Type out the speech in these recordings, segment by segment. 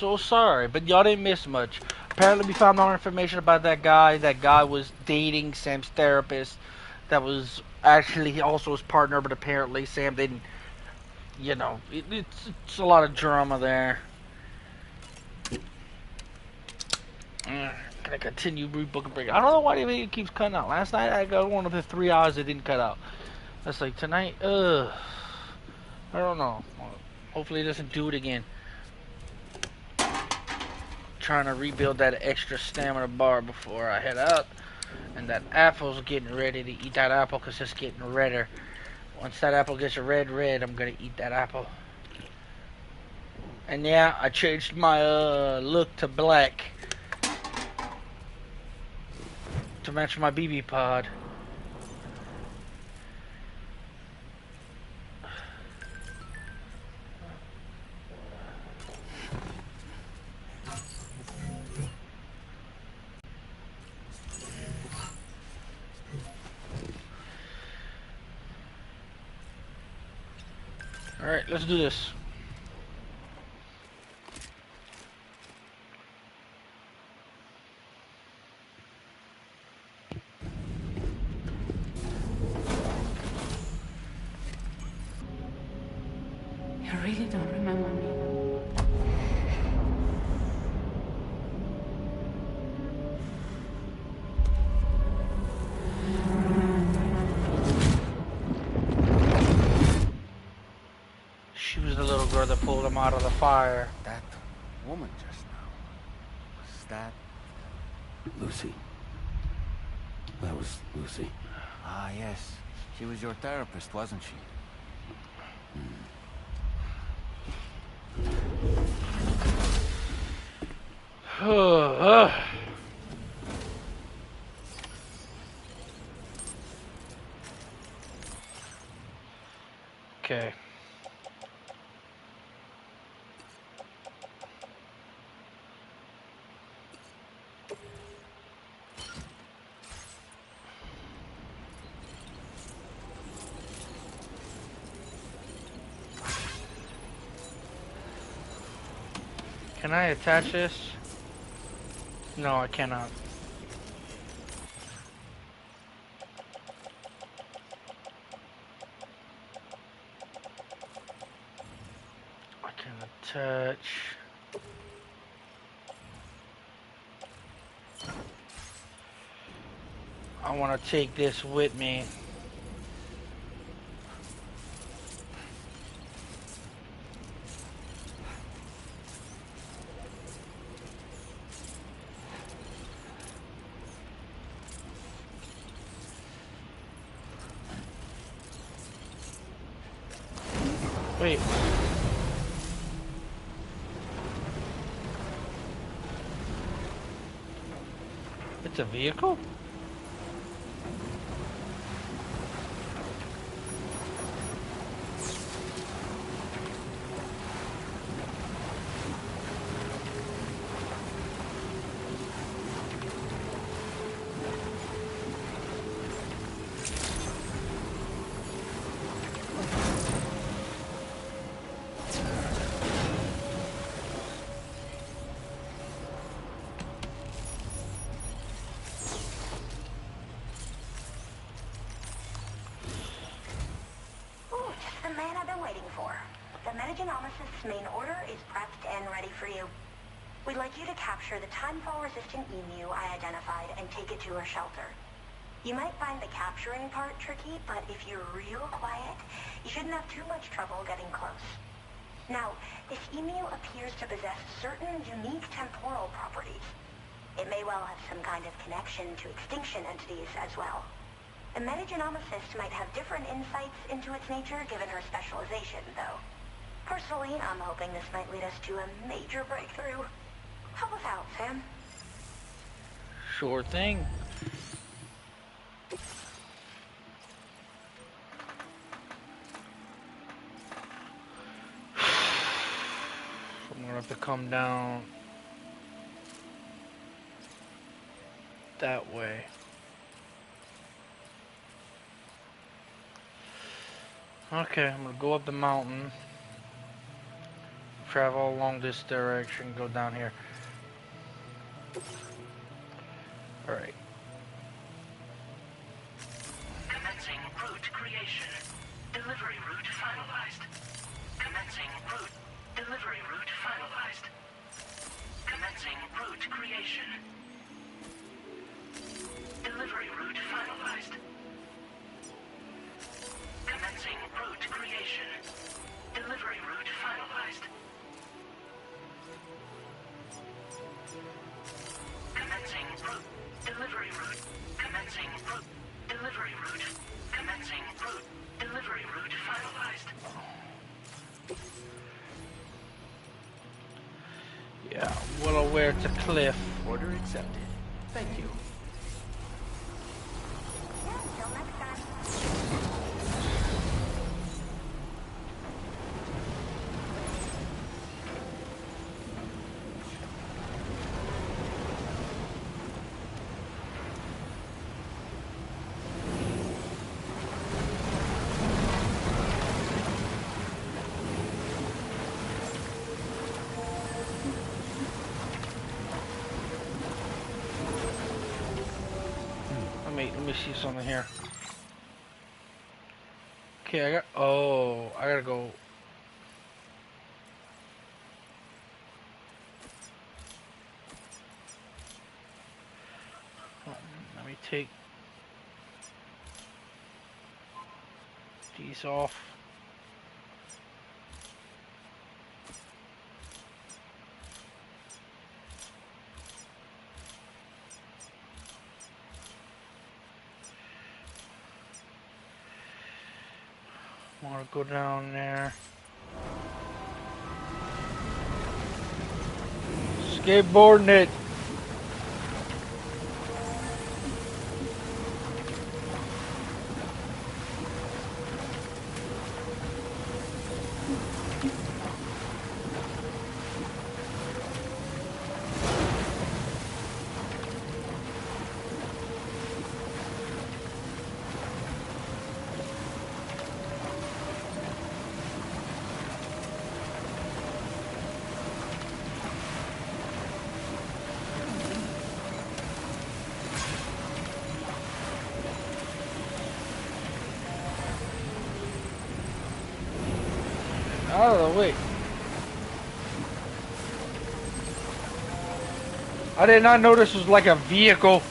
so sorry, but y'all didn't miss much. Apparently, we found more information about that guy. That guy was dating Sam's therapist. That was actually also his partner, but apparently Sam didn't. You know, it's a lot of drama there. Gonna continue rebooking break. I don't know why it keeps cutting out. Last night I got one of the 3 hours that didn't cut out. That's like tonight. I don't know. Hopefully it doesn't do it again. Trying to rebuild that extra stamina bar before I head out. And that apple's getting ready to eat that apple because it's getting redder. Once that apple gets red, I'm gonna eat that apple. And yeah, I changed my look to black to match my BB pod. Alright, let's do this. You really don't remember me. She was the little girl that pulled him out of the fire. That woman just now. Was that... Lucy. That was Lucy. Ah, yes. She was your therapist, wasn't she? Okay. Can I attach this? No, I cannot. I can attach. I want to take this with me. Wait. It's a vehicle? Main order is prepped and ready for you. We'd like you to capture the timefall-resistant emu I identified and take it to her shelter. You might find the capturing part tricky, but if you're real quiet, you shouldn't have too much trouble getting close. Now, this emu appears to possess certain unique temporal properties. It may well have some kind of connection to extinction entities as well. A metagenomicist might have different insights into its nature given her specialization, though. Personally, I'm hoping this might lead us to a major breakthrough. Help us out, Sam. Sure thing. I'm gonna have to come down that way. Okay, I'm gonna go up the mountain. travel along this direction, go down here. Alright. Commencing route creation. Delivery route finalized. Commencing route. Delivery route finalized. Commencing route creation. Delivery route finalized. Commencing route creation. Delivery route finalized. Commencing route. Delivery route. Commencing route. Delivery route. Commencing route. Delivery route finalized. Yeah, well aware to Cliff. Order accepted. Thank you. Yeah, until next time. Let me see something here. Okay, I gotta go. Let me take these off. Want to go down there. Skateboarding it. Out of the way. I did not know this was like a vehicle.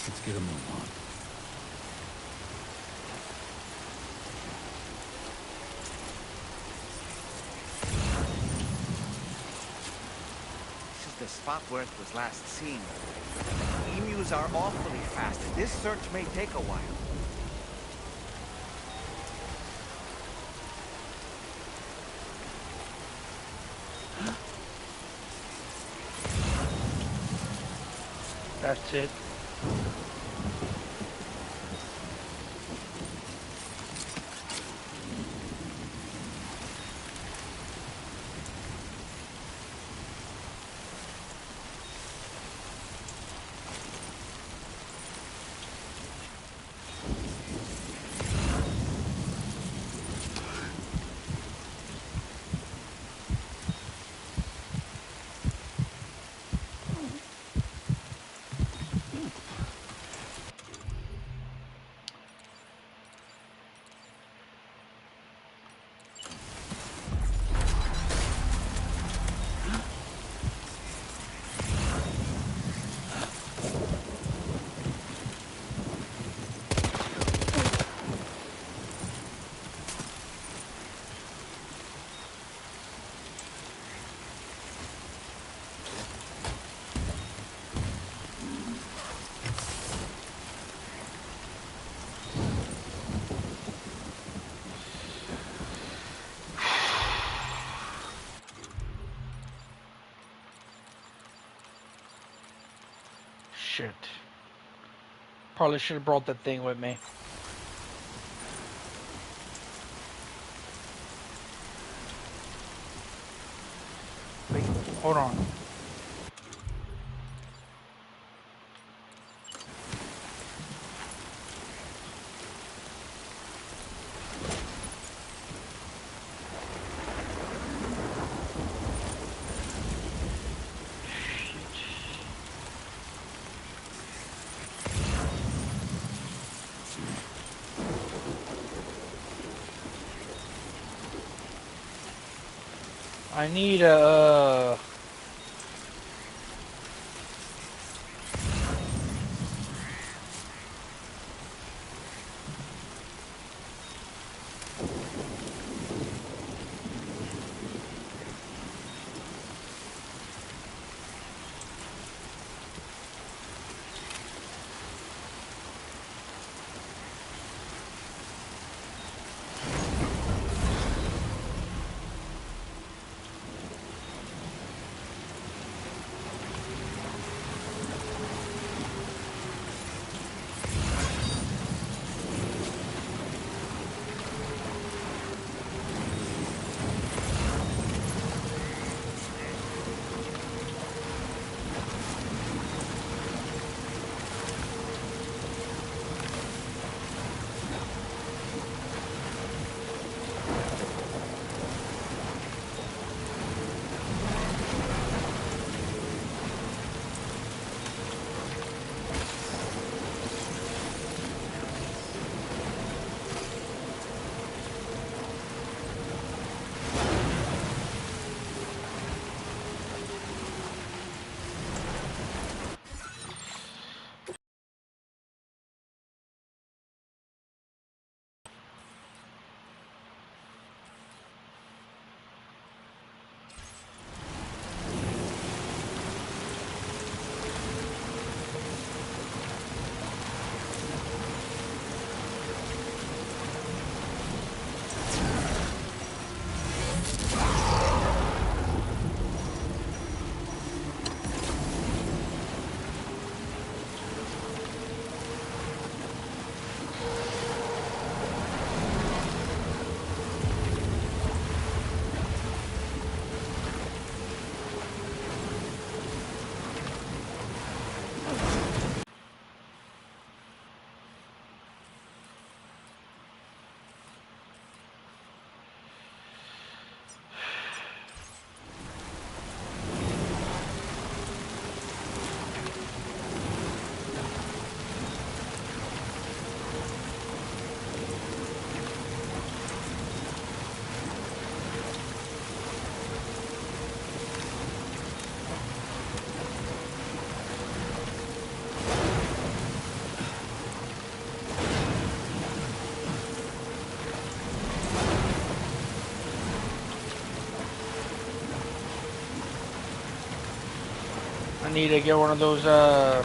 Let's get a move on. This is the spot where it was last seen. Emus are awfully fast, and this search may take a while. That's it. Shit. Probably should have brought that thing with me. Wait, hold on. I need a, I need to get one of those, I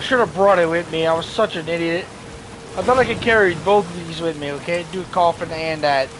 should have brought it with me. I was such an idiot. I thought I could carry both of these with me, okay? Do coffin and that.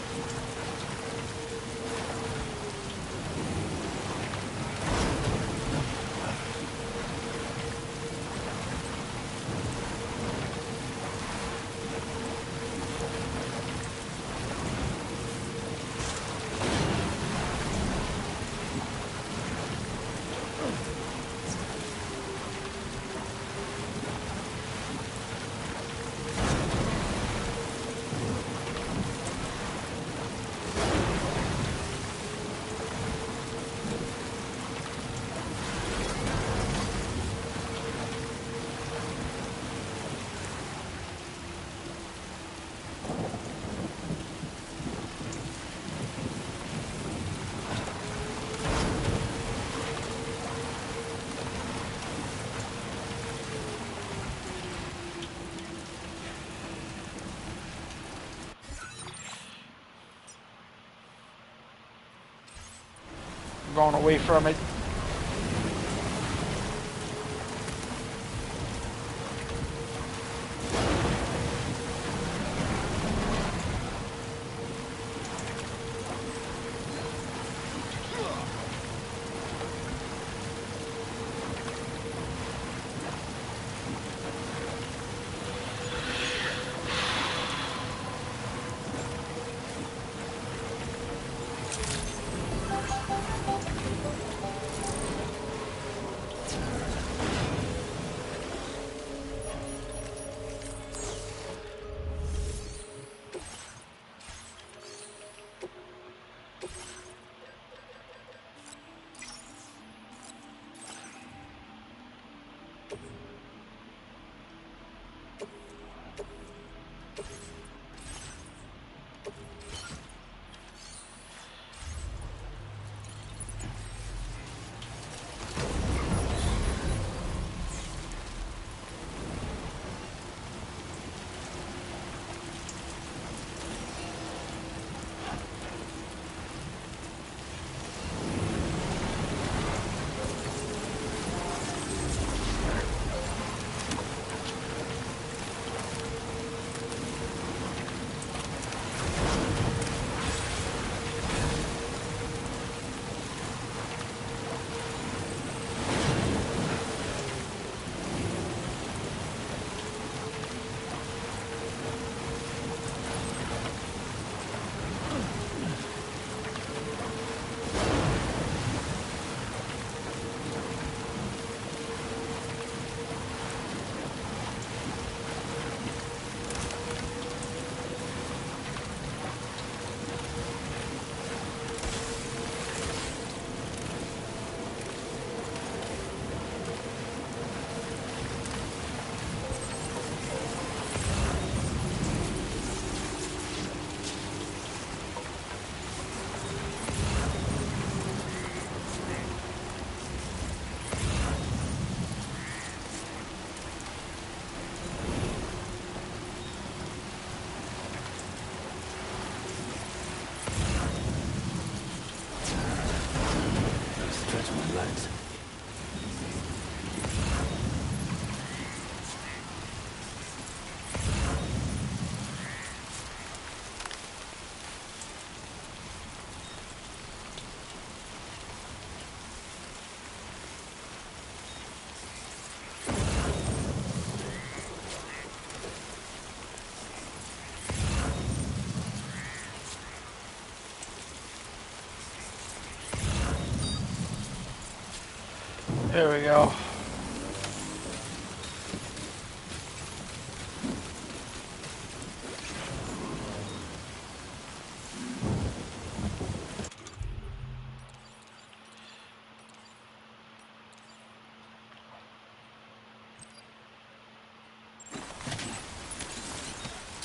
going away from it. Stretch my legs. There we go.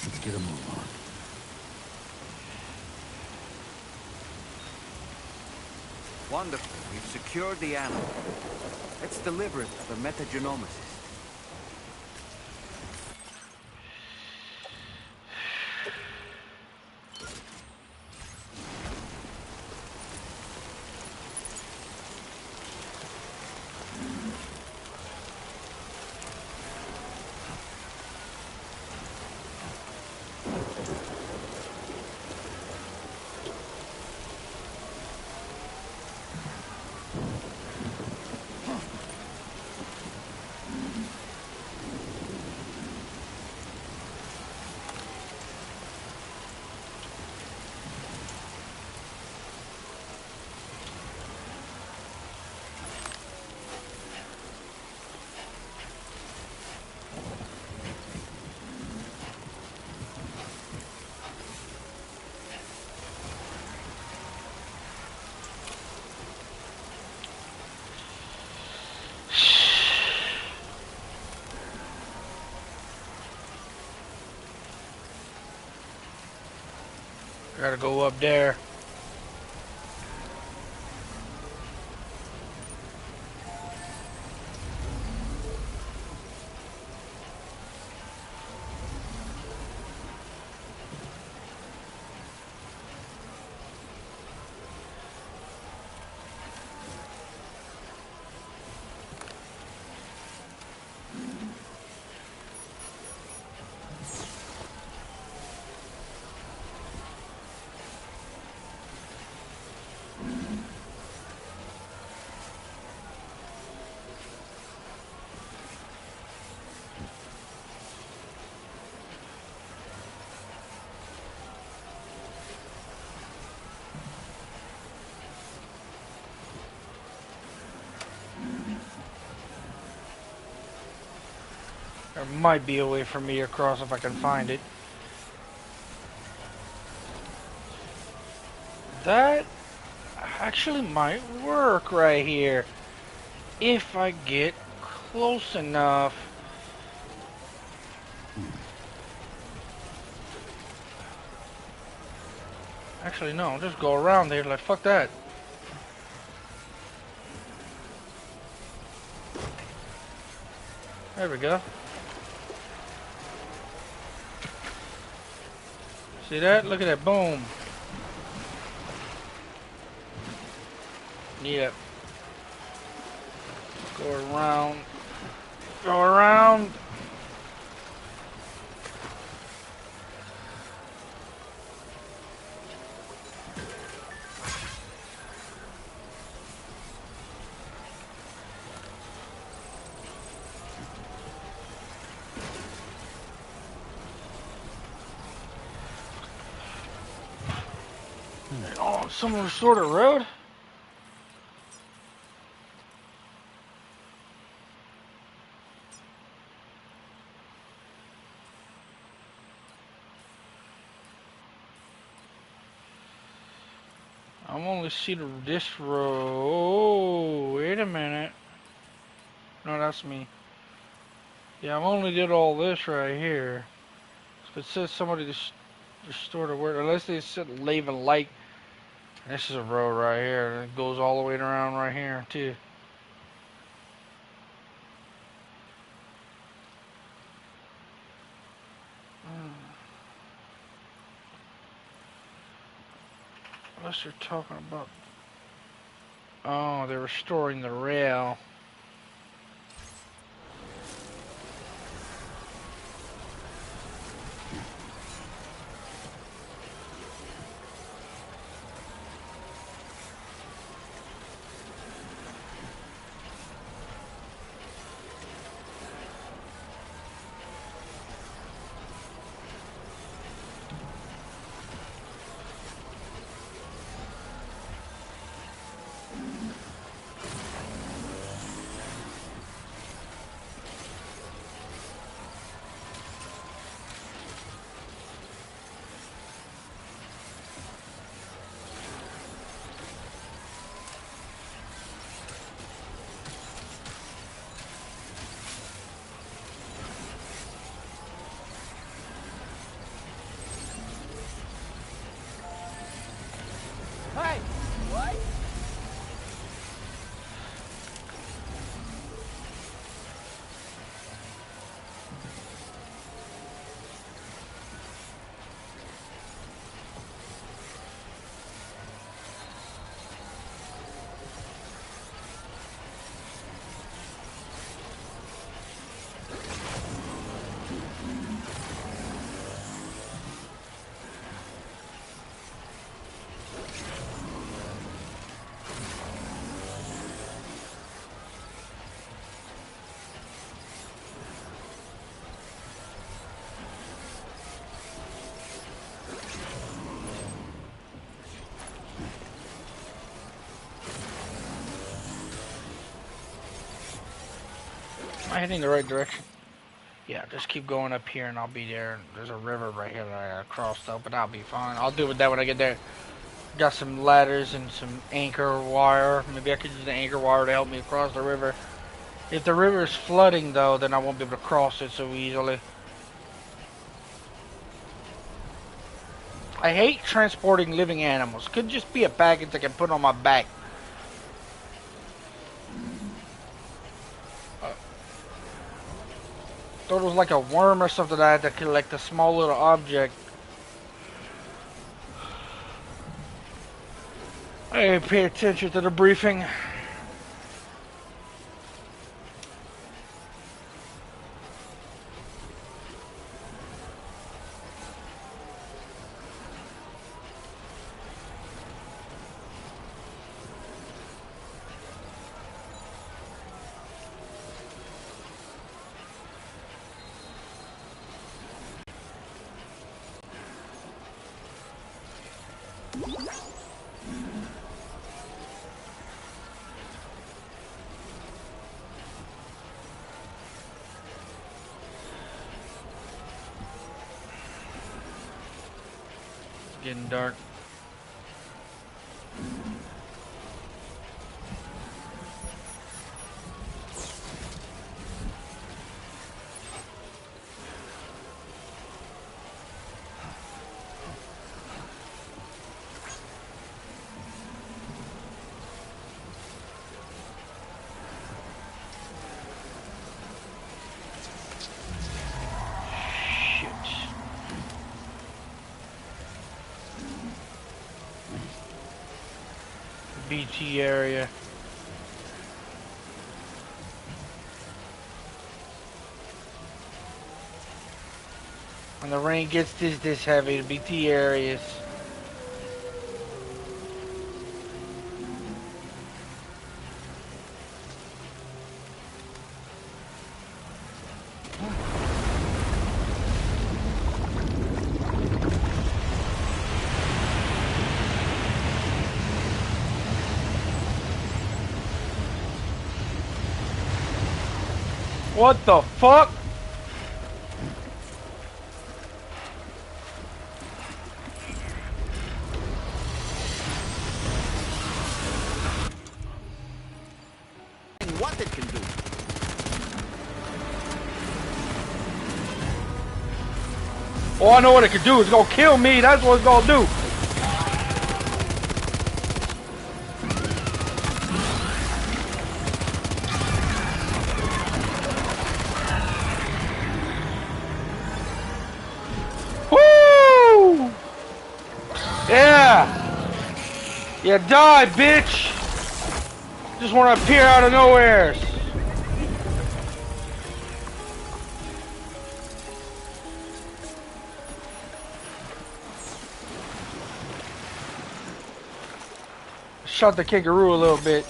Let's get a move on. Wonderful. We've secured the animal. Let's deliver it to the metagenomicist. Gotta go up there. There might be a way for me across if I can find it. That actually might work right here. If I get close enough. Actually, no, just go around there. Like, fuck that. There we go. See that? Look at that. Boom. Yep. Go around. Go around. Oh, someone restored a road? I'm only seeing this road. Oh, wait a minute. No, that's me. Yeah, I'm only did all this right here. If it says somebody just restored a word, unless they said leave a light. This is a road right here. And it goes all the way around right here, too. Unless they're talking about... Oh, they're restoring the rail. Hey! What? Am I heading the right direction? Yeah, just keep going up here and I'll be there. There's a river right here that I gotta cross though, but I'll be fine. I'll deal with that when I get there. Got some ladders and some anchor wire. Maybe I could use the anchor wire to help me across the river. If the river is flooding though, then I won't be able to cross it so easily. I hate transporting living animals. Could just be a package I can put on my back. Thought it was like a worm or something I had to collect, a small little object. Hey, pay attention to the briefing. getting dark. BT area. When the rain gets this heavy, the BT areas. What the fuck? What it can do. Oh, I know what it could do. It's gonna kill me. That's what it's gonna do. Woo! Yeah. Yeah, die, bitch. Just want to appear out of nowhere. Shot the kangaroo a little bit.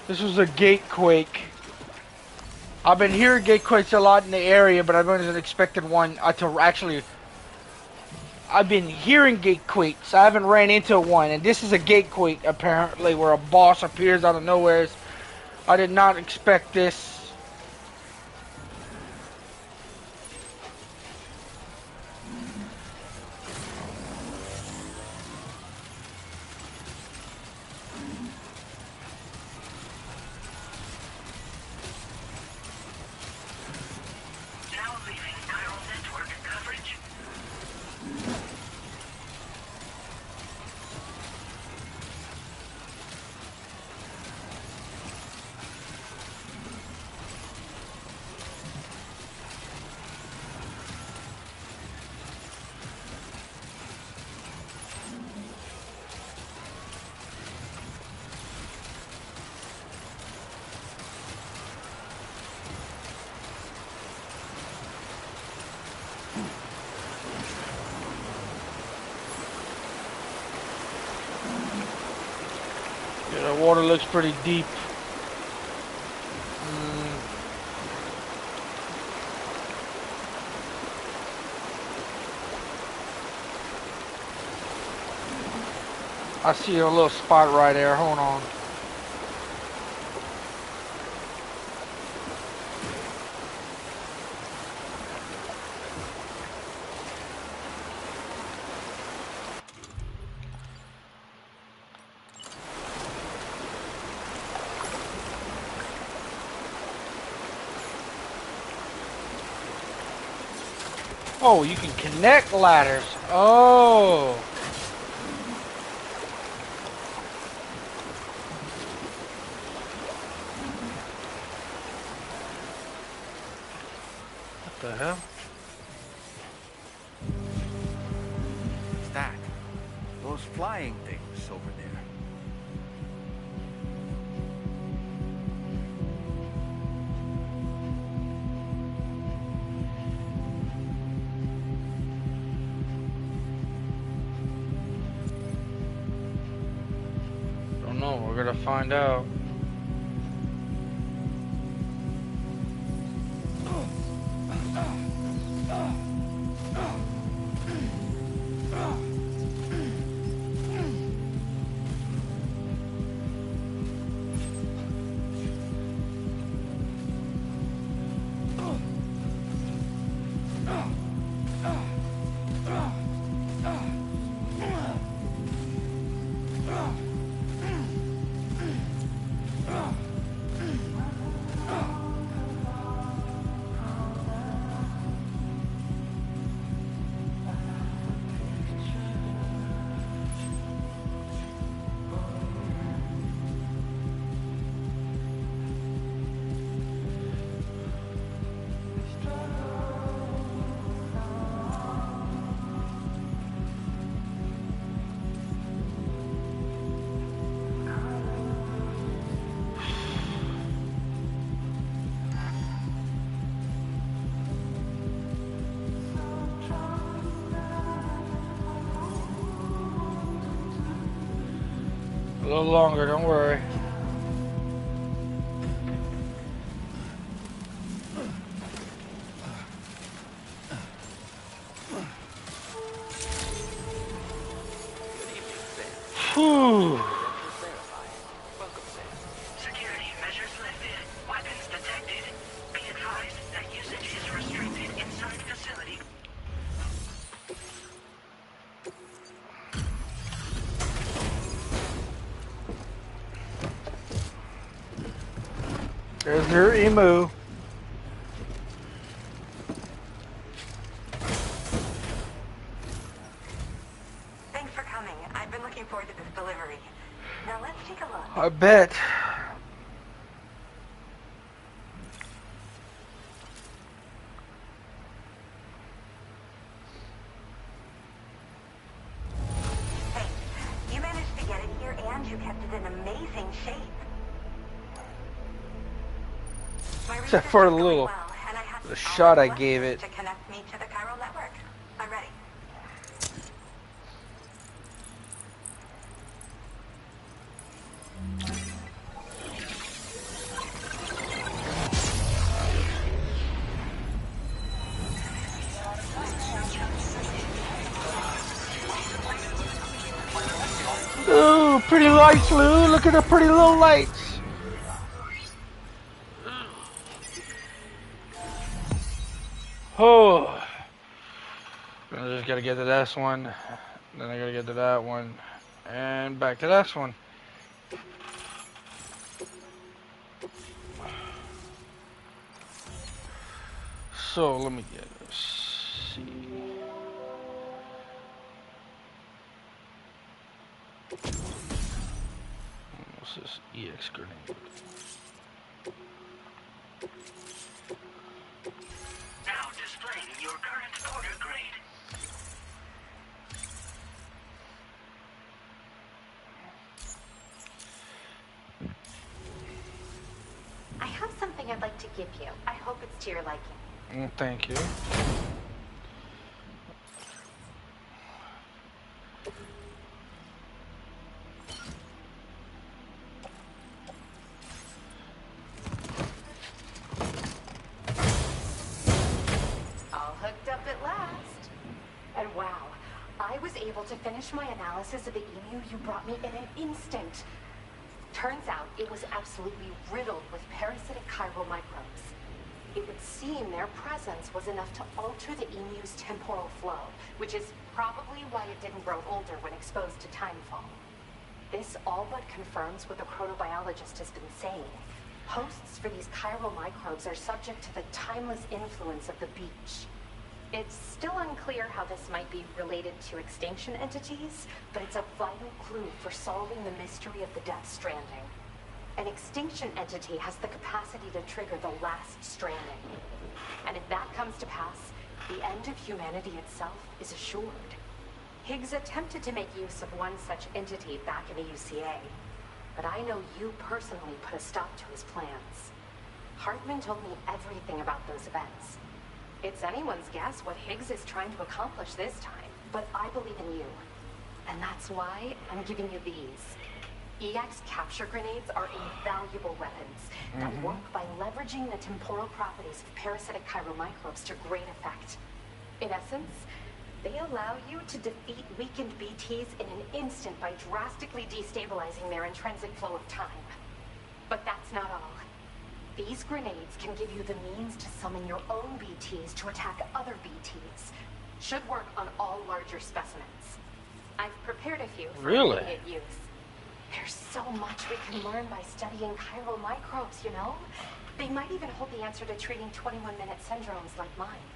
This was a gate quake. I've been hearing gate quakes a lot in the area, but I wasn't expecting one to actually. I've been hearing gate quakes. I haven't ran into one, and this is a gate quake apparently, where a boss appears out of nowhere. I did not expect this. Now leaving neural network coverage. Yeah, the water looks pretty deep. I see a little spot right there. Hold on. Oh, you can connect ladders. Oh. What the hell? What's that? Those flying things over there. Don't know. We're gonna find out. little longer, don't worry. Whew. Security measures lifted. Weapons detected. Be advised that usage is restricted inside facility. There's your emu. Thanks for coming. I've been looking forward to this delivery. Now let's take a look. I bet. Hey, you managed to get it here and you kept it in amazing shape. My Except research for is the going little well, and I have the some shot I solid gave questions it. to connect me to the chiral network. I'm ready. Ooh, pretty lights, Lou. Look at the pretty little lights. Oh. I just gotta get to this one. Then I gotta get to that one. And back to this one. So let me get this. See. What's this EX grenade? Now displaying your current order grade. I have something I'd like to give you. I hope it's to your liking. Thank you. All hooked up at last. And wow, I was able to finish my analysis of the emu you brought me in an instant. Turns out it was absolutely riddled with parasitic chiral microbes. It would seem their presence was enough to alter the emu's temporal flow, which is probably why it didn't grow older when exposed to timefall. This all but confirms what the chronobiologist has been saying. Hosts for these chiral microbes are subject to the timeless influence of the beach. It's still unclear how this might be related to extinction entities, but it's a vital clue for solving the mystery of the Death Stranding. An extinction entity has the capacity to trigger the last stranding. And if that comes to pass, the end of humanity itself is assured. Higgs attempted to make use of one such entity back in the UCA, but I know you personally put a stop to his plans. Hartman told me everything about those events. It's anyone's guess what Higgs is trying to accomplish this time, but I believe in you. And that's why I'm giving you these. EX capture grenades are invaluable weapons that work by leveraging the temporal properties of parasitic chiral microbes to great effect. In essence, they allow you to defeat weakened BTs in an instant by drastically destabilizing their intrinsic flow of time. But that's not all. These grenades can give you the means to summon your own BTs to attack other BTs. Should work on all larger specimens. I've prepared a few for immediate use. There's so much we can learn by studying chiral microbes, you know? They might even hold the answer to treating 21-minute syndromes like mine.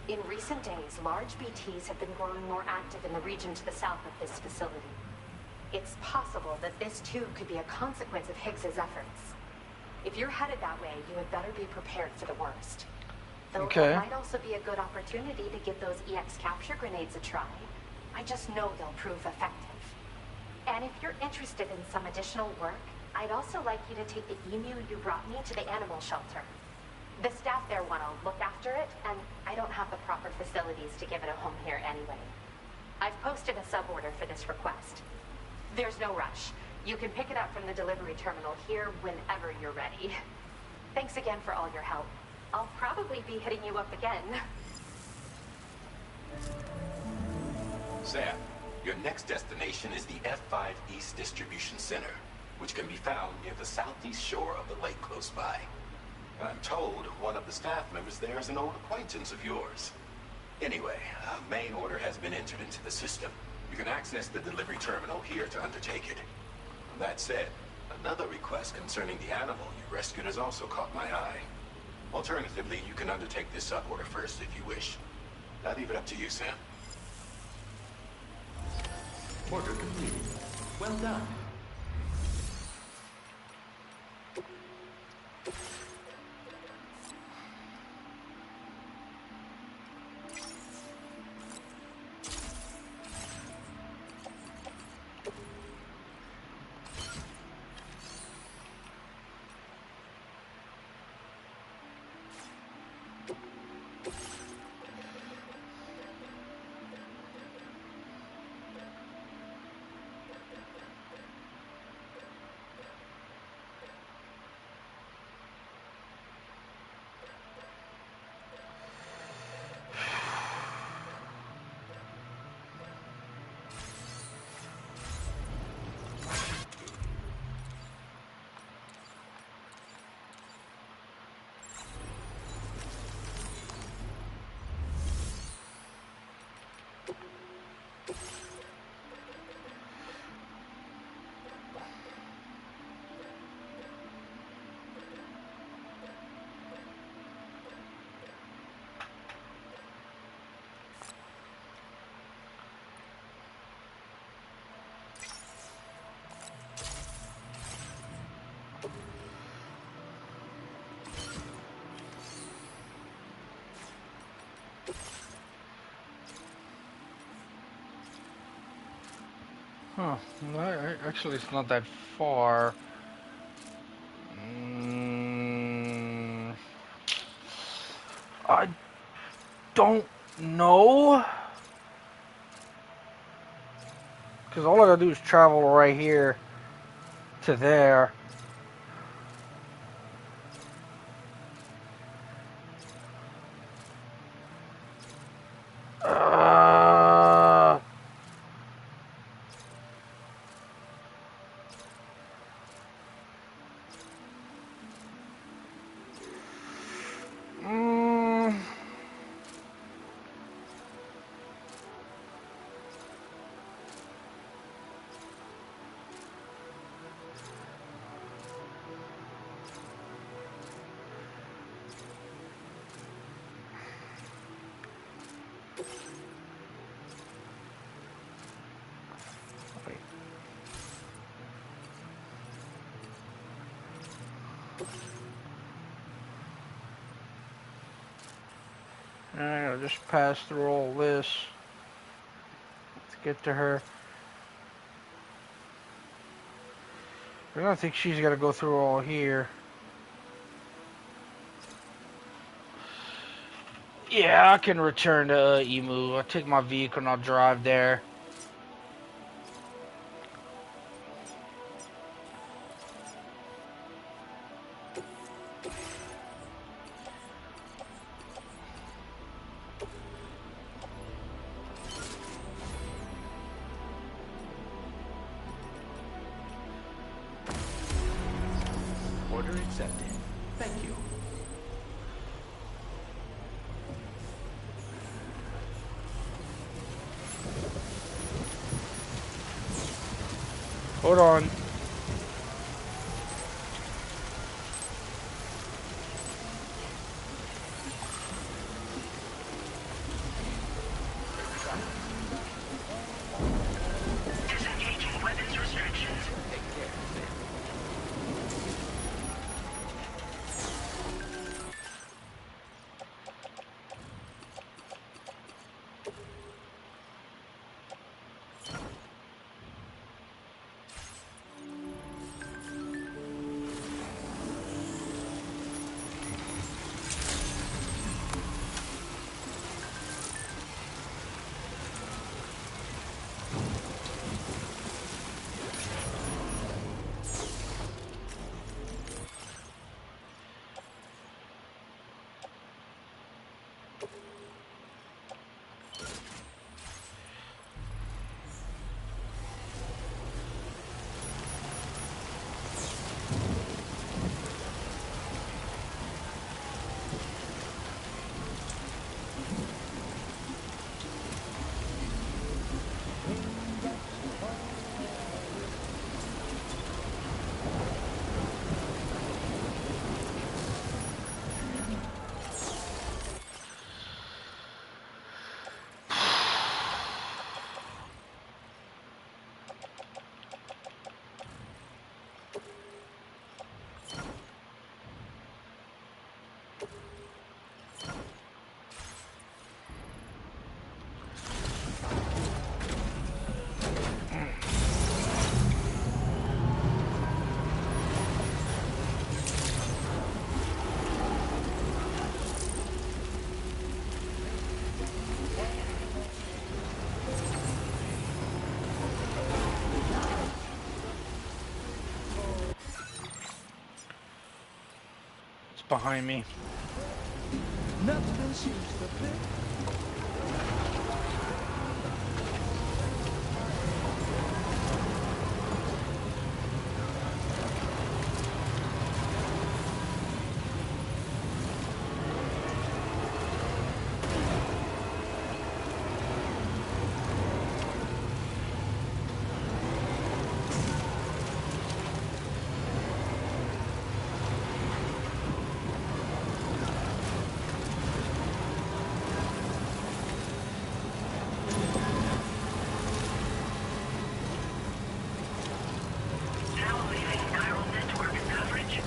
In recent days, large BTs have been growing more active in the region to the south of this facility. It's possible that this too could be a consequence of Higgs's efforts. If you're headed that way, you had better be prepared for the worst. Though it might also be a good opportunity to give those EX capture grenades a try. I just know they'll prove effective. And if you're interested in some additional work, I'd also like you to take the emu you brought me to the animal shelter. The staff there want to look after it, and I don't have the proper facilities to give it a home here anyway. I've posted a suborder for this request. There's no rush. You can pick it up from the delivery terminal here whenever you're ready. Thanks again for all your help. I'll probably be hitting you up again. Sam, your next destination is the F5 East Distribution Center, which can be found near the southeast shore of the lake close by. I'm told one of the staff members there is an old acquaintance of yours. Anyway, a main order has been entered into the system. You can access the delivery terminal here to undertake it. That said, another request concerning the animal you rescued has also caught my eye. Alternatively, you can undertake this suborder first if you wish. I'll leave it up to you, Sam. Order completed. Well done. Huh. No, actually, it's not that far. I don't know. Because all I gotta do is travel right here to there. Uh, mm, wait. I gotta just pass through all this to get to her. I don't think she's gotta go through all here. Yeah, I can return to Emu. I'll take my vehicle and I'll drive there. Order accepted. Thank you. Hold on. Disengaging weapons restrictions. Take care, Sam. behind me. Nothing seems to fit. Now leaving chiral network coverage.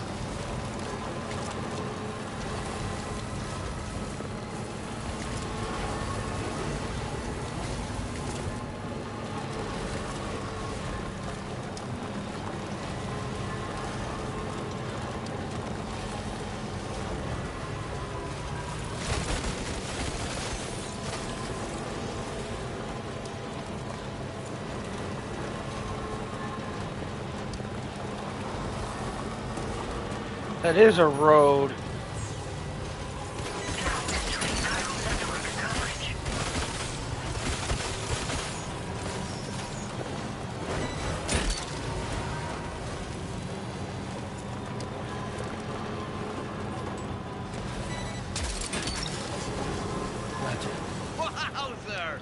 That is a road. Now entering chiral network coverage. Wowzer!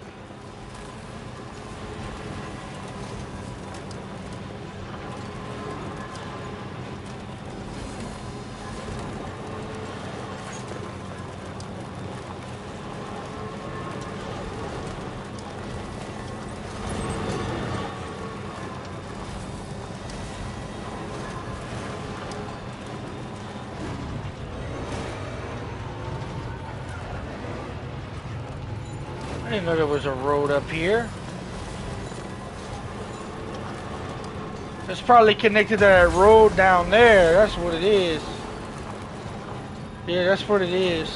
I didn't know there was a road up here. It's probably connected to that road down there. That's what it is. Yeah, that's what it is.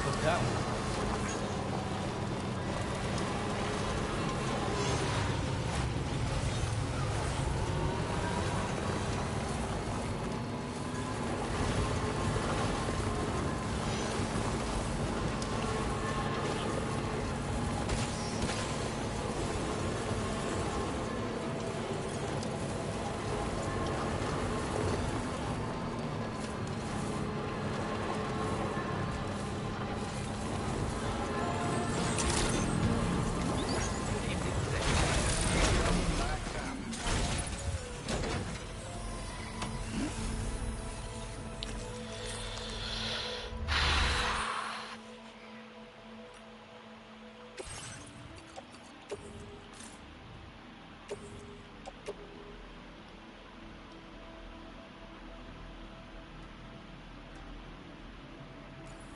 Look out.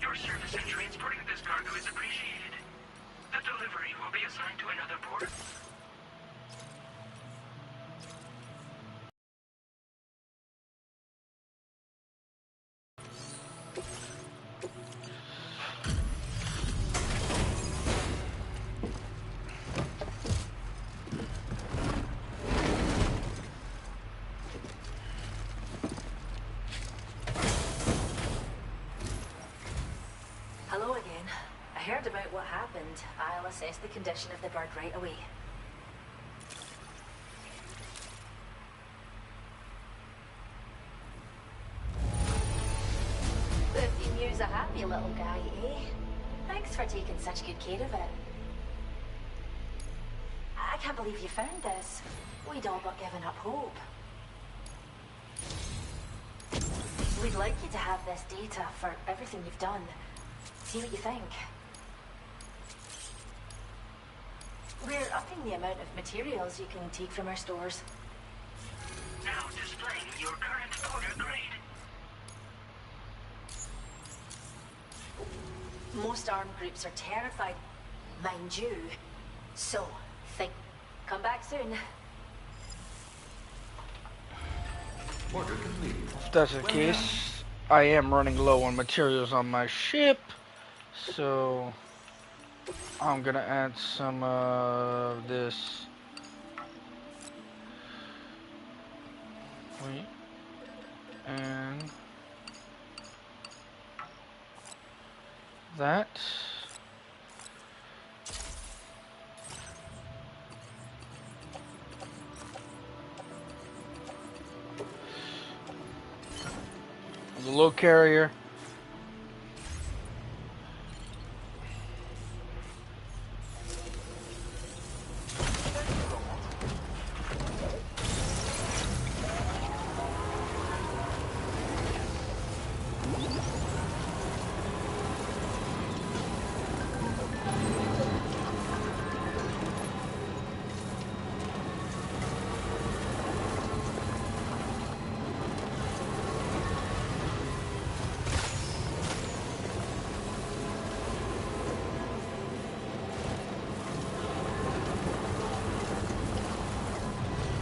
Your service in transporting this cargo is appreciated. The delivery will be assigned to another port. Hello again. I heard about what happened. I'll assess the condition of the bird right away. The emu's a happy little guy, eh? Thanks for taking such good care of it. I can't believe you found this. We'd all but given up hope. We'd like you to have this data for everything you've done. See what you think. We're upping the amount of materials you can take from our stores. Now displaying your current order grade. Most armed groups are terrified, mind you. So, think. Come back soon. Order completed. If that's the Well case, I am running low on materials on my ship, so I'm gonna add some of this. Wait, and that. The low carrier.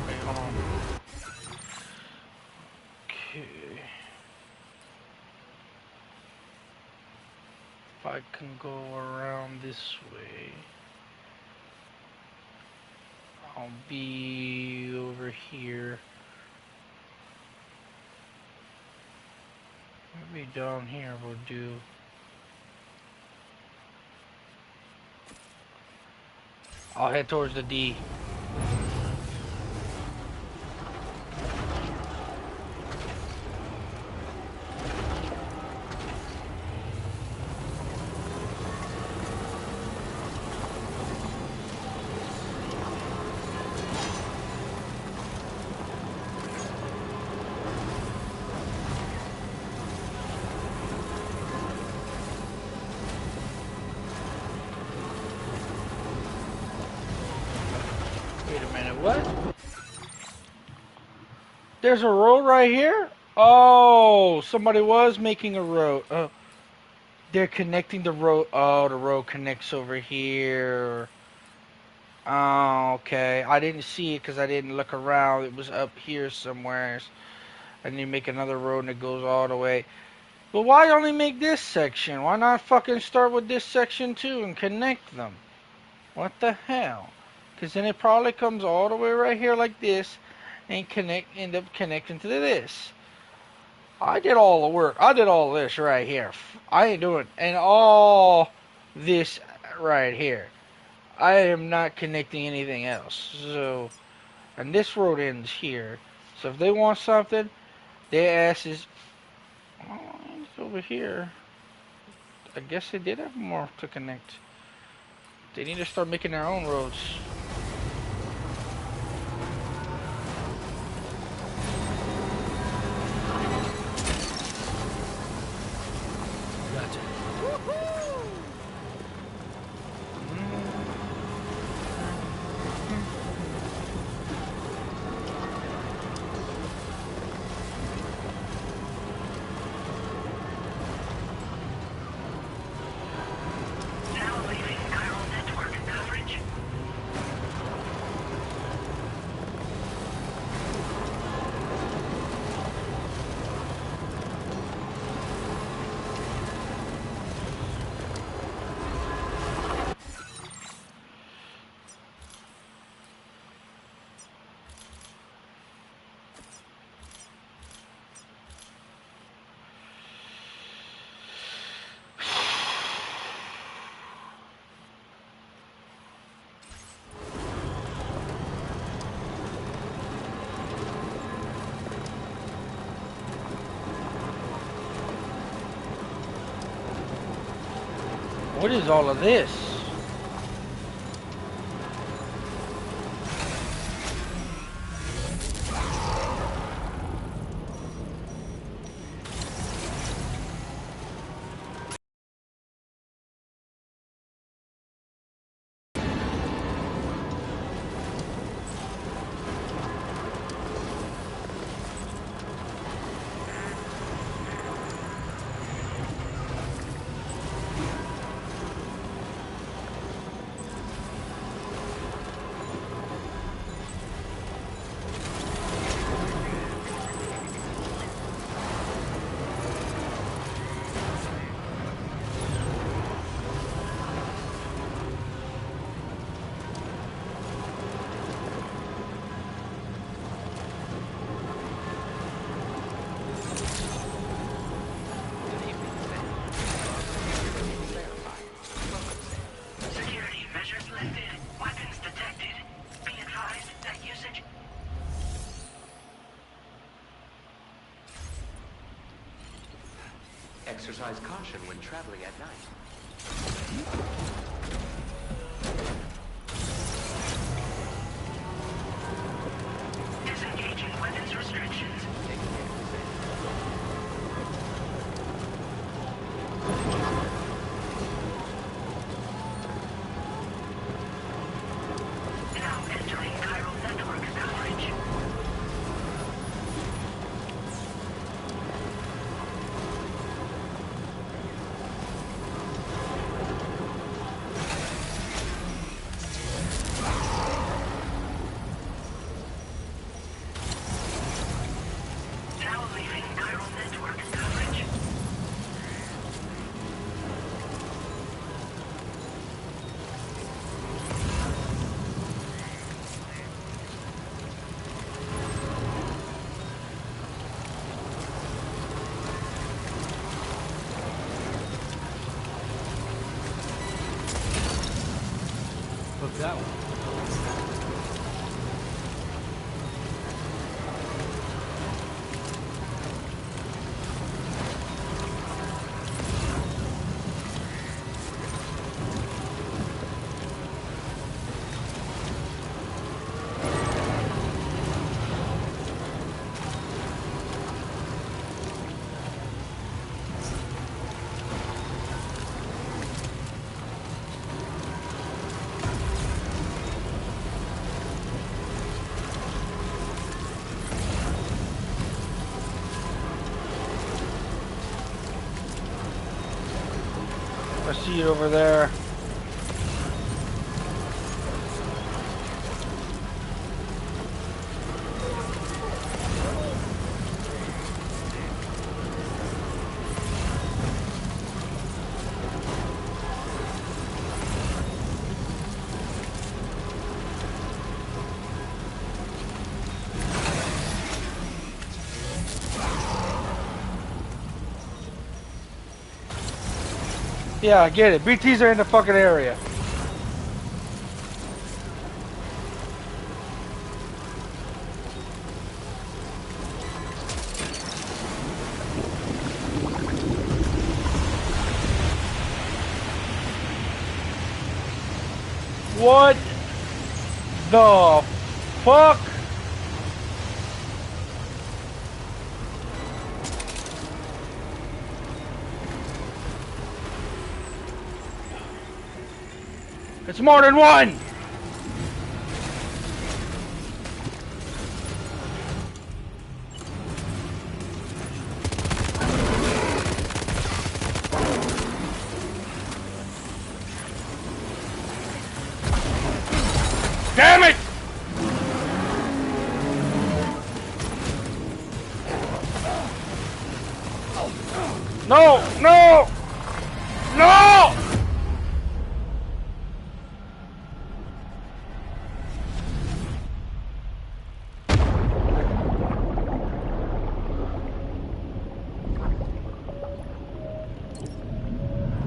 Wait, hold on. Okay. If I can go around this way, I'll be over here. Maybe down here will do. I'll head towards the D. Wait a minute, what? There's a road right here? Oh, somebody was making a road. Oh, they're connecting the road. Oh, the road connects over here. Oh, okay. I didn't see it because I didn't look around. It was up here somewhere. I need to make another road and it goes all the way. But why only make this section? Why not fucking start with this section too and connect them? What the hell? Because then it probably comes all the way right here like this and end up connecting to this. I did all the work. I did all this right here. I ain't doing and all this right here. I am not connecting anything else. So, and this road ends here. So if they want something, their ass is it's over here. I guess they did have more to connect. They need to start making their own roads. Gotcha. Now leaving chiral network coverage. What is all of this? Exercise caution when traveling at night. Disengaging weapons restrictions. Now entering chiral network coverage. Now leaving chiral network coverage. Look that one. I see it over there. Yeah, I get it. BTs are in the fucking area. What the fuck? It's more than one! Damn it! No! No! No!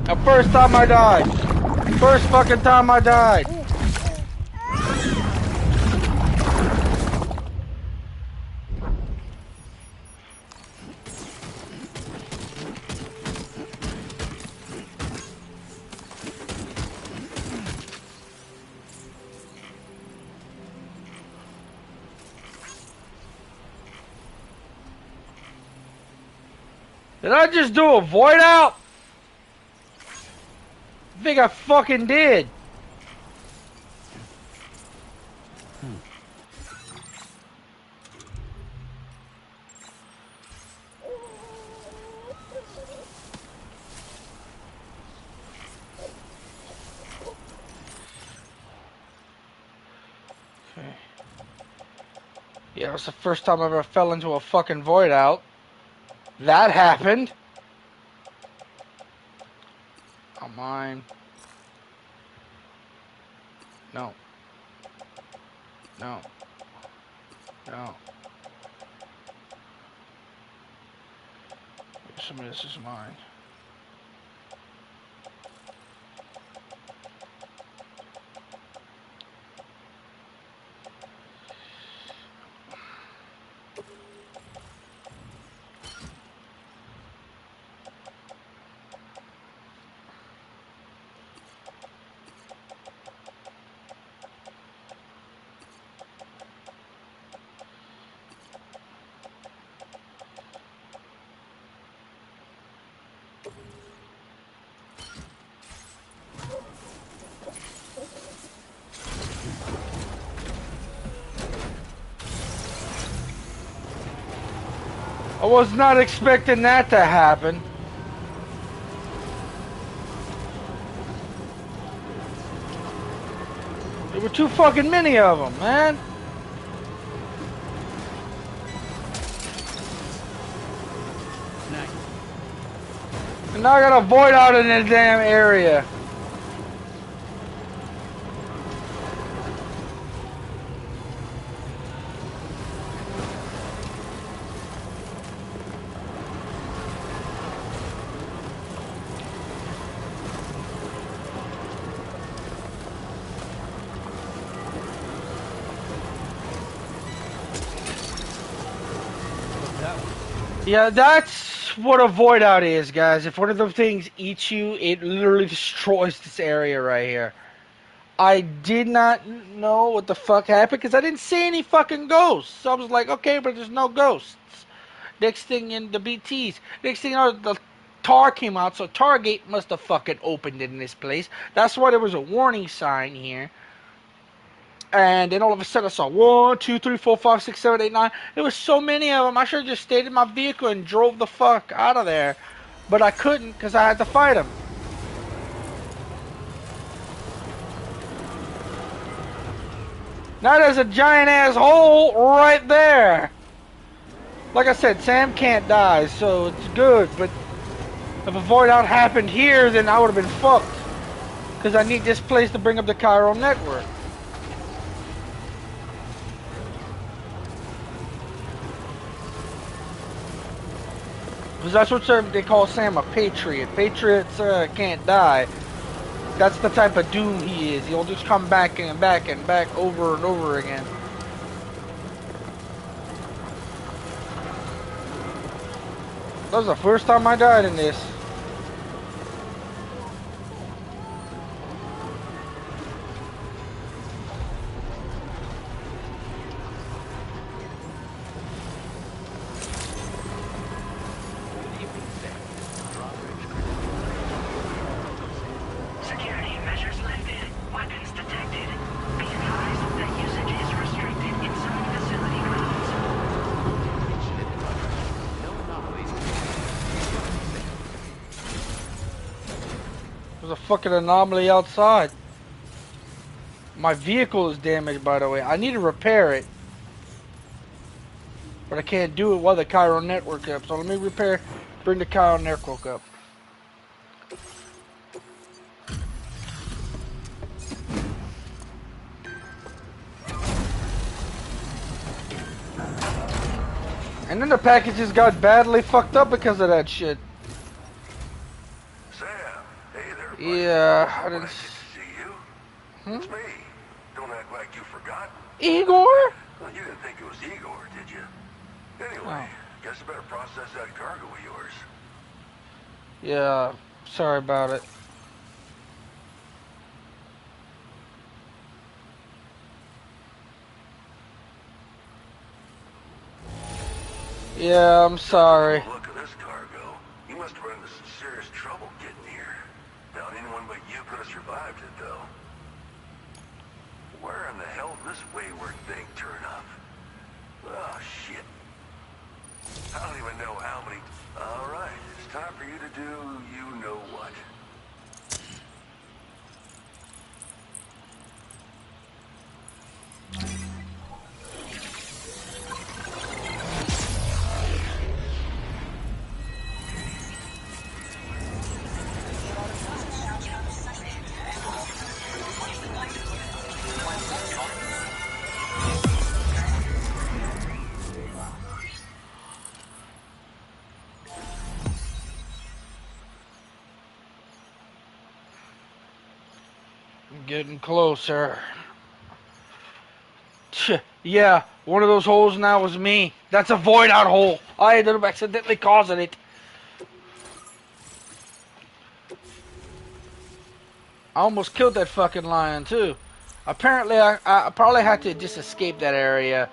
The first time I died. First fucking time I died. Did I just do a void out? I think I fucking did. Okay. Yeah, it's the first time I ever fell into a fucking void out. That happened. Oh, mine. No. No. No. Some of this is mine. I was not expecting that to happen. There were too fucking many of them, man. Nice. And now I gotta void out in this damn area. That one. Yeah, that's what a void out is, guys. If one of those things eats you, it literally destroys this area right here. I did not know what the fuck happened because I didn't see any fucking ghosts. So I was like, okay, but there's no ghosts. Next thing in the BTs. Next thing you know, the tar came out, so Targate must have fucking opened in this place. That's why there was a warning sign here. And then all of a sudden I saw 1, 2, 3, 4, 5, 6, 7, 8, 9. There was so many of them. I should have just stayed in my vehicle and drove the fuck out of there. But I couldn't because I had to fight them. Now there's a giant ass hole right there. Like I said, Sam can't die, so it's good. But if a void out happened here, then I would have been fucked. Because I need this place to bring up the chiral network. Because that's what they call Sam a patriot. Patriots can't die. That's the type of doom he is. He'll just come back and back and back over and over again. That was the first time I died in this. Security measures lifted. Weapons detected. Be advised that usage is restricted inside facility grounds. No anomalies. There's a fucking anomaly outside. My vehicle is damaged, by the way. I need to repair it. But I can't do it while the chiral network up. So let me bring the chiral network up. And then the packages got badly fucked up because of that shit. Sam, hey there, buddy. Yeah, I Glad didn't. to see you. It's me. Don't act like you forgot. Igor? Well, you didn't think it was Igor, did you? Anyway, guess I better process that cargo of yours. Yeah, sorry about it. Yeah, I'm sorry. Look at this cargo. You must have run into some serious trouble getting here. Doubt anyone but you could have survived it, though. Where in the hell did this wayward thing turn up? Oh, shit. I don't even know how many... All right, it's time for you to do you know what. Getting closer. Yeah, one of those holes now was me. That's a void out hole. I ended up accidentally causing it. I almost killed that fucking lion too. Apparently, I probably had to just escape that area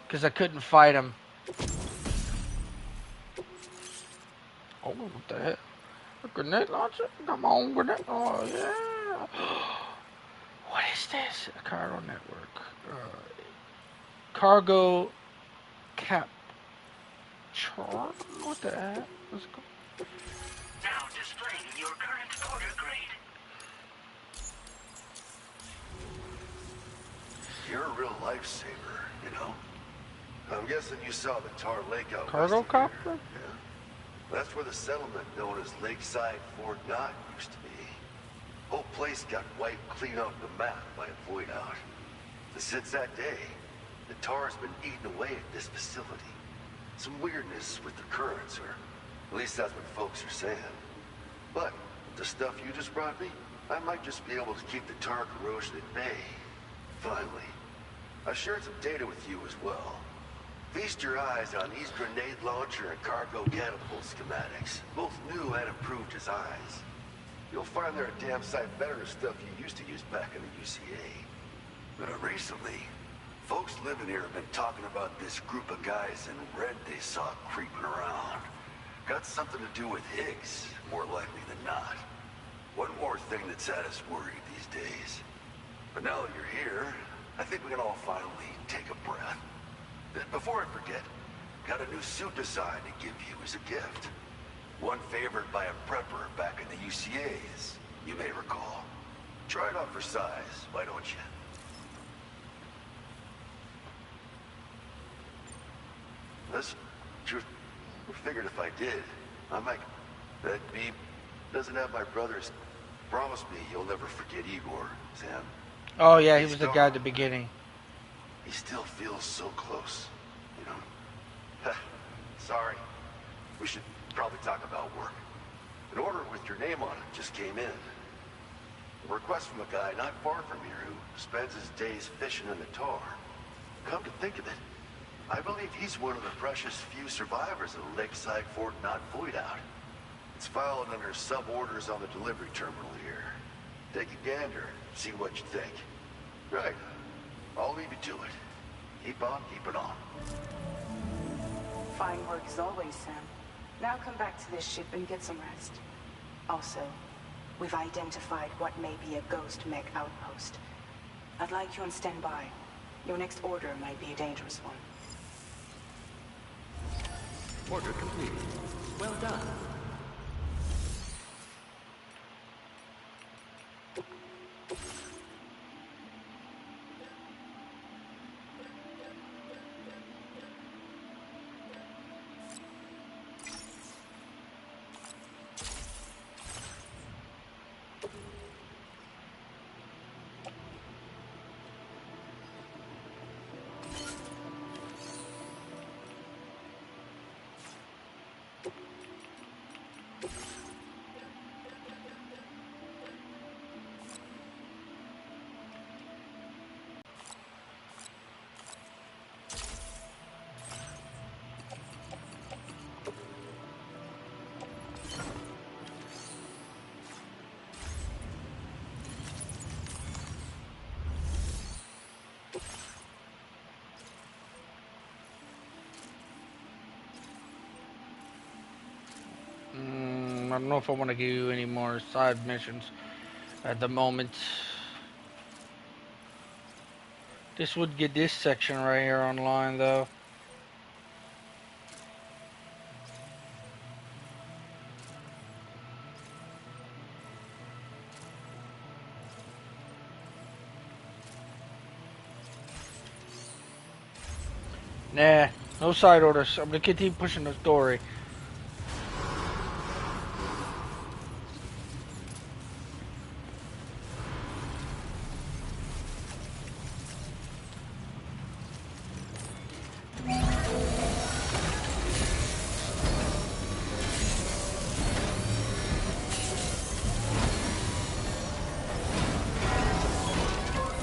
because I couldn't fight him. Oh, what the hell? A grenade launcher? Come on, grenade. Oh, yeah. What is this? A cargo network. Cargo cap. chart? What the heck? Let's go. Now displaying your current order grade. You're a real lifesaver, you know? I'm guessing you saw the Tar Lake out Cargo west of here. copter? Yeah. That's where the settlement known as Lakeside Fort Knott used to be. Whole place got wiped clean off the map by a void out. And since that day, the tar's been eating away at this facility. Some weirdness with the currents, or at least that's what folks are saying. But the stuff you just brought me, I might just be able to keep the tar corrosion at bay. Finally. I shared some data with you as well. Feast your eyes on these grenade launcher and cargo catapult schematics. Both new and improved designs. You'll find they're a damn sight better than stuff you used to use back in the UCA. Recently, folks living here have been talking about this group of guys in red they saw creeping around. Got something to do with Higgs, more likely than not. One more thing that's had us worried these days. But now that you're here, I think we can all finally take a breath. Before I forget, got a new suit design to give you as a gift. One favored by a prepper back in the UCAs, you may recall. Try it on for size, why don't you? Listen, truth, I figured if I did, I might... That Beeb doesn't have my brother's... Promise me you'll never forget Igor, Sam. Oh yeah, he was the guy at the beginning. He still feels so close, you know? Sorry. We should probably talk about work. An order with your name on it just came in. A request from a guy not far from here who spends his days fishing in the tar. Come to think of it, I believe he's one of the precious few survivors of the Lakeside Fort Knott void out. It's filed under sub-orders on the delivery terminal here. Take a gander, see what you think. Right. I'll leave you to it. Keep on keeping on. Fine work as always, Sam. Now come back to this ship and get some rest. Also, we've identified what may be a ghost mech outpost. I'd like you on standby. Your next order might be a dangerous one. Order complete. Well done. I don't know if I want to give you any more side missions at the moment. This would get this section right here online though. Nah, no side orders. I'm gonna continue pushing the story.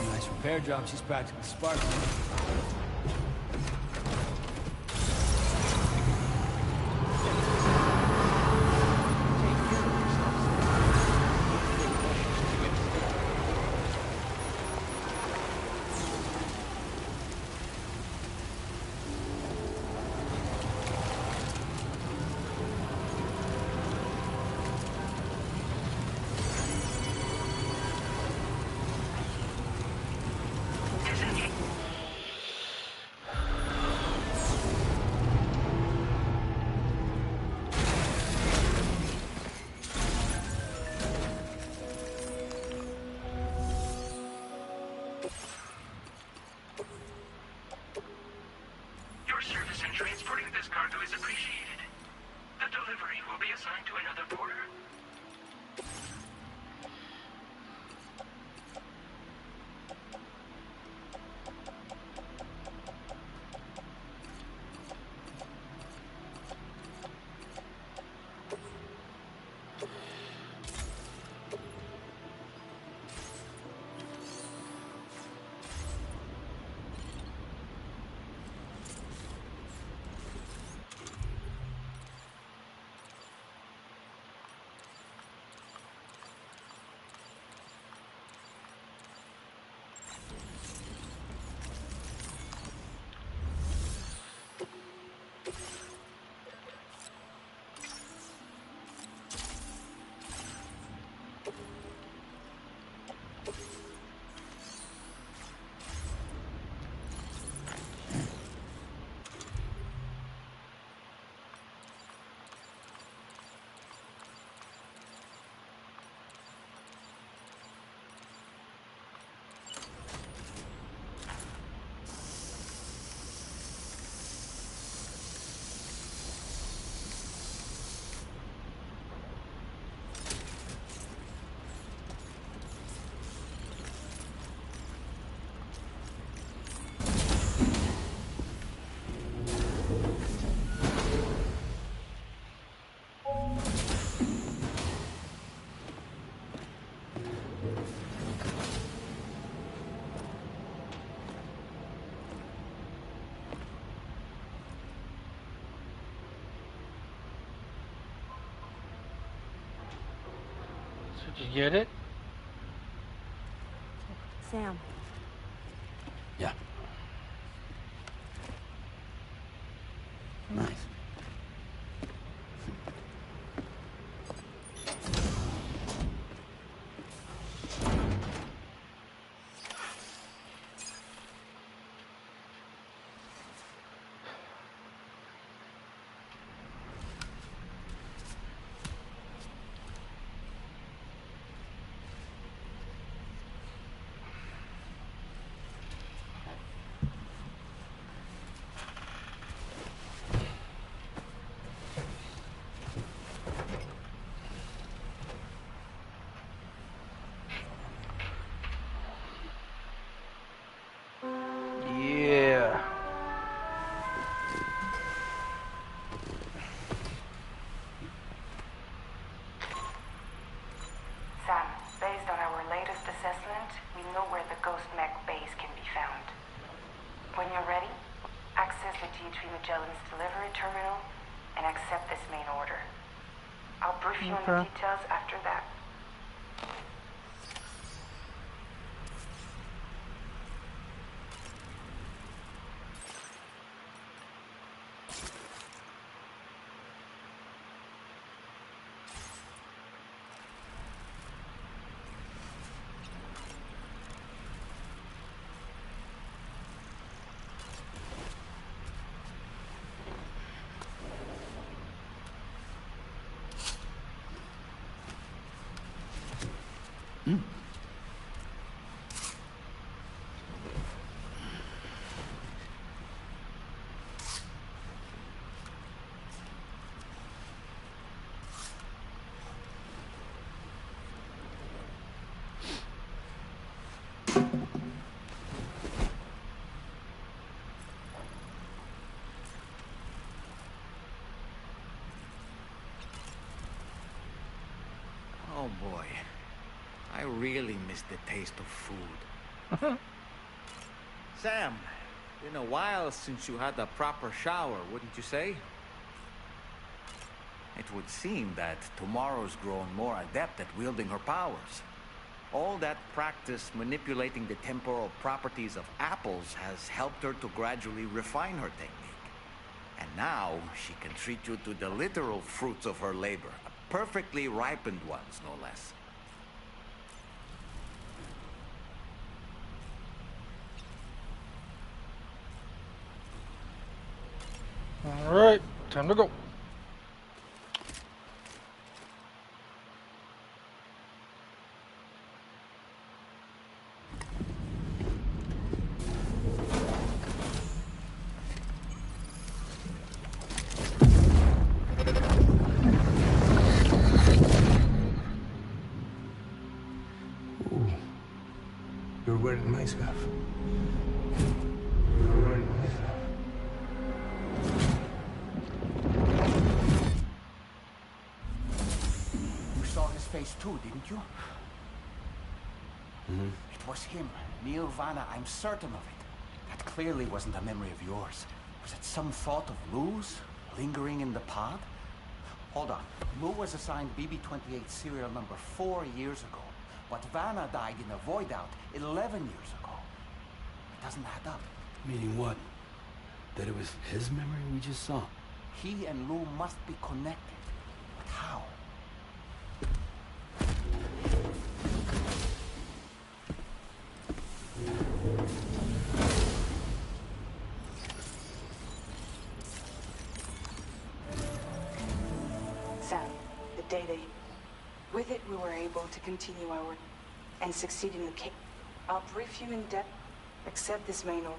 Nice repair job. She's practically sparkling. is appreciated. The delivery will be assigned to another porter. Did you get it? Sam. Yeah. Nice. Yeah. Sam, based on our latest assessment, we know where the Ghost Mech base can be found. When you're ready, access the G3 Magellan's delivery terminal and accept this main order. I'll brief you on the details after that. Oh boy, I really miss the taste of food. Sam, been a while since you had a proper shower, wouldn't you say? It would seem that Tomorrow's grown more adept at wielding her powers. All that practice manipulating the temporal properties of apples has helped her to gradually refine her technique. And now she can treat you to the literal fruits of her labor. Perfectly ripened ones, no less. All right, time to go. wearing my scarf. You were wearing my scarf. You saw his face too, didn't you? Mm-hmm. It was him, Neil Vanna, I'm certain of it. That clearly wasn't a memory of yours. Was it some thought of Lou's, lingering in the pod? Hold on. Lou was assigned BB-28 serial number 4 years ago. But Vanna died in a void out 11 years ago. It doesn't add up. Meaning what? That it was his memory we just saw? He and Lou must be connected. But how? Sam, the data. With it, we were able to continue our work and succeed in the case. I'll brief you in depth. Accept this manual.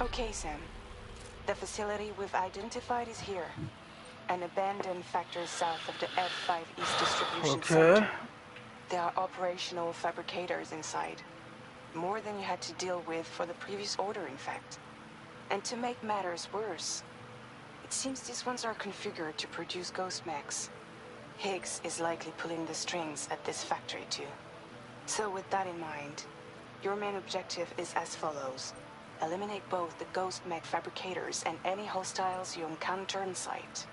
Okay, Sam. The facility we've identified is here. An abandoned factory south of the F5 East Distribution Center. There are operational fabricators inside. More than you had to deal with for the previous order, in fact. And to make matters worse, it seems these ones are configured to produce ghost mechs. Higgs is likely pulling the strings at this factory too. So with that in mind, your main objective is as follows. Eliminate both the ghost mech fabricators and any hostiles you encounter on site.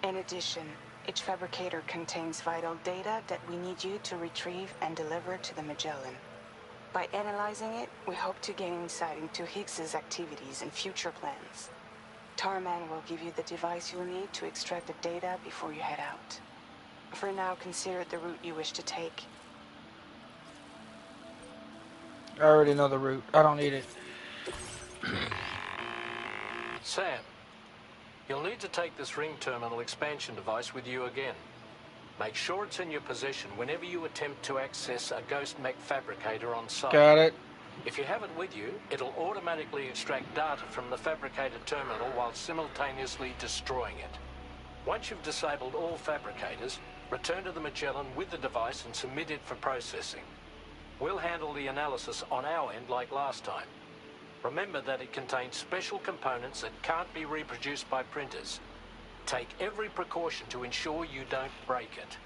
In addition, each fabricator contains vital data that we need you to retrieve and deliver to the Magellan. By analyzing it, we hope to gain insight into Higgs's activities and future plans. Tarman will give you the device you'll need to extract the data before you head out. For now, consider it the route you wish to take. I already know the route. I don't need it. Sam, you'll need to take this ring terminal expansion device with you again. Make sure it's in your possession whenever you attempt to access a ghost mech fabricator on site. Got it. If you have it with you, it'll automatically extract data from the fabricated terminal while simultaneously destroying it. Once you've disabled all fabricators, return to the Magellan with the device and submit it for processing. We'll handle the analysis on our end like last time. Remember that it contains special components that can't be reproduced by printers. Take every precaution to ensure you don't break it.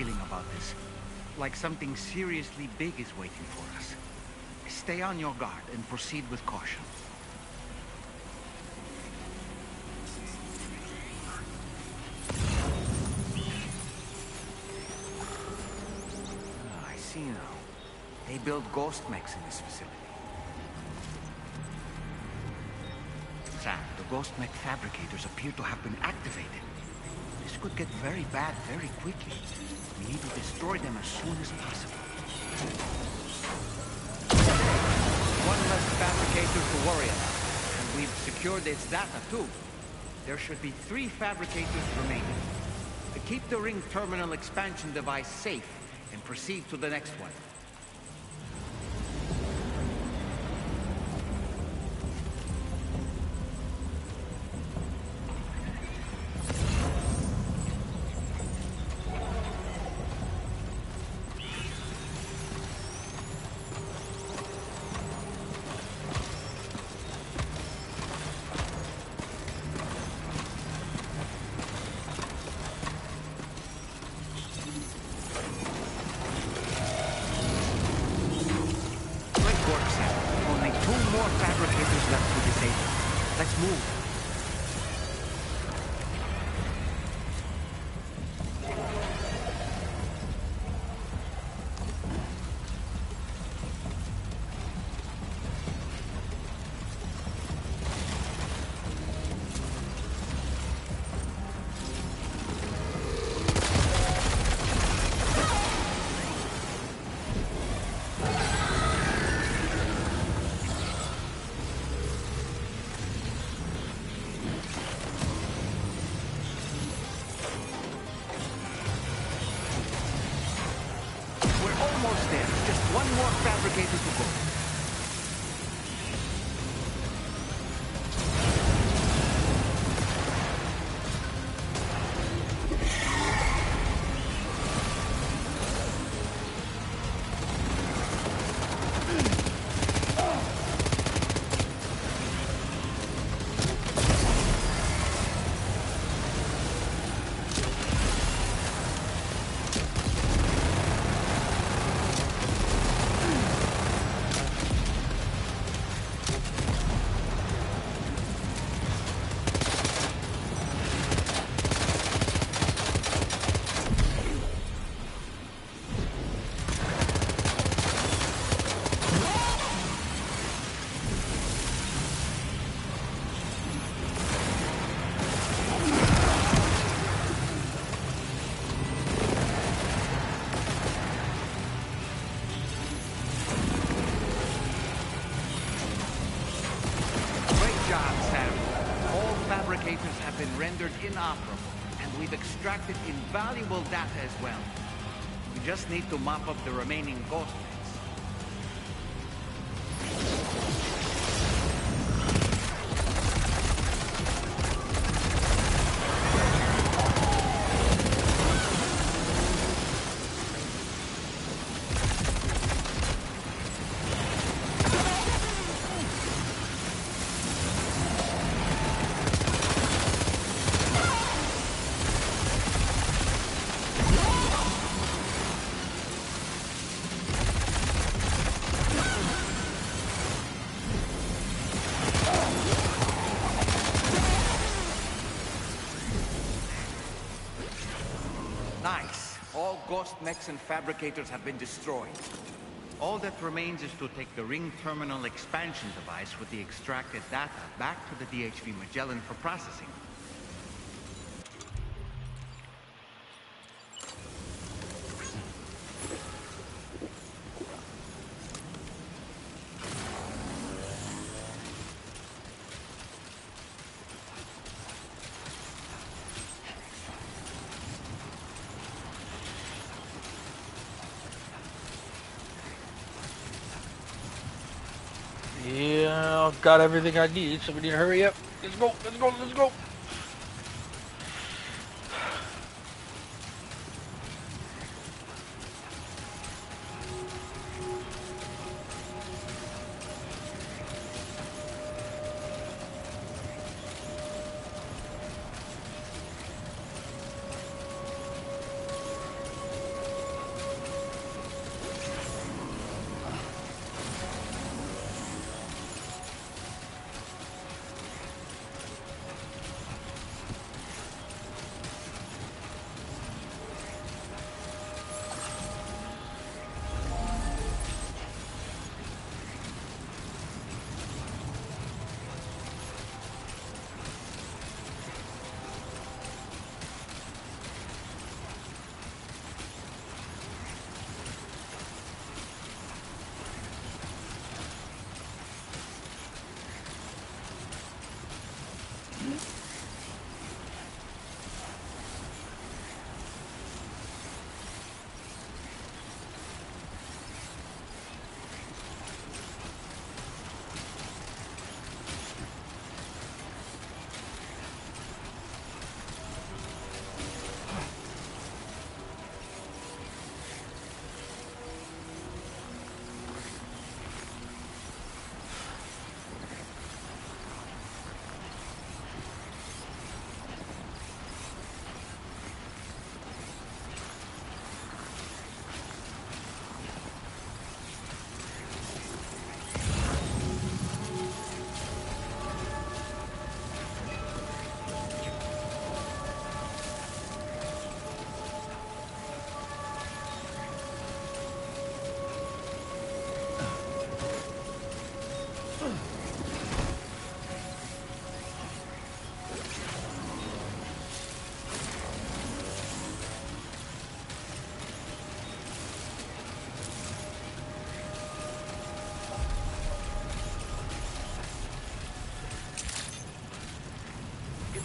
feeling about this. Like something seriously big is waiting for us. Stay on your guard and proceed with caution. I see now. They build ghost mechs in this facility. Sam, the ghost mech fabricators appear to have been activated. This could get very bad very quickly. We need to destroy them as soon as possible. One less fabricator to worry about. And we've secured its data too. There should be 3 fabricators remaining. Keep the ring terminal expansion device safe and proceed to the next one. Let's move. Almost there. Just one more fabricator to go. Fabricators have been rendered inoperable, and we've extracted invaluable data as well. We just need to mop up the remaining ghost mechs. Nice. All ghost mechs and fabricators have been destroyed. All that remains is to take the ring terminal expansion device with the extracted data back to the DHV Magellan for processing. Yeah, I've got everything I need, so we need to hurry up. Let's go, let's go, let's go.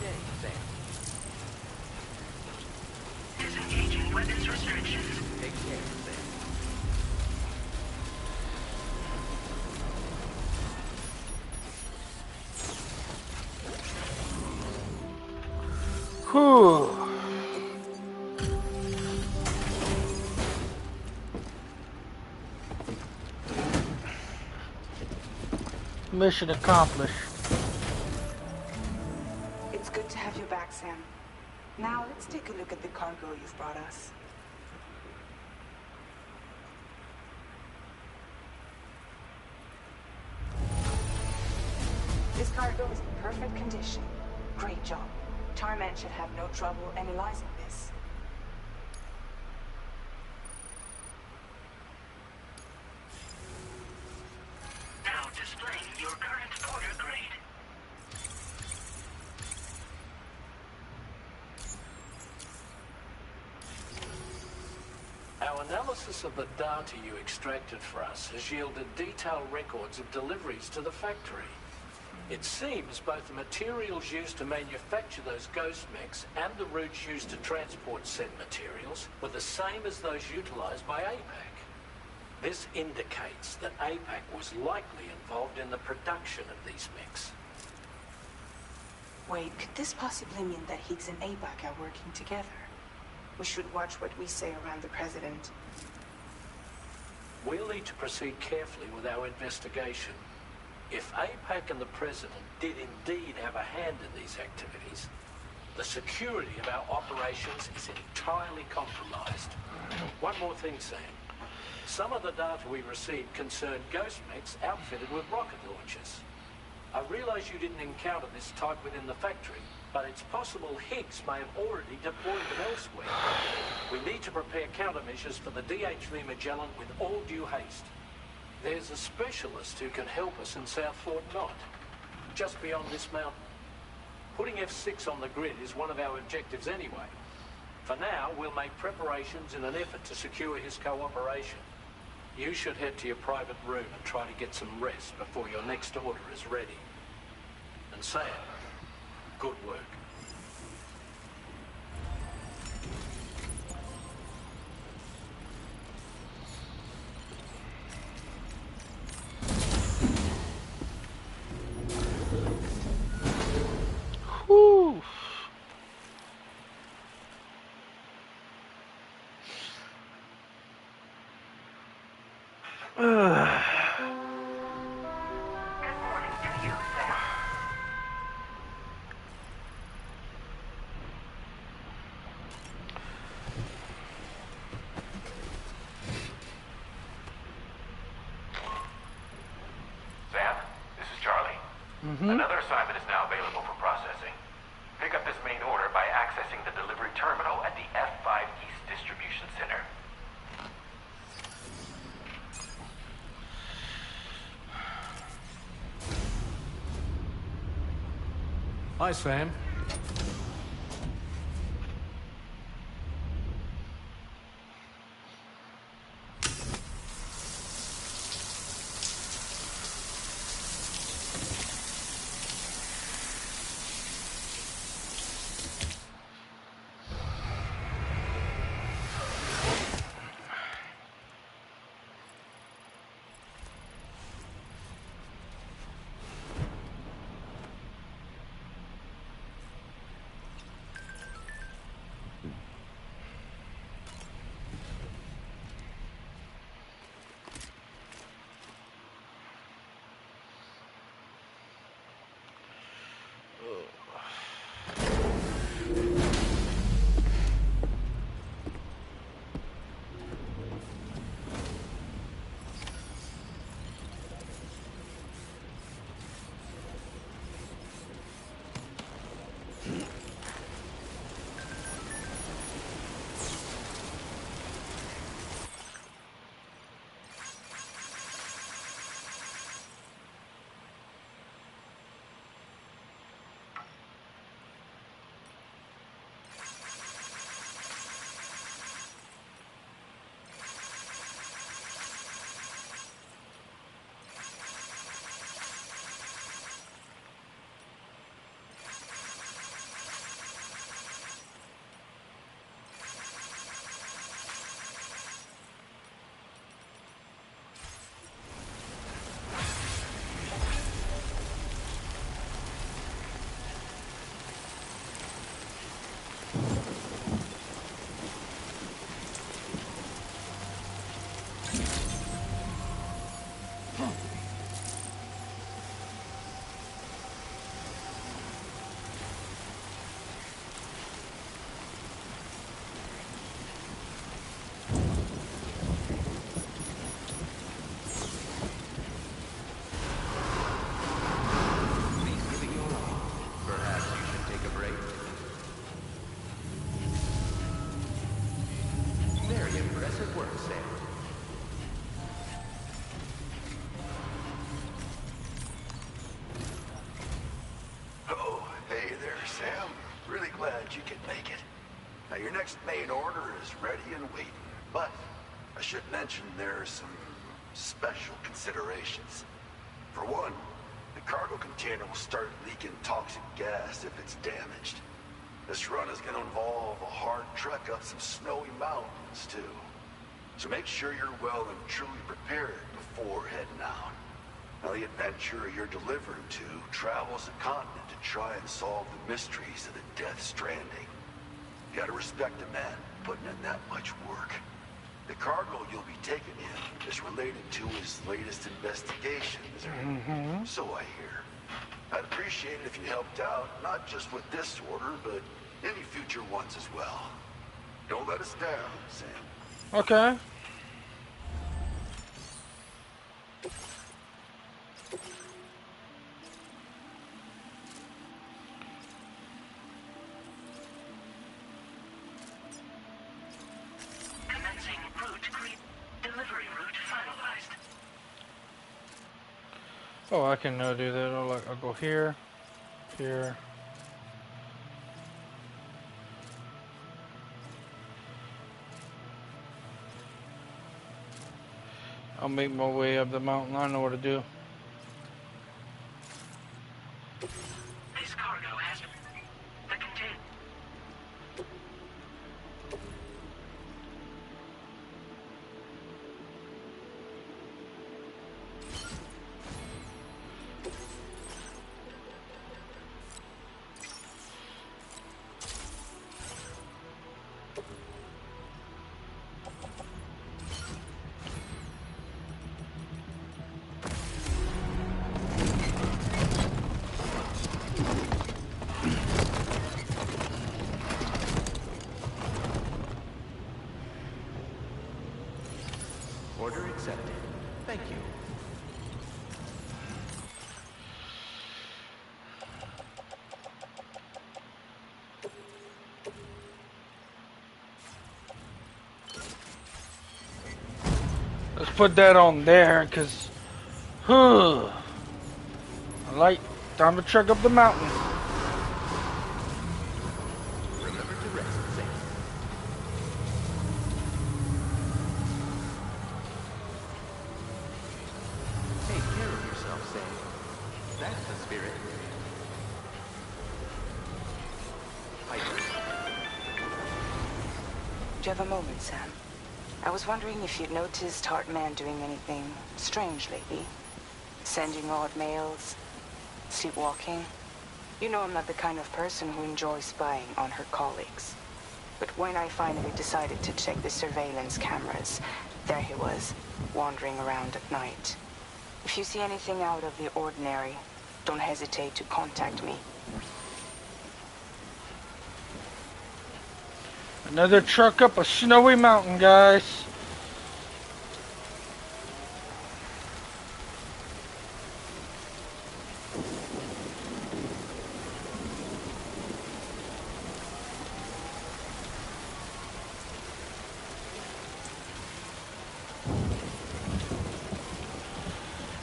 Okay, Sam. Disengaging weapons restrictions. Take care, Sam. Whew. Mission accomplished. It's good to have you back, Sam. Now let's take a look at the cargo you've brought us. This cargo is in perfect condition. Great job. Tarman should have no trouble analyzing this. Now displaying your current order grade. Our analysis of the data you extracted for us has yielded detailed records of deliveries to the factory. It seems both the materials used to manufacture those ghost mechs and the routes used to transport said materials were the same as those utilized by APAC. This indicates that APAC was likely involved in the production of these mechs. Wait, could this possibly mean that Higgs and APAC are working together? We should watch what we say around the President. We'll need to proceed carefully with our investigation. If APAC and the President did indeed have a hand in these activities, the security of our operations is entirely compromised. One more thing, Sam. Some of the data we received concerned ghost mechs outfitted with rocket launchers. I realize you didn't encounter this type within the factory, but it's possible Higgs may have already deployed them elsewhere. We need to prepare countermeasures for the DHV Magellan with all due haste. There's a specialist who can help us in South Fort Knot, just beyond this mountain. Putting F6 on the grid is one of our objectives anyway. For now, we'll make preparations in an effort to secure his cooperation. You should head to your private room and try to get some rest before your next order is ready. And Sam, good work. Whew. Another assignment is now available for processing. Pick up this main order by accessing the delivery terminal at the F5 East Distribution Center. Hi, Sam. Sam. Really glad you could make it. Now, your next main order is ready and waiting. But I should mention there are some special considerations. For one, the cargo container will start leaking toxic gas if it's damaged. This run is going to involve a hard trek up some snowy mountains, too. So make sure you're well and truly prepared before heading out. Now, the adventurer you're delivering to travels the continent to try and solve the mysteries of the Death Stranding. You gotta respect a man putting in that much work. The cargo you'll be taking in is related to his latest investigations. So I hear. I'd appreciate it if you helped out, not just with this order, but any future ones as well. Don't let us down, Sam. Okay. Commencing delivery route finalized. Oh, I can do that. I'll go here, here. I'll make my way up the mountain. I know what to do. This cargo has the container. Order accepted. Thank you. Let's put that on there, cause, time to trek up the mountain. Remember to rest, Sam. Take care of yourself, Sam. That's the spirit. Do you have a moment, Sam? I was wondering if you'd noticed Hartman doing anything strange lately. Sending odd mails, sleepwalking. You know I'm not the kind of person who enjoys spying on her colleagues. But when I finally decided to check the surveillance cameras, there he was, wandering around at night. If you see anything out of the ordinary, don't hesitate to contact me. Another truck up a snowy mountain, guys.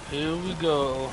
Here we go.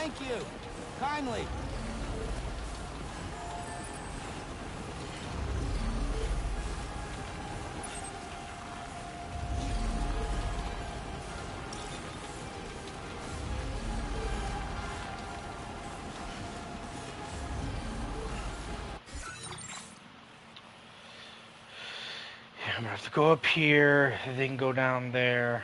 Thank you. Kindly. Yeah, I'm gonna have to go up here, then go down there.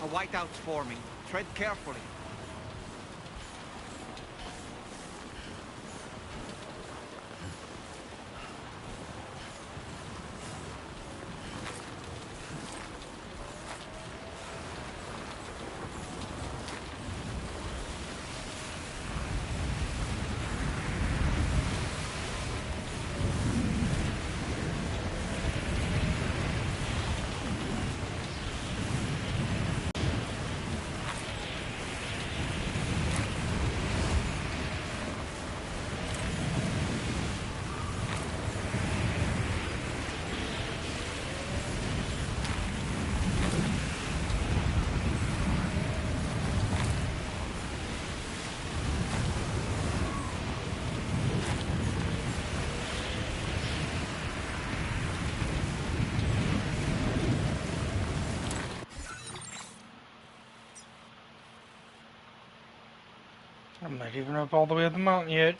A whiteout's forming. Tread carefully. I'm not even up all the way up the mountain yet.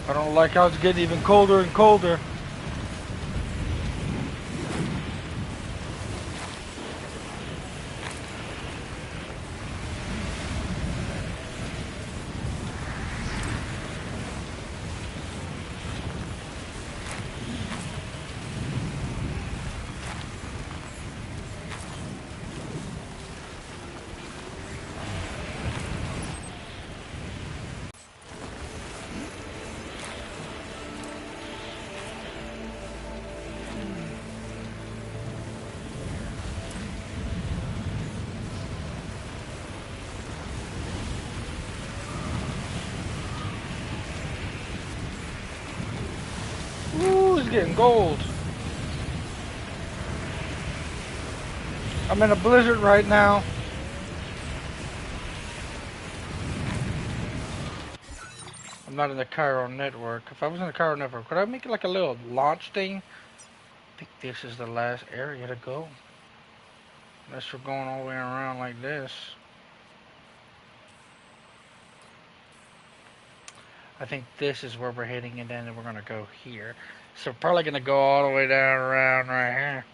I don't like how it's getting even colder and colder. Ooh, it's getting gold. I'm in a blizzard right now. I'm not in the Cairo network. If I was in the Cairo network, could I make it like a little launch thing? think this is the last area to go. Unless we're going all the way around like this. I think this is where we're heading, and then we're gonna go here. So we're probably gonna go all the way down around right here.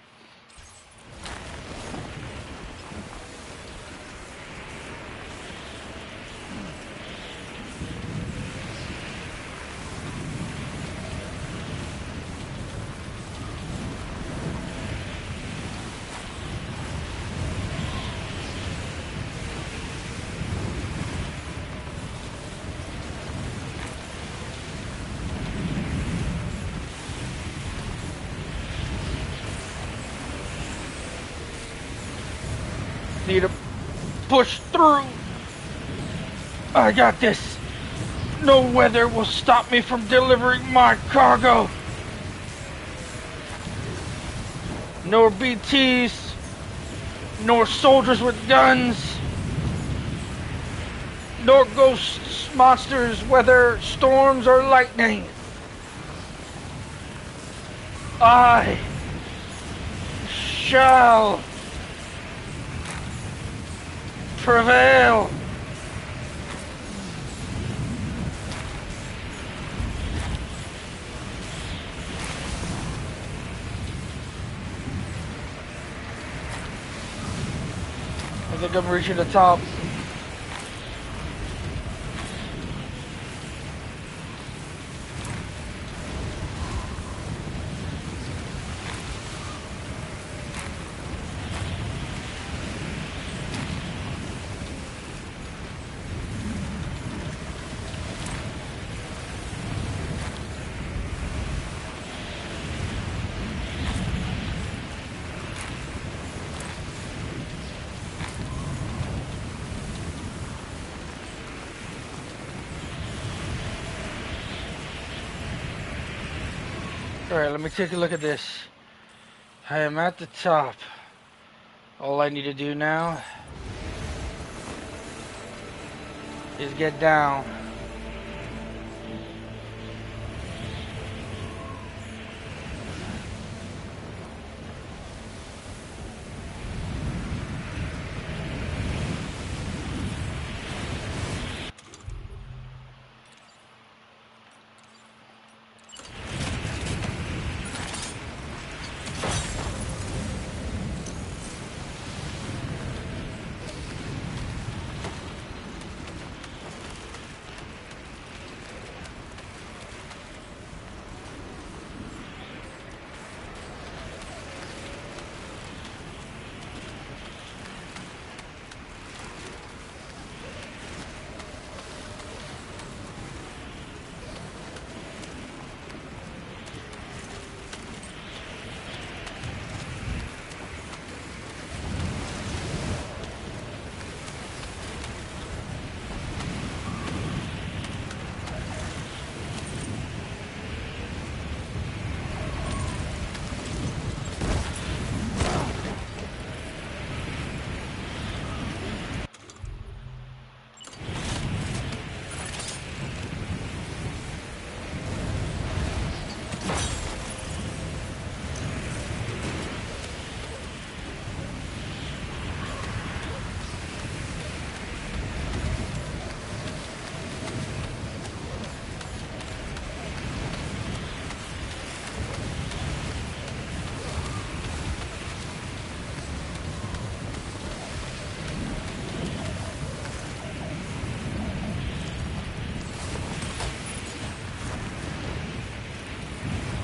Need to push through. I got this. No weather will stop me from delivering my cargo. Nor BTs, nor soldiers with guns, nor ghosts, monsters, weather, storms, or lightning. I shall prevail. I think I'm reaching the top. Alright, let me take a look at this. I am at the top. All I need to do now is get down.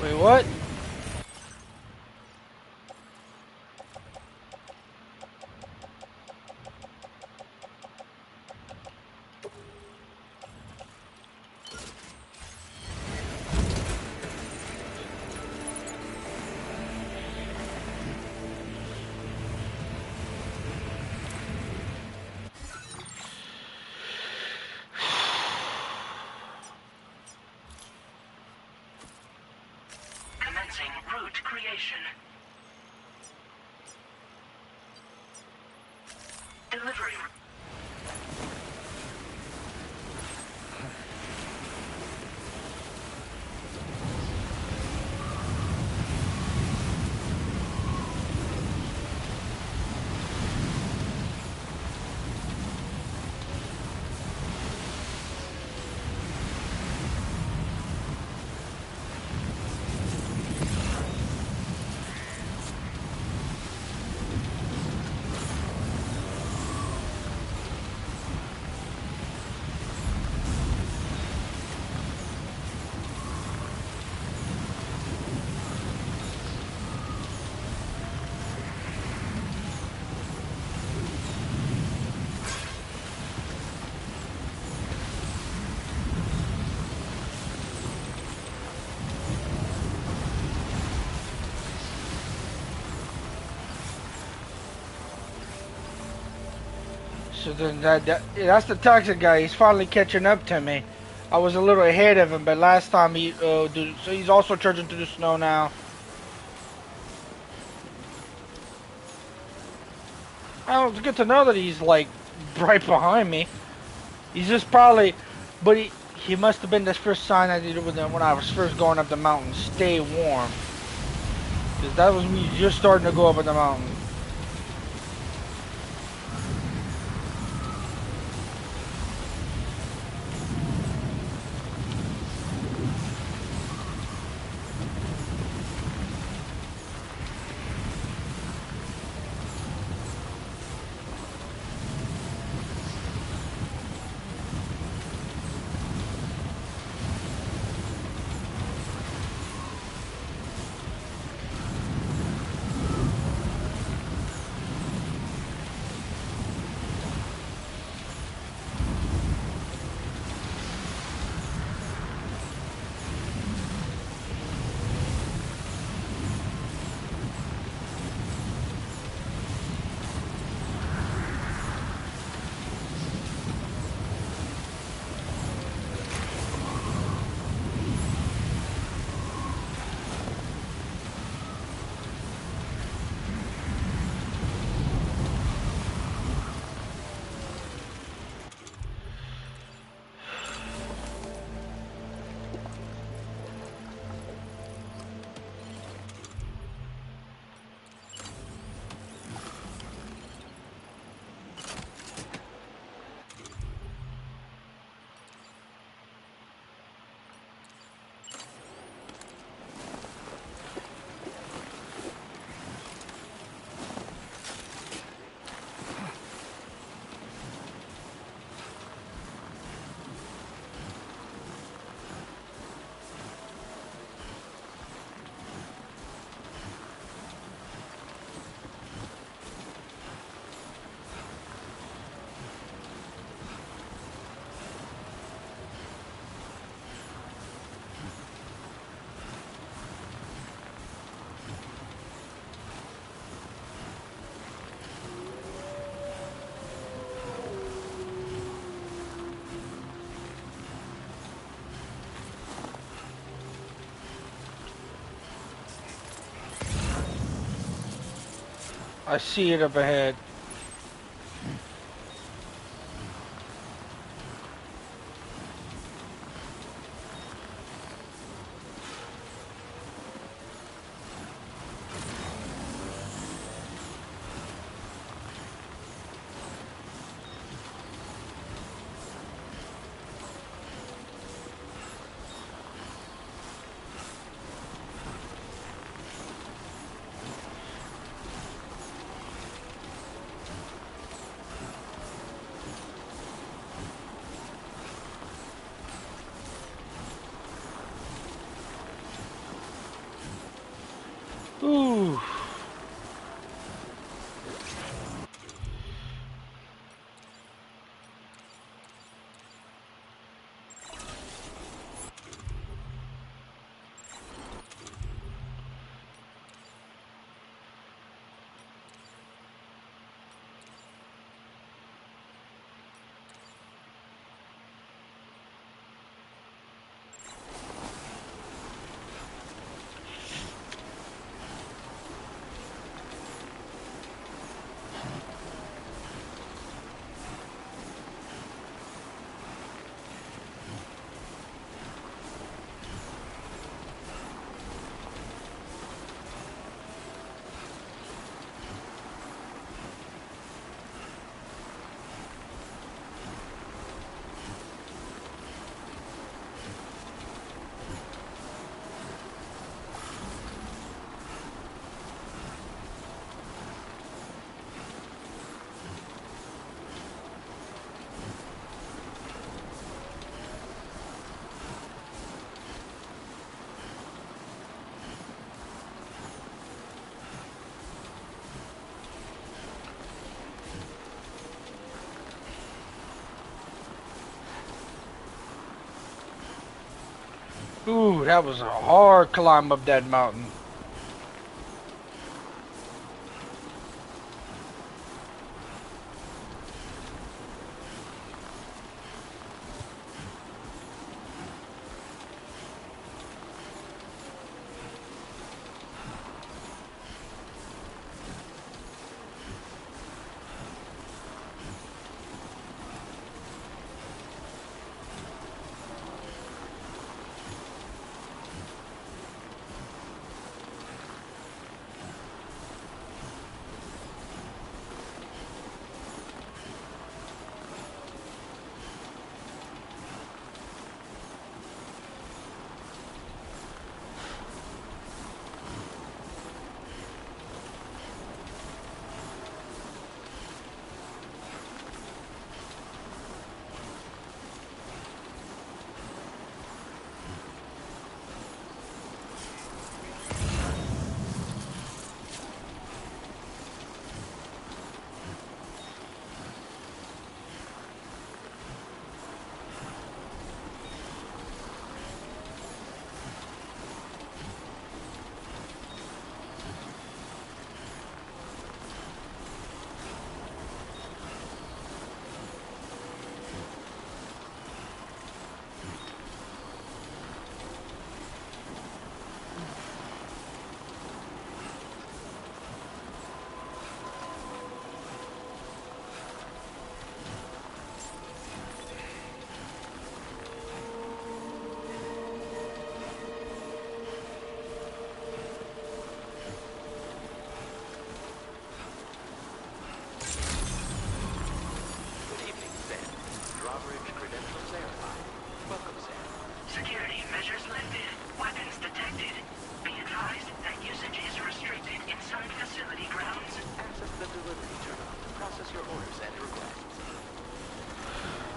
Wait, what? Commencing route creation. Delivery. So then that's the toxic guy. He's finally catching up to me. I was a little ahead of him, but last time so he's also charging through the snow now. Oh, it's good to know that he's like right behind me. He's just probably, but he must have been the first sign I did when I was first going up the mountain. Stay warm, because that was me just starting to go up the mountain. I see it up ahead. Ooh. Ooh, that was a hard climb up that mountain.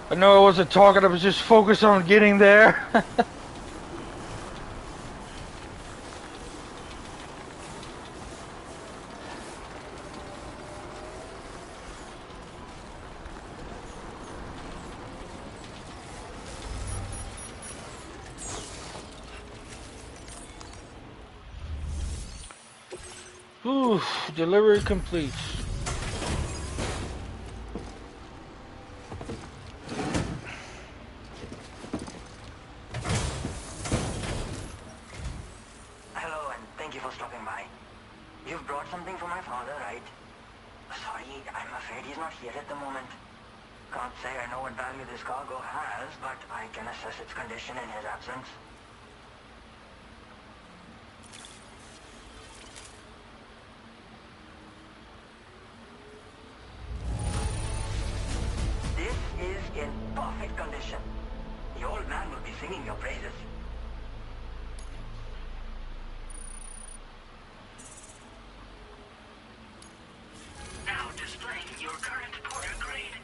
I know I wasn't talking, I was just focused on getting there. Ooh, delivery complete. Hello, and thank you for stopping by. You've brought something for my father, right? Sorry, I'm afraid he's not here at the moment. Can't say I know what value this cargo has, but I can assess its condition in his absence. This is in perfect condition. The old man will be singing your praises. Now displaying your current porter grade.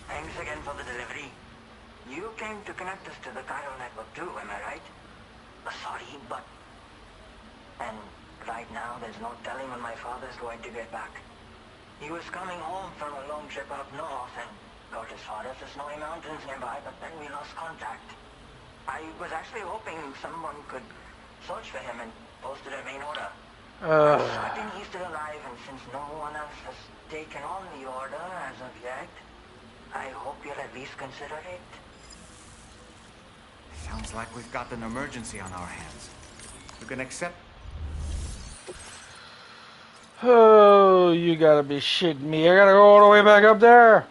Thanks again for the delivery. You came to connect us to the Cairo network too, am I right? Sorry, but... And right now, there's no telling when my father's going to get back. He was coming home from a long trip up north and got as far as the snowy mountains nearby, but then we lost contact. I was actually hoping someone could search for him and post a main order. I'm certain he's still alive, and since no one else has taken on the order as of yet, I hope you'll at least consider it. Sounds like we've got an emergency on our hands. You can accept... Oh, you gotta be shitting me. I gotta go all the way back up there.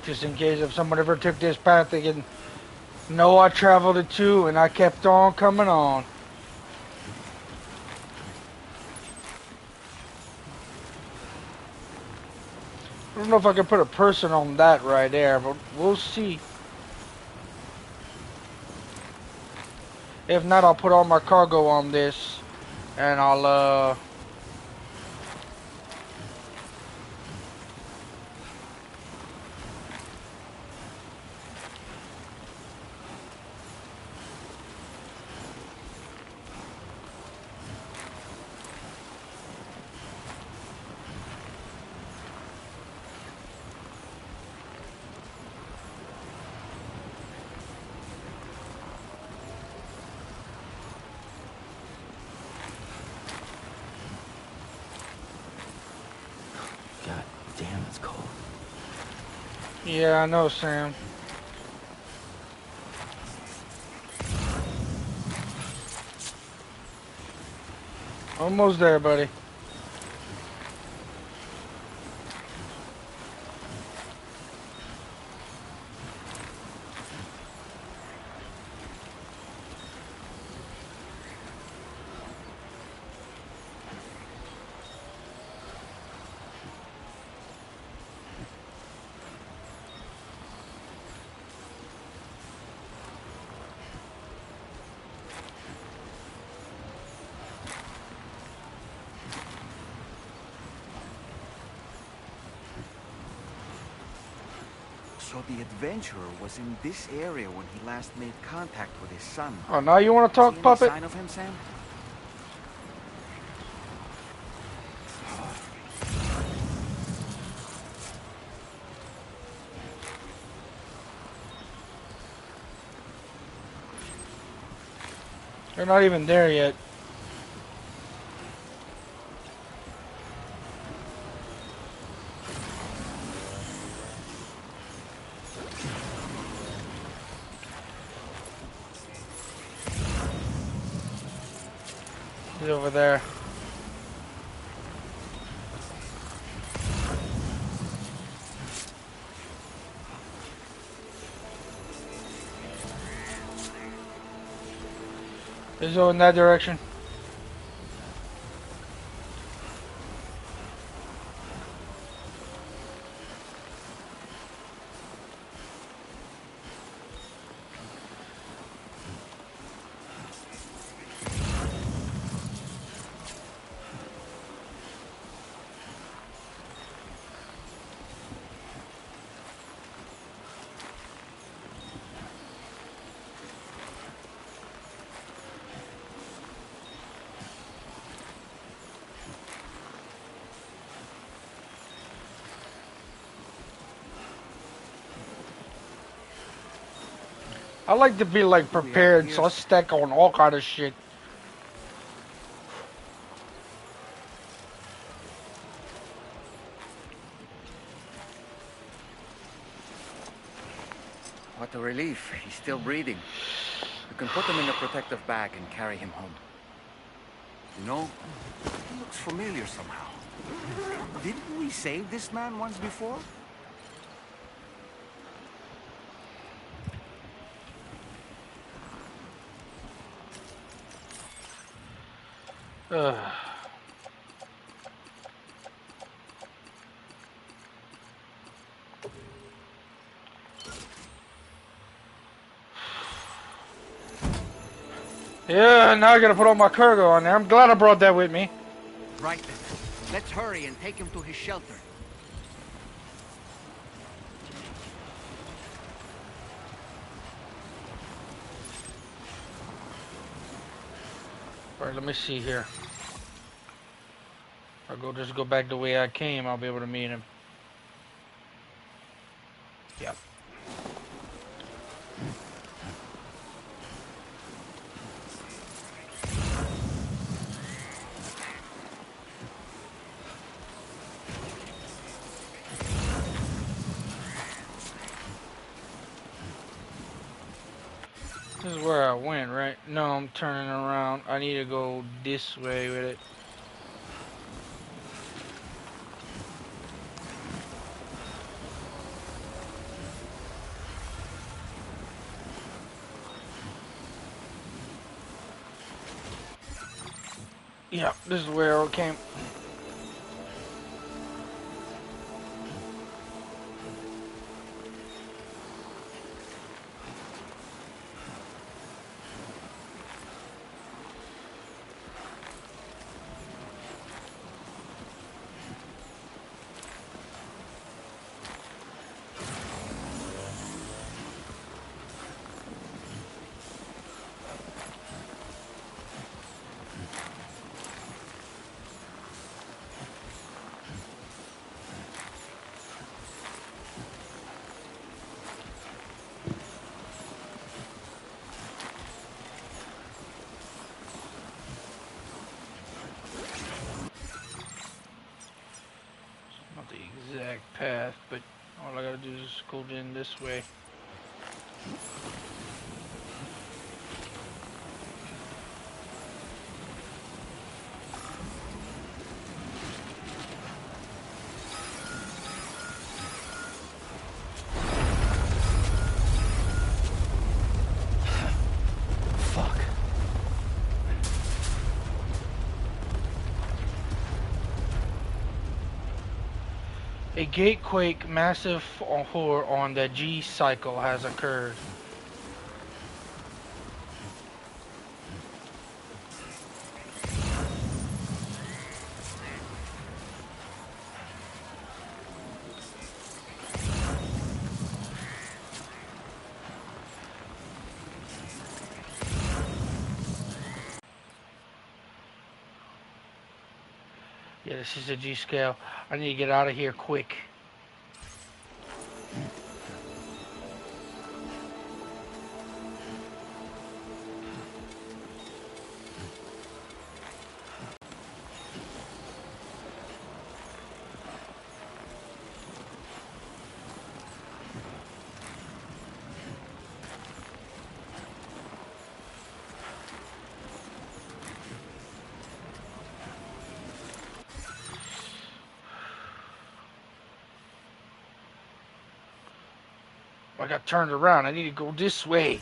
Just in case if someone ever took this path, they can know I traveled it too, and I kept on coming on. I don't know if I can put a person on that right there, but we'll see. If not, I'll put all my cargo on this, and I'll, God damn, it's cold. yeah, I know, Sam. Almost there, buddy. So the adventurer was in this area when he last made contact with his son. Oh, now you want to talk, See any puppet? sign of him, Sam? They're not even there yet. He's over there. He's over in that direction. I like to be like prepared, so I stack on all kind of shit. What a relief. He's still breathing. You can put him in a protective bag and carry him home. You know, he looks familiar somehow. Didn't we save this man once before? Yeah, now I gotta put all my cargo on there. I'm glad I brought that with me. Right then. Let's hurry and take him to his shelter. Alright, let me see here. I'll just go back the way I came, I'll be able to meet him. Yep. This is where I went, right? No, I'm turning around. I need to go this way with it. Yeah, this is where I came. Not the exact path, but all I gotta do is go in this way. A gatequake massive horror on the G cycle has occurred. Yeah, this is a G scale. I need to get out of here quick. I got turned around. I need to go this way.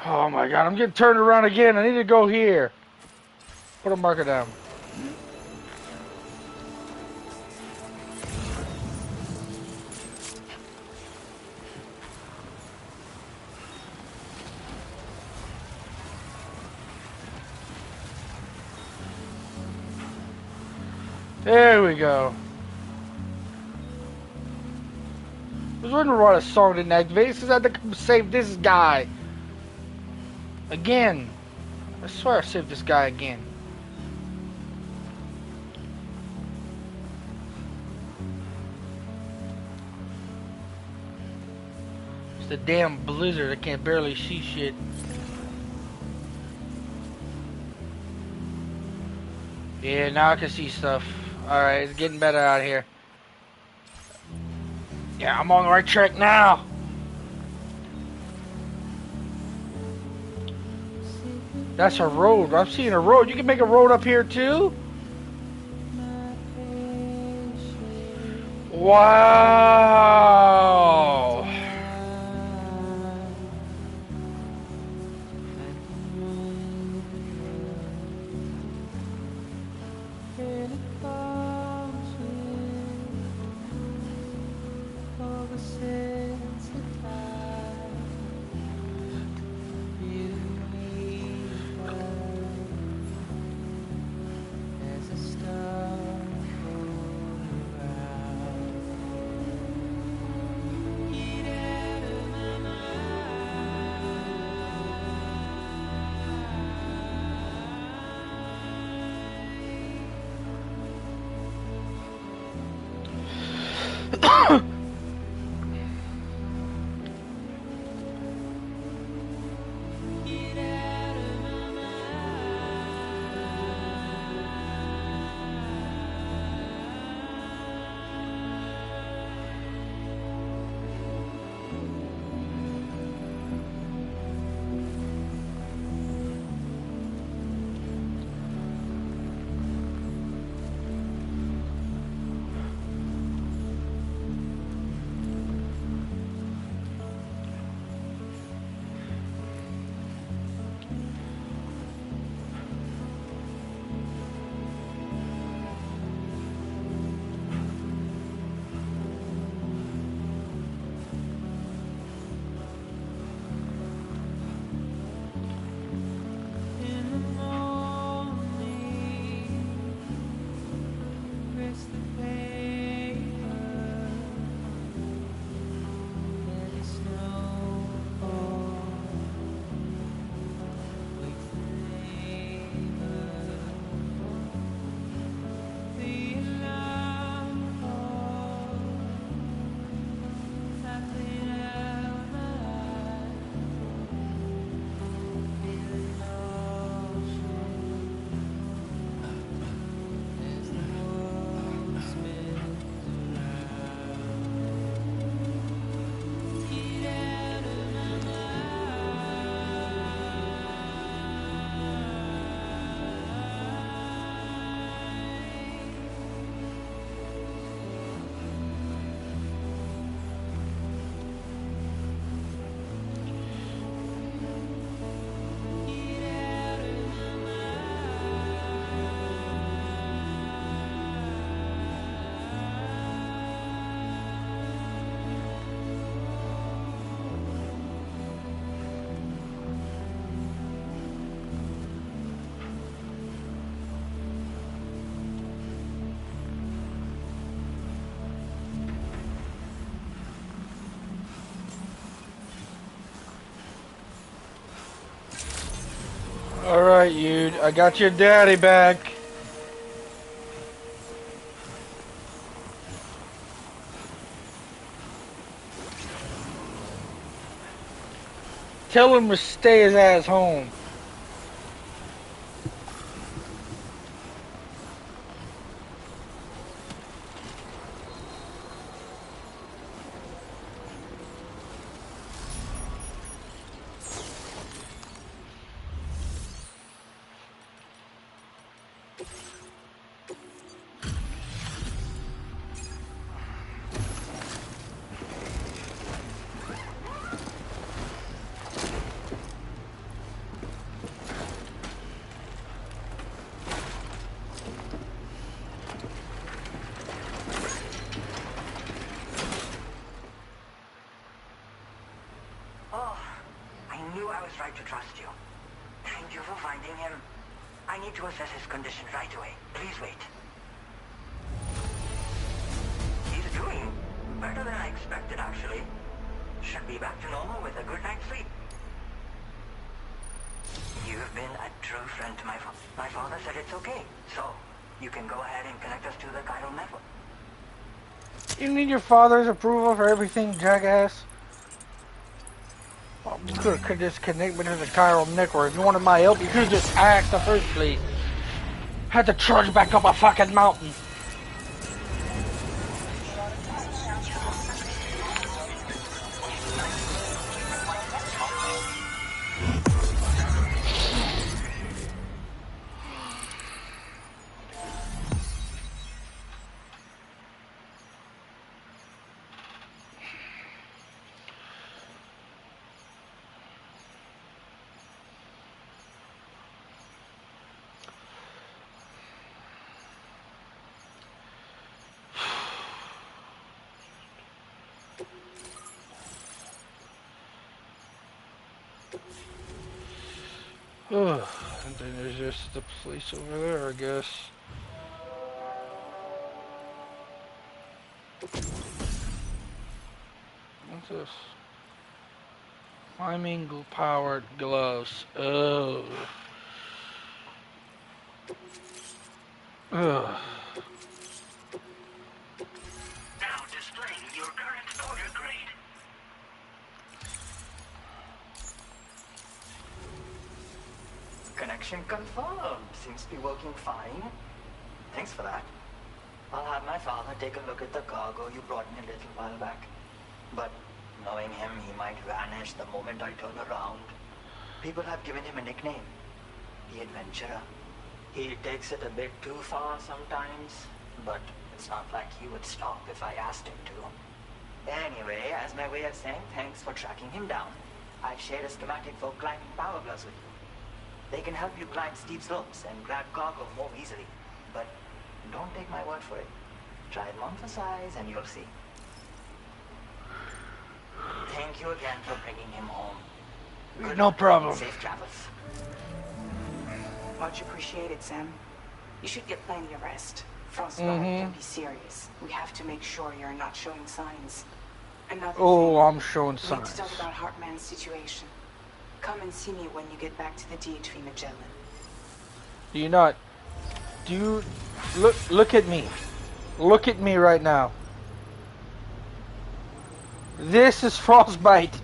Oh my god, I'm getting turned around again. I need to go here. Put a marker down. There we go. I was wondering why the song didn't activate. It says I had to come save this guy. Again. I swear I saved this guy again. The damn blizzard, I can't barely see shit. Yeah, now I can see stuff. Alright, it's getting better out here. Yeah, I'm on the right track now. That's a road. I'm seeing a road. You can make a road up here too? Wow. Alright, you. I got your daddy back. Tell him to stay his ass home. Right to trust you. Thank you for finding him. I need to assess his condition right away. Please wait. He's doing better than I expected, actually. Should be back to normal with a good night's sleep. You've been a true friend to my father. My father said it's okay, so you can go ahead and connect us to the chiral network. You need your father's approval for everything, jackass. You could just connect me to the chiral network. If you wanted my help, you could just ask the first place. Had to trudge back up a fucking mountain. And then there's just the place over there, I guess. What's this? Climbing powered gloves. Oh. Ugh. Now displaying your current order grade. Connection confirmed. Seems to be working fine. Thanks for that. I'll have my father take a look at the cargo you brought me a little while back. But knowing him, he might vanish the moment I turn around. People have given him a nickname, the Adventurer. He takes it a bit too far sometimes, but it's not like he would stop if I asked him to. Anyway, as my way of saying thanks for tracking him down, I've shared a schematic for climbing power gloves with you. They can help you climb steep slopes and grab cargo more easily. But don't take my word for it. Try them on for size and you'll see. Thank you again for bringing him home. Good No luck. problem. Safe travels. Much appreciated, Sam. You should get plenty of rest. Frostbite can be serious. We have to make sure you're not showing signs. Another thing, I'm showing we need signs. to talk about Hartman's situation. Come and see me when you get back to the DHV Magellan. Do you not? Do you look at me? Look at me right now. This is Frostbite.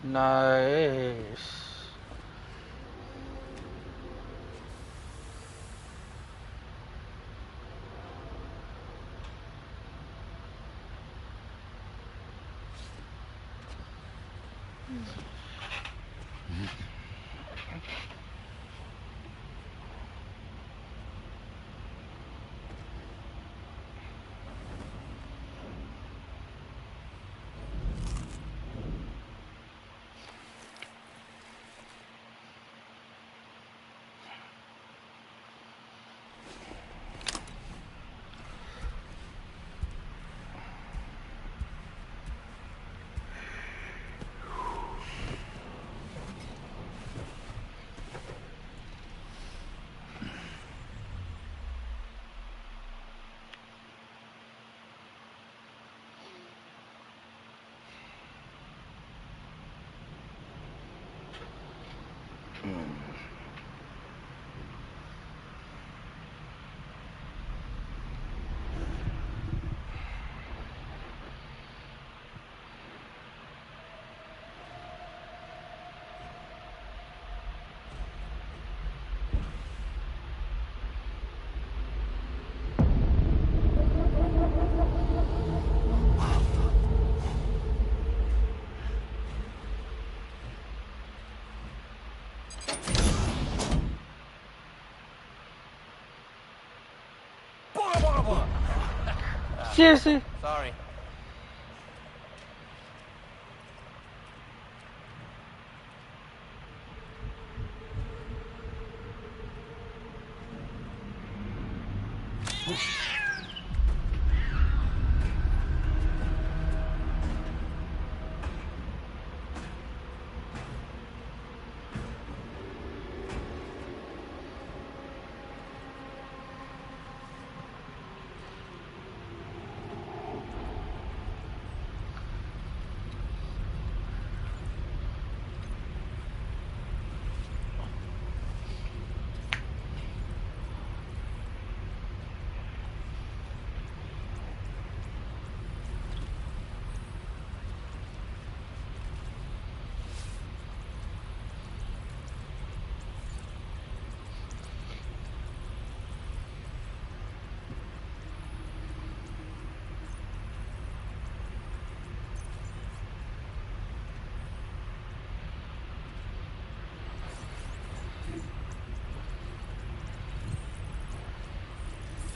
Nice. Seriously? Sorry.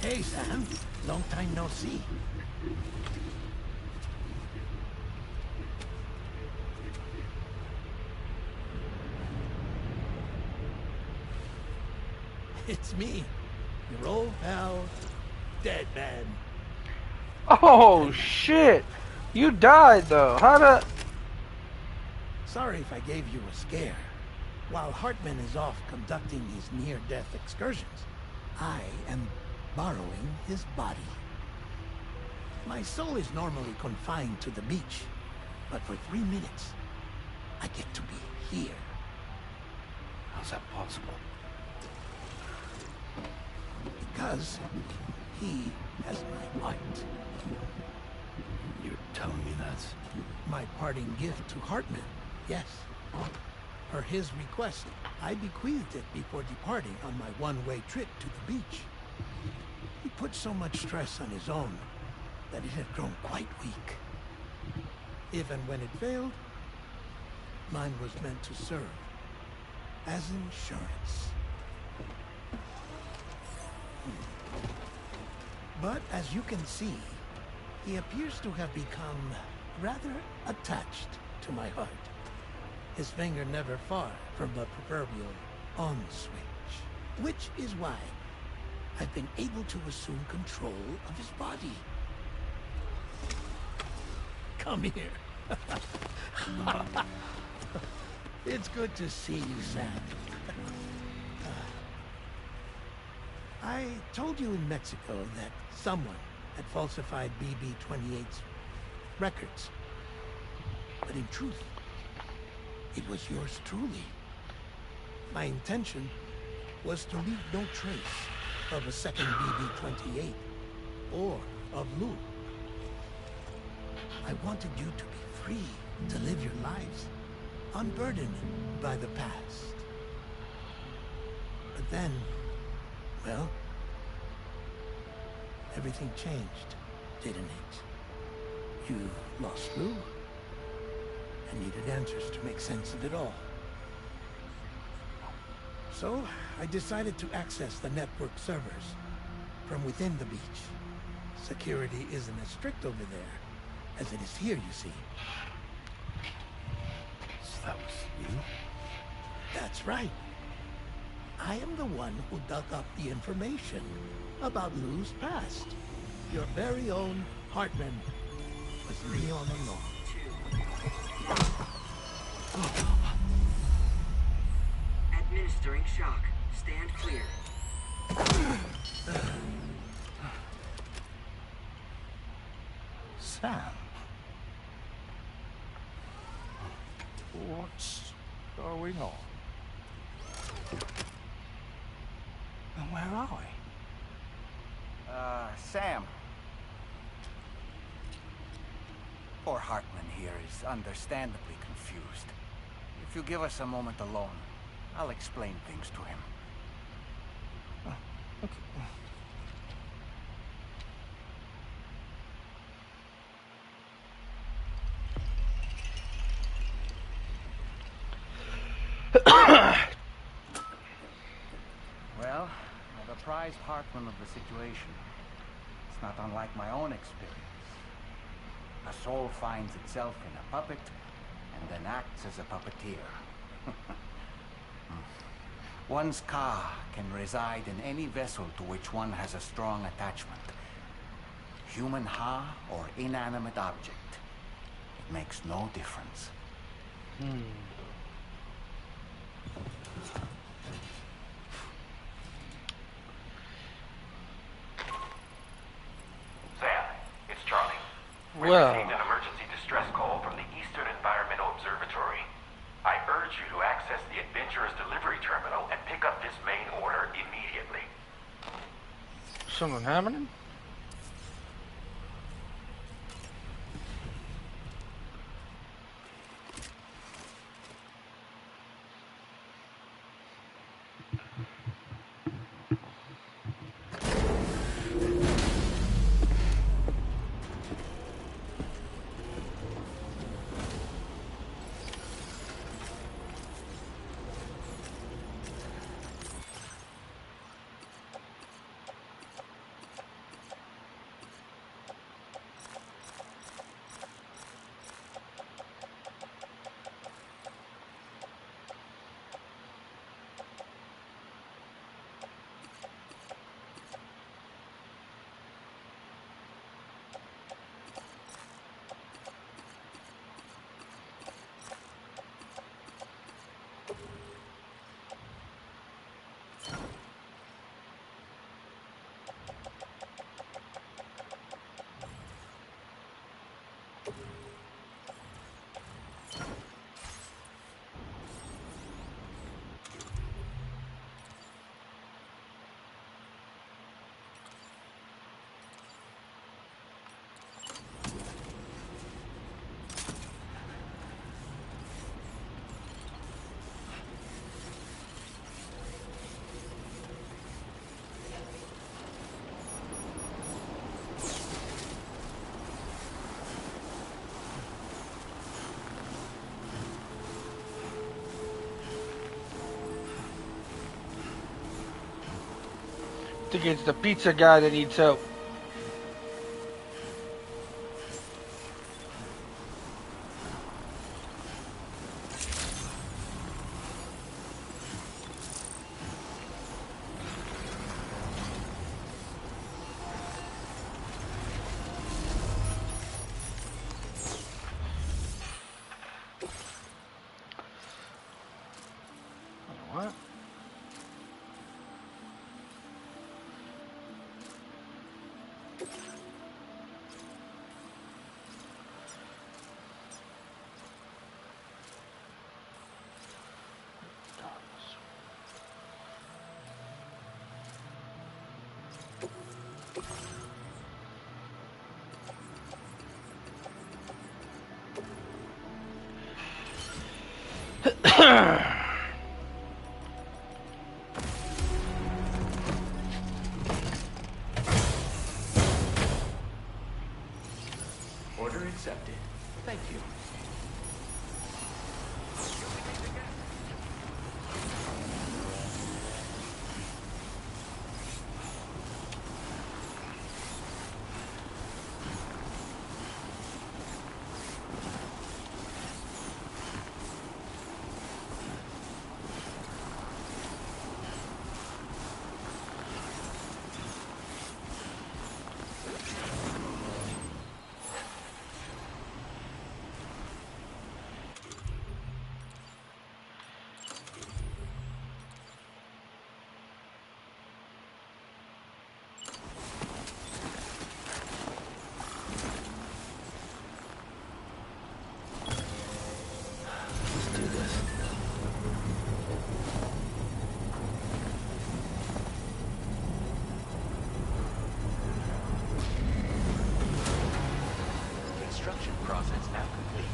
Hey, Sam. Long time no see. It's me, your old pal, Dead Man. Oh, shit. You died, though. How the... Sorry if I gave you a scare. While Hartman is off conducting his near-death excursions, I am borrowing his body. My soul is normally confined to the beach, but for 3 minutes, I get to be here. How's that possible? Because he has my heart. You're telling me that's... My parting gift to Hartman, yes. Per his request, I bequeathed it before departing on my one-way trip to the beach. He put so much stress on his own that it had grown quite weak. If and when it failed, mine was meant to serve as insurance. But as you can see, he appears to have become rather attached to my heart. His finger never far from the proverbial on switch, which is why I've been able to assume control of his body. Come here. It's good to see you, Sam. I told you in Mexico that someone had falsified BB-28's records. But in truth, it was yours truly. My intention was to leave no trace of a second BB-28 or of Lou. I wanted you to be free to live your lives, unburdened by the past. But then, well, everything changed, didn't it? You lost Lou, and needed answers to make sense of it all. So, I decided to access the network servers from within the beach. Security isn't as strict over there as it is here, you see. So that was you? That's right. I am the one who dug up the information about Lou's past. Your very own Hartman was me all along. Administering shock. Stand clear. Sam. What's going on? And where are we? Sam. Poor Hartman here is understandably confused. If you give us a moment alone, I'll explain things to him. Okay. Well, I've apprised Hartman of the situation. It's not unlike my own experience. A soul finds itself in a puppet and then acts as a puppeteer. One's ka can reside in any vessel to which one has a strong attachment. Human ha or inanimate object. It makes no difference. Sam, it's Charlie. We Well. received an emergency distress call from the Eastern Environmental Observatory. I urge you to access the Adventurer's delivery terminal and pick up this main order immediately. Something happening? I think it's the pizza guy that needs help. What? Order accepted. Thank you. Construction process now complete.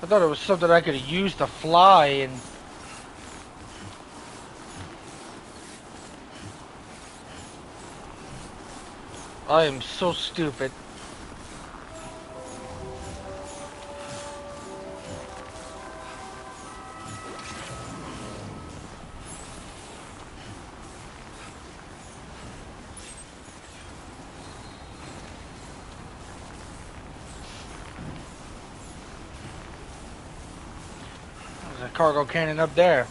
I thought it was something I could use to fly and... I am so stupid. There's a cargo cannon up there.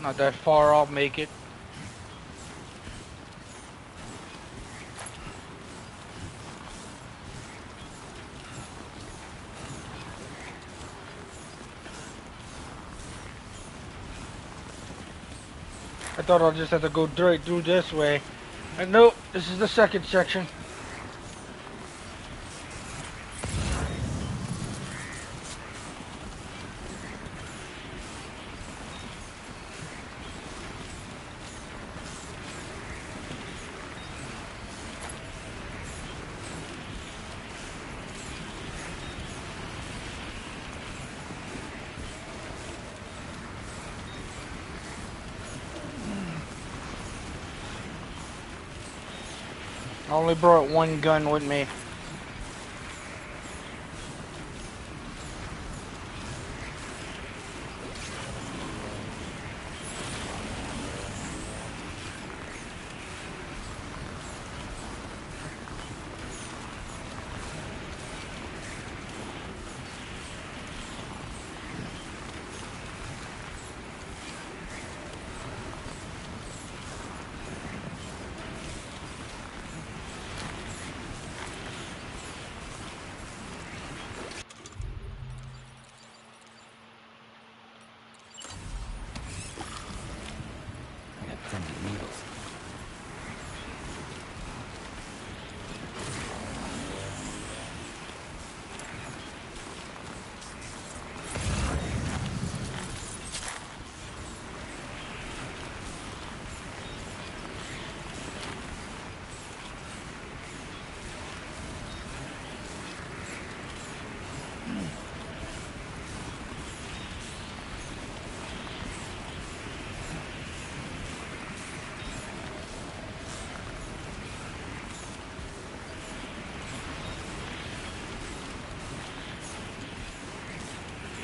Not that far, I'll make it. I thought I'll just have to go straight through this way. And nope, this is the second section. I only brought one gun with me.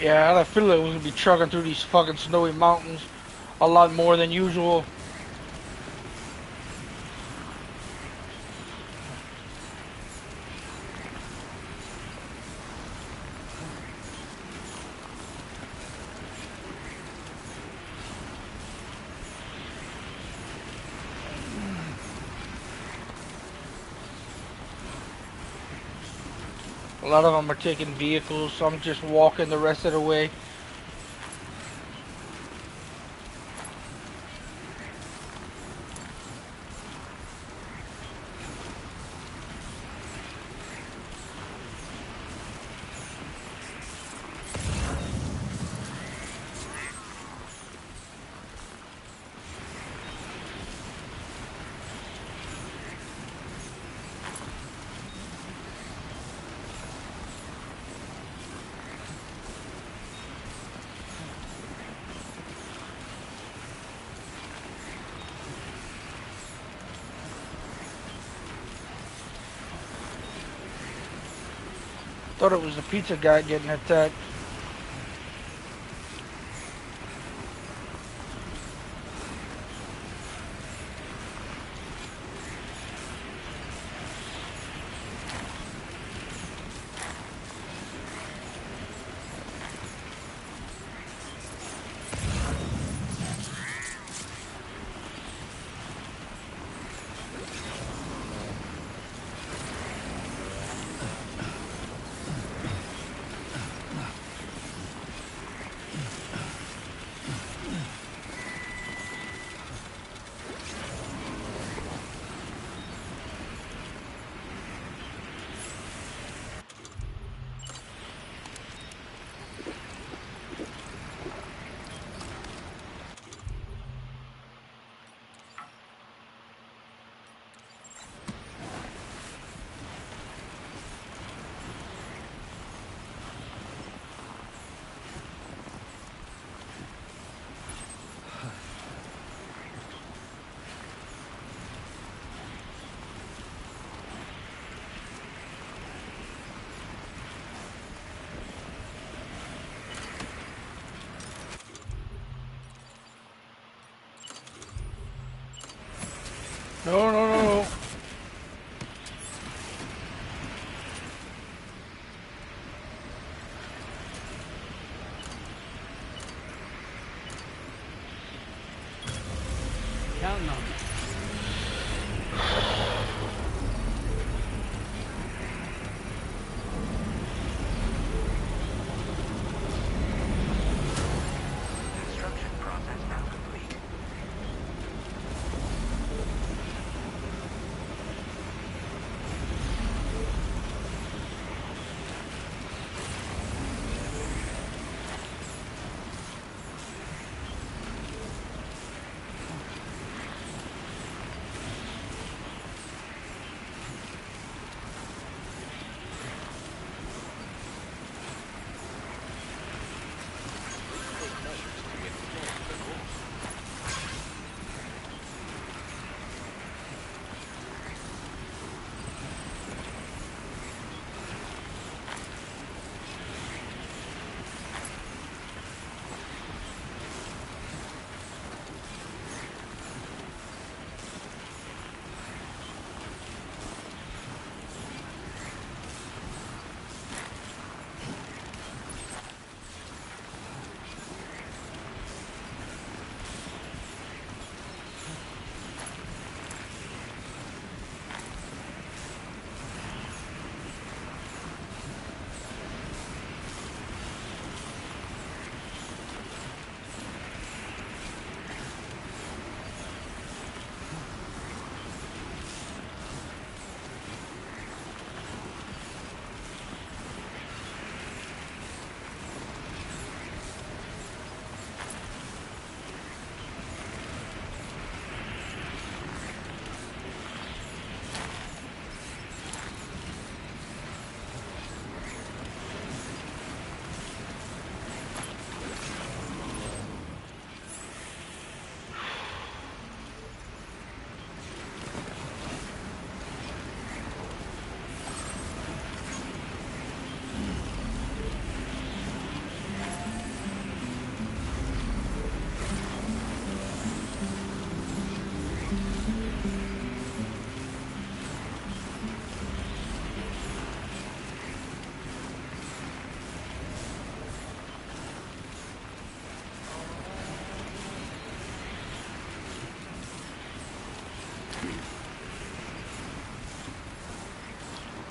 Yeah, I had a feeling it was gonna be trucking through these fucking snowy mountains a lot more than usual. A lot of them are taking vehicles, some just walking the rest of the way. Thought it was the pizza guy getting attacked. No, no, no, no. Counting on me. Construction process now complete.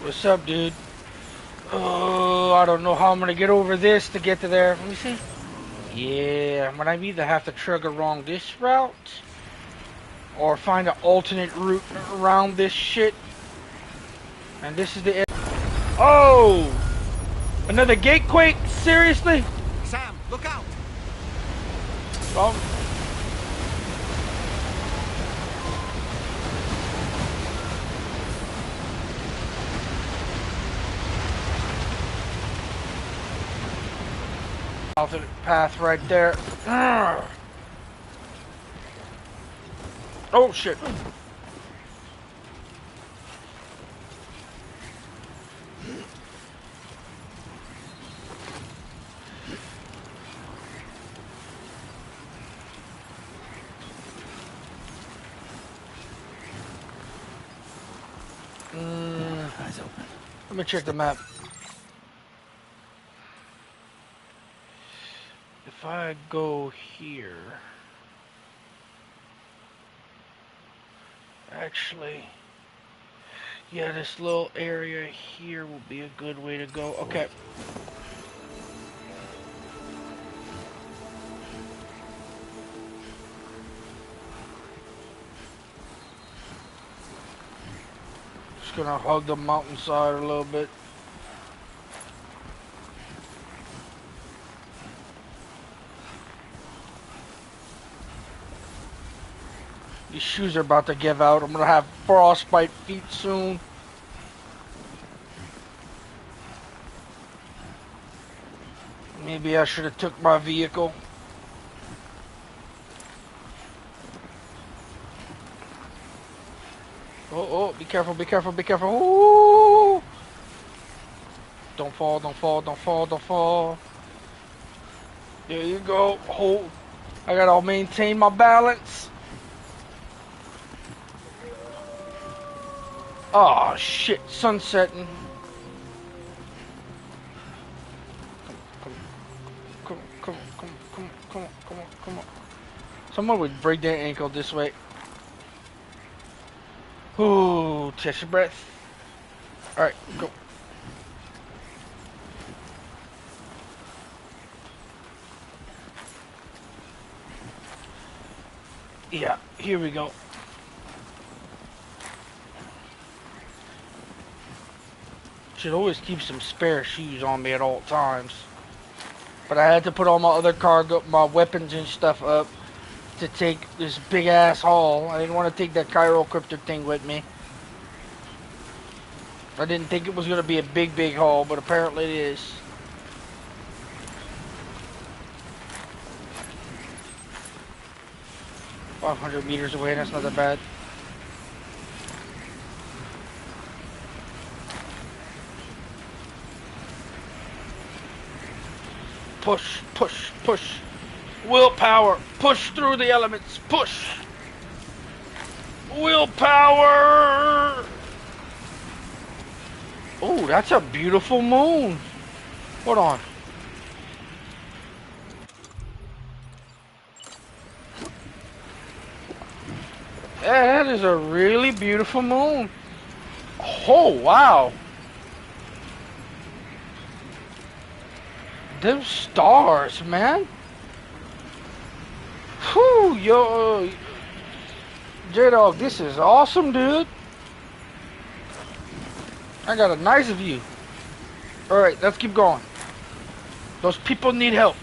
What's up, dude? Oh, I don't know how I'm gonna get over this to get to there. Let me see. Yeah, I'm gonna either have to trigger wrong this route or find an alternate route around this shit. And this is the... Oh! Another gatequake? Seriously? Sam, look out! Alternate path right there. Oh shit. Eyes open. Let me check the map. If I go here... Actually... Yeah, this little area here will be a good way to go. Okay. Just gonna hug the mountainside a little bit. These shoes are about to give out. I'm gonna have frostbite feet soon. Maybe I should have took my vehicle. Oh, be careful, be careful, be careful. Ooh. Don't fall, don't fall, don't fall, don't fall. There you go. Hold. I gotta maintain my balance. Oh shit, sun setting. Come on. Someone would break their ankle this way. Ooh, catch your breath. Alright, go. Yeah, here we go. Should always keep some spare shoes on me at all times. But I had to put all my other cargo, my weapons and stuff up to take this big ass haul. I didn't want to take that chirocryptor thing with me. I didn't think it was going to be a big haul, but apparently it is. $500 meters away, that's not that bad. Push, push, push. Willpower. Push through the elements. Push. Willpower. Oh, that's a beautiful moon. Hold on. Yeah, that is a really beautiful moon. Oh, wow. Them stars, man. Whew, yo. J-Dog, this is awesome, dude. I got a nice view. Alright, let's keep going. Those people need help.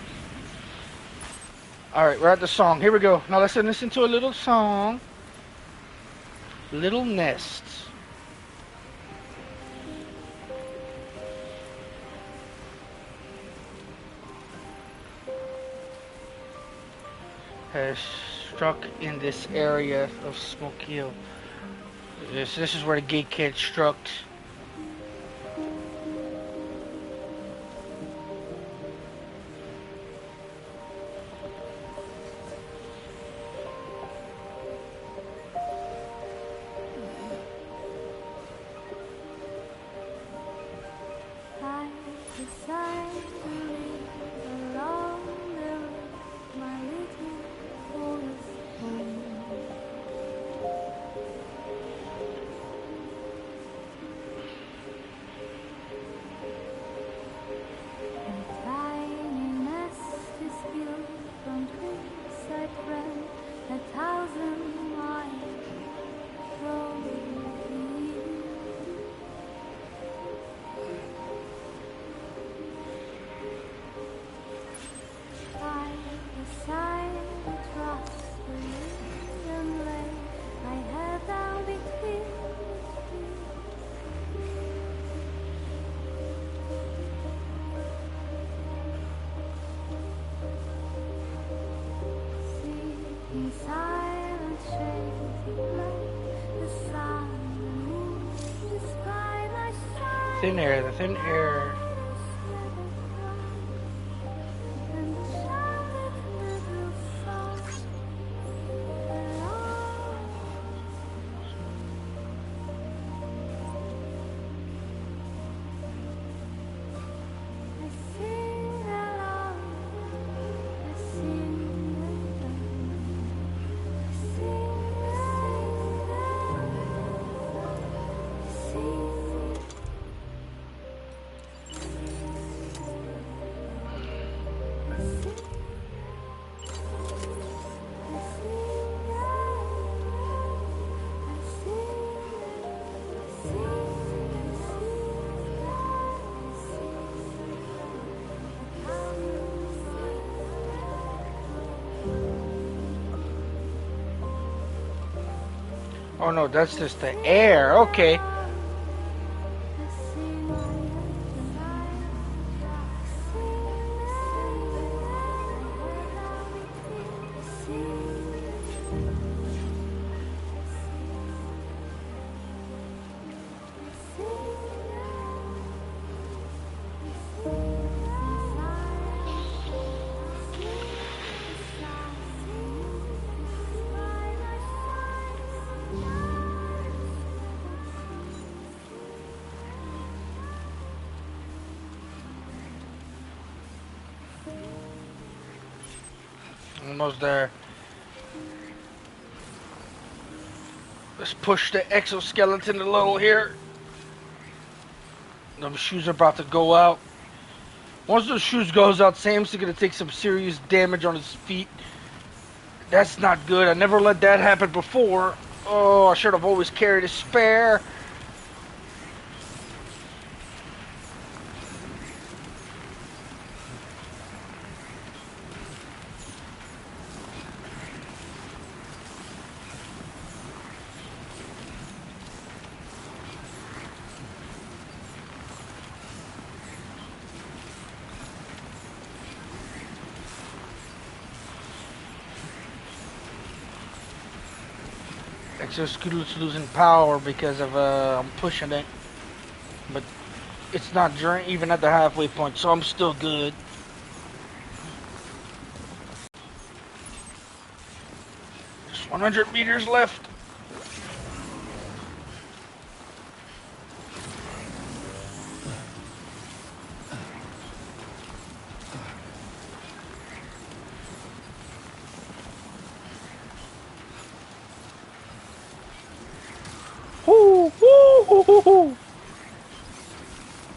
Alright, we're at the song. Here we go. Now let's listen to a little song. Little Nest. Has struck in this area of Smoke Hill. This is where the gate kid struck. Thin air, the thin air. Oh no, that's just the air. Okay. Almost there. Let's push the exoskeleton a little here. Those shoes are about to go out. Once those shoes goes out, Sam's gonna take some serious damage on his feet. That's not good. I never let that happen before. Oh, I should have always carried a spare. Exoskeleton's losing power because of I'm pushing it, but it's not even at the halfway point, so I'm still good. Just 100 meters left. Woo, woo, woo, woo, woo.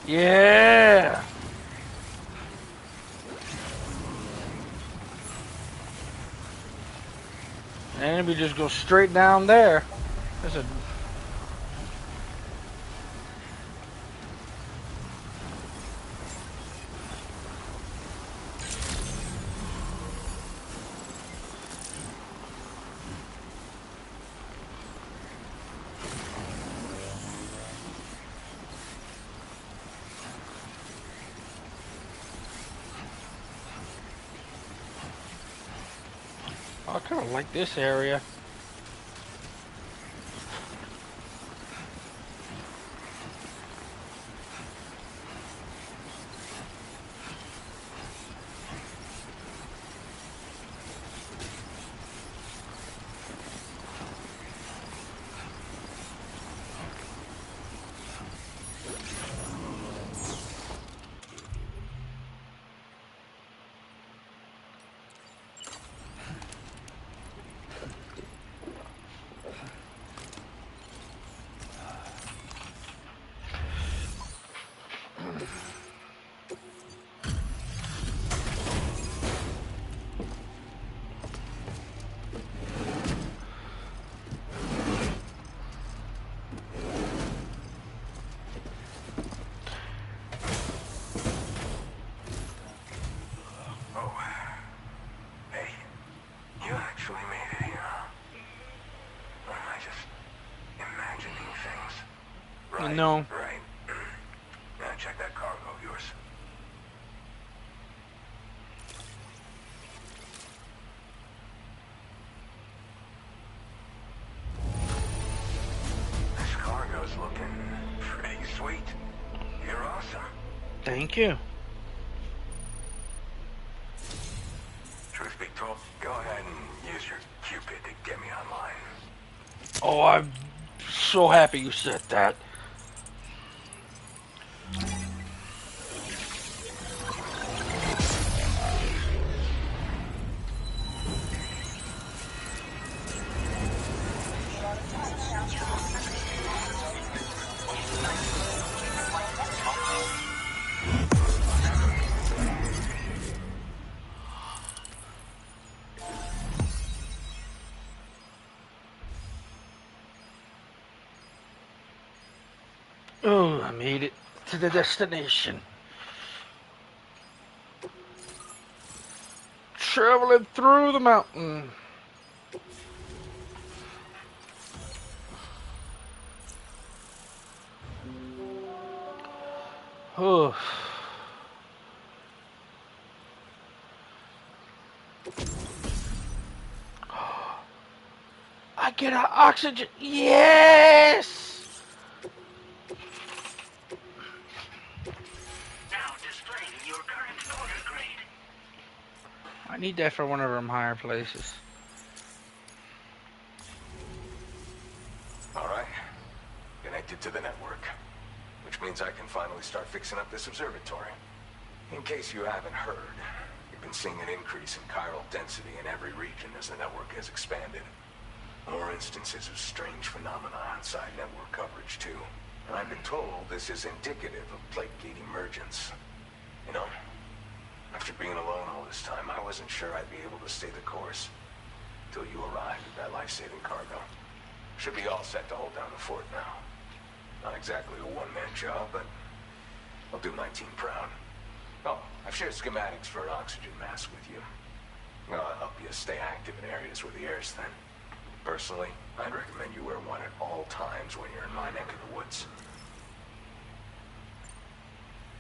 Yeah. And we just go straight down there. There's a I kind of like this area. actually made it here, huh? Or am I just imagining things? Right, No. right. Now check that cargo of yours. This cargo's looking pretty sweet. You're awesome. Thank you. Truth be told, go ahead and use your Cupid to get me online. Oh, I'm so happy you said that. Oh, I made it to the destination. Traveling through the mountain. Oh. I get an oxygen. Yes! Now displaying your current order grade. I need that for one of them higher places. Alright. Connected to the network. Which means I can finally start fixing up this observatory. In case you haven't heard, we've been seeing an increase in chiral density in every region as the network has expanded. More instances of strange phenomena outside network coverage, too. And I've been told this is indicative of plate gate emergence. You know, after being alone all this time, I wasn't sure I'd be able to stay the course. Till you arrived with that life-saving cargo. Should be all set to hold down the fort now. Not exactly a one-man job, but I'll do my team proud. Oh, I've shared schematics for an oxygen mask with you. I'll help you stay active in areas where the air's thin. Personally, I'd recommend you wear one at all times when you're in my neck of the woods.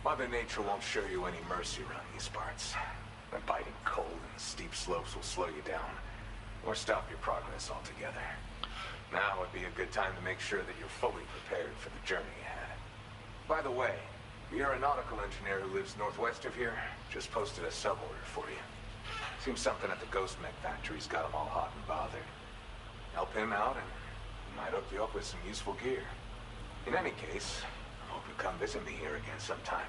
Mother Nature won't show you any mercy around these parts. The biting cold and the steep slopes will slow you down, or stop your progress altogether. Now would be a good time to make sure that you're fully prepared for the journey ahead. By the way, the aeronautical engineer who lives northwest of here just posted a sub-order for you. Seems something at the Ghost Mech factory's got him all hot and bothered. Help him out and he might hook you up with some useful gear. In any case, I hope you come visit me here again sometime.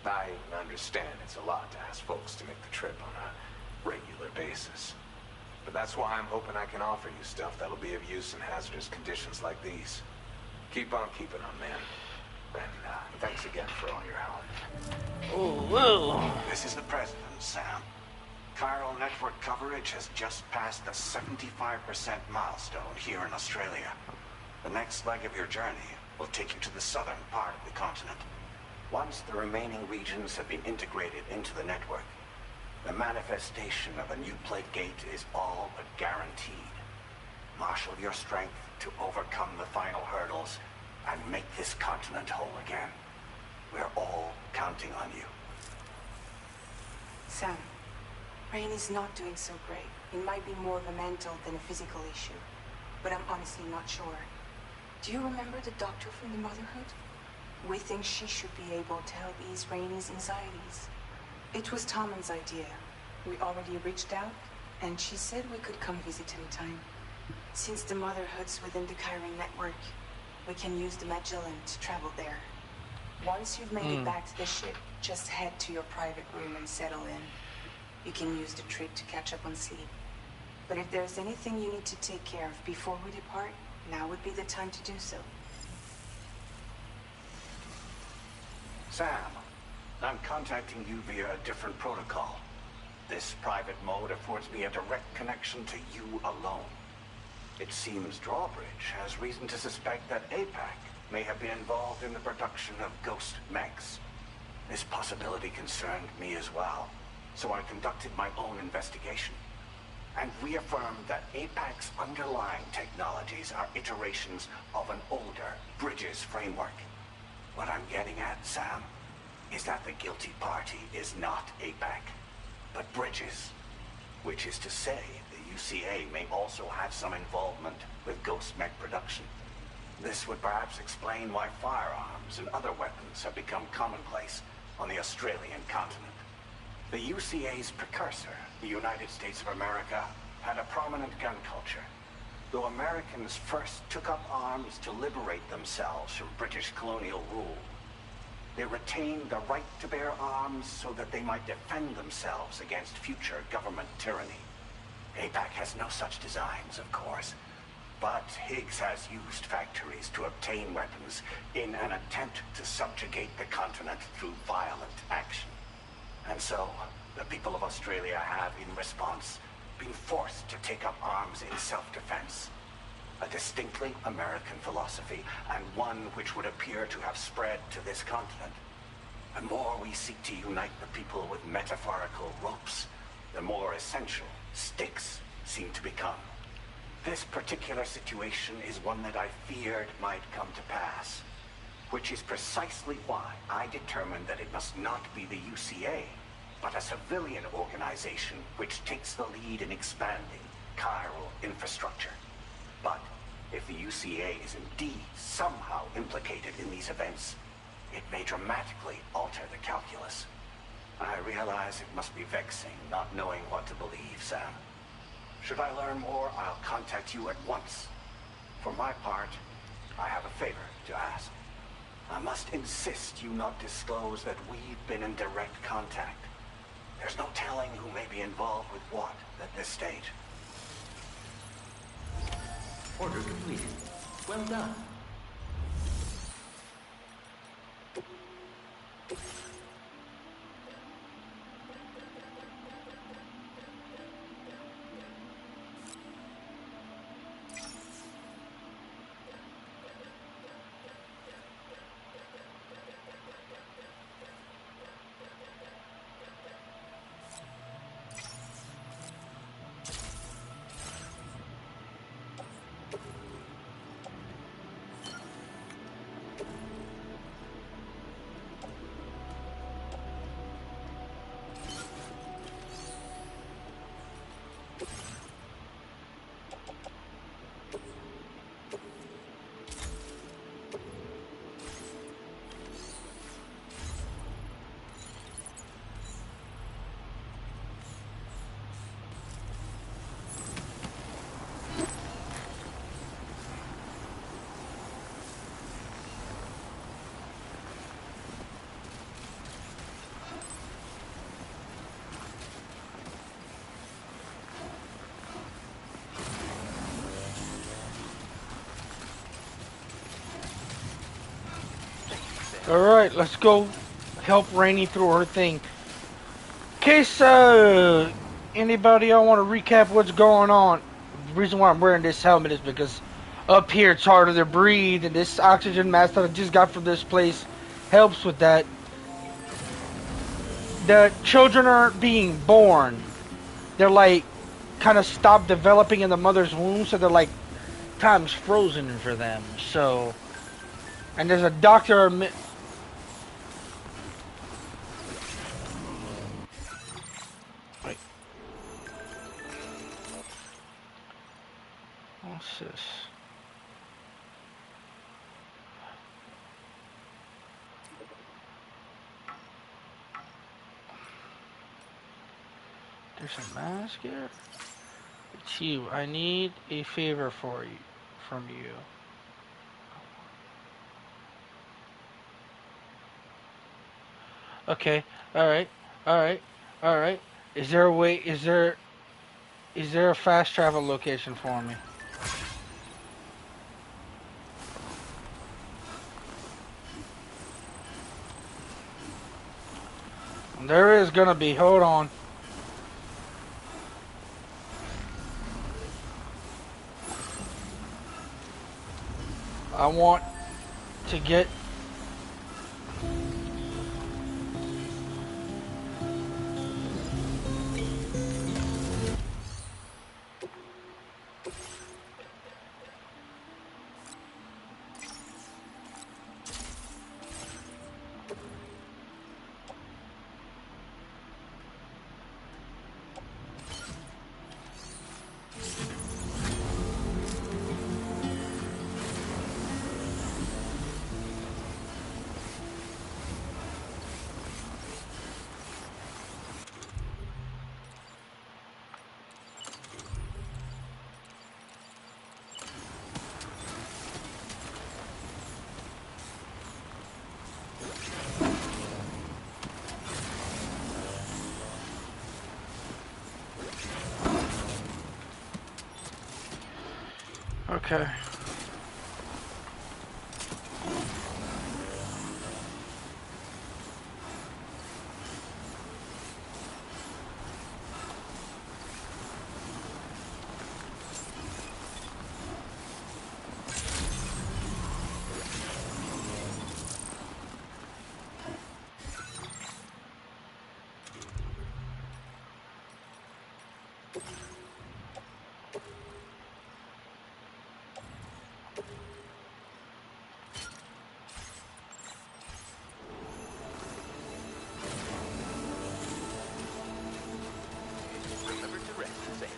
I understand it's a lot to ask folks to make the trip on a regular basis. But that's why I'm hoping I can offer you stuff that'll be of use in hazardous conditions like these. Keep on keeping on, man. And thanks again for all your help. Oh, whoa. This is the President, Sam. Chiral network coverage has just passed the 75% milestone here in Australia. The next leg of your journey will take you to the southern part of the continent. Once the remaining regions have been integrated into the network, the manifestation of a new plate gate is all but guaranteed. Marshal your strength to overcome the final hurdles and make this continent whole again. We're all counting on you. Sam, Rain is not doing so great. It might be more of a mental than a physical issue, but I'm honestly not sure. Do you remember the doctor from the Motherhood? We think she should be able to help ease Rainey's anxieties. It was Tommen's idea. We already reached out, and she said we could come visit anytime. Since the Motherhood's within the Chiron network, we can use the Magellan to travel there. Once you've made it back to the ship, just head to your private room and settle in. You can use the trip to catch up on sleep. But if there's anything you need to take care of before we depart, now would be the time to do so. Sam, I'm contacting you via a different protocol. This private mode affords me a direct connection to you alone. It seems Drawbridge has reason to suspect that APAC may have been involved in the production of ghost mechs. This possibility concerned me as well, so I conducted my own investigation. and reaffirmed that APAC's underlying technologies are iterations of an older Bridges framework. What I'm getting at, Sam, is that the guilty party is not APAC, but Bridges. Which is to say, the UCA may also have some involvement with Ghost Mech production. This would perhaps explain why firearms and other weapons have become commonplace on the Australian continent. The UCA's precursor, the United States of America, had a prominent gun culture. Though Americans first took up arms to liberate themselves from British colonial rule, they retained the right to bear arms so that they might defend themselves against future government tyranny. APAC has no such designs, of course, but Higgs has used factories to obtain weapons in an attempt to subjugate the continent through violent action. And so, the people of Australia have, in response, been forced to take up arms in self-defense. A distinctly American philosophy, and one which would appear to have spread to this continent. The more we seek to unite the people with metaphorical ropes, the more essential sticks seem to become. This particular situation is one that I feared might come to pass, which is precisely why I determined that it must not be the UCA, but a civilian organization which takes the lead in expanding chiral infrastructure. But if the UCA is indeed somehow implicated in these events, it may dramatically alter the calculus. I realize it must be vexing not knowing what to believe, Sam. Should I learn more, I'll contact you at once. For my part, I have a favor to ask. I must insist you not disclose that we've been in direct contact. There's no telling who may be involved with what at this stage. Order completed. Well done. Alright, let's go help Rainey through her thing. In case anybody, I want to recap what's going on. The reason why I'm wearing this helmet is because up here it's harder to breathe, and this oxygen mask that I just got from this place helps with that. The children aren't being born. They're like kind of stopped developing in the mother's womb, so they're like time's frozen for them. So, and there's a doctor. What's this? There's a mask here. It's you. I need a favor from you. Okay. All right. All right. All right. Is there a way? Is there a fast travel location for me? There is gonna be. Hold on. I want to get. Okay. Remember to rest, Sam.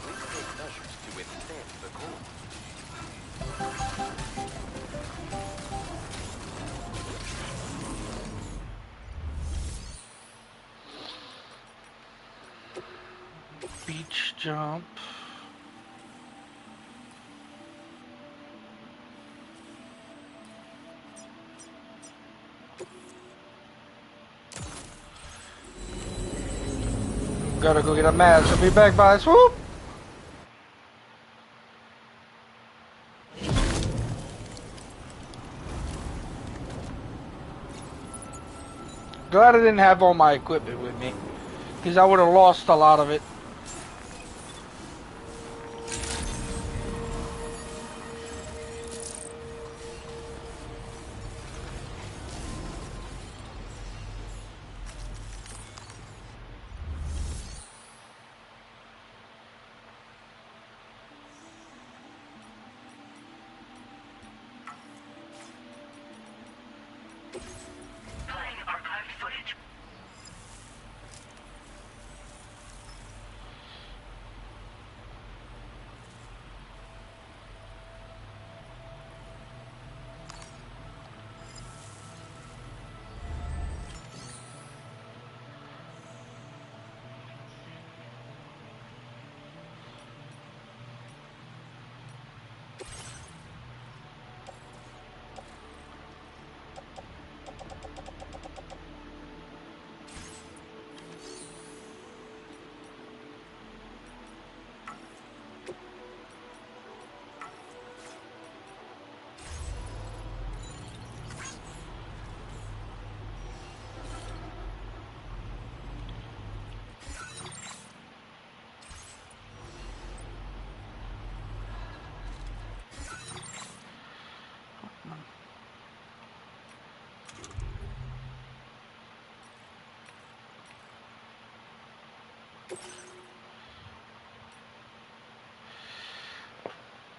Please take measures to withstand the cold. Beach jump. Gotta go get a match. I'll be back by swoop. Glad I didn't have all my equipment with me, because I would have lost a lot of it. Playing archived footage.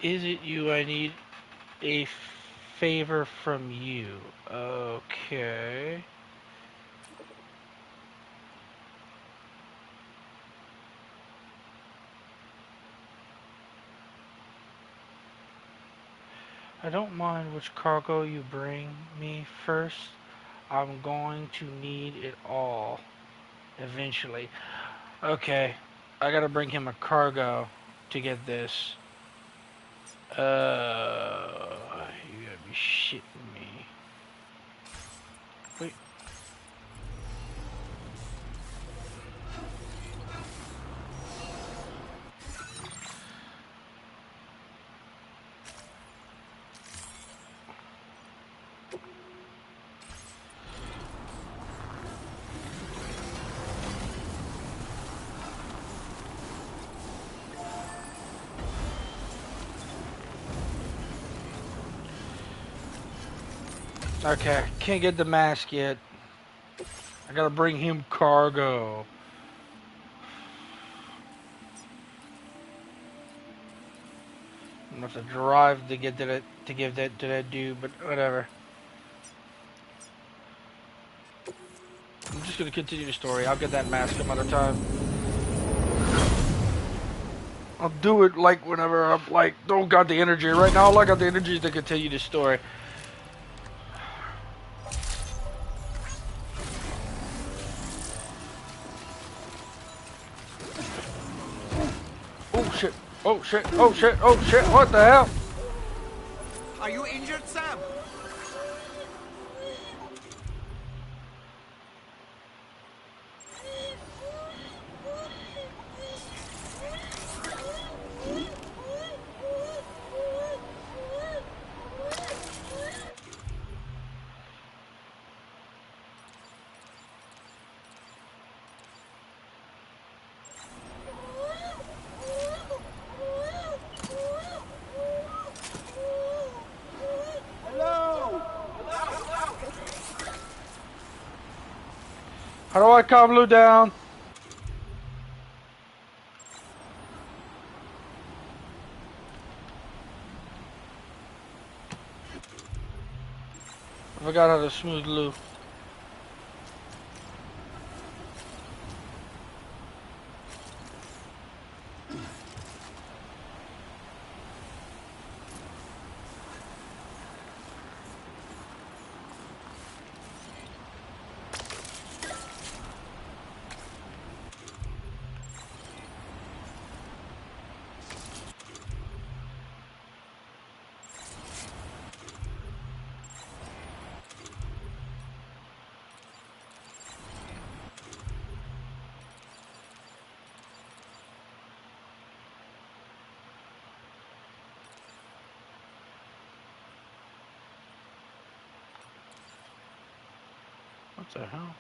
Is it you? I need a favor from you. Okay. I don't mind which cargo you bring me first. I'm going to need it all eventually. Okay. I gotta bring him a cargo to get this. You gotta be shitting me. Wait. Okay, can't get the mask yet. I gotta bring him cargo. I'm gonna have to drive to get that to give that to that dude, but whatever. I'm just gonna continue the story. I'll get that mask some other time. I'll do it like whenever I'm like don't got the energy. Right now all I got the energy is to continue the story. Oh shit. Oh shit. Oh shit. Oh shit. What the hell? Are you injured, Sam? How do I calm Lou down? I forgot how to smooth Lou. What the hell?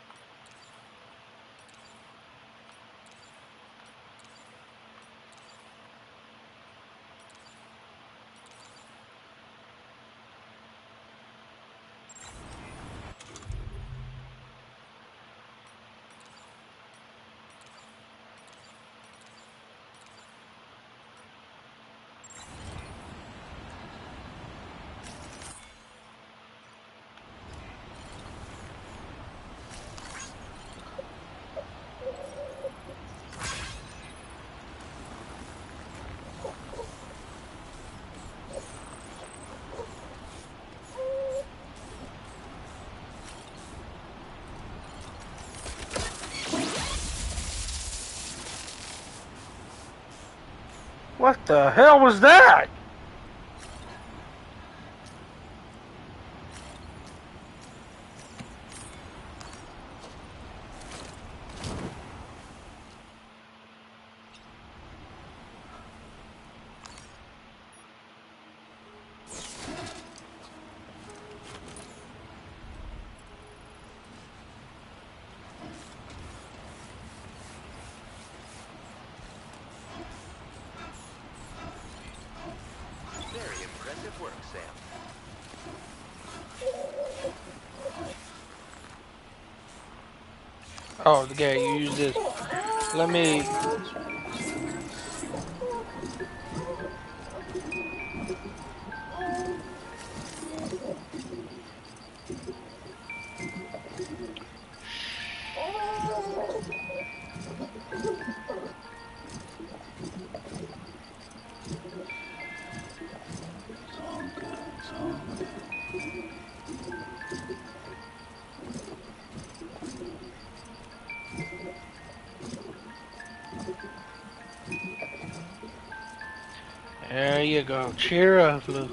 What the hell was that? Very impressive work, Sam. Oh, okay, you use this. Let me... There you go. Cheer up, Lou.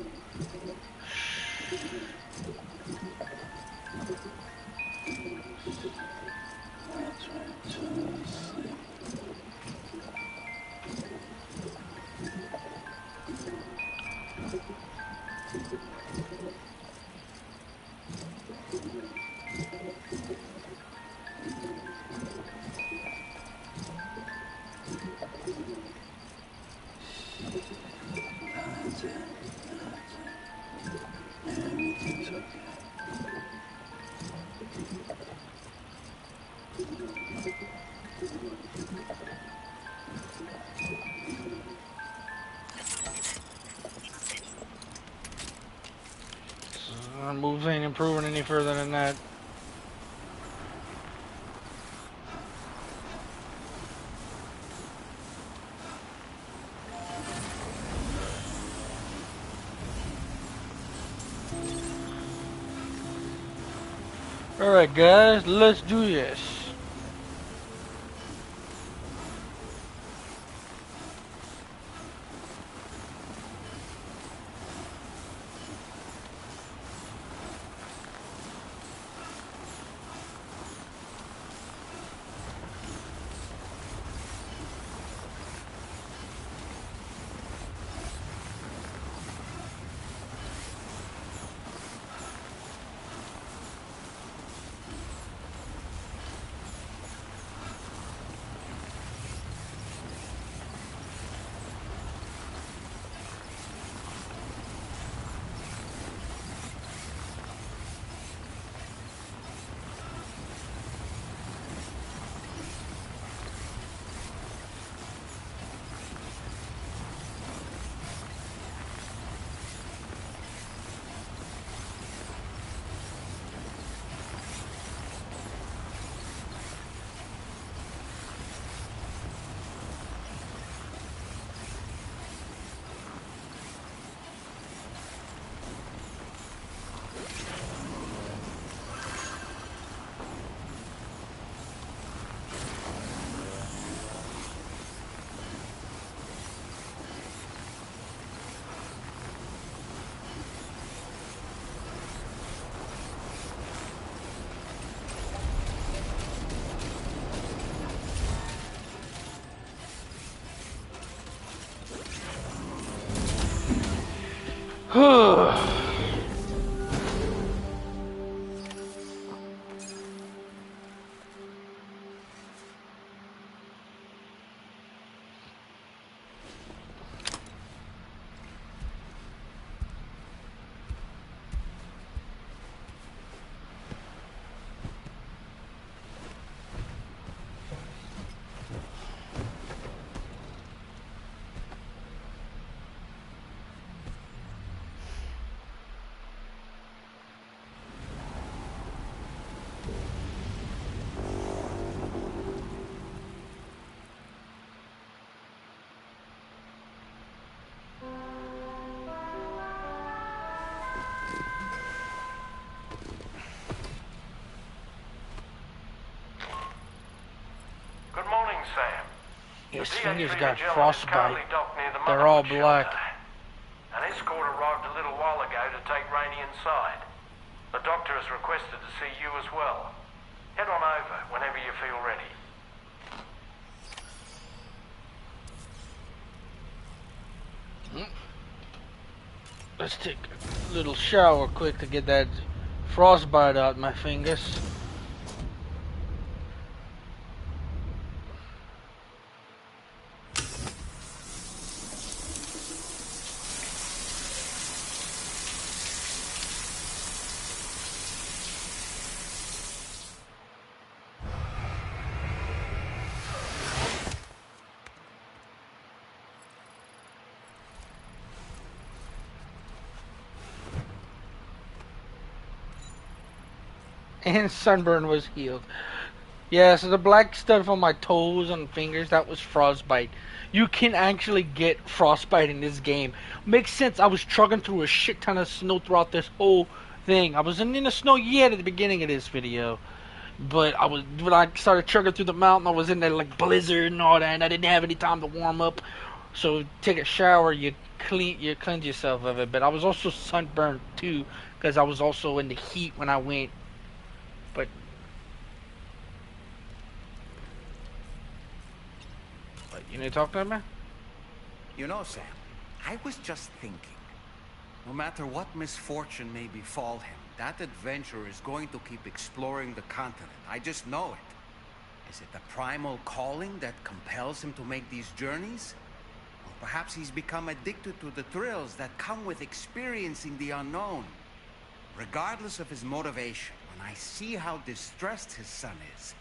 Everything's okay. Our moves ain't improving any further than that. Alright guys, let's do this. His The fingers PhD got Magellan is frostbite. currently docked near the They're all motherhood black. shelter. An escort arrived a little while ago to take Rainey inside. The doctor has requested to see you as well. Head on over whenever you feel ready. Let's take a little shower quick to get that frostbite out my fingers. And sunburn was healed. Yeah, so the black stuff on my toes and fingers, that was frostbite. You can actually get frostbite in this game. Makes sense. I was trucking through a shit ton of snow throughout this whole thing. I wasn't in the snow yet at the beginning of this video. But when I started trucking through the mountain, I was in that like blizzard and all that, and I didn't have any time to warm up. So take a shower, you cleanse yourself of it. But I was also sunburned too, because I was also in the heat when I went. But you need to talk to me? You know, Sam, I was just thinking. No matter what misfortune may befall him, that adventurer is going to keep exploring the continent. I just know it. Is it the primal calling that compels him to make these journeys? Or perhaps he's become addicted to the thrills that come with experiencing the unknown. Regardless of his motivation, when I see how distressed his son is,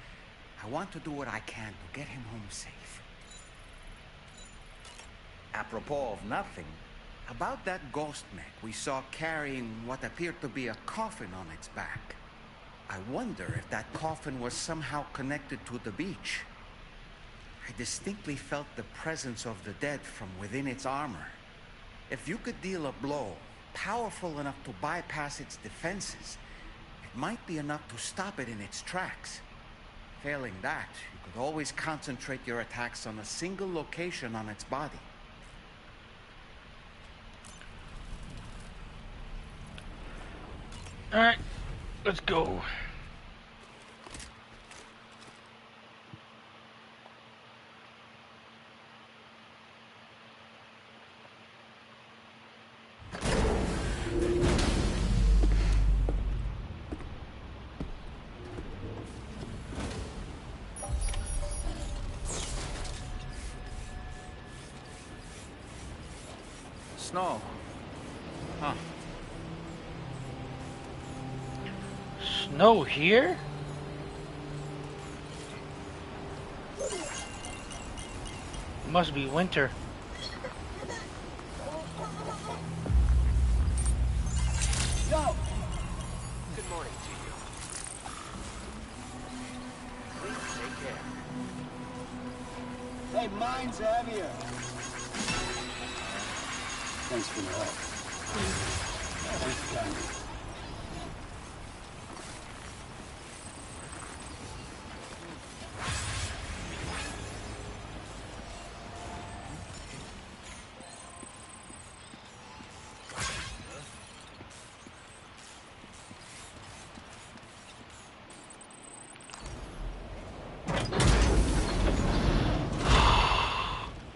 I want to do what I can to get him home safe. Apropos of nothing, about that ghost mech we saw carrying what appeared to be a coffin on its back. I wonder if that coffin was somehow connected to the beach. I distinctly felt the presence of the dead from within its armor. If you could deal a blow powerful enough to bypass its defenses, it might be enough to stop it in its tracks. Failing that, you could always concentrate your attacks on a single location on its body. Alright, let's go. Snow. Huh. Snow here? Must be winter. Yo! Good morning to you. Please take care. Hey, mine's heavier. Thanks for the help. Thanks for coming.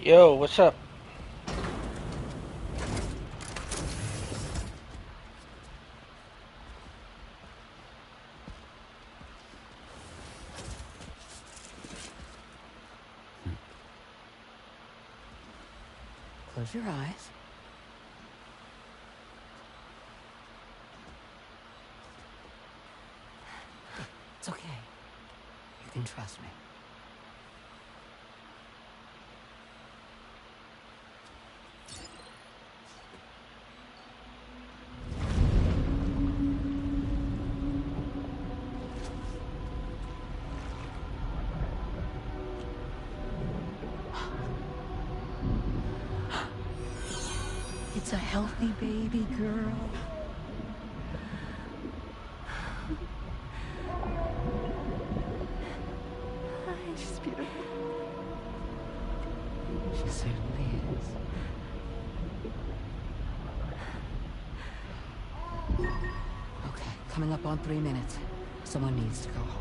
Yo, what's up? Close your eyes. It's okay. You can trust me. It's a healthy baby girl. She's beautiful. Coming up on 3 minutes. Someone needs to go home.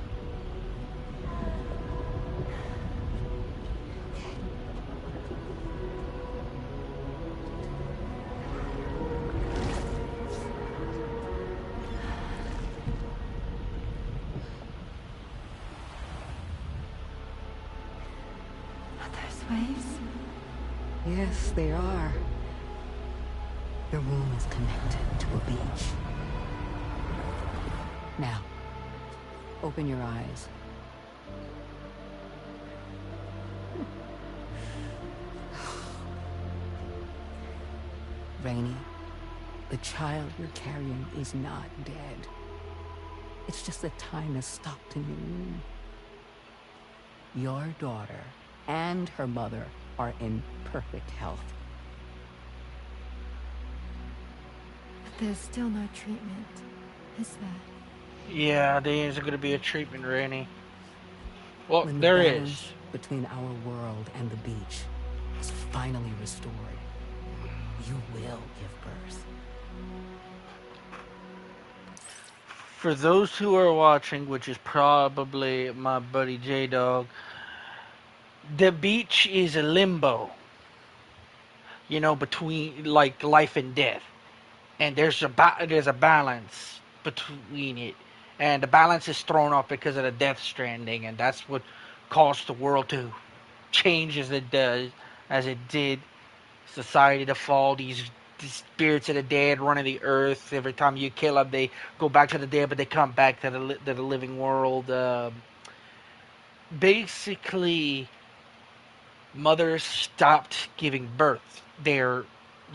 Waves? Yes, they are. Your womb is connected to a beach. Now, open your eyes. Rainy, the child you're carrying is not dead. It's just that time has stopped in your womb. Your daughter and her mother are in perfect health. But there's still no treatment, is there? Yeah, there isn't going to be a treatment, Rainy. Well, When there the is. balance between our world and the beach is finally restored, you will give birth. For those who are watching, which is probably my buddy J-Dog, the beach is a limbo. You know, between like life and death. And there's a balance between it. And the balance is thrown off because of the Death Stranding, and that's what caused the world to change as it does, as it did. Society to fall, these spirits of the dead running the earth. Every time you kill them, they go back to the dead, but they come back to the living world. Basically, mothers stopped giving birth. The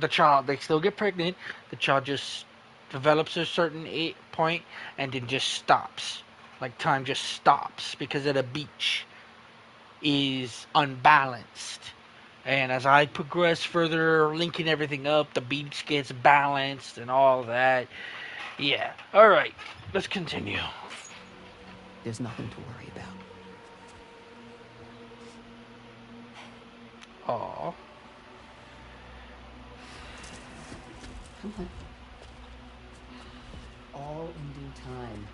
child, they still get pregnant. The child just develops a certain point and then just stops. Like time just stops because of the beach is unbalanced. And as I progress further, linking everything up, the beach gets balanced and all that. Yeah. All right. Let's continue. There's nothing to worry about. Aw. Come on. All in due time.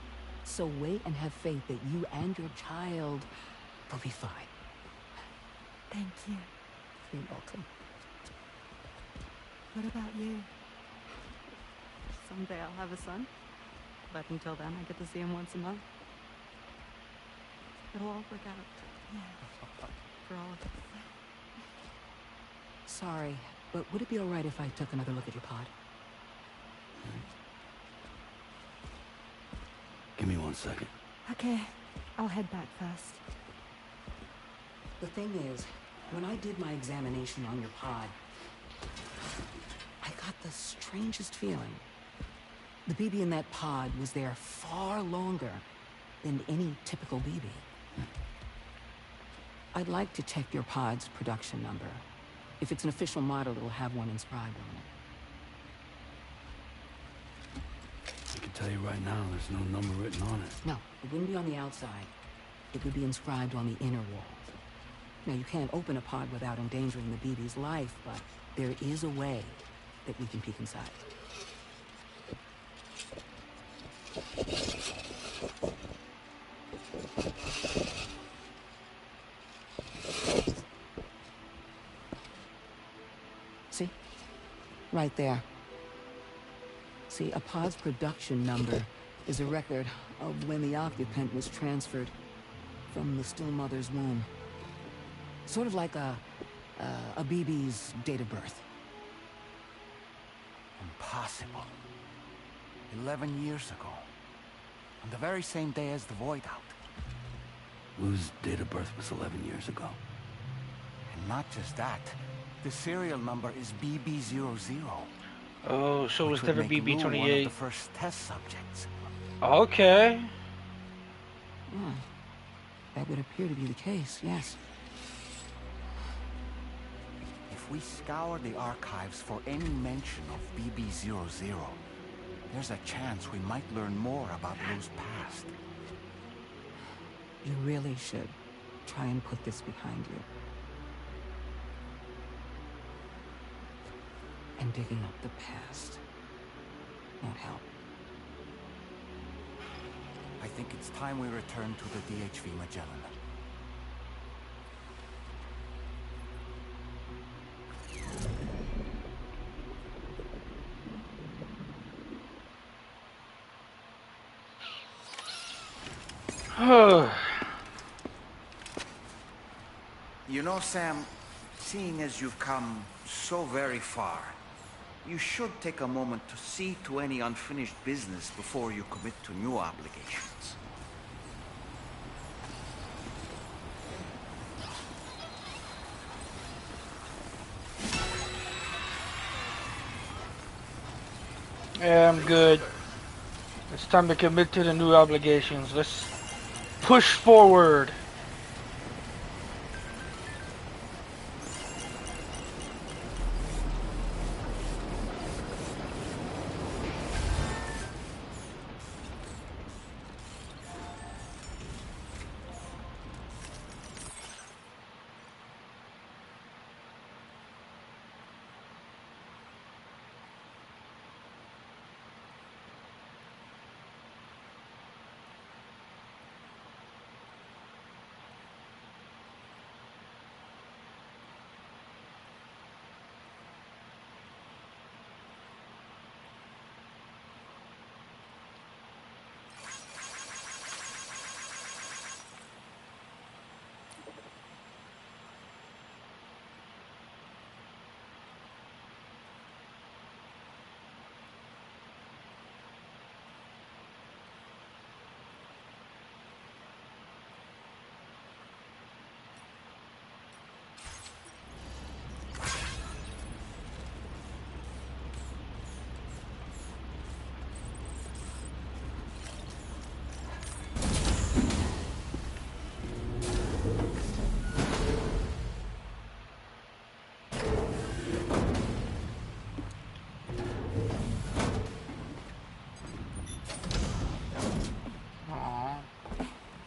So wait and have faith that you and your child will be fine. Thank you. You're welcome. What about you? Someday I'll have a son. But until then, I get to see him once a month. It'll all work out. Yeah. For all of us. Sorry, but would it be all right if I took another look at your pod? Give me 1 second. Okay. I'll head back first. The thing is, when I did my examination on your pod, I got the strangest feeling. The BB in that pod was there far longer than any typical BB. I'd like to check your pod's production number. If it's an official model, it'll have one inscribed on it. I can tell you right now, there's no number written on it. No, it wouldn't be on the outside. It would be inscribed on the inner wall. Now, you can't open a pod without endangering the BB's life, but there is a way that we can peek inside. See? Right there. See, a pod's production number is a record of when the occupant was transferred from the still mother's womb. Sort of like a BB's date of birth. Impossible. 11 years ago. On the very same day as the Void Out. Lou's date of birth was 11 years ago. And not just that. The serial number is BB00. Oh, so it's never BB-28. One of the first test subjects. Okay. That would appear to be the case, yes. If we scour the archives for any mention of BB00, there's a chance we might learn more about Lou's past. You really should try and put this behind you. And digging up the past won't help. think it's time we return to the DHV Magellan. You know, Sam, seeing as you've come so very far, you should take a moment to see to any unfinished business before you commit to new obligations. Yeah, I'm good. It's time to commit to the new obligations. Let's push forward.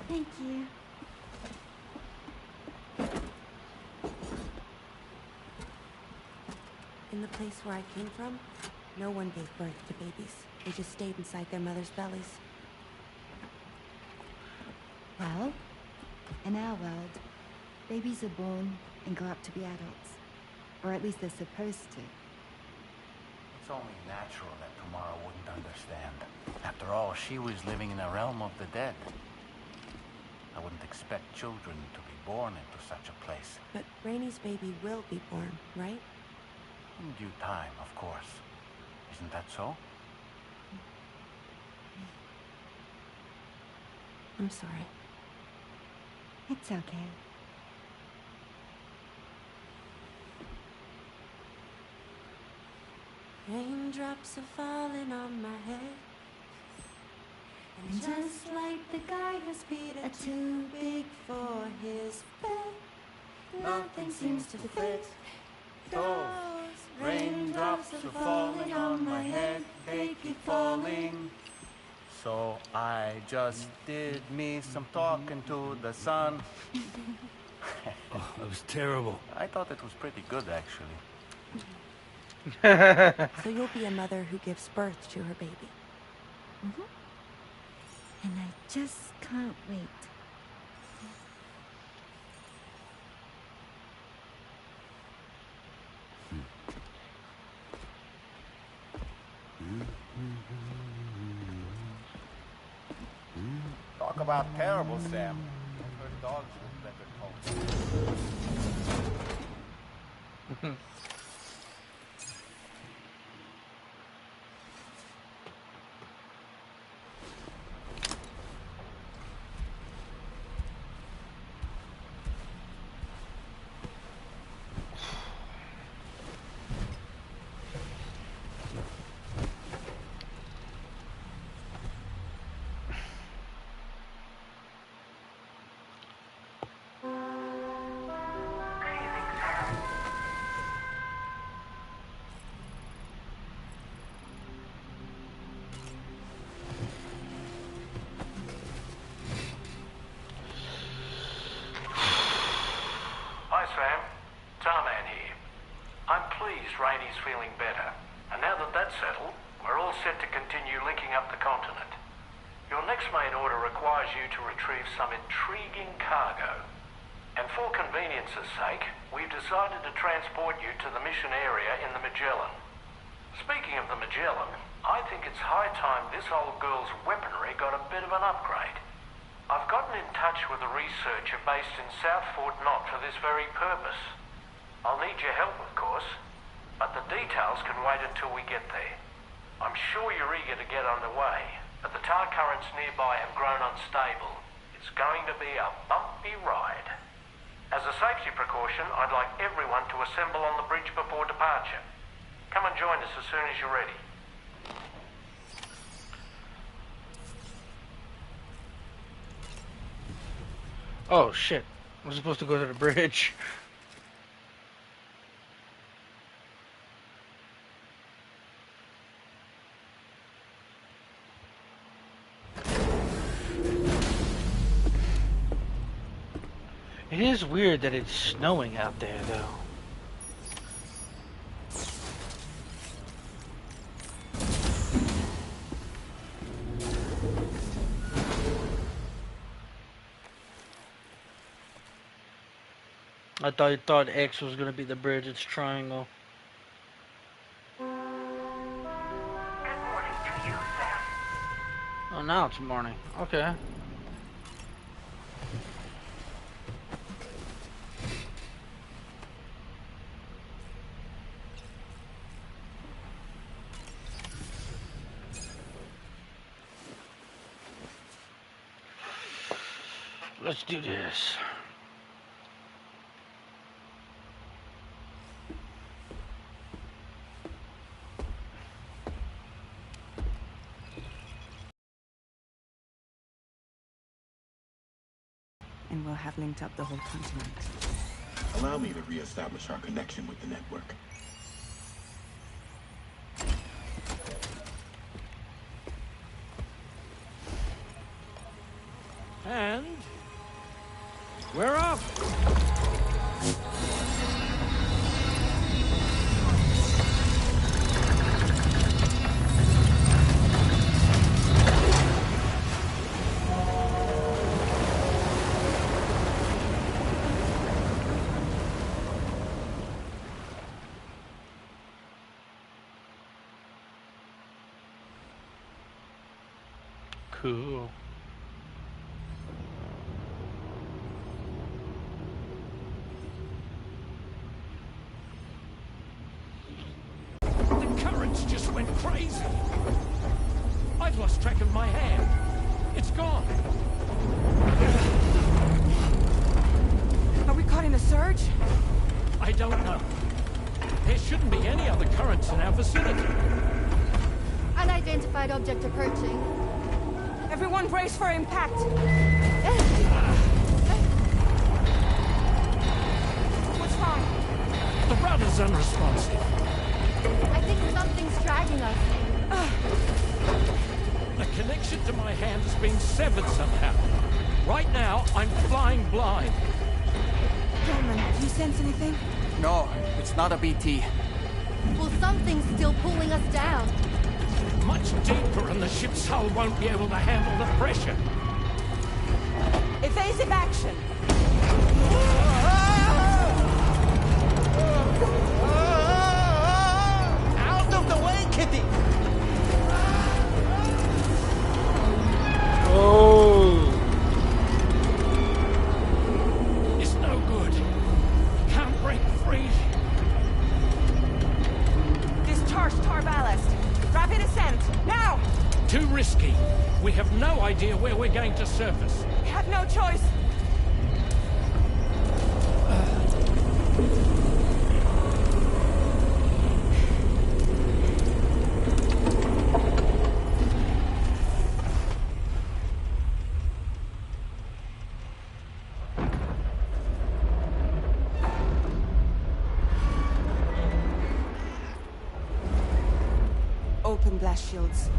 Thank you. In the place where I came from, no one gave birth to babies. They just stayed inside their mother's bellies. Well, in our world, babies are born and grow up to be adults. Or at least they're supposed to. It's only natural that Tamara wouldn't understand. After all, she was living in a realm of the dead. I wouldn't expect children to be born into such a place. But Rainey's baby will be born, right? In due time, of course. Isn't that so? I'm sorry. It's okay. Raindrops are falling on my head. And just like the guy whose feet are too big for his bed, nothing seems to fit. Those raindrops are falling on my head, they keep falling. So I just did me some talking to the sun. Oh, that was terrible. I thought it was pretty good, actually. So you'll be a mother who gives birth to her baby. Mm-hmm. And I just can't wait. Talk about terrible, Sam. I've heard dogs with better tones. Hi, Sam. Tarman here. I'm pleased Rainey's feeling better. And now that that's settled, we're all set to continue linking up the continent. Your next main order requires you to retrieve some intriguing cargo. And for convenience's sake, we've decided to transport you to the mission area in the Magellan. Speaking of the Magellan, I think it's high time this old girl's weaponry got a bit of an upgrade. I've gotten in touch with a researcher based in South Fort Knott for this very purpose. I'll need your help, of course, but the details can wait until we get there. I'm sure you're eager to get underway, but the tar currents nearby have grown unstable. It's going to be a bumpy ride. As a safety precaution, I'd like everyone to assemble on the bridge before departure. Come and join us as soon as you're ready. Oh shit, I'm supposed to go to the bridge. It is weird that it's snowing out there, though. I thought X was gonna be the bridge. It's triangle. Good morning to you, Sam. Oh, now it's morning. Okay. Let's do this. And we'll have linked up the whole continent. Allow me to reestablish our connection with the network. And we're off. Cool. The currents just went crazy. I've lost track of my hand. It's gone. Are we caught in a surge? I don't know. There shouldn't be any other currents in our vicinity. Unidentified object approaching. Everyone brace for impact. What's wrong? The rudder's unresponsive. I think something's dragging us. The connection to my hand has been severed somehow. Right now, I'm flying blind. Gentlemen, do you sense anything? No, it's not a BT. Well, something's still pulling us down. Much deeper and the ship's hull won't be able to handle the pressure. Evasive action. Out of the way, Kitty! Oh. It's no good. Can't break free. Discharge tar ballast. Rapid ascent, now! Too risky. We have no idea where we're going to surface. We have no choice. Open blast shields.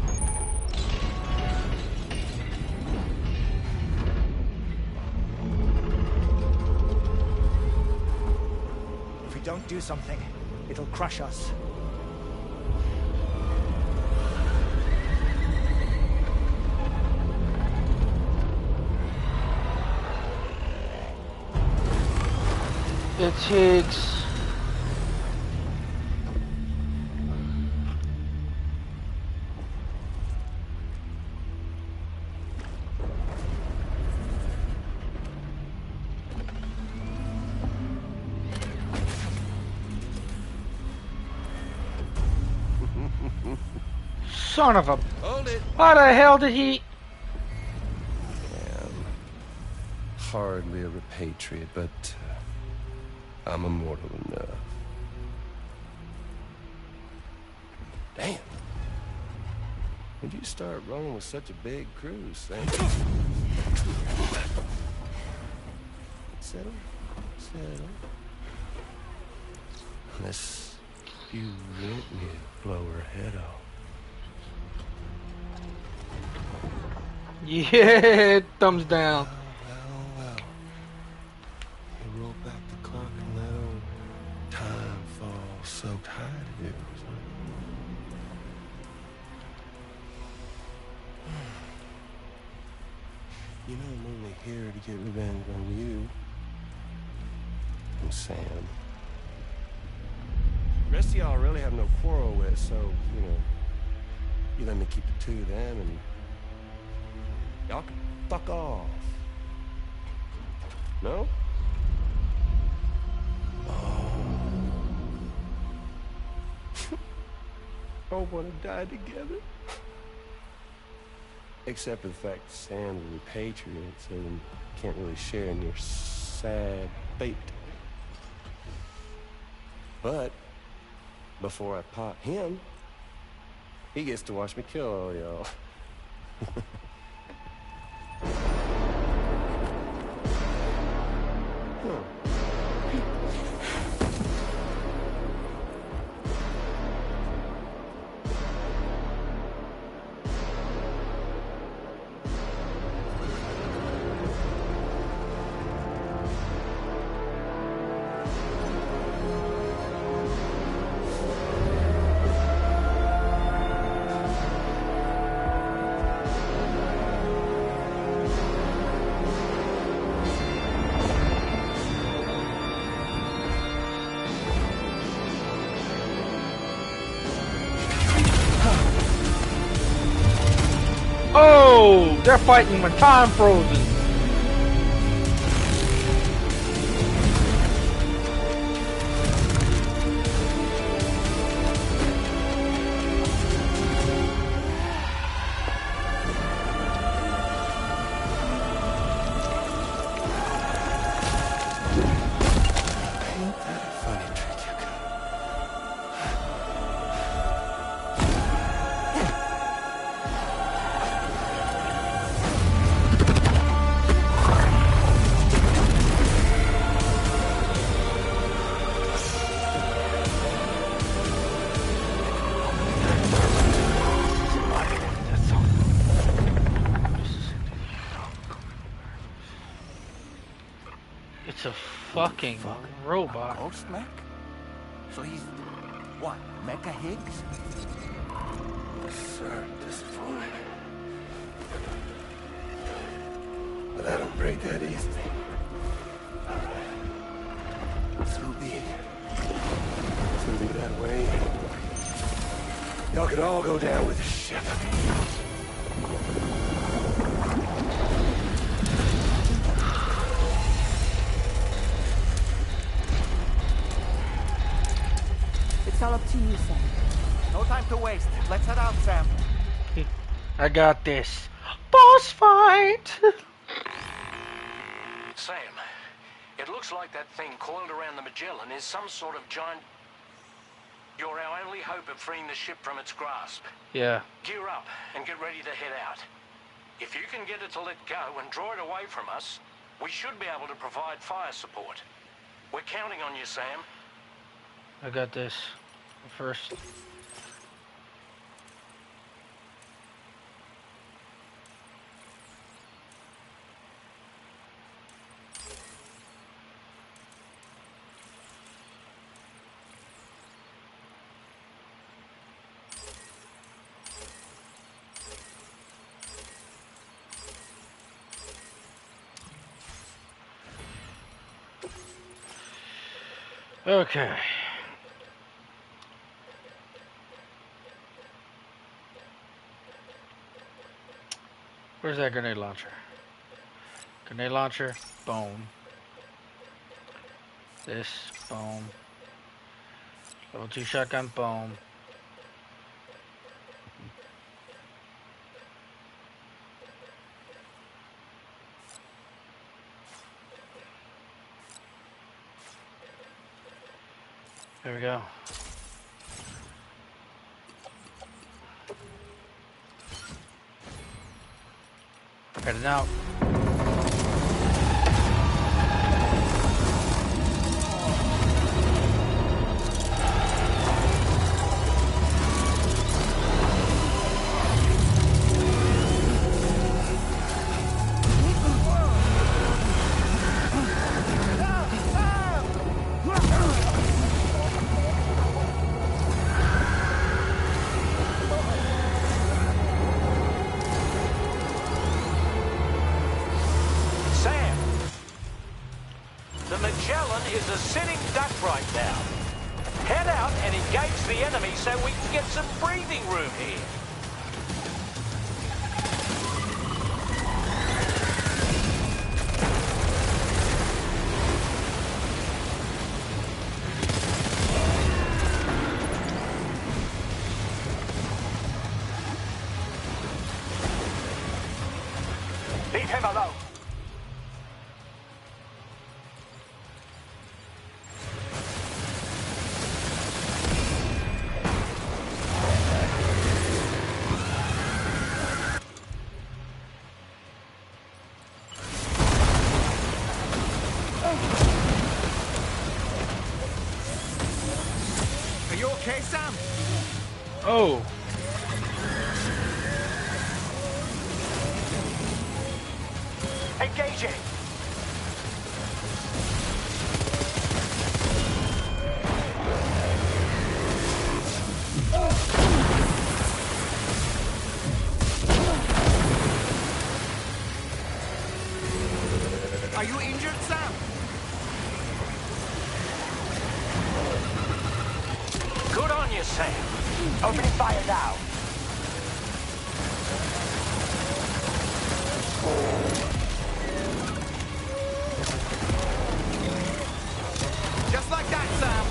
If we don't do something, it'll crush us. It's Higgs. Son of a... Hold it. Why the hell did he... Hardly a repatriate, but I'm immortal enough. Damn. When'd you start rolling with such a big crew, Sam? Settle. Unless you want me to blow her head off. Yeah, thumbs down. Well. You roll back the clock and let old time fall soaked hide here. You know I'm only here to get revenge on you. And Sam. The rest of y'all really have no quarrel with, so, you know, you let me keep the two of them and y'all can fuck off. No? Oh, wanna die together? Except for the fact that Sam's a repatriate, so you can't really share in your sad fate. But before I pop him, he gets to watch me kill all y'all. Oh, they're fighting when time frozen. It's a fucking robot. A ghost mech? So he's what? Mecha Higgs? Sir, disappointed. But I don't break that easy. So be it. So be that way. Y'all could all go down with the ship. It's all up to you, Sam. No time to waste. Let's head out, Sam. I got this. Boss fight! Sam, it looks like that thing coiled around the Magellan is some sort of giant... You're our only hope of freeing the ship from its grasp. Yeah. Gear up and get ready to head out. If you can get it to let go and draw it away from us, we should be able to provide fire support. We're counting on you, Sam. I got this. First. Okay. Where's that grenade launcher? Grenade launcher, boom. This, boom. Level 2 shotgun, boom. There we go. Heading out. Is a sitting duck right now. Head out and engage the enemy so we can get some breathing room here. Leave him alone. Okay, Sam? Oh. Engaging. Are you injured, Sam? Good on you, Sam. Opening fire now. Just like that, Sam.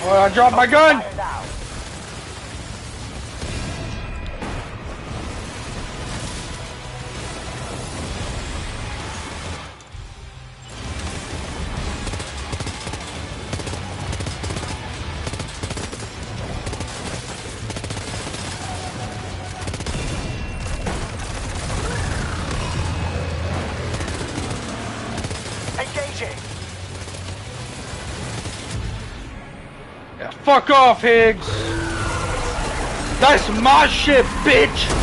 Oh, I dropped my gun! Yeah, fuck off, Higgs! That's my ship, bitch!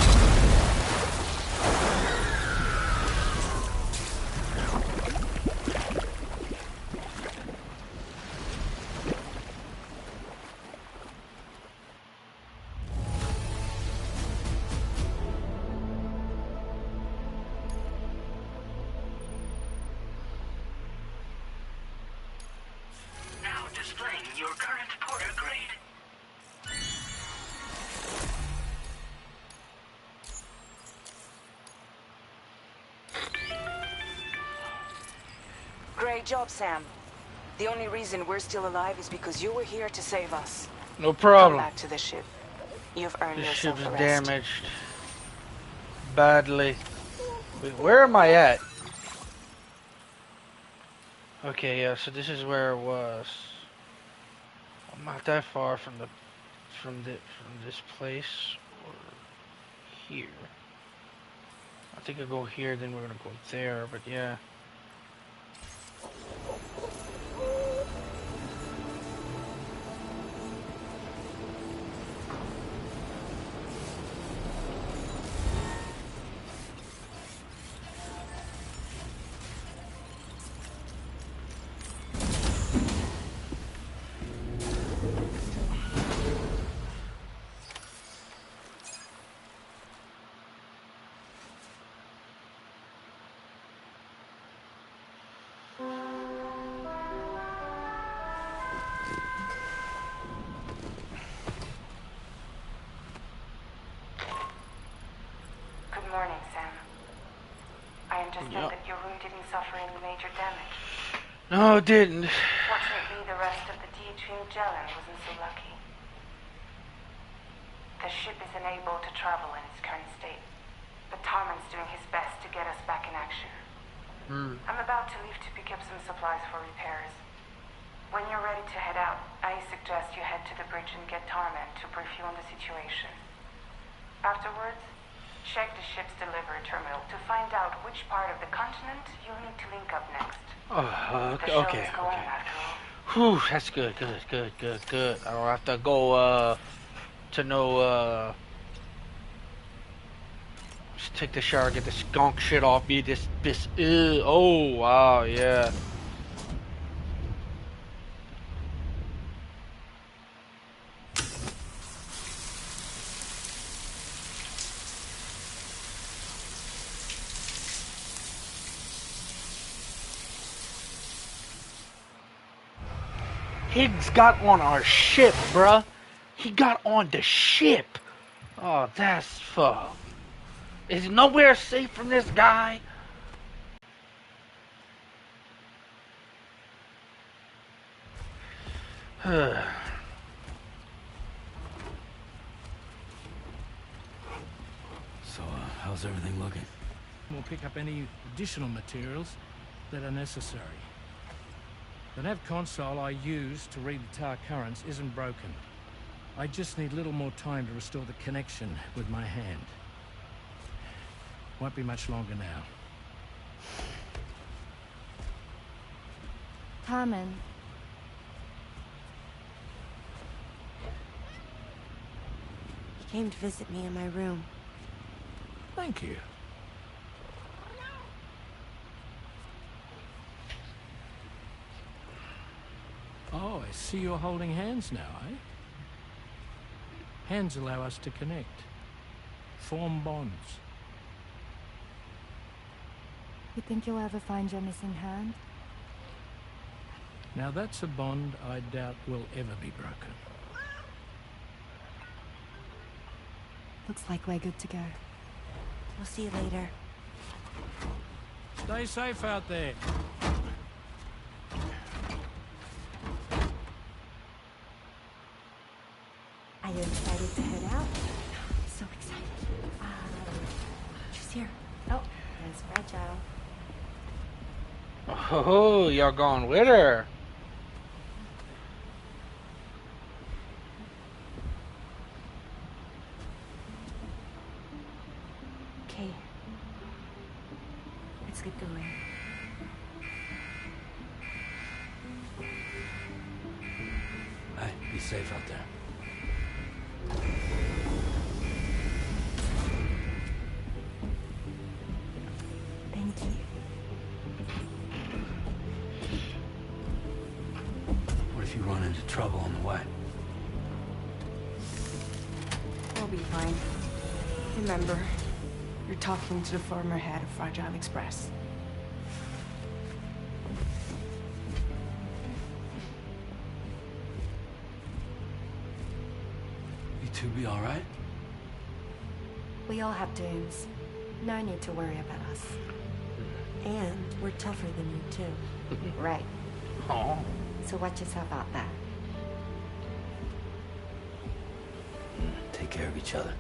Now displaying your current porter grade. Great job, Sam. The only reason we're still alive is because you were here to save us. No problem. Come back to the ship. You've earned This yourself ship's a rest. damaged. Badly. Wait, where am I at? Okay, yeah, so this is where it was. I'm not that far from this place or here. I think I'll go here, then we're gonna go there, but yeah. suffering major damage. No, it didn't. Fortunately, the rest of the DHV Magellan wasn't so lucky. The ship is unable to travel in its current state, but Tarman's doing his best to get us back in action. I'm about to leave to pick up some supplies for repairs. When you're ready to head out, I suggest you head to the bridge and get Tarman to brief you on the situation. Afterwards, check the ship's delivery terminal to find out which part of the continent you'll need to link up next. Okay. Whew, that's good. I don't have to go to no just take the shower, get the skunk shit off me. This oh wow, yeah. Higgs got on our ship, bruh. He got on the ship. Oh, that's fuck. Is nowhere safe from this guy? So, how's everything looking? We'll pick up any additional materials that are necessary. The nav console I use to read the tower currents isn't broken. I just need a little more time to restore the connection with my hand. Won't be much longer now. Tarman. He came to visit me in my room. Thank you. Oh, I see you're holding hands now, eh? Hands allow us to connect, form bonds. You think you'll ever find your missing hand? Now that's a bond I doubt will ever be broken. Looks like we're good to go. We'll see you later. Stay safe out there. Are you excited to head out? So excited. She's here. Oh, there's Fragile. Oh, y'all going with her. Okay. Let's get going. Hey, be safe out there. Thank you. What if you run into trouble on the way? We'll be fine. Remember, you're talking to the former head of Fragile Express. You two be all right? We all have dooms. No need to worry about us. And we're tougher than you, too. Right. Oh. So watch yourself out there. Take care of each other.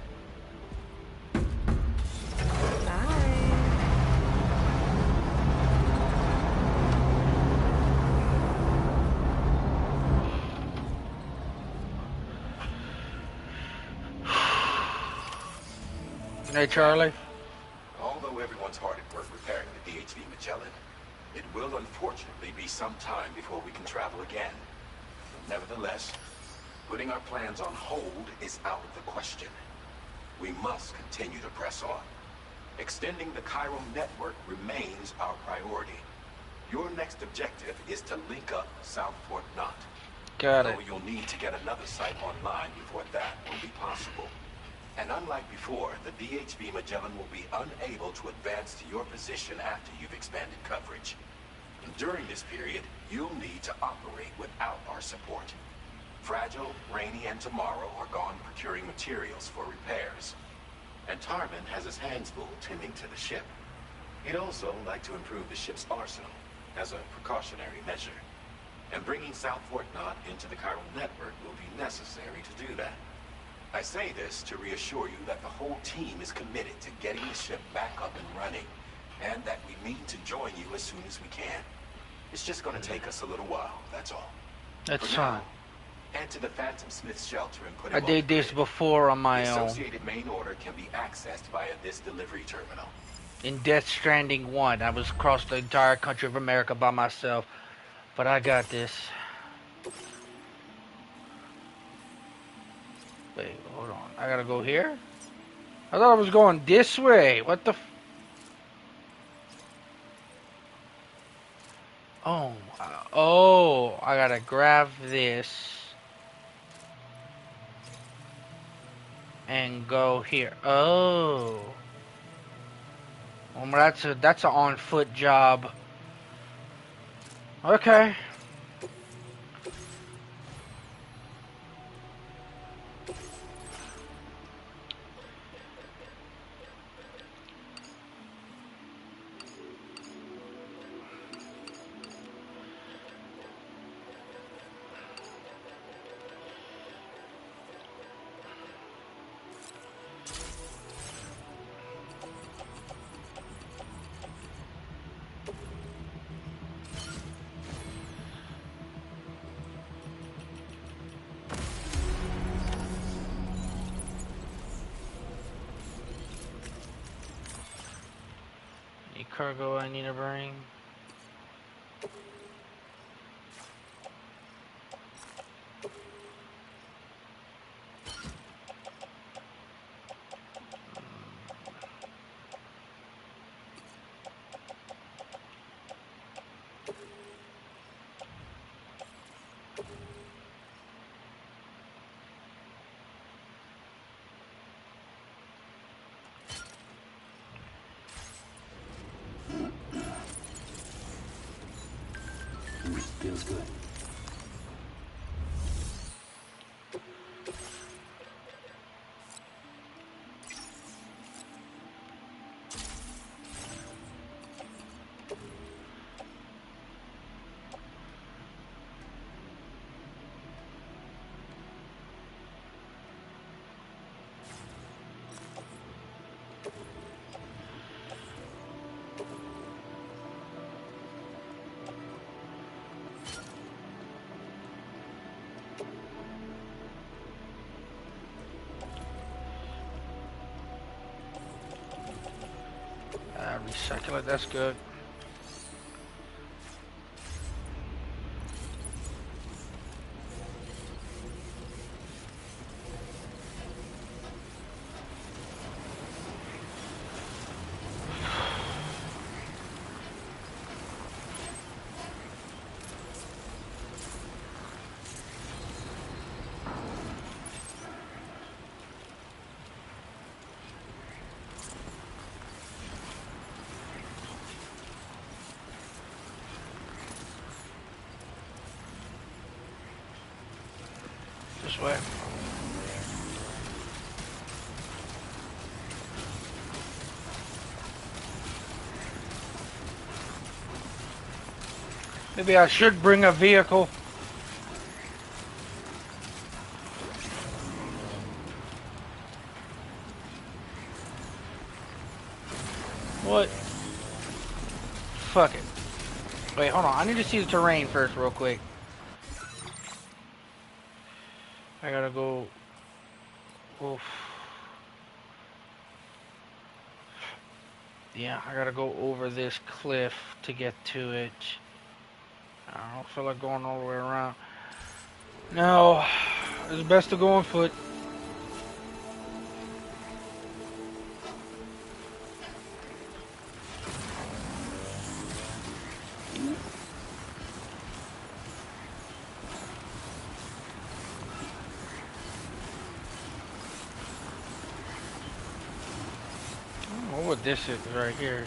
Hey, Charlie. Although everyone's hard at work repairing the DHV Magellan, it will unfortunately be some time before we can travel again. Nevertheless, putting our plans on hold is out of the question. We must continue to press on. Extending the Chiral network remains our priority. Your next objective is to link up Southport Knot. Got it. Though you'll need to get another site online before that will be possible. And unlike before, the DHV Magellan will be unable to advance to your position after you've expanded coverage. During this period, you'll need to operate without our support. Fragile, Rainy, and Tomorrow are gone procuring materials for repairs. And Tarman has his hands full tending to the ship. He'd also like to improve the ship's arsenal as a precautionary measure. And bringing South Fort Knot into the chiral network will be necessary to do that. I say this to reassure you that the whole team is committed to getting the ship back up and running, and that we mean to join you as soon as we can. It's just going to take us a little while, that's all. That's For fine. now, head to the Phantom Smith shelter and put I him on did the this grid. before on The my own. associated main order can be accessed via this delivery terminal. In Death Stranding 1, I was across the entire country of America by myself. But I got this. Wait, hold on. I gotta go here? I thought I was going this way. What the oh, I gotta grab this and go here. Oh. Well, that's a on foot job. Okay. Any cargo I need to bring? Feels good. Recycle it, that's good. This way. Maybe I should bring a vehicle. What? Fuck it. Wait, hold on. I need to see the terrain first real quick. I gotta go. Oof. Yeah, I gotta go over this cliff to get to it. I don't feel like going all the way around. No, it's best to go on foot. I don't know what this is right here.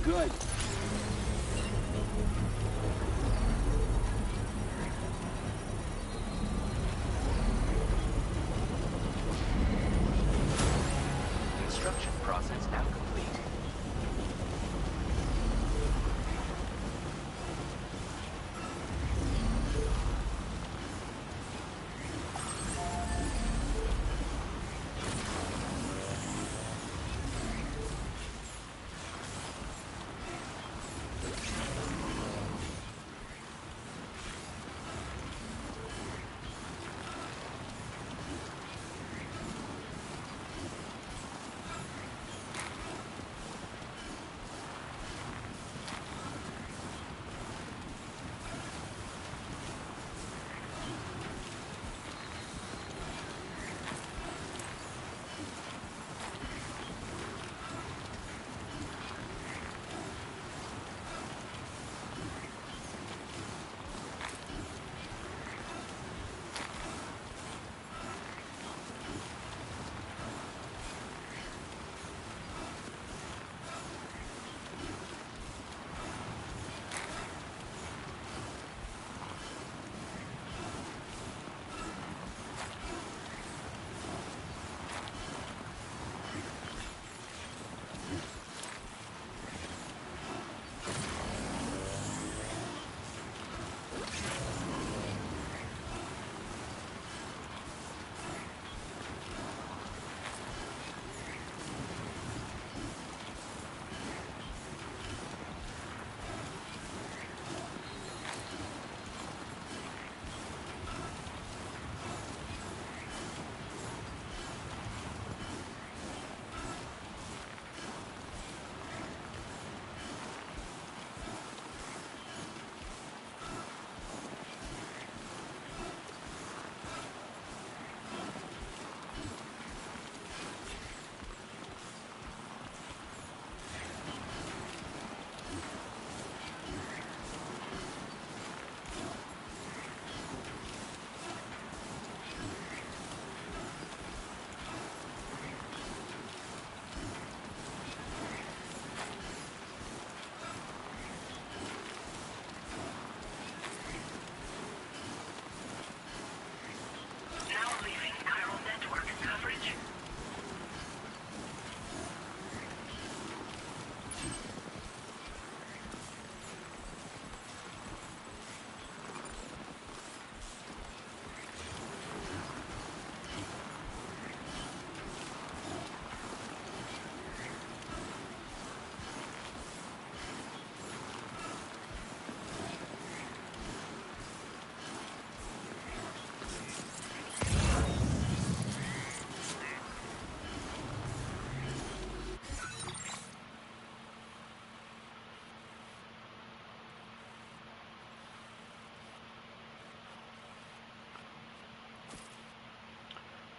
good. Construction process now complete.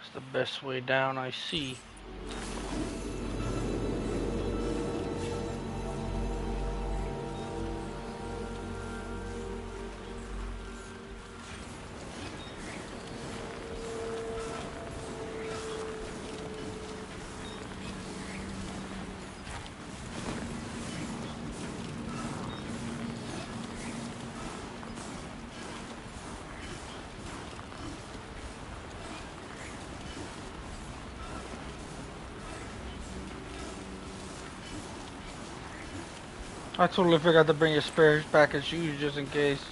It's the best way down I see. I totally forgot to bring a spare pack of shoes just in case.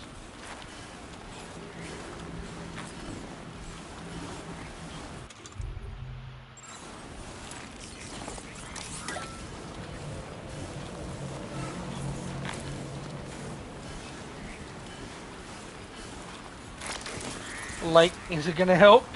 Light, is it gonna help?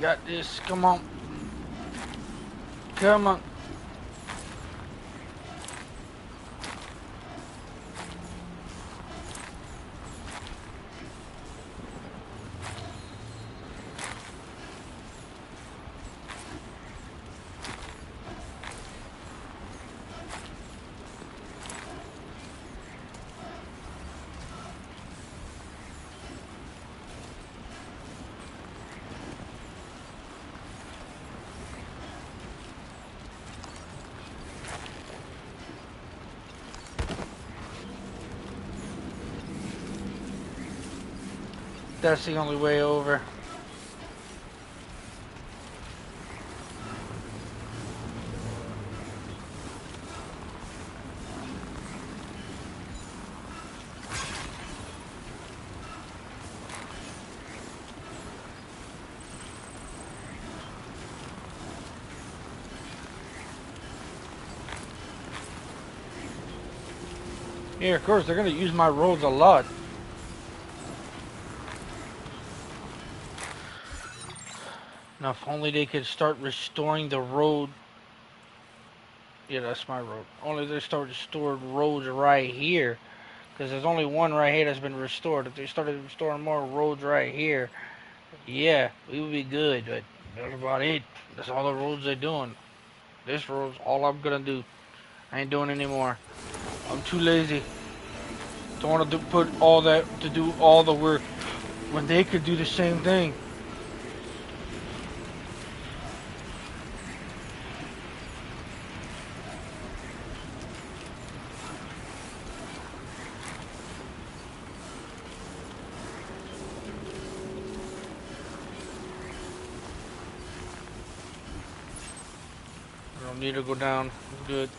Got this. Come on. Come on. That's the only way over. Yeah, of course, they're gonna use my roads a lot. Now, if only they could start restoring the road. Yeah, that's my road. Only they start restoring roads right here. Because there's only one right here that's been restored. If they started restoring more roads right here, yeah, we would be good. But that's about it. That's all the roads they're doing. This road's all I'm gonna do. I ain't doing anymore. I'm too lazy. Don't want to put all that to do all the work when they could do the same thing. I don't need to go down. I'm good.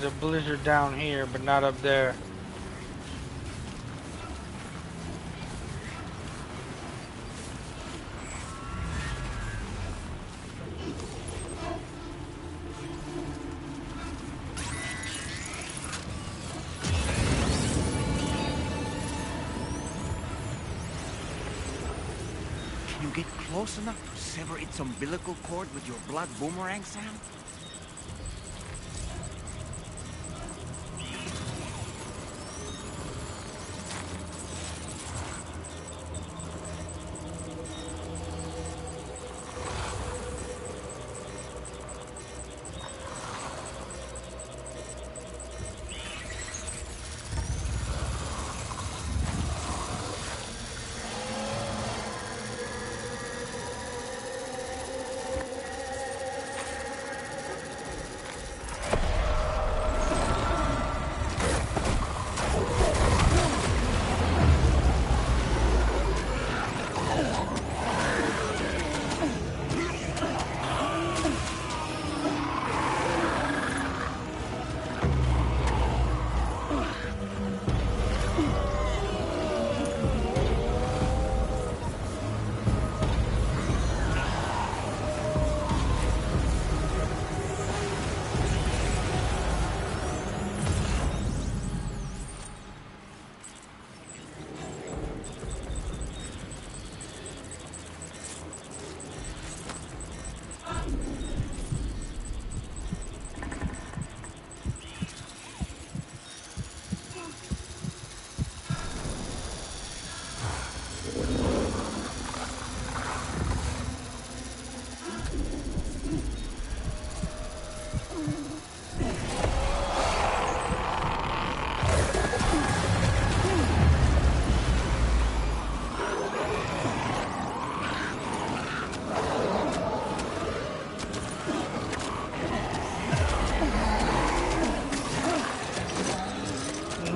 There's a blizzard down here, but not up there. Can you get close enough to sever its umbilical cord with your blood boomerang, Sam?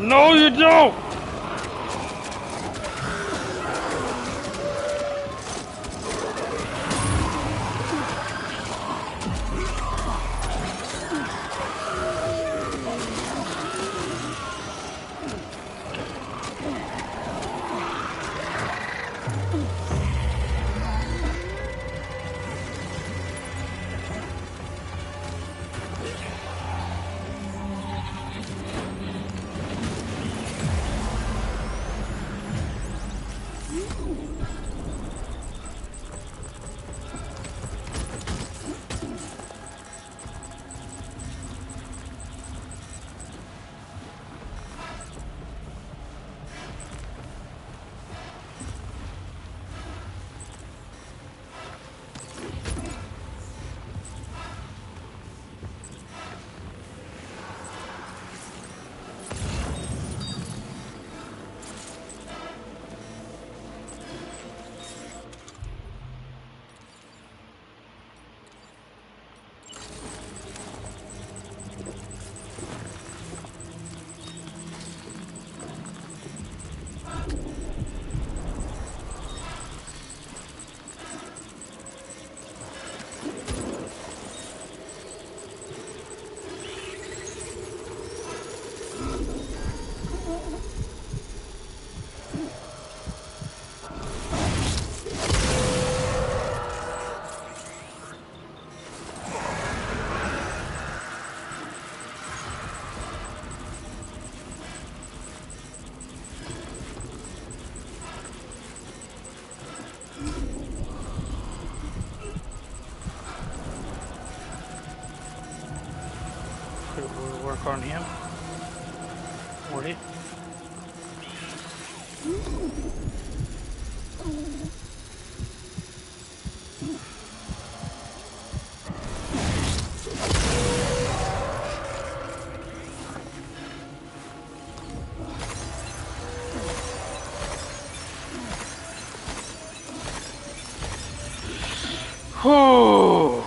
No, you don't! We'll work on him. Or it. Whew.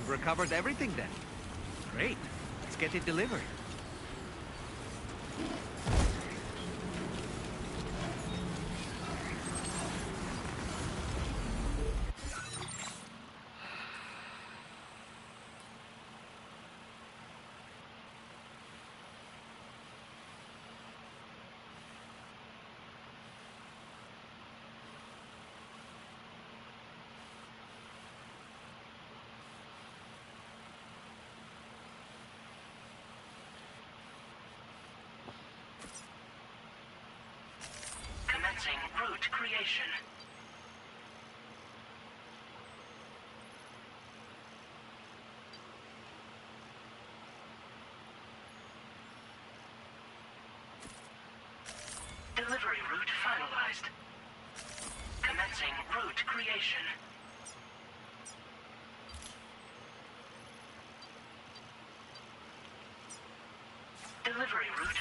You've recovered everything then. Great. Let's get it delivered. Commencing route creation. Delivery route finalized. Commencing route creation. Delivery route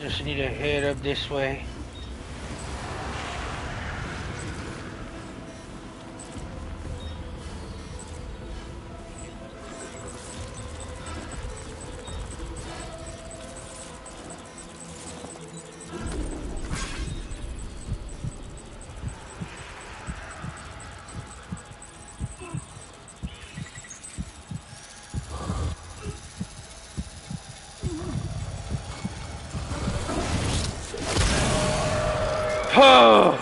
Just need to head up this way. Oh!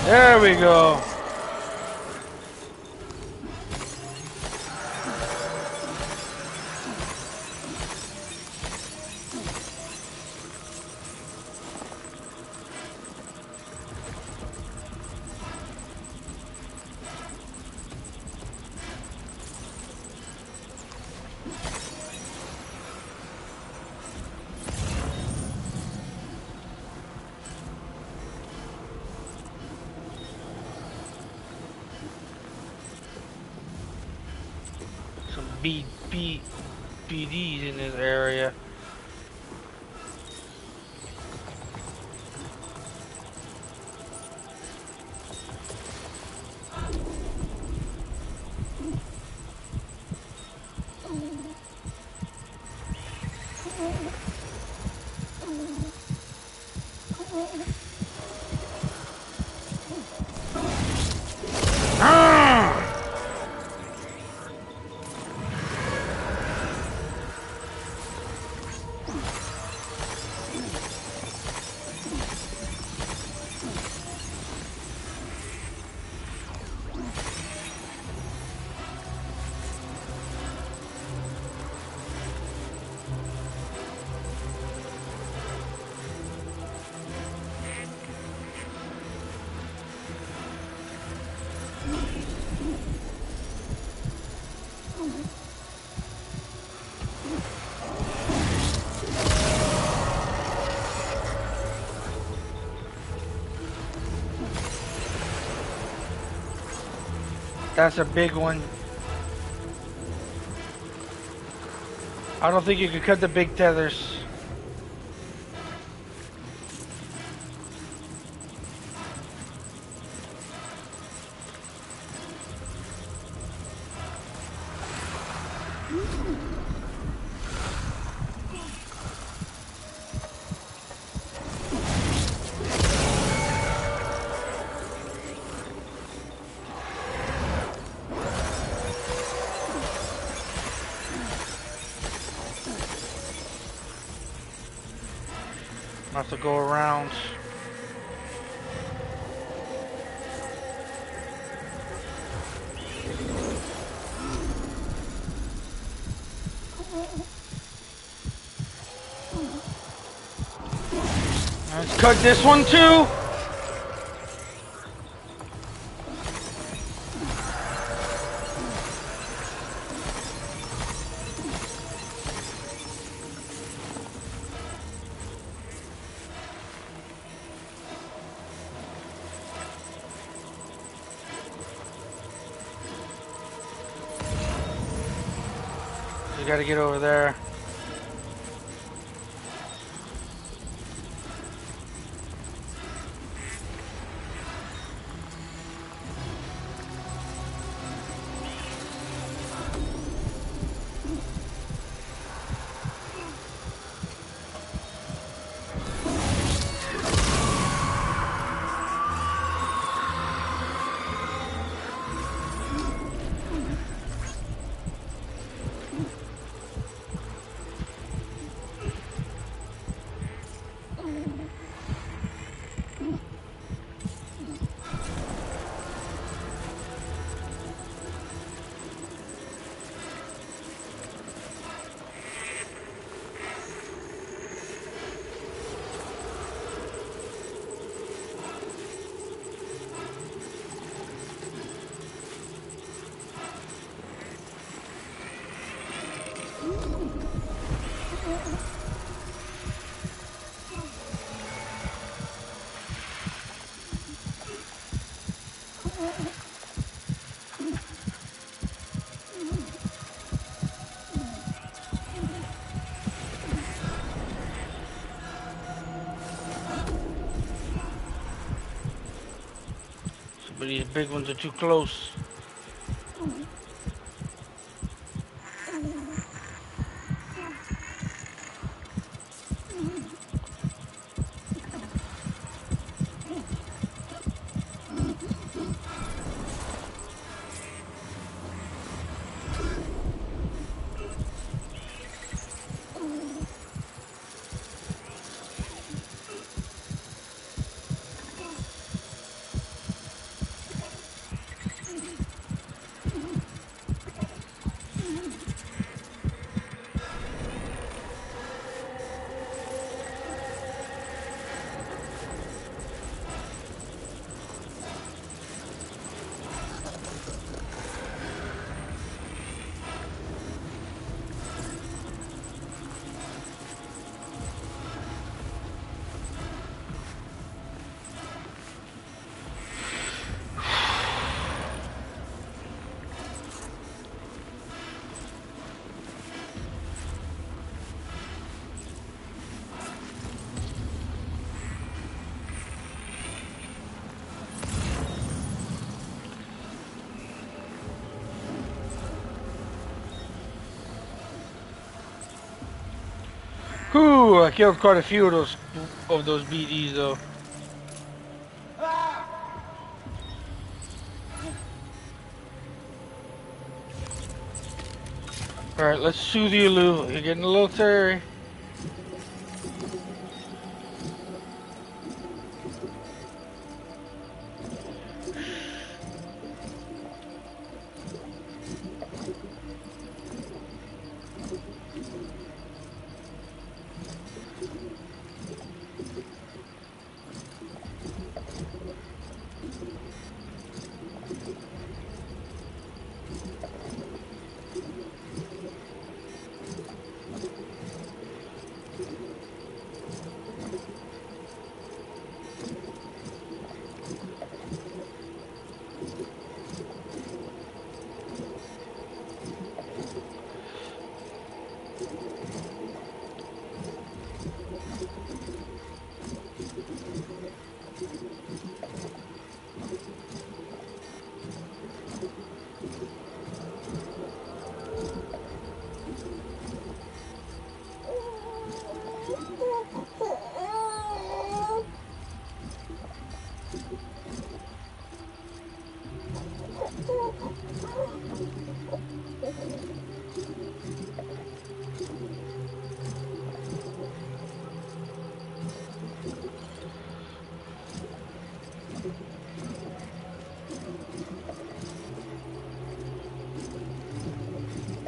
There we go. Some BDs in this area. That's a big one. I don't think you could cut the big tethers. I have to go around. Let's cut this one too. You gotta get over there. But these big ones are too close. Whew, I killed quite a few of those BDs though. Alright, let's soothe you, Lou. You're getting a little teary.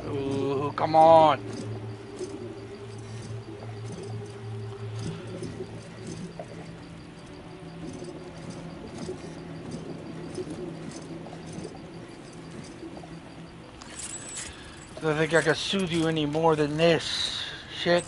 Ooh, come on. I don't think I can soothe you any more than this. Shit.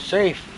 Safe.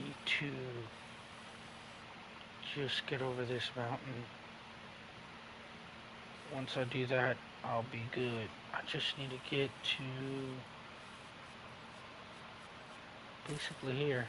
need to just get over this mountain. Once I do that, I'll be good. I just need to get to basically here.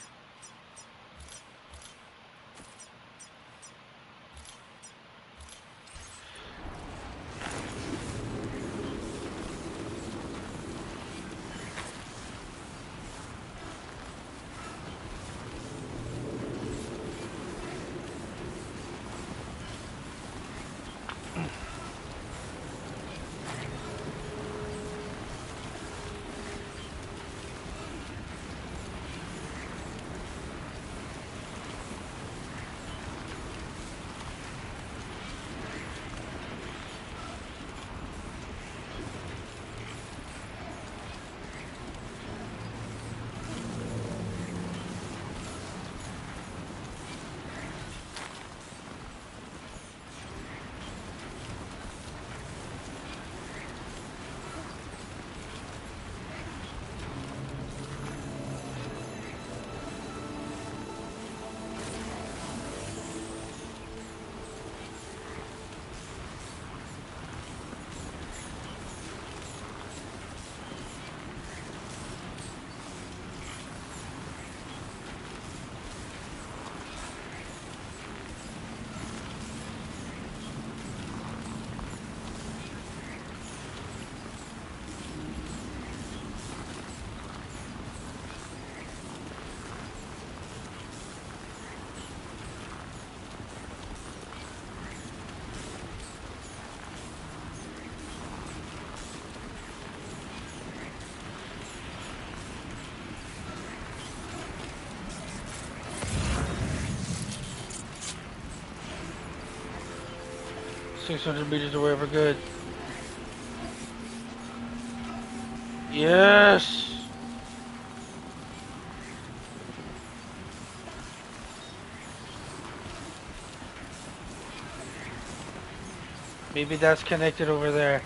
$600 away, we're good. Yes! Maybe that's connected over there.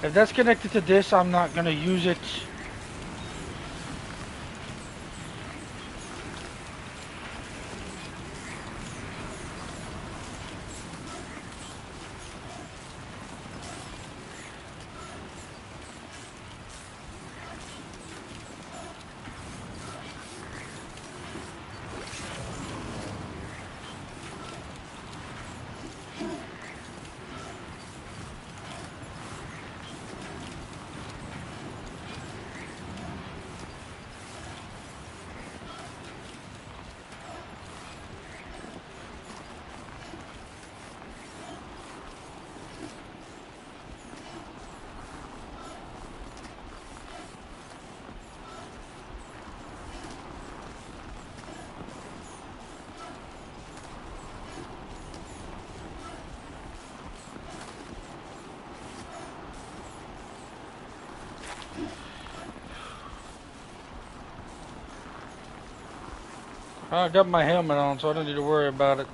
If that's connected to this, I'm not gonna use it. I got my helmet on, so I don't need to worry about it.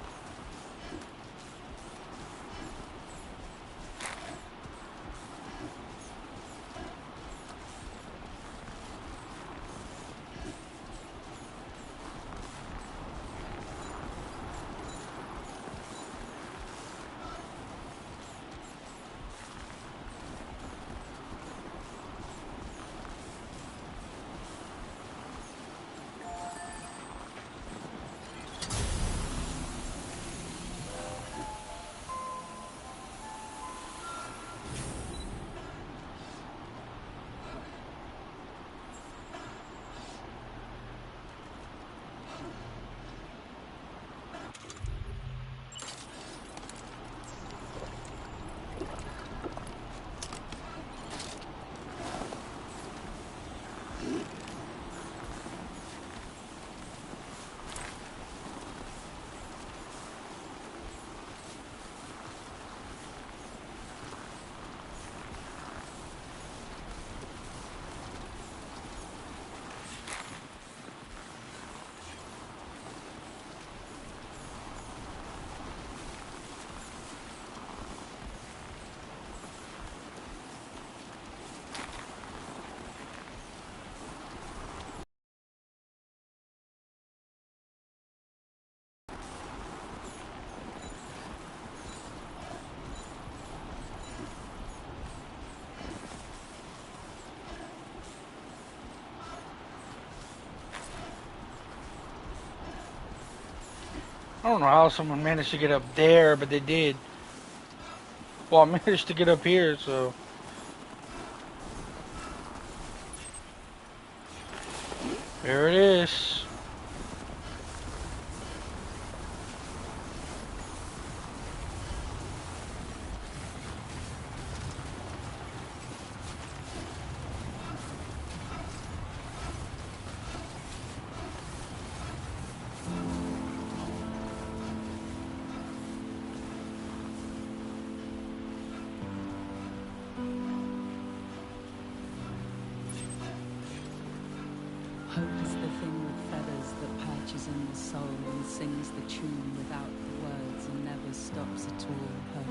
I don't know how someone managed to get up there, but they did. Well, I managed to get up here, so... There it is. Hope is the thing with feathers that perches in the soul and sings the tune without the words and never stops at all. Hope.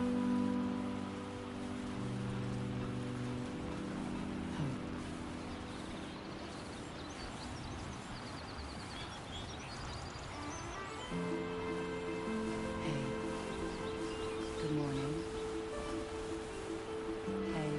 Hey. Good morning. Hey.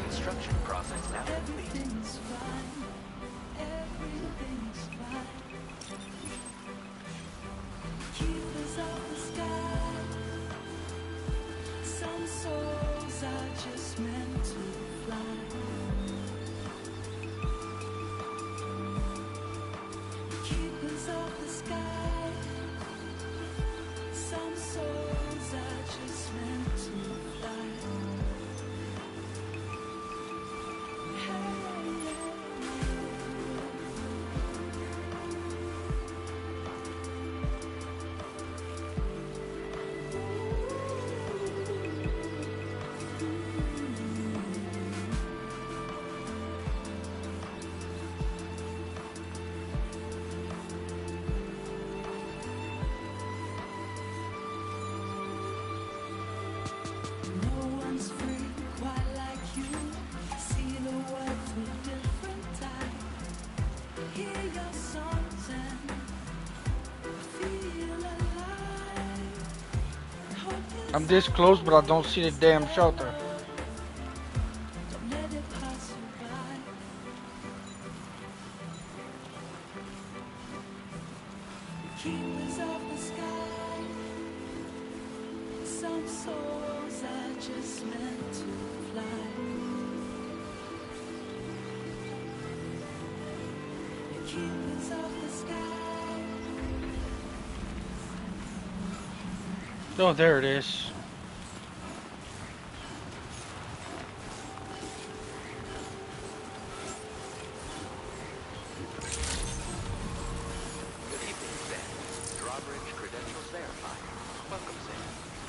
Construction process now complete. Everything's fine. Everything's fine. Keepers of the sky. Some souls are just meant to fly. Keepers of the sky. Some souls are just meant to fly. No one's free quite like you. See the world through different eyes. Hear your songs and feel alive. Hope I'm this close, but I don't see the damn shelter. don't let it pass you by. Keepers of the sky. Some souls are just meant to fly. Keepers of the sky. Oh, there it is. Good evening, Sam. Drawbridge credentials verified. Welcome, Sam.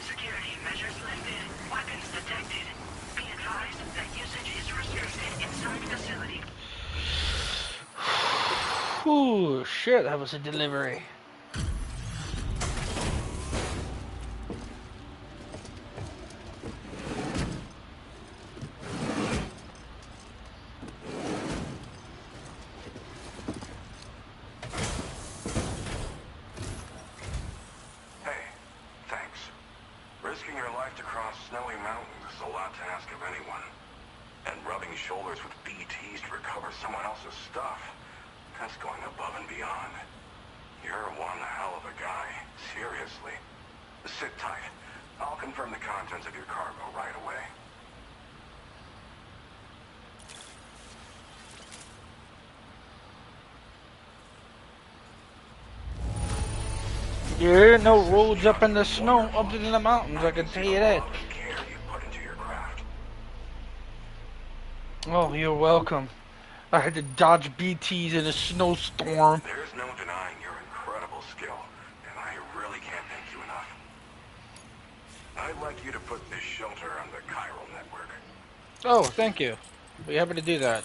Security measures lifted. Weapons detected. Be advised that usage is restricted inside facility. Ooh, shit, that was a delivery. Hey, thanks. Risking your life to cross snowy mountains is a lot to ask of anyone. And rubbing shoulders with BTs to recover someone else's stuff, that's going above and beyond. You're one hell of a guy. Seriously. Sit tight. I'll confirm the contents of your cargo right away. There ain't no roads up in the snow, up in the mountains, I can tell you that. Oh, you're welcome. I had to dodge BTs in a snowstorm. There's no denying your incredible skill, and I really can't thank you enough. I'd like you to put this shelter on the chiral network. Oh, thank you. Be happy to do that.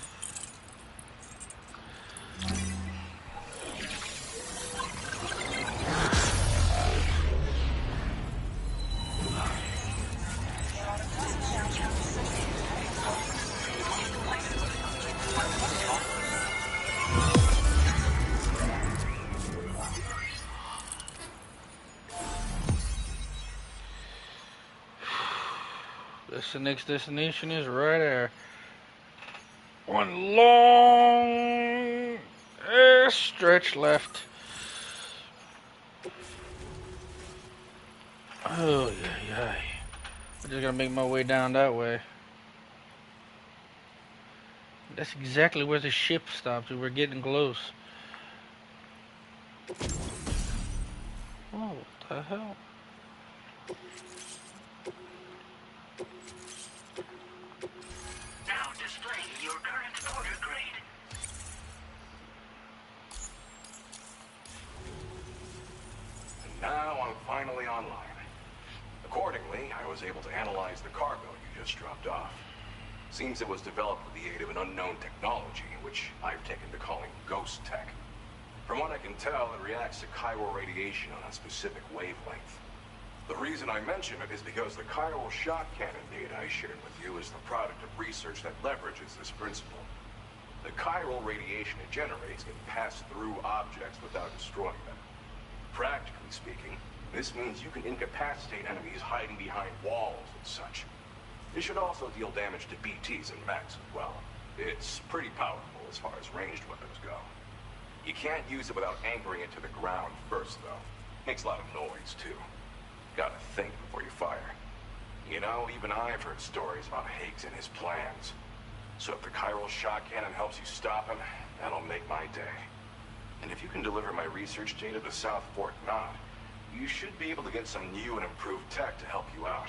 The next destination is right there. One long stretch left. Oh, yeah. I'm just gonna make my way down that way. That's exactly where the ship stopped. We were getting close. Oh, what the hell? Now displaying your current order grade. And now I'm finally online. Accordingly, I was able to analyze the cargo you just dropped off. Seems it was developed with the aid of an unknown technology, which I've taken to calling ghost tech. From what I can tell, it reacts to chiral radiation on a specific wavelength. The reason I mention it is because the chiral shot cannon data I shared with you is the product of research that leverages this principle. The chiral radiation it generates can pass through objects without destroying them. Practically speaking, this means you can incapacitate enemies hiding behind walls and such. It should also deal damage to BTs and mechs as well. It's pretty powerful as far as ranged weapons go. You can't use it without anchoring it to the ground first, though. Makes a lot of noise, too. Gotta think before you fire. You know, even I've heard stories about Higgs and his plans. So if the chiral shot cannon helps you stop him, that'll make my day. And if you can deliver my research data to South Fort Knott, you should be able to get some new and improved tech to help you out.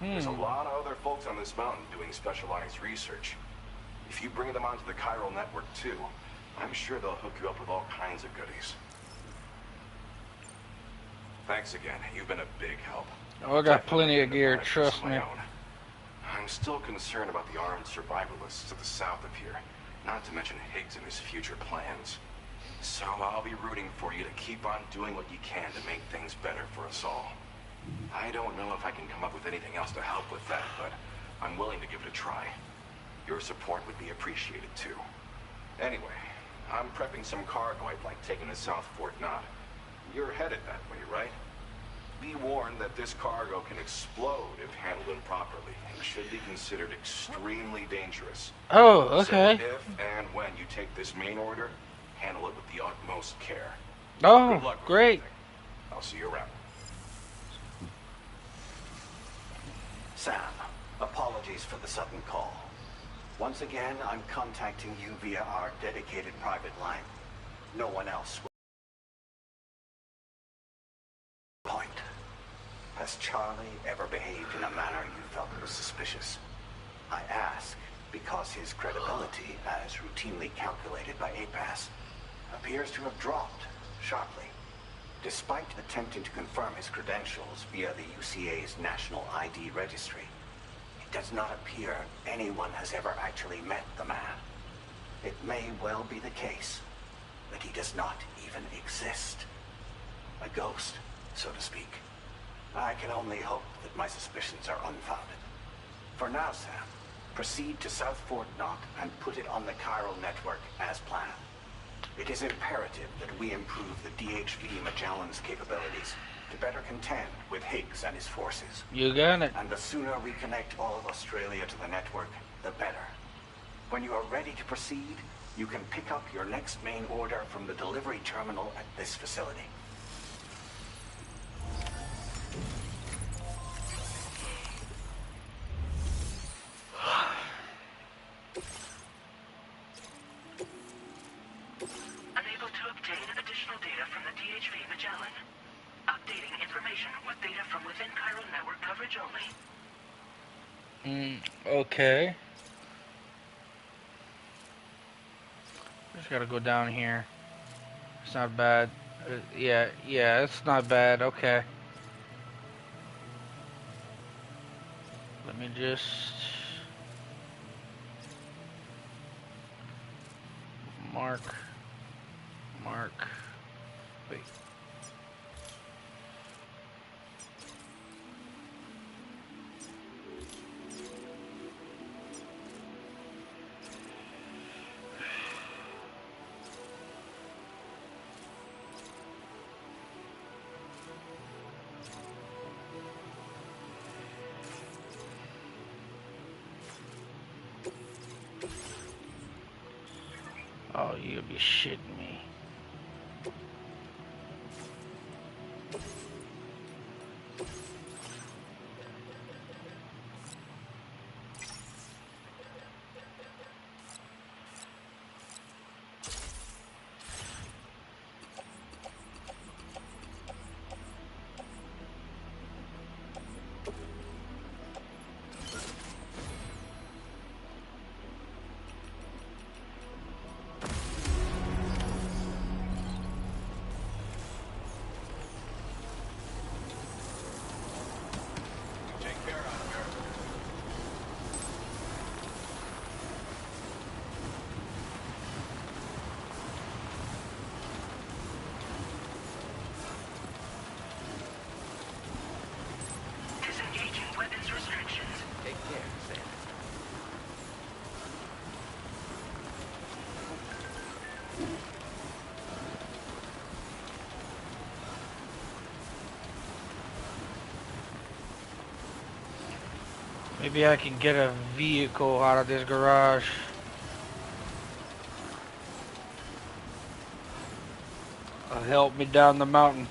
There's a lot of other folks on this mountain doing specialized research. If you bring them onto the chiral network too, I'm sure they'll hook you up with all kinds of goodies. Thanks again. You've been a big help. Oh, I got plenty of gear, trust me. I'm still concerned about the armed survivalists to the south of here, not to mention Higgs and his future plans. So I'll be rooting for you to keep on doing what you can to make things better for us all. I don't know if I can come up with anything else to help with that, but I'm willing to give it a try. Your support would be appreciated too. Anyway, I'm prepping some cargo I'd like taken to South Fort Knott. You're headed that way, right? Be warned that this cargo can explode if handled improperly, and should be considered extremely dangerous. Oh, okay. So if and when you take this main order, handle it with the utmost care. Oh, Good luck with great. everything. I'll see you around. Sam, apologies for the sudden call. Once again, I'm contacting you via our dedicated private line. No one else will. Point. Has Charlie ever behaved in a manner you felt was suspicious? I ask because his credibility, as routinely calculated by APAS, appears to have dropped sharply. Despite attempting to confirm his credentials via the UCA's National ID Registry, it does not appear anyone has ever actually met the man. It may well be the case that he does not even exist. A ghost, so to speak. I can only hope that my suspicions are unfounded. For now, Sam, proceed to South Fort Knott and put it on the chiral network as planned. It is imperative that we improve the DHV Magellan's capabilities to better contend with Higgs and his forces. You got it. And the sooner we connect all of Australia to the network, the better. When you are ready to proceed, you can pick up your next main order from the delivery terminal at this facility. Unable to obtain additional data from the DHV Magellan. Update. information with data from within chiral network coverage only. Okay. Just gotta go down here. It's not bad. Yeah, it's not bad. Okay. Let me just... Mark. Wait. Oh, you'll be shitting me. Disengaging weapons restrictions. Take care, Sam. Maybe I can get a vehicle out of this garage. Help me down the mountain.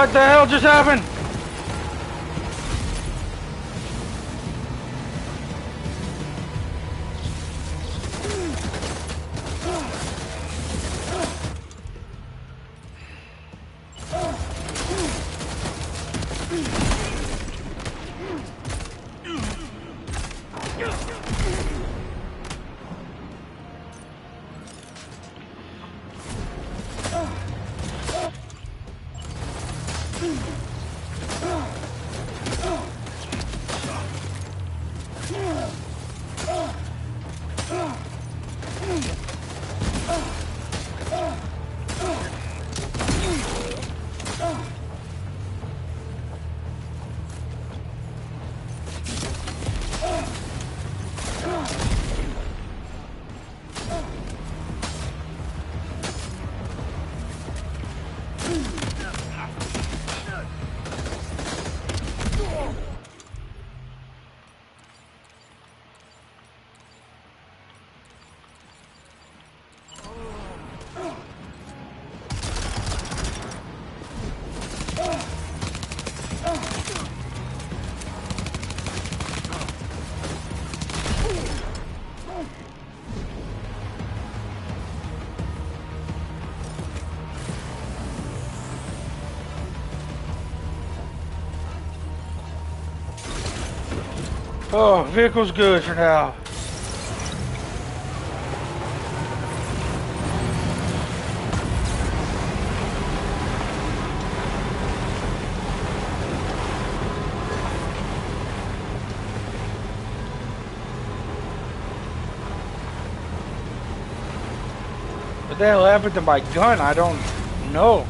What the hell just happened? Oh, vehicle's good for now. What the hell happened to my gun? I don't know.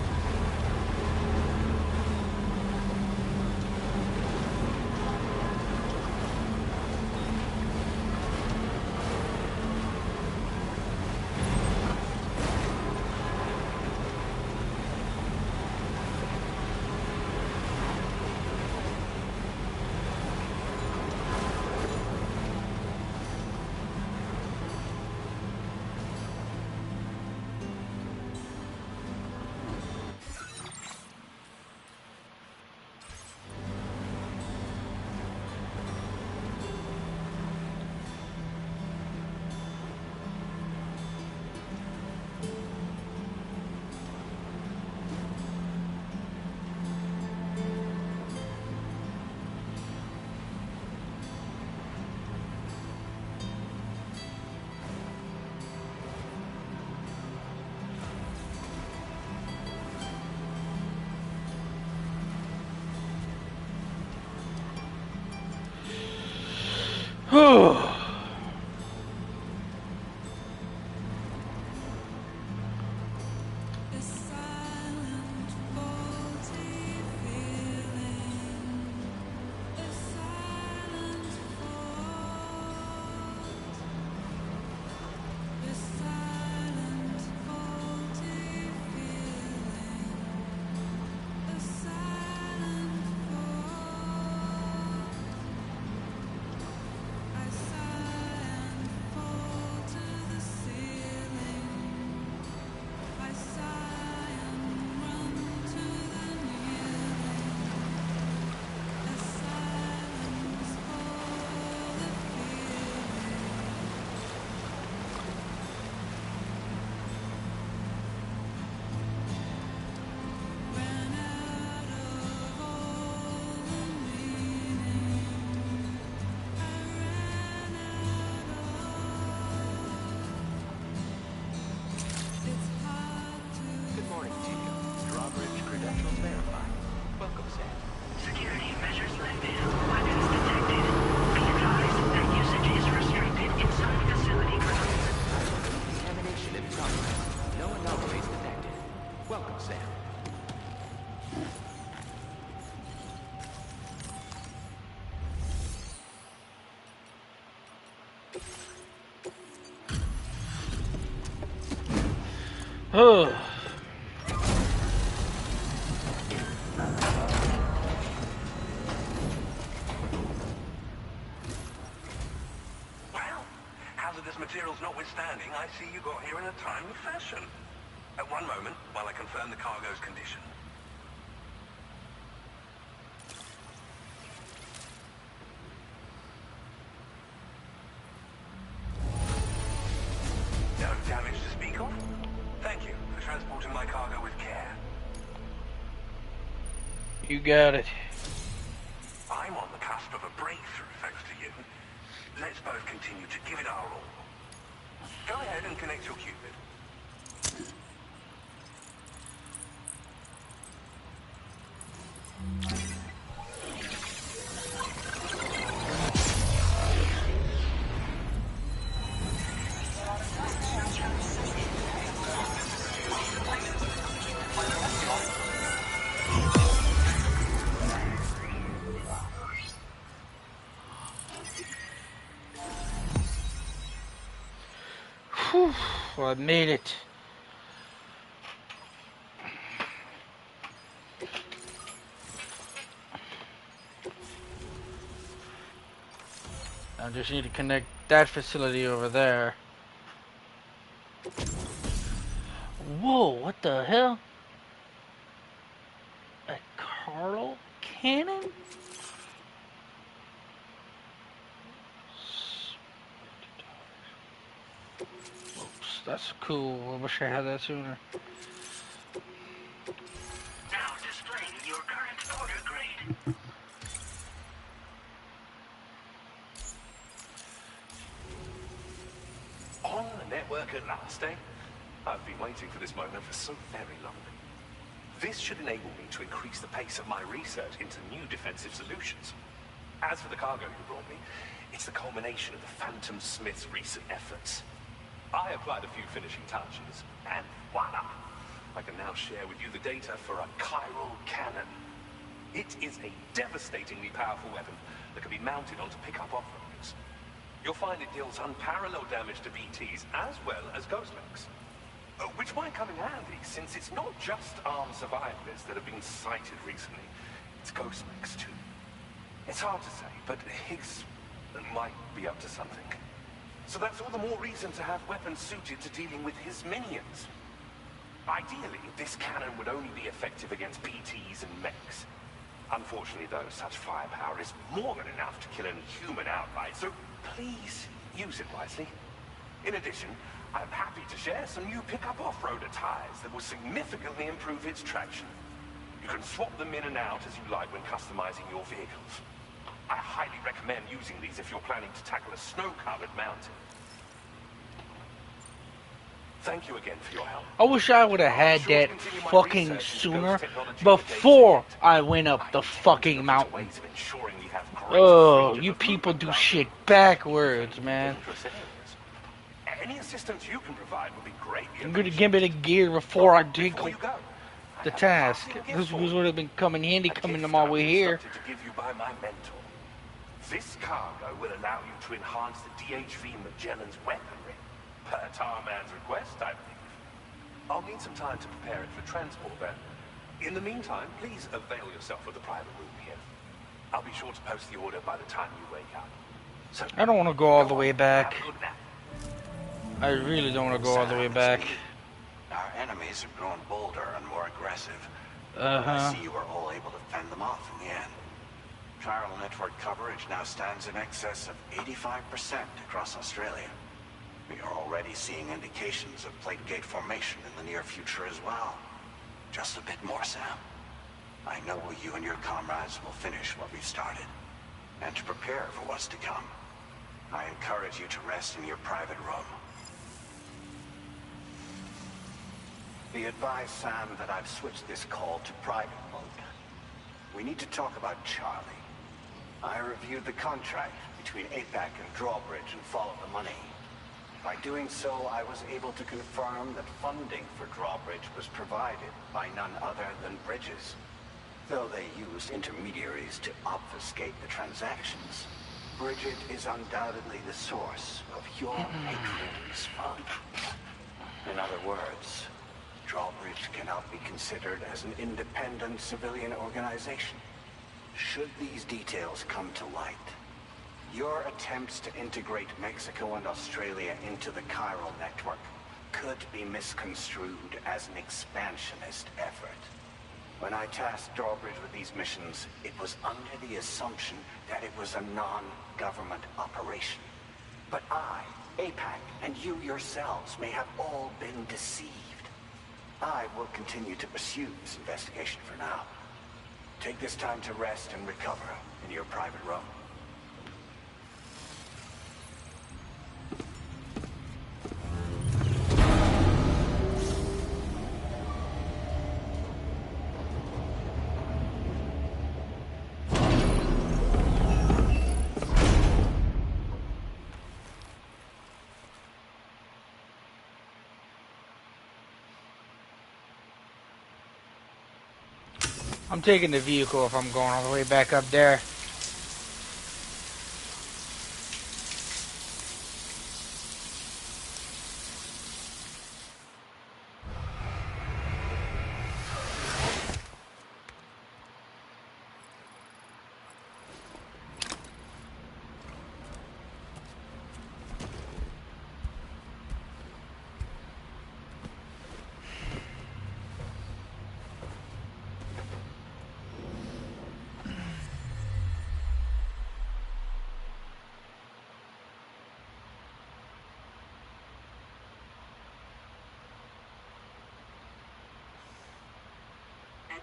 Ugh. Well, hazardous materials notwithstanding, I see you got here in a timely fashion. At one moment, while I confirm the cargo's condition. You got it. I'm on the cusp of a breakthrough, thanks to you. Let's both continue to give it our all. Go ahead and connect your Cupid. Whew, well, I made it. I just need to connect that facility over there. Whoa, what the hell? A Carlo cannon? Oops, that's cool. I wish I had that sooner. Now displaying your current order grade. On the network at last, eh? I've been waiting for this moment for so very long. This should enable me to increase the pace of my research into new defensive solutions. As for the cargo you brought me, it's the culmination of the Phantom Smith's recent efforts. I applied a few finishing touches, and voila! I can now share with you the data for a chiral cannon. It is a devastatingly powerful weapon that can be mounted onto pickup off-roaders. You'll find it deals unparalleled damage to BTs as well as ghost mechs. Which might come in handy, since it's not just armed survivors that have been sighted recently. It's ghost mechs too. It's hard to say, but Higgs might be up to something. So that's all the more reason to have weapons suited to dealing with his minions. Ideally, this cannon would only be effective against BTs and mechs. Unfortunately, though, such firepower is more than enough to kill any human outright, so please use it wisely. In addition, I'm happy to share some new pickup off-roader tires that will significantly improve its traction. You can swap them in and out as you like when customizing your vehicles. I highly recommend using these if you're planning to tackle a snow-covered mountain. Thank you again for your help. I wish I would have had that fucking sooner before I went up the fucking mountain. Oh, you people do shit backwards, man. Any assistance you can provide would be great. I'm gonna give me the gear before I dig the task. This would have been coming handy coming to my way here. To give you by my mentor. This cargo will allow you to enhance the DHV Magellan's weaponry, per Tarman's request, I believe. I'll need some time to prepare it for transport, then. In the meantime, please avail yourself of the private room here. I'll be sure to post the order by the time you wake up. So, I don't want to go all the way back. I really don't want to go all the way back. Our enemies have grown bolder and more aggressive. Uh-huh. I see you were all able to fend them off in the end. Chiral network coverage now stands in excess of 85% across Australia. We are already seeing indications of plate gate formation in the near future as well. Just a bit more, Sam. I know you and your comrades will finish what we've started. And to prepare for what's to come, I encourage you to rest in your private room. Be advised, Sam, that I've switched this call to private mode. We need to talk about Charlie. I reviewed the contract between APAC and Drawbridge and followed the money. By doing so, I was able to confirm that funding for Drawbridge was provided by none other than Bridges. Though they used intermediaries to obfuscate the transactions, Bridget is undoubtedly the source of your patron's fund. In other words, Drawbridge cannot be considered as an independent civilian organization. Should these details come to light, your attempts to integrate Mexico and Australia into the chiral network could be misconstrued as an expansionist effort. When I tasked Drawbridge with these missions, it was under the assumption that it was a non-government operation. But I, APAC, and you yourselves may have all been deceived. I will continue to pursue this investigation for now. Take this time to rest and recover in your private room. I'm taking the vehicle if I'm going all the way back up there.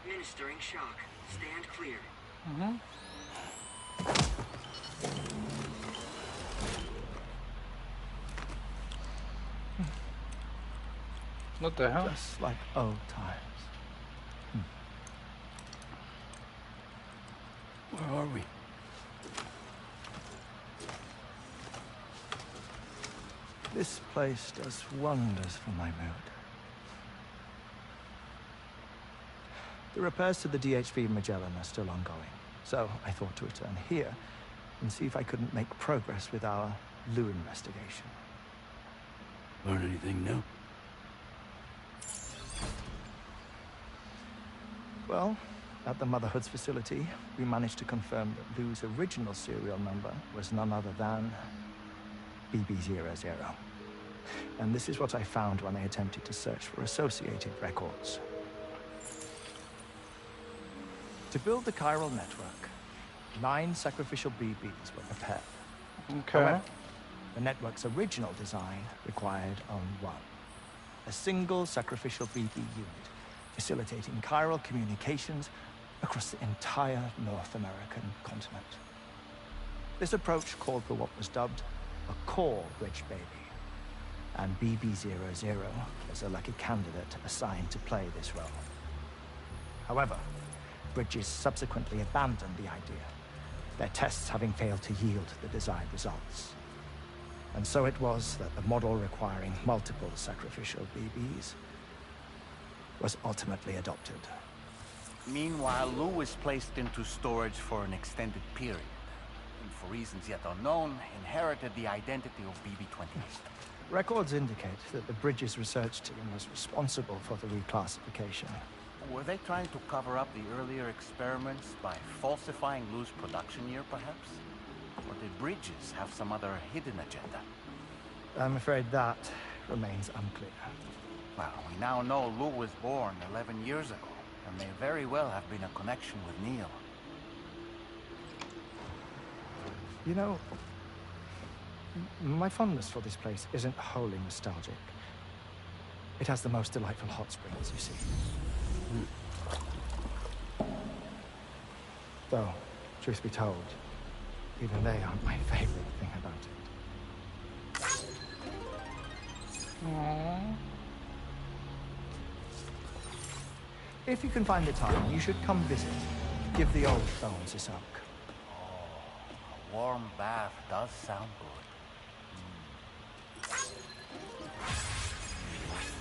Administering shock. Stand clear. Mm-hmm. What the hell? Just like old times. Where are we? This place does wonders for my mood. The repairs to the DHV Magellan are still ongoing, so I thought to return here and see if I couldn't make progress with our Lou investigation. Learn anything new? Well, at the Motherhood's facility, we managed to confirm that Lou's original serial number was none other than BB00. And this is what I found when I attempted to search for associated records. To build the chiral network, 9 sacrificial BBs were prepared. Okay. However, the network's original design required only one. A single sacrificial BB unit, facilitating chiral communications across the entire North American continent. This approach called for what was dubbed a core bridge baby, and BB00 was a lucky candidate assigned to play this role. However, Bridges subsequently abandoned the idea, their tests having failed to yield the desired results. And so it was that the model requiring multiple sacrificial BBs was ultimately adopted. Meanwhile, Lou was placed into storage for an extended period, and for reasons yet unknown, inherited the identity of BB-28. Records indicate that the Bridges research team was responsible for the reclassification. Were they trying to cover up the earlier experiments by falsifying Lou's production year, perhaps? Or did Bridges have some other hidden agenda? I'm afraid that remains unclear. Well, we now know Lou was born 11 years ago, and may very well have been a connection with Neil. You know, my fondness for this place isn't wholly nostalgic. It has the most delightful hot springs, you see. Though, truth be told, even they aren't my favorite thing about it. Aww. If you can find the time, you should come visit. Give the old bones a soak. A warm bath does sound good.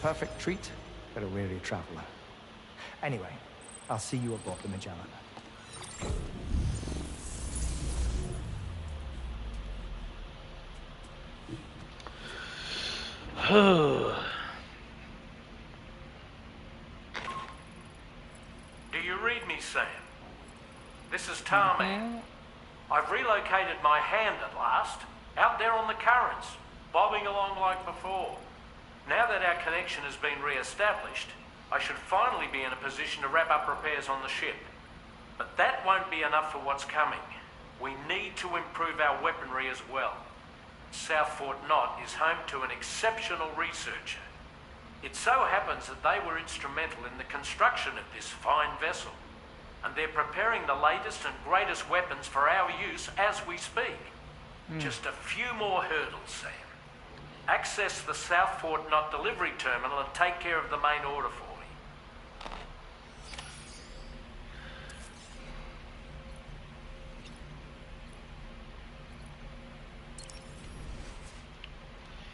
Perfect treat for a weary traveler. Anyway, I'll see you aboard the Magellan. Do you read me, Sam? This is Tarman. I've relocated my hand at last, out there on the currents, bobbing along like before. Now that our connection has been re-established, I should finally be in a position to wrap up repairs on the ship. But that won't be enough for what's coming. We need to improve our weaponry as well. South Fort Knott is home to an exceptional researcher. It so happens that they were instrumental in the construction of this fine vessel. and they're preparing the latest and greatest weapons for our use as we speak. Just a few more hurdles, Sam. Access the South Fort Knot delivery terminal and take care of the main order for me.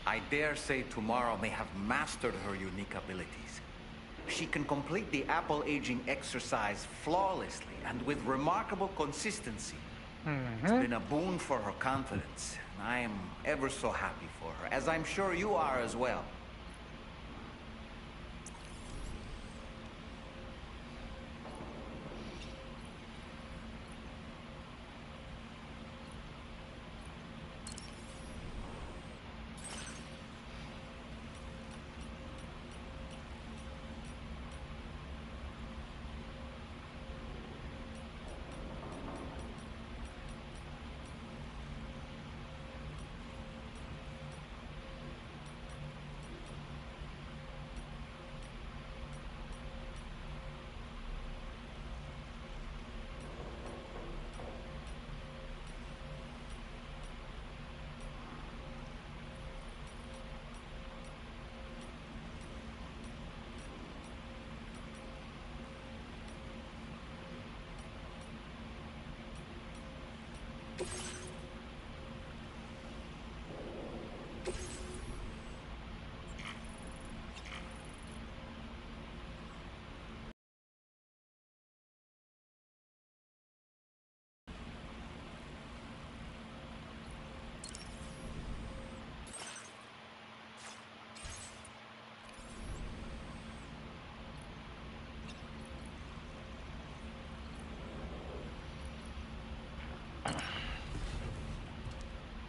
I dare say tomorrow may have mastered her unique abilities. She can complete the apple aging exercise flawlessly and with remarkable consistency. It's been a boon for her confidence, and I am ever so happy for her, as I'm sure you are as well.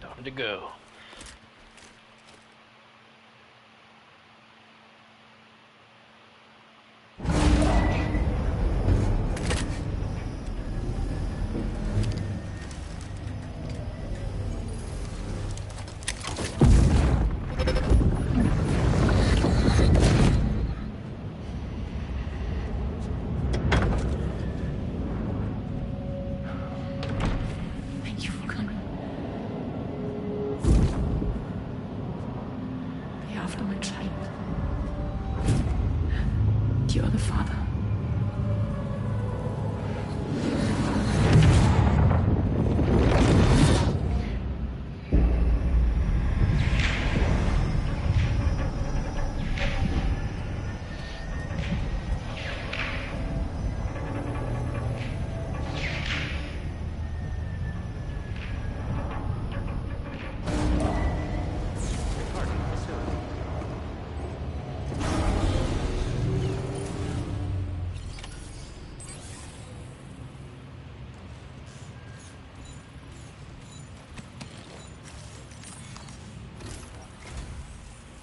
Time to go. Thank you for coming. The afterward child. You're the father.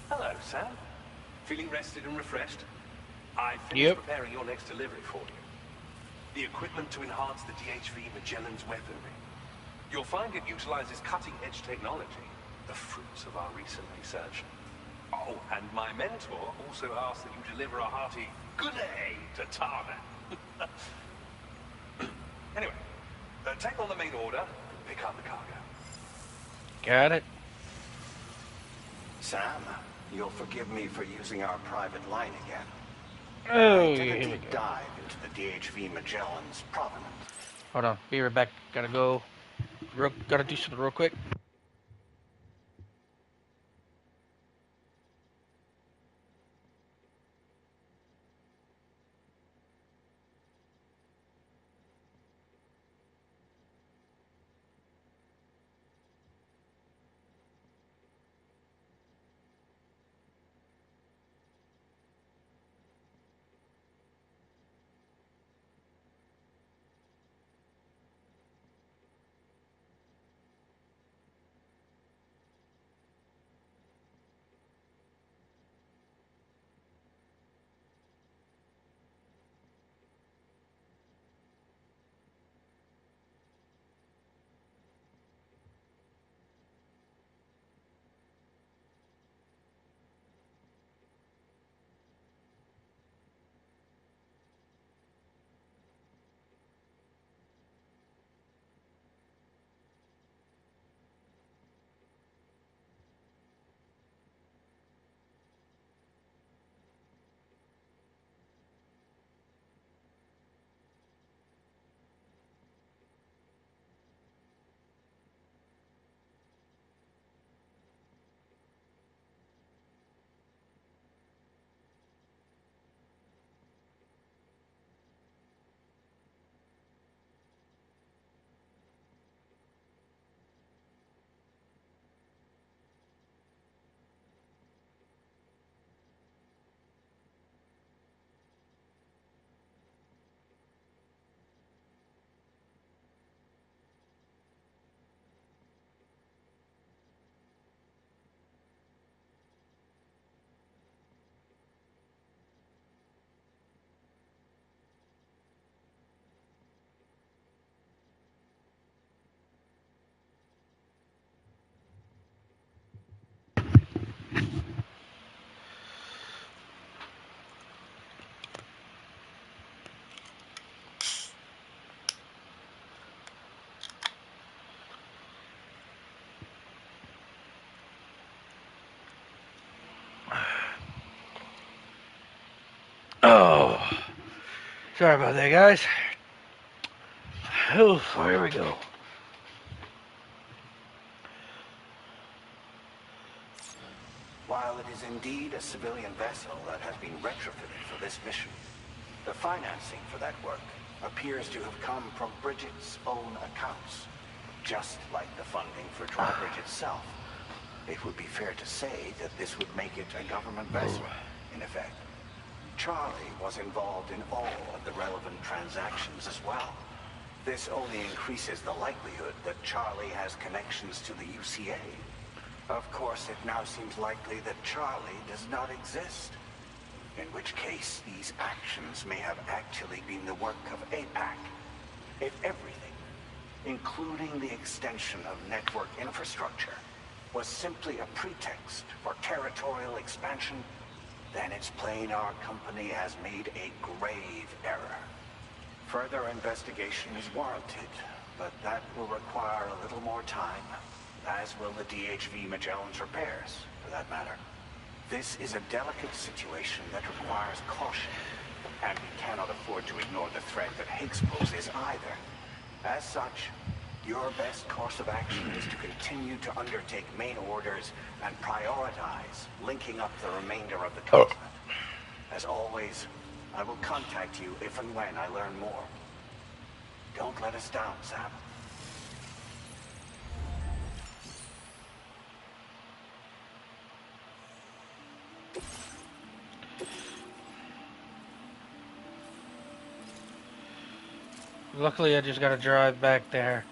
Hello, Sam. Feeling rested and refreshed? I finished preparing your next delivery for you. The equipment to enhance the DHV Magellan's weaponry. You'll find it utilizes cutting-edge technology, the fruits of our recent research. Oh, and my mentor also asked that you deliver a hearty good day to Tana. Anyway, take on the main order and pick up the cargo. Got it. Sam, you'll forgive me for using our private line again. Oh, I did yeah, a here we deep go. dive into the DHV Magellan's provenance. Hold on, be right back. Gotta go. Gotta do something real quick. Sorry about that, guys. Oh, here we go. While it is indeed a civilian vessel that has been retrofitted for this mission, the financing for that work appears to have come from Bridget's own accounts, just like the funding for Drawbridge itself. It would be fair to say that this would make it a government vessel, in effect. Charlie was involved in all of the relevant transactions as well. This only increases the likelihood that Charlie has connections to the UCA. Of course, it now seems likely that Charlie does not exist. In which case, these actions may have actually been the work of APAC. If everything, including the extension of network infrastructure, was simply a pretext for territorial expansion, then it's plain our company has made a grave error. Further investigation is warranted, but that will require a little more time, as will the DHV Magellan's repairs, for that matter. This is a delicate situation that requires caution, and we cannot afford to ignore the threat that Higgs poses either. As such, your best course of action is to continue to undertake main orders and prioritize linking up the remainder of the continent. As always, I will contact you if and when I learn more. Don't let us down, Sam. Luckily, I just gotta drive back there.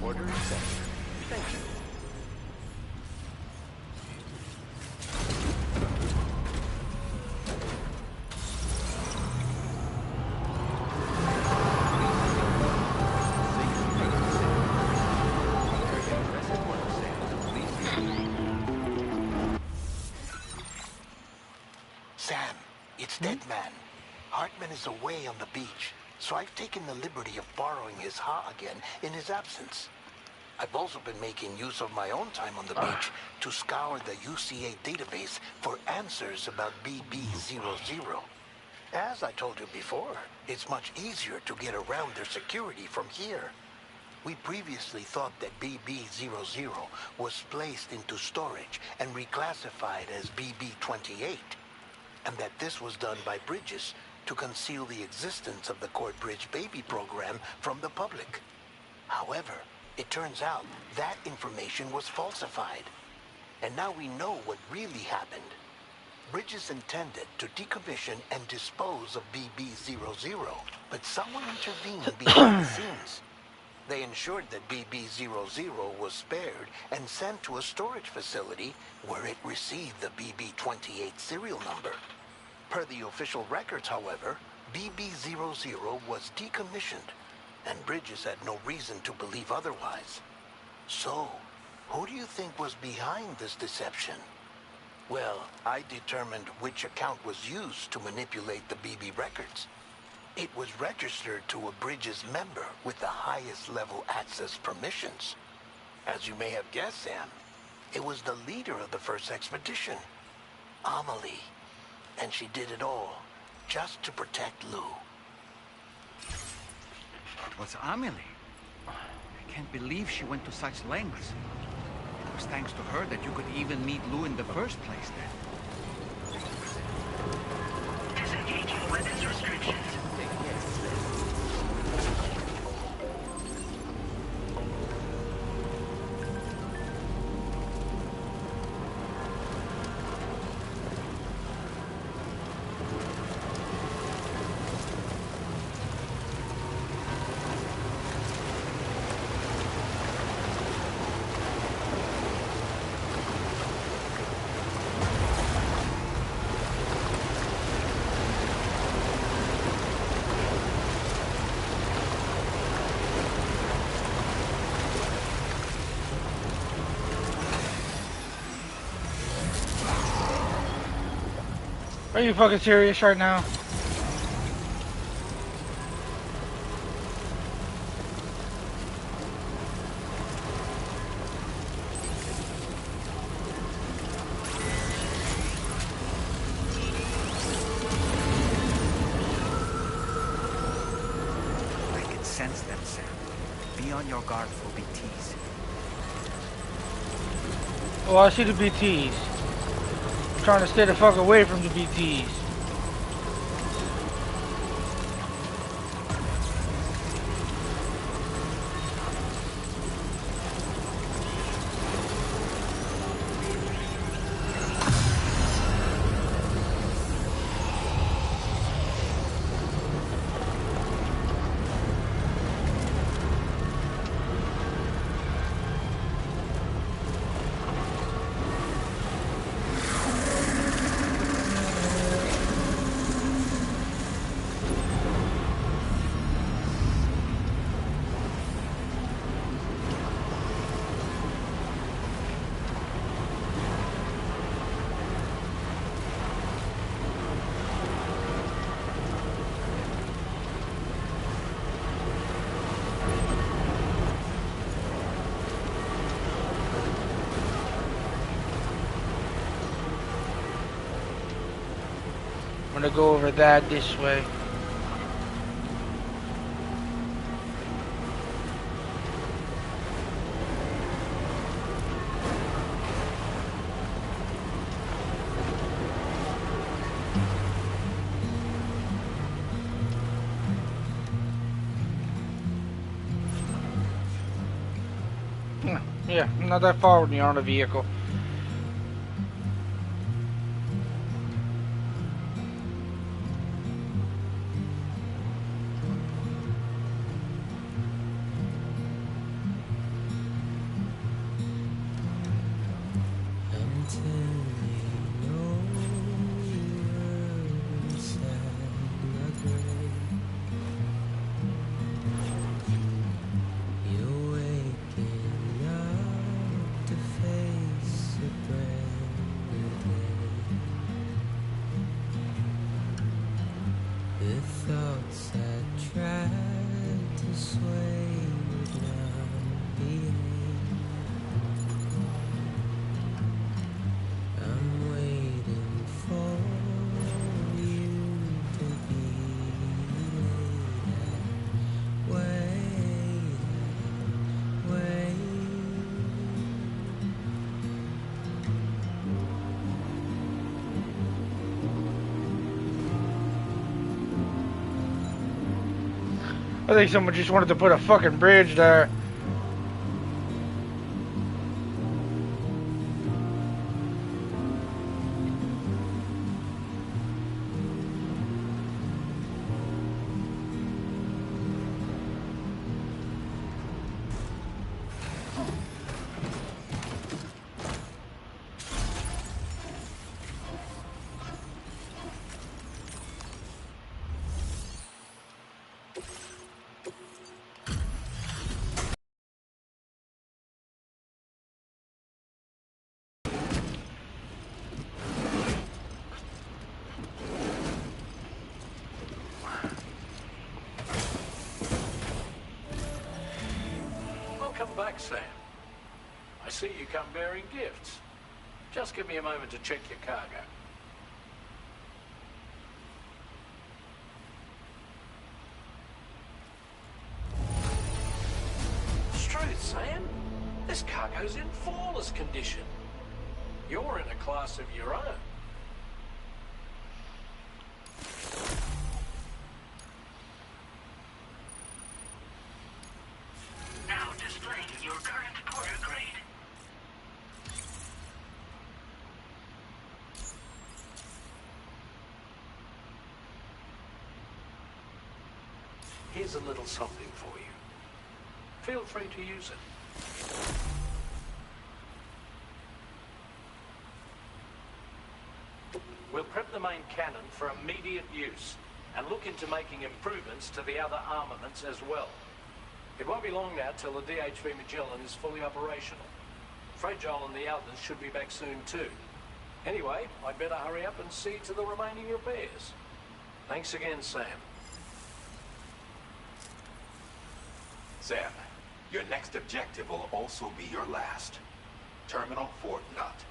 Order accepted. Thank you. Sam, it's Dead Man. Hartman is away on the beach, so I've taken the liberty of borrowing his Ha again in his absence. I've also been making use of my own time on the beach to scour the UCA database for answers about BB00. As I told you before, it's much easier to get around their security from here. We previously thought that BB00 was placed into storage and reclassified as BB28, and that this was done by Bridges to conceal the existence of the Corbridge baby program from the public. However, it turns out that information was falsified. And now we know what really happened. Bridges intended to decommission and dispose of BB00, but someone intervened behind the scenes. They ensured that BB00 was spared and sent to a storage facility where it received the BB28 serial number. Per the official records, however, BB00 was decommissioned, and Bridges had no reason to believe otherwise. So, who do you think was behind this deception? Well, I determined which account was used to manipulate the BB records. It was registered to a Bridges member with the highest level access permissions. As you may have guessed, Sam, it was the leader of the first expedition, Amelie. And she did it all just to protect Lou. It was Amelie. I can't believe she went to such lengths. It was thanks to her that you could even meet Lou in the first place then. Disengaging weapons restrictions. Are you fucking serious right now? I can sense them, Sam. Be on your guard for BTs. Oh, I see the BTs. I'm trying to stay the fuck away from the BTs. I'm gonna go over that this way. Yeah, not that far when you're on a vehicle. I think someone just wanted to put a fucking bridge there. Welcome back, Sam. I see you come bearing gifts. Just give me a moment to check your cargo. Truth, Sam. This cargo's in flawless condition. You're in a class of your own. Now displaying your current porter grade. Here's a little something for you. Feel free to use it. We'll prep the main cannon for immediate use and look into making improvements to the other armaments as well. It won't be long now till the DHV Magellan is fully operational. Fragile and the others should be back soon too. Anyway, I'd better hurry up and see to the remaining repairs. Thanks again, Sam. Sam, your next objective will also be your last. Terminal Fort Knott.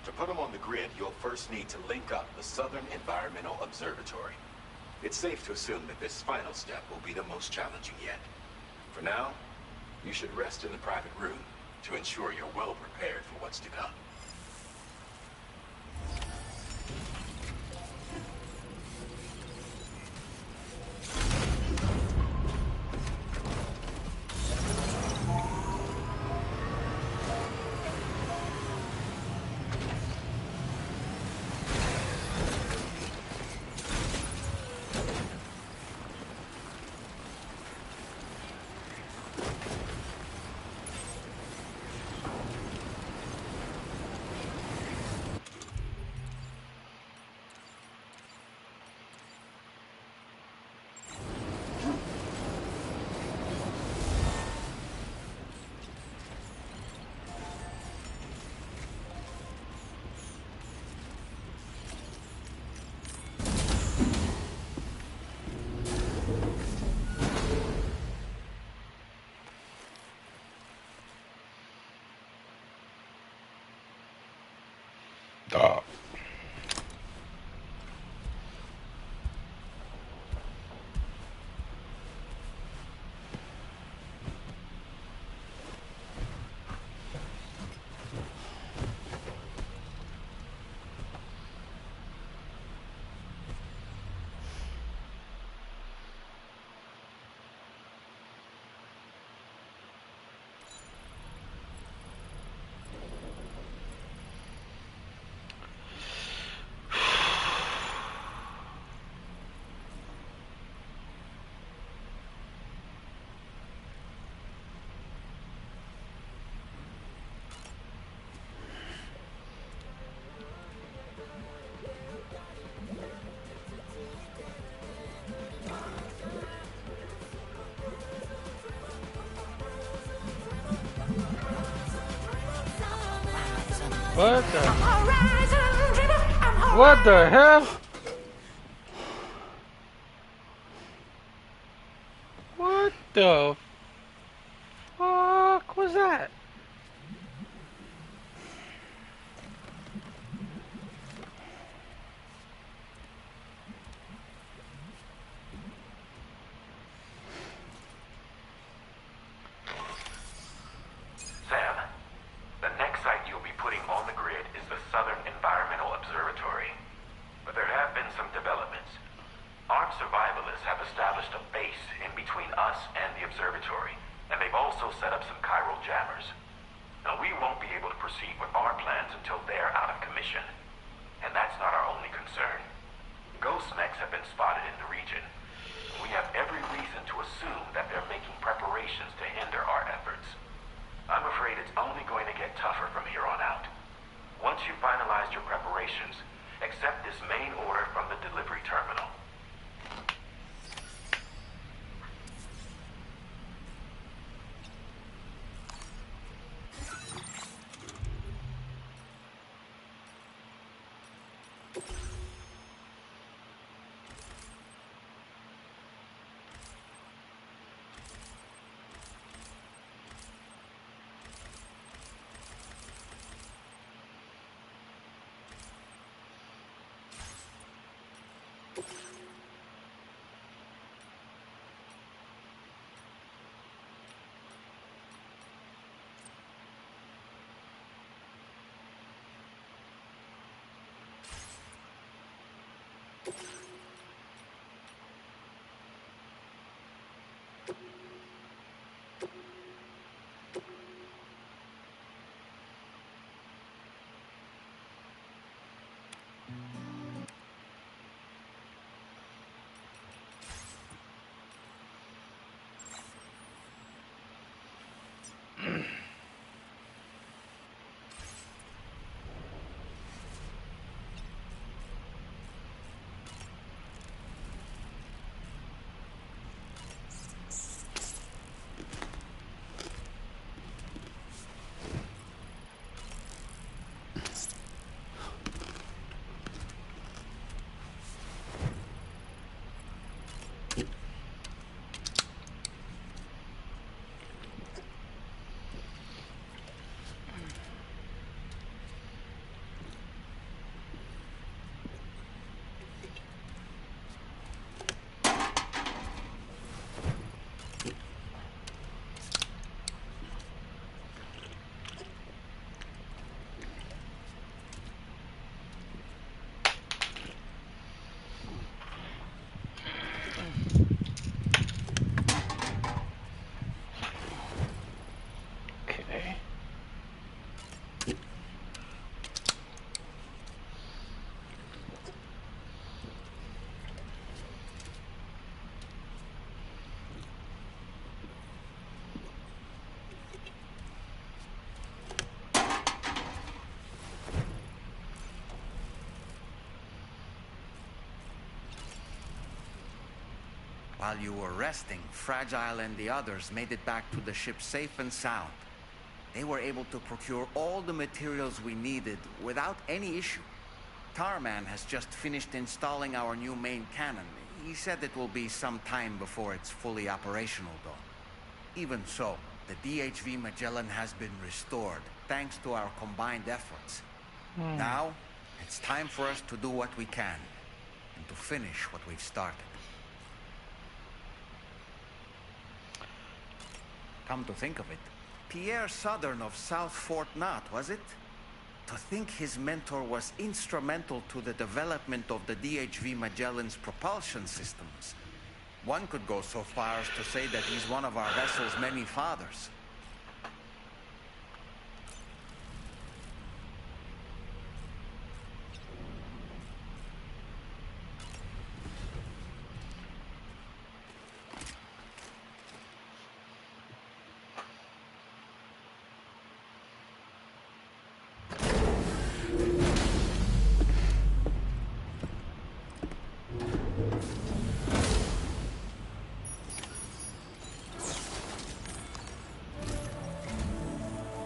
To put them on the grid, you'll first need to link up the Southern Environmental Observatory. It's safe to assume that this final step will be the most challenging yet. For now, you should rest in the private room to ensure you're well prepared for what's to come. What the? What the hell? What the fuck was that? Sam, the next site you'll be putting on the grid is the Southern Environmental Observatory. But there have been some developments. Armed survivalists have established a base in between us and the observatory, and they've also set up some chiral jammers. Now, we won't be able to proceed with our plans until they're out of commission. And that's not our only concern. Ghost mechs have been spotted in the region. We have every reason to assume that they're making preparations to hinder our efforts. I'm afraid it's only going to get tougher from here on out. Once you've finalized your preparations, accept this main order from the delivery terminal. While you were resting, Fragile and the others made it back to the ship safe and sound. They were able to procure all the materials we needed without any issue. Tarman has just finished installing our new main cannon. He said it will be some time before it's fully operational, though. Even so, the DHV Magellan has been restored, thanks to our combined efforts. Now, it's time for us to do what we can, and to finish what we've started. Come to think of it, Pierre Southern of South Fort Knott, was it? To think his mentor was instrumental to the development of the DHV Magellan's propulsion systems. One could go so far as to say that he's one of our vessel's many fathers.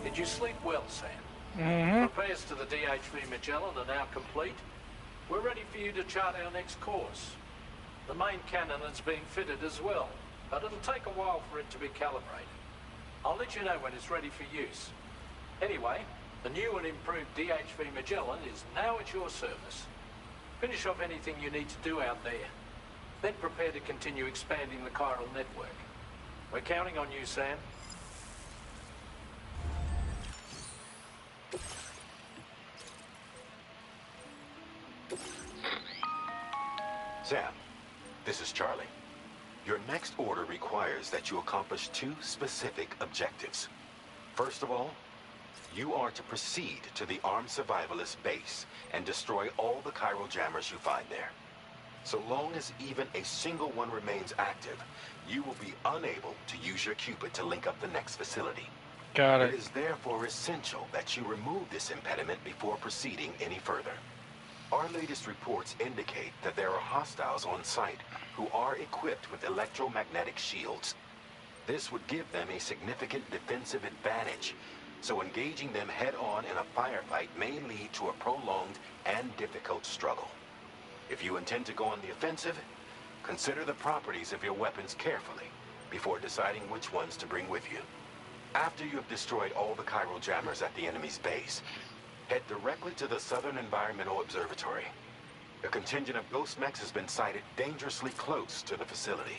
Did you sleep well, Sam? Repairs to the DHV Magellan are now complete. We're ready for you to chart our next course. The main cannon is being fitted as well, but it'll take a while for it to be calibrated. I'll let you know when it's ready for use. Anyway, the new and improved DHV Magellan is now at your service. Finish off anything you need to do out there. Then prepare to continue expanding the chiral network. We're counting on you, Sam. Sam, this is Charlie. Your next order requires that you accomplish 2 specific objectives. First of all, you are to proceed to the armed survivalist base and destroy all the chiral jammers you find there. So long as even a single one remains active, you will be unable to use your Cupid to link up the next facility. Got it. It is therefore essential that you remove this impediment before proceeding any further. Our latest reports indicate that there are hostiles on site who are equipped with electromagnetic shields. This would give them a significant defensive advantage, so engaging them head-on in a firefight may lead to a prolonged and difficult struggle. If you intend to go on the offensive, consider the properties of your weapons carefully before deciding which ones to bring with you. After you have destroyed all the chiral jammers at the enemy's base, head directly to the Southern Environmental Observatory. A contingent of ghost mechs has been sighted dangerously close to the facility.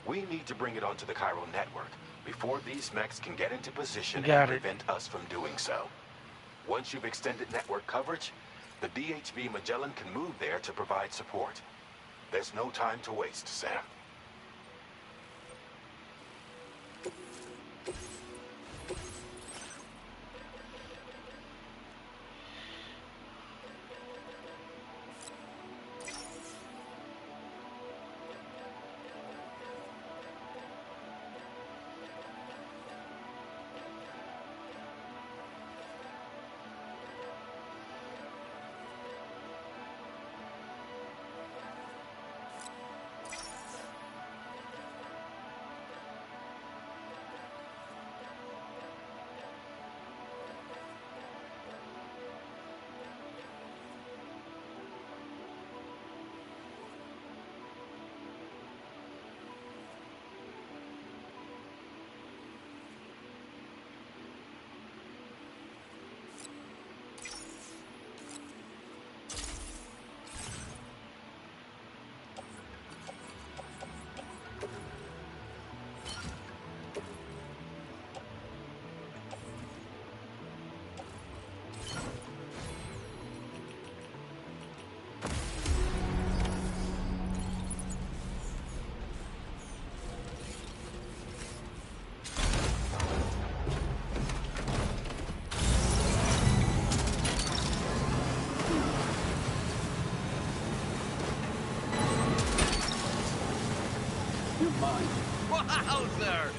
We need to bring it onto the chiral network before these mechs can get into position and prevent us from doing so. Once you've extended network coverage, the DHV Magellan can move there to provide support. There's no time to waste, Sam. Wowzer!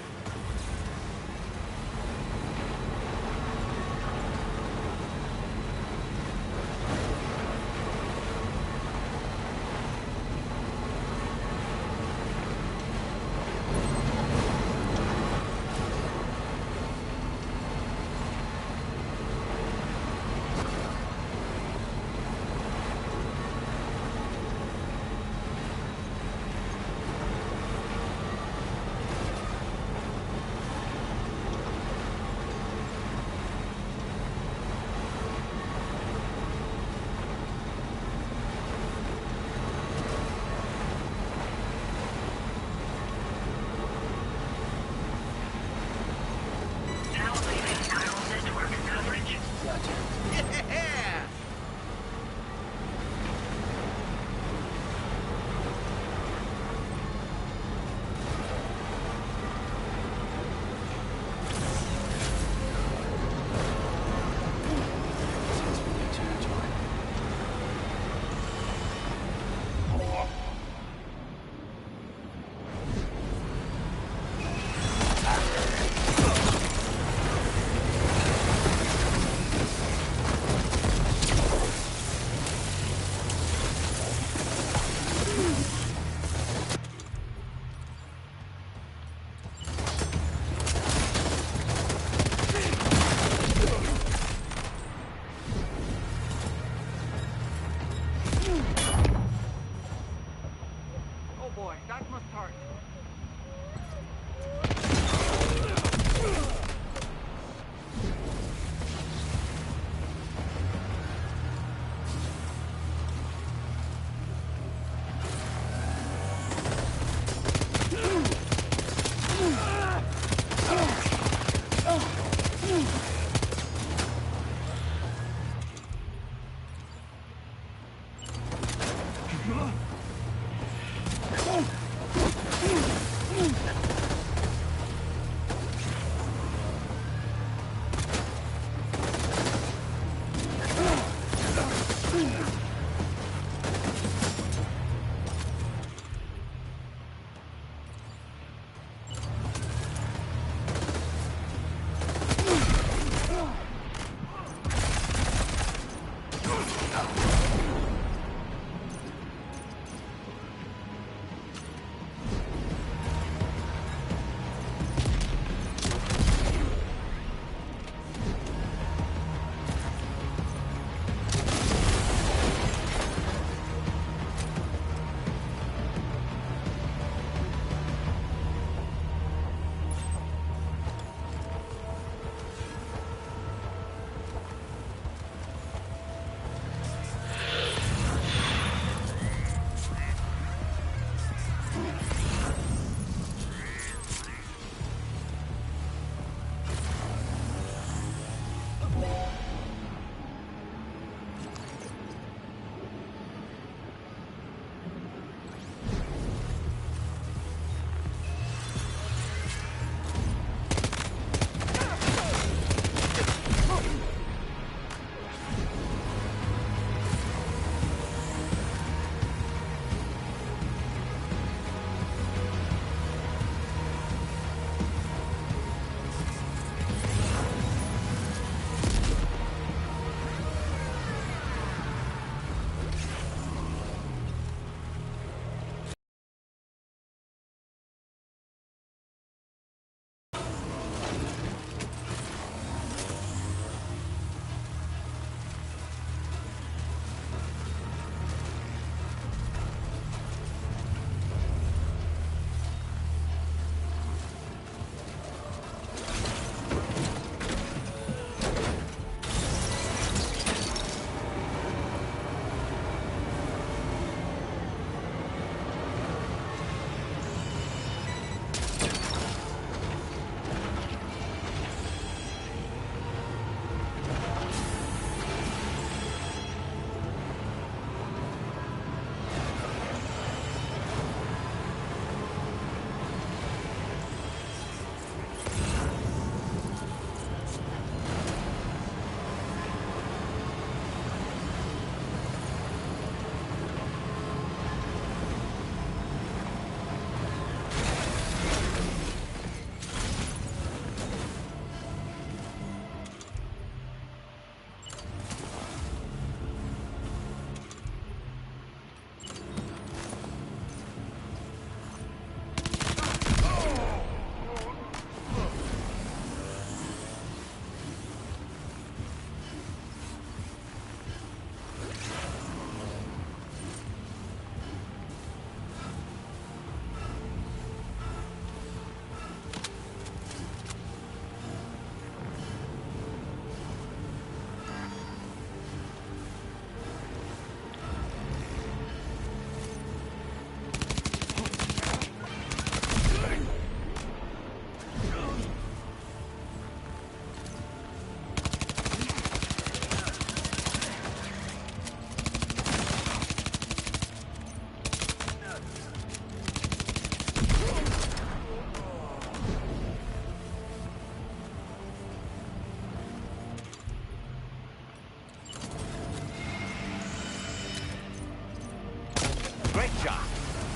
shot.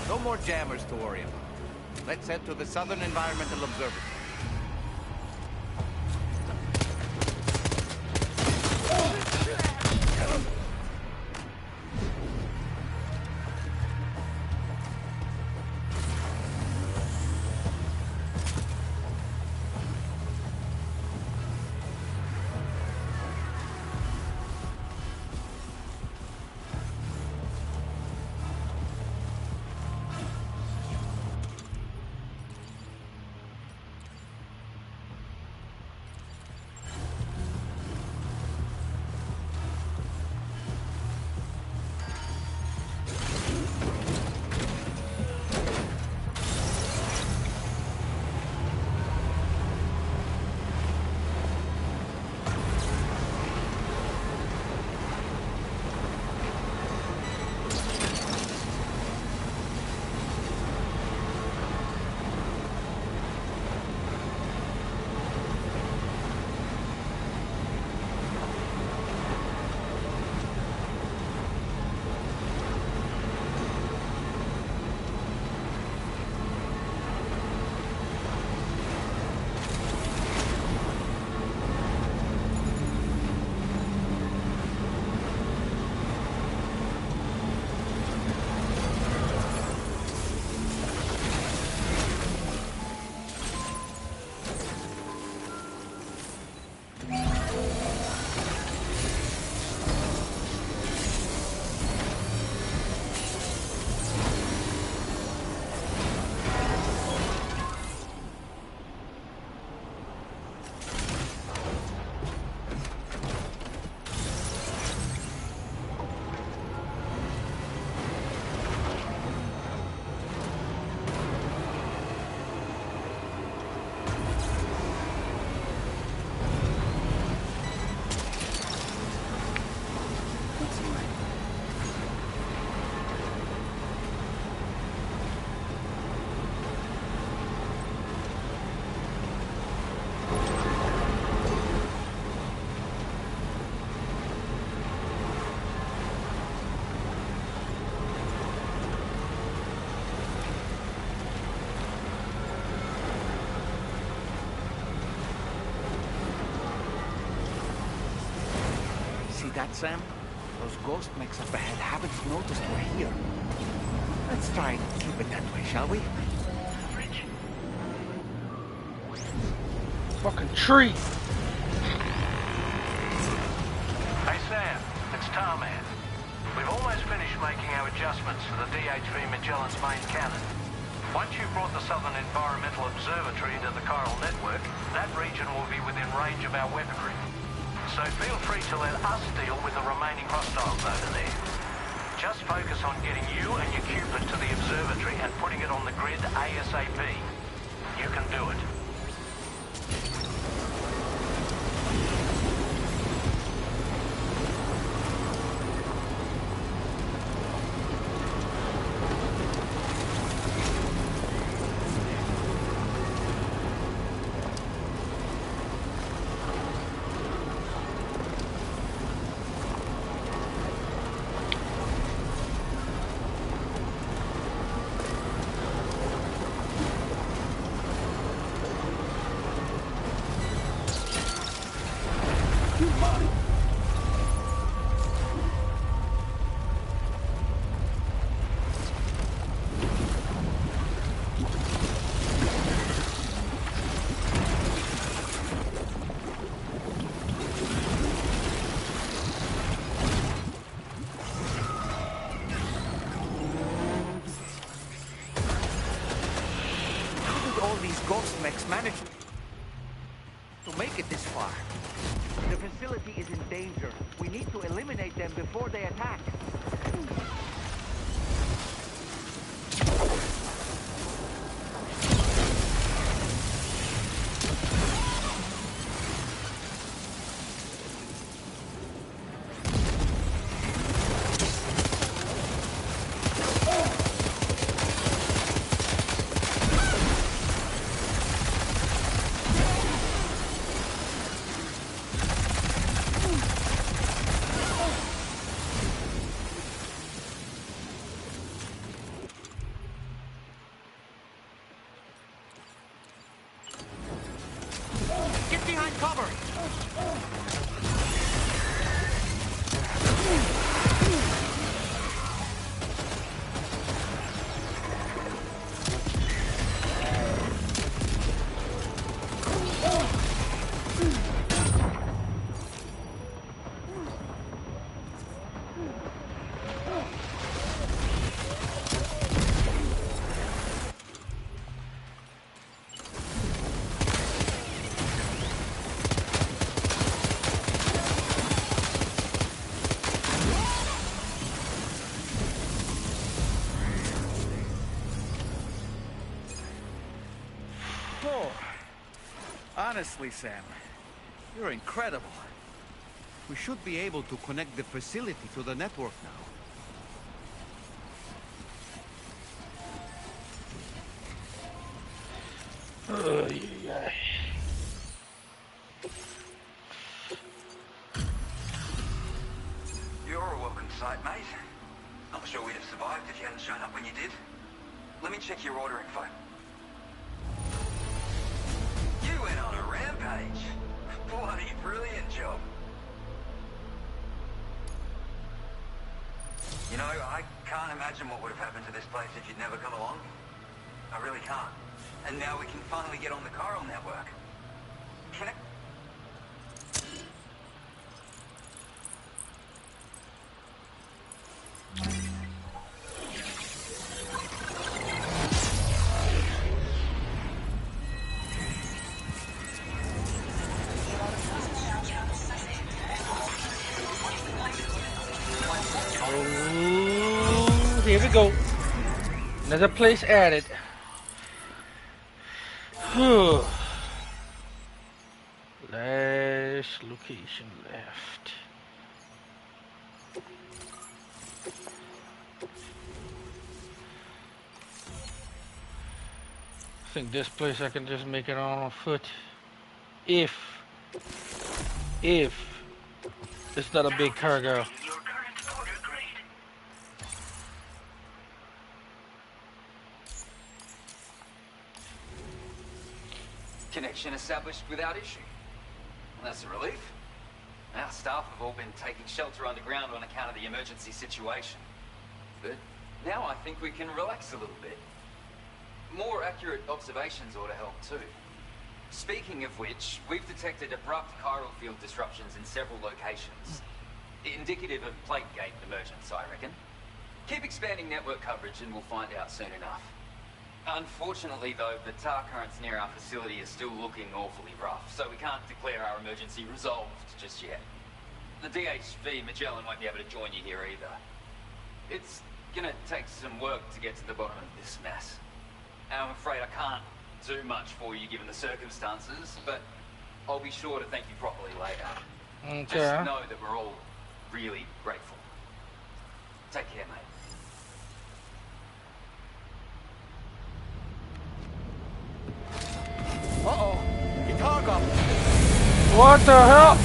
No more jammers to worry about. Let's head to the Southern Environmental Observatory. See that, Sam? Those ghost mechs up ahead haven't noticed we're here. Let's try and keep it that way, shall we? Fucking tree. Hey Sam, it's Tarman. We've almost finished making our adjustments to the DHV Magellan's main cannon. Once you've brought the Southern Environmental Observatory into the chiral network, that region will be within range of our weaponry. So feel free to let us deal with the remaining hostiles over there. Just focus on getting you and your Cupid to the observatory and putting it on the grid ASAP. You can do it. Ghost mechs managed to make it this far. The facility is in danger. We need to eliminate them before they attack. Honestly, Sam, you're incredible. We should be able to connect the facility to the network now. You're a welcome sight, mate. Not sure we'd have survived if you hadn't shown up when you did. Let me check your order info. You went on a rampage. Bloody brilliant job. You know, I can't imagine what would have happened to this place if you'd never come along. I really can't. And now we can finally get on the chiral network. Can it... Oh, here we go. Another place added. Last location left. I think this place I can just make it on foot. If it's not a big cargo. Connection established without issue. Well, that's a relief. Our staff have all been taking shelter underground on account of the emergency situation. But now I think we can relax a little bit. More accurate observations ought to help too. Speaking of which, we've detected abrupt chiral field disruptions in several locations. Indicative of plate gate emergence, I reckon. Keep expanding network coverage and we'll find out soon enough. Unfortunately, though, the tar currents near our facility is still looking awfully rough, so we can't declare our emergency resolved just yet. The DHV Magellan won't be able to join you here either. It's gonna take some work to get to the bottom of this mess. I'm afraid I can't do much for you given the circumstances, but I'll be sure to thank you properly later. Okay. Just know that we're all really grateful. Take care, mate. Uh-oh. Your cargo. What the hell?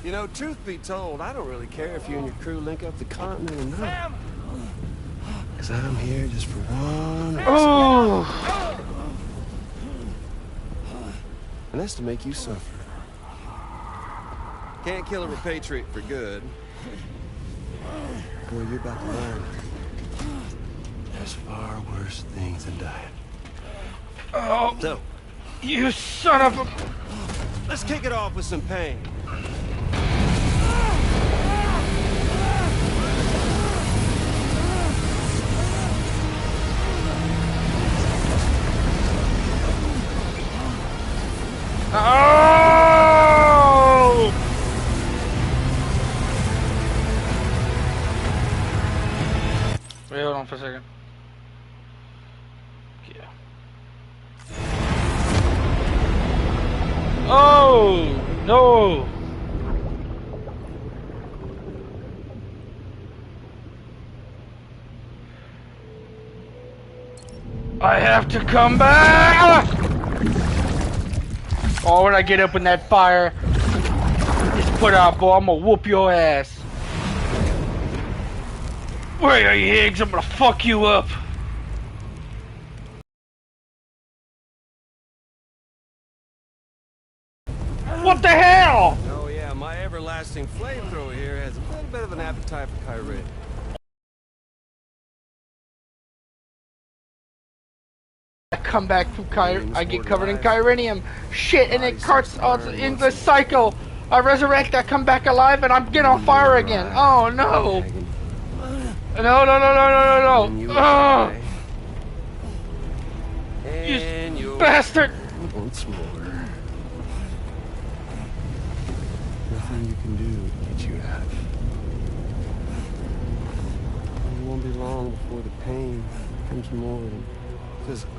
You know, truth be told, I don't really care if you and your crew link up the continent or not. Because I'm here just for one reason. Oh! And that's to make you suffer. Can't kill a repatriate for good. Boy, you're about to learn. There's far worse things than dying. Oh! So, You son of a... let's kick it off with some pain. Oh! Wait, hold on for a second. Yeah. Oh no! I have to come back! Oh, when I get up in that fire, just put out, boy. I'm gonna whoop your ass. Where are you, Higgs? I'm gonna fuck you up. What the hell? Oh yeah, my everlasting flamethrower here has a little bit of an appetite for Kyrie. I come back from I get covered in chirinium. Shit, and it carts in the cycle. I resurrect, I come back alive, and I'm getting on fire again. Oh no. No, no, no, no, no, no, no. You bastard. Once more. Nothing you can do to get you out. It won't be long before the pain becomes more than physical.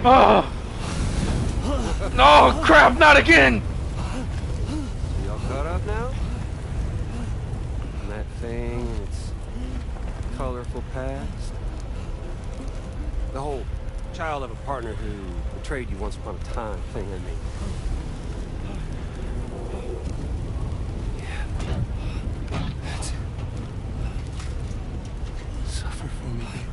Oh! No, crap, not again! So y'all caught up now? And that thing and its colorful past? The whole child of a partner who betrayed you once upon a time thing, I mean. Yeah. That's it. Suffer for me, baby.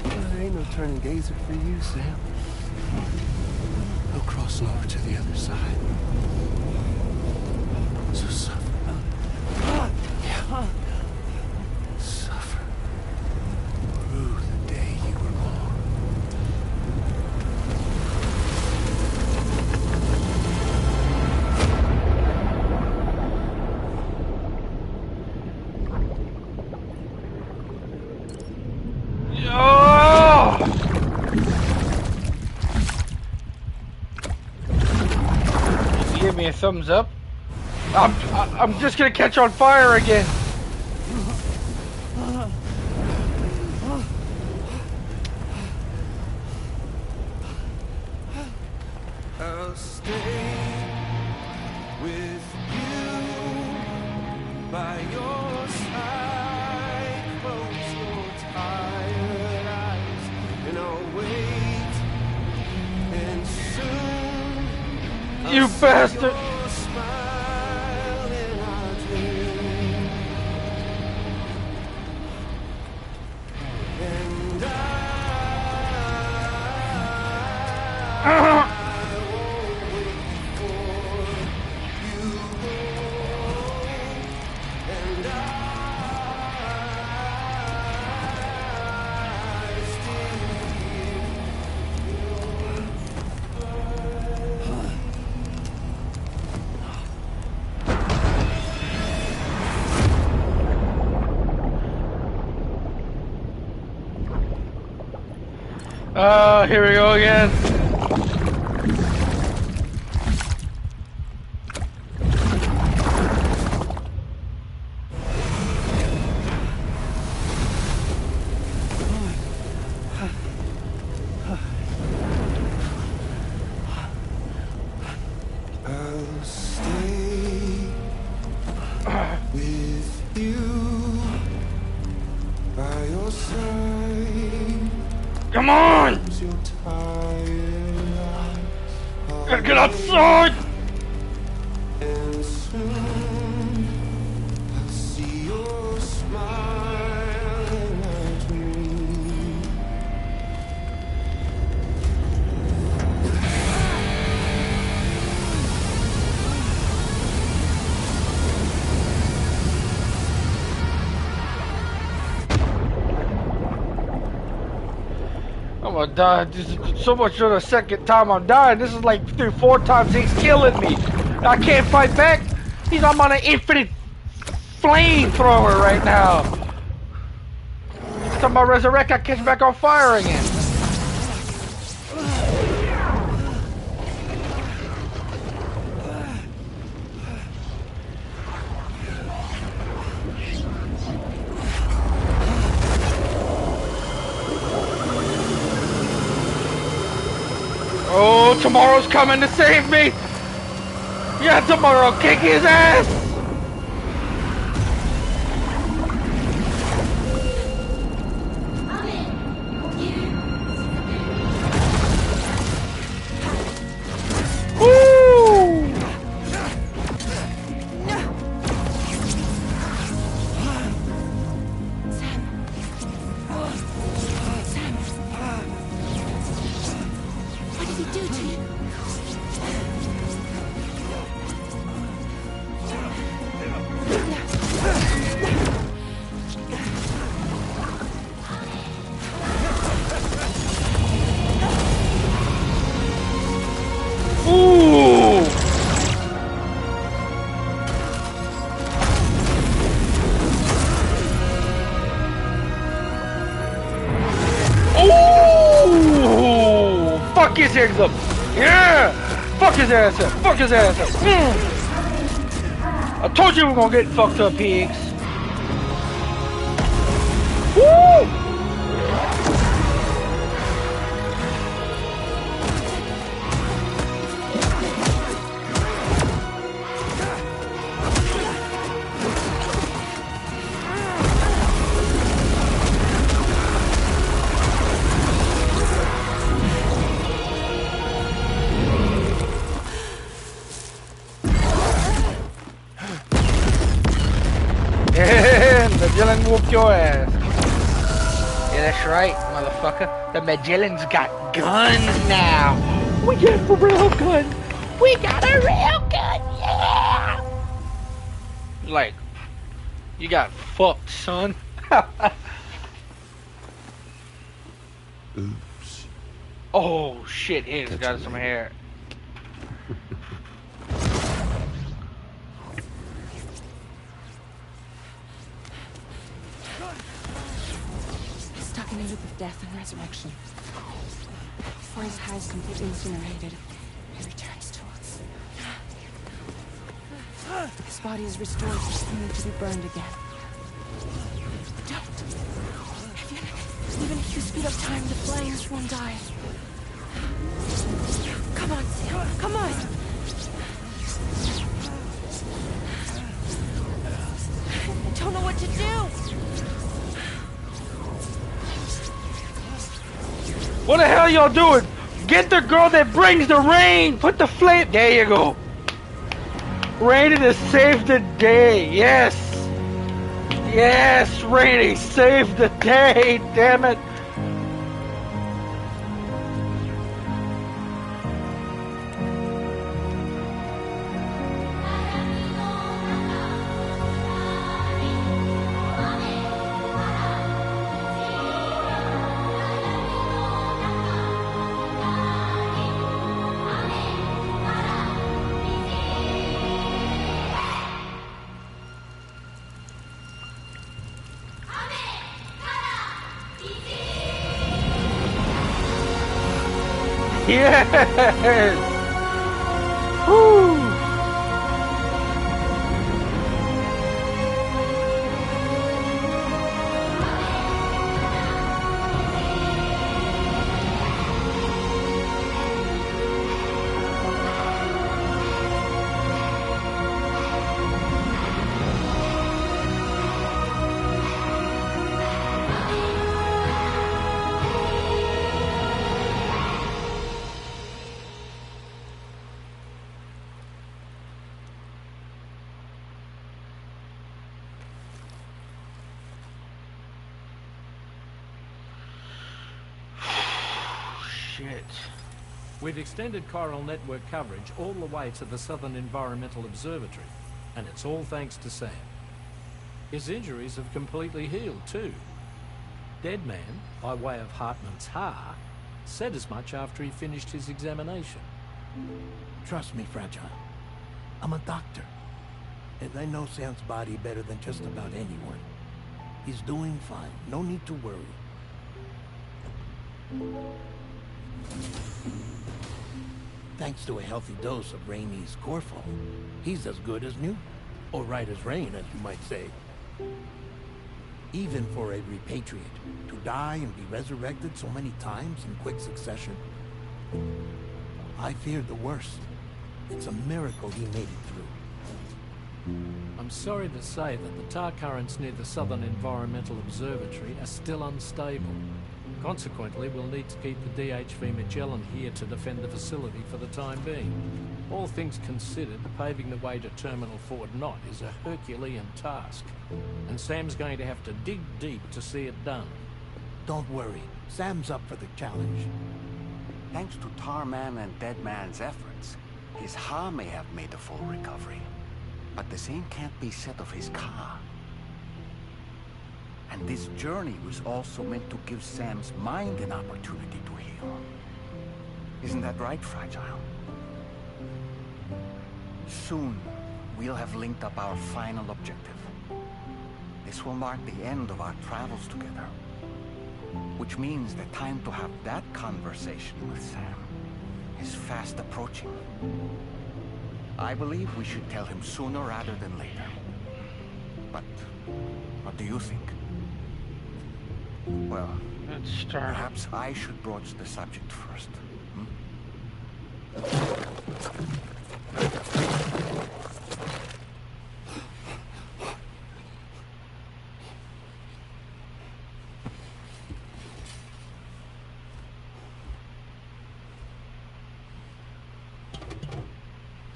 There ain't no turning gazer for you, Sam. No crossing over to the other side. So suffer. Yeah. Suffer. Through the day you were born. Give me a thumbs up. I'm just gonna catch on fire again. I'll stay with you by your side. Close your tired eyes, and I'll wait. And soon, You bastard! Oh, here we go again. I'll stay with you by your side. Come on! Gotta get outside! And soon I'll see your smile in a dream. I'm gonna die. This is so much for the second time I'm dying. This is like 3-4 times he's killing me. I can't fight back. I'm on an infinite flamethrower right now. Every time I resurrect, I catch back on fire again. know tomorrow's coming to save me. Yeah, tomorrow, kick his ass. Woo! What did he do to you? Ooh! Ooh! Fuck his head up! Yeah! Fuck his ass up! Fuck his ass up! I told you we were gonna get fucked up, pigs! Woo! The Magellan whooped your ass. Yeah, that's right, motherfucker. The Magellan's got guns now. We got a real gun. We got a real gun, yeah! Like, you got fucked, son. Oops. Oh, shit, he's got some hair. Stuck in a loop of death and resurrection. Before his hair is completely incinerated, he returns to us. His body is restored, only to be burned again. Don't! Even if you speed up time, the flames won't die. Come on, Sam. Come on! I don't know what to do! What the hell y'all doing? Get the girl that brings the rain! Put the flame... There you go. Rainy to save the day. Yes! Yes, Rainy, save the day! Damn it! Yes! Woo! Shit. We've extended chiral network coverage all the way to the Southern Environmental Observatory, and it's all thanks to Sam. His injuries have completely healed too. Dead Man, by way of Hartman's Ha, said as much after he finished his examination. Trust me, Fragile. I'm a doctor. And I know Sam's body better than just about anyone. He's doing fine. No need to worry. Thanks to a healthy dose of Rainey's Corfo, he's as good as new. Or right as rain, as you might say. Even for a repatriate, to die and be resurrected so many times in quick succession. I feared the worst. It's a miracle he made it through. I'm sorry to say that the tar currents near the Southern Environmental Observatory are still unstable. Consequently, we'll need to keep the DHV Magellan here to defend the facility for the time being. All things considered, paving the way to Terminal Fort Knott is a Herculean task, and Sam's going to have to dig deep to see it done. Don't worry, Sam's up for the challenge. Thanks to Tarman and Deadman's efforts, his Ha may have made a full recovery. But the same can't be said of his Ka. And this journey was also meant to give Sam's mind an opportunity to heal. Isn't that right, Fragile? Soon, we'll have linked up our final objective. This will mark the end of our travels together. Which means the time to have that conversation with Sam is fast approaching. I believe we should tell him sooner rather than later. But what do you think? Well, perhaps I should broach the subject first.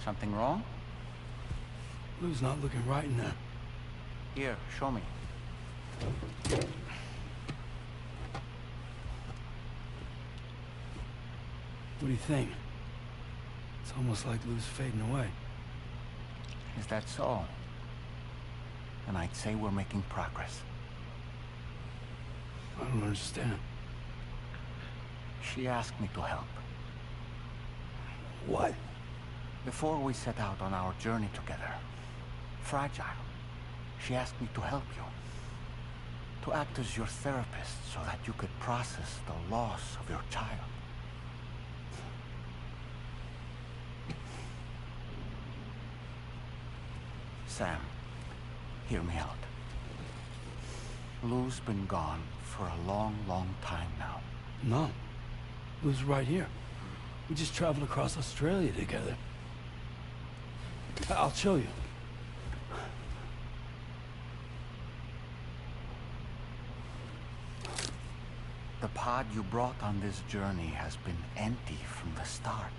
Something wrong? Lou's not looking right in there. Here, show me. What do you think? It's almost like Lou's fading away. Is that so? And I'd say we're making progress. I don't understand. She asked me to help. What? Before we set out on our journey together, Fragile, she asked me to help you. To act as your therapist so that you could process the loss of your child. Sam, hear me out. Lou's been gone for a long, long time now. No. Lou's right here. We just traveled across Australia together. I'll show you. The pod you brought on this journey has been empty from the start.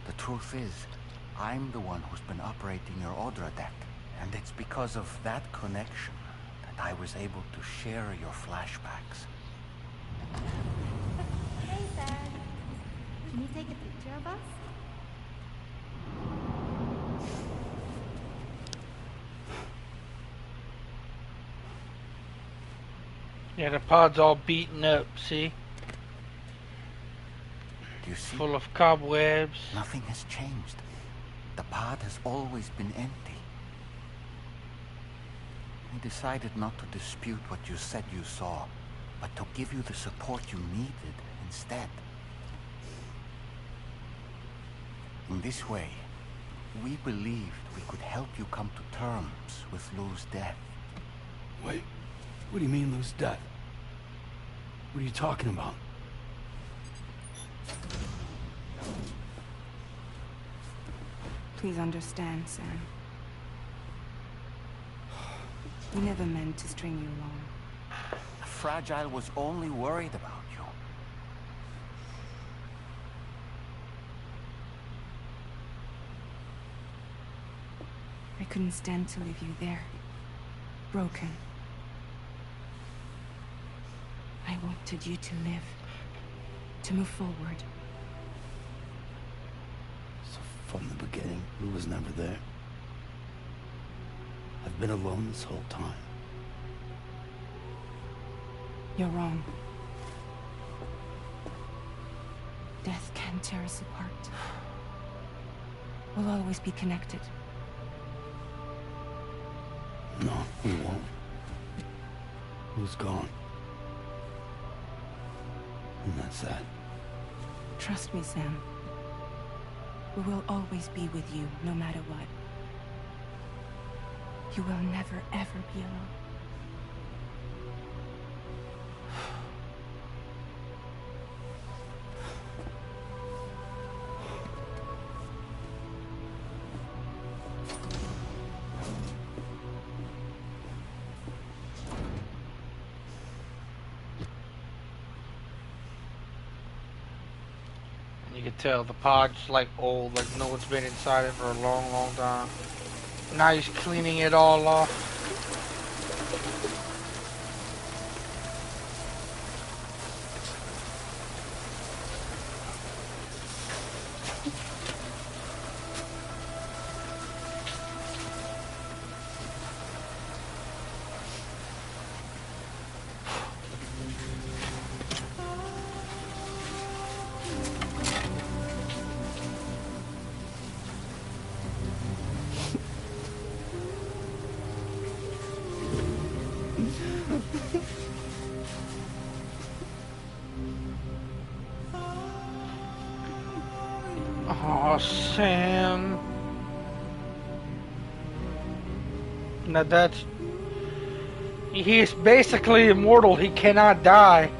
The truth is, I'm the one who's been operating your Odra deck. And it's because of that connection that I was able to share your flashbacks. Hey, Sam. Can you take a picture of us? Yeah, the pod's all beaten up, see? Do you see? Full of cobwebs. Nothing has changed. The pod has always been empty. I decided not to dispute what you said you saw, but to give you the support you needed instead. In this way, we believed we could help you come to terms with Lou's death. Wait, what do you mean Lou's death? What are you talking about? Please understand, Sam. We never meant to string you along. Fragile was only worried about you. I couldn't stand to leave you there. Broken. I wanted you to live. To move forward. So from the beginning, Lou was never there. I've been alone this whole time. You're wrong. Death can tear us apart. We'll always be connected. No, we won't. Lou's gone. And that's that. Trust me, Sam. We will always be with you, no matter what. You will never, ever be alone. You can tell the pod's like old, like no one's been inside it for a long, long time. Now he's cleaning it all off. Oh, Sam. Now that's... He's basically immortal. He cannot die.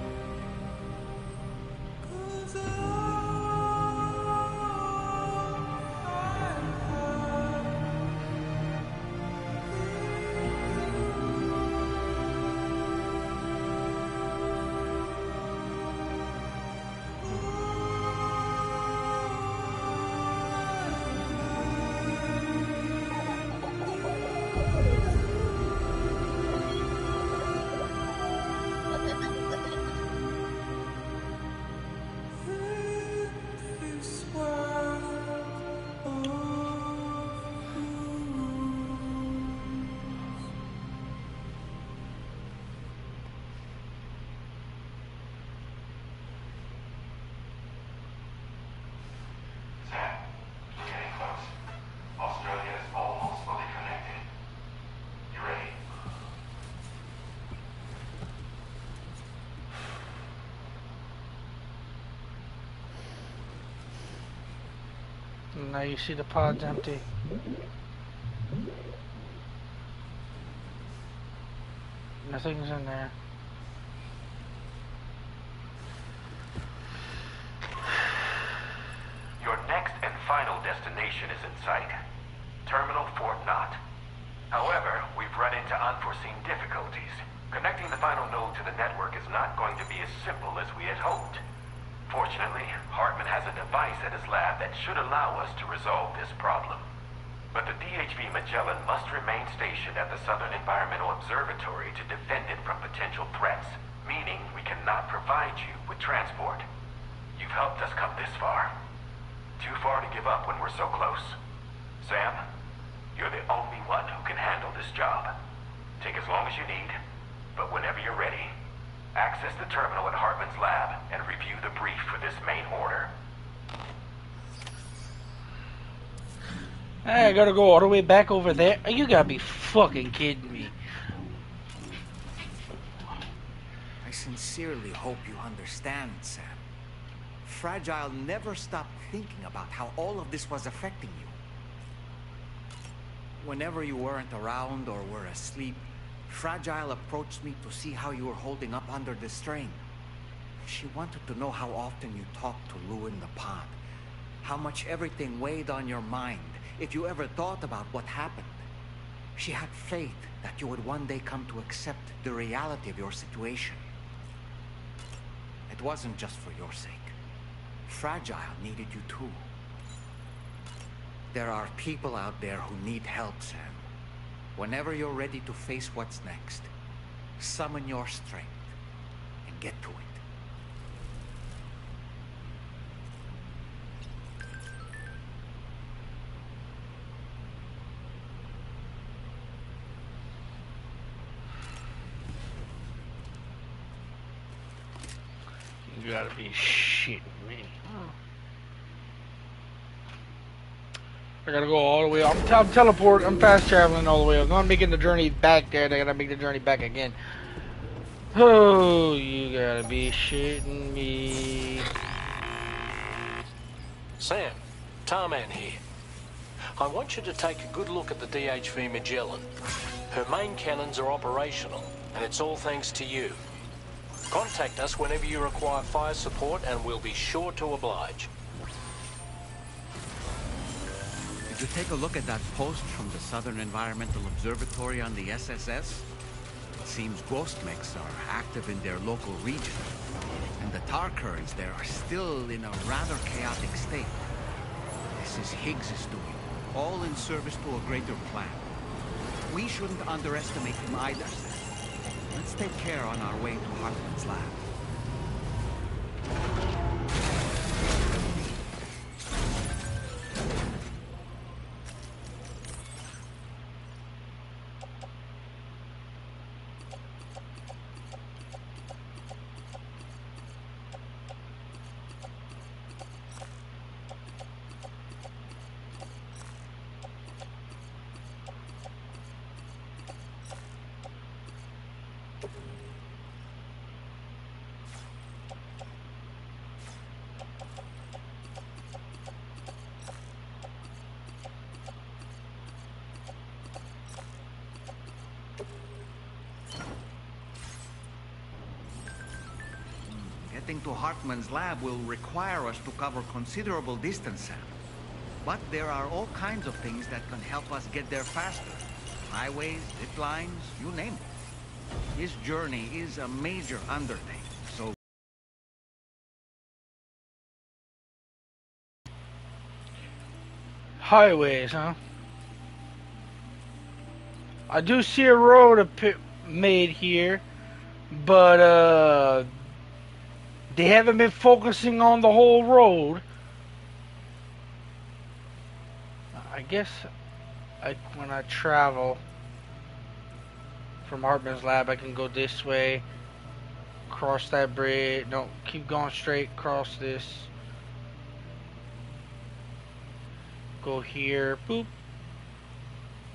Now you see the pod's empty. Nothing's in there. Your next and final destination is in sight. Terminal Fort Knott. However, we've run into unforeseen difficulties. Connecting the final node to the network is not going to be as simple as we had hoped. Fortunately, Hartman has a device at his lab that should allow us to resolve this problem. But the DHV Magellan must remain stationed at the Southern Environmental Observatory to defend it from potential threats, meaning we cannot provide you with transport. You've helped us come this far. Too far to give up when we're so close. Sam, you're the only one who can handle this job. Take as long as you need, but whenever you're ready, access the terminal at Hartman's lab and review the brief for this main order. I gotta go all the way back over there. You gotta be fucking kidding me. I sincerely hope you understand, Sam. Fragile never stopped thinking about how all of this was affecting you. Whenever you weren't around or were asleep, Fragile approached me to see how you were holding up under the strain. She wanted to know how often you talked to Lou in the pod, how much everything weighed on your mind, if you ever thought about what happened. She had faith that you would one day come to accept the reality of your situation. It wasn't just for your sake. Fragile needed you too. There are people out there who need help, Sam. Whenever you're ready to face what's next, summon your strength and get to it. You gotta be shitting me. I gotta go all the way. I'm teleporting. I'm fast traveling all the way. I'm not making the journey back there. I gotta make the journey back again. Oh, you gotta be shitting me. Sam, Tarman here. I want you to take a good look at the DHV Magellan. Her main cannons are operational, and it's all thanks to you. Contact us whenever you require fire support, and we'll be sure to oblige. Did you take a look at that post from the Southern Environmental Observatory on the SSS? It seems ghost mechs are active in their local region, and and the tar curries there are still in a rather chaotic state. This is Higgs's doing, all in service to a greater plan. We shouldn't underestimate him either, Sam. Let's take care on our way to Hartman's lab. Getting to Hartman's lab will require us to cover considerable distance, Sam. But there are all kinds of things that can help us get there faster. Highways, zip lines, you name it. This journey is a major undertaking, so... Highways, huh? I do see a road made here, but they haven't been focusing on the whole road. I guess when I travel from Hartman's lab, I can go this way, cross that bridge. No, keep going straight, cross this. Go here, boop.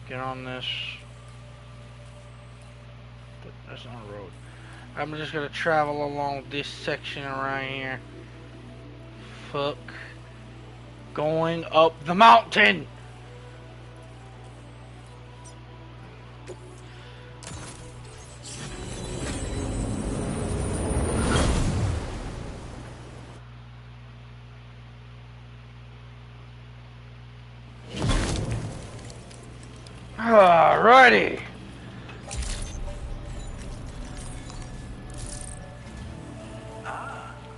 Get on this. That's not a road. I'm just gonna travel along this section right here. Fuck. Going up the mountain! Alrighty!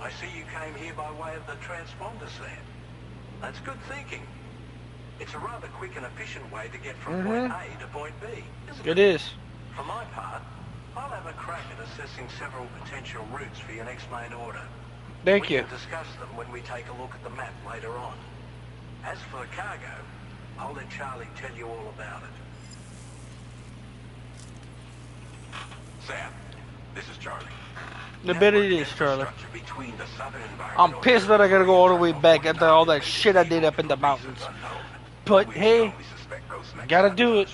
I see you came here by way of the transponder set. That's good thinking. It's a rather quick and efficient way to get from point A to point B, isn't it? It is. For my part, I'll have a crack at assessing several potential routes for your next main order. Thank we you. can discuss them when we take a look at the map later on. As for cargo, I'll let Charlie tell you all about it. Sam, this is Charlie. I bet it is, Charlie. I'm pissed that I gotta go all the way back after all that shit I did up in the mountains. But hey, gotta do it.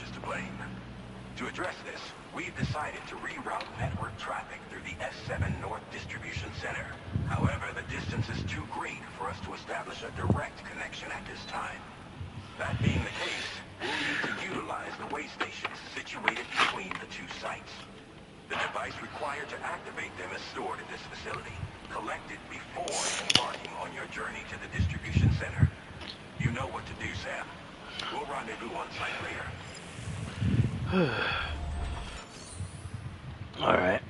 To address this, we've decided to reroute network traffic through the S7 North Distribution Center. However, the distance is too great for us to establish a direct connection at this time. That being the case, we'll need to utilize the way stations situated between the two sites. The device required to activate them is stored in this facility, collected before embarking on your journey to the distribution center. You know what to do, Sam. We'll rendezvous on site later. Alright.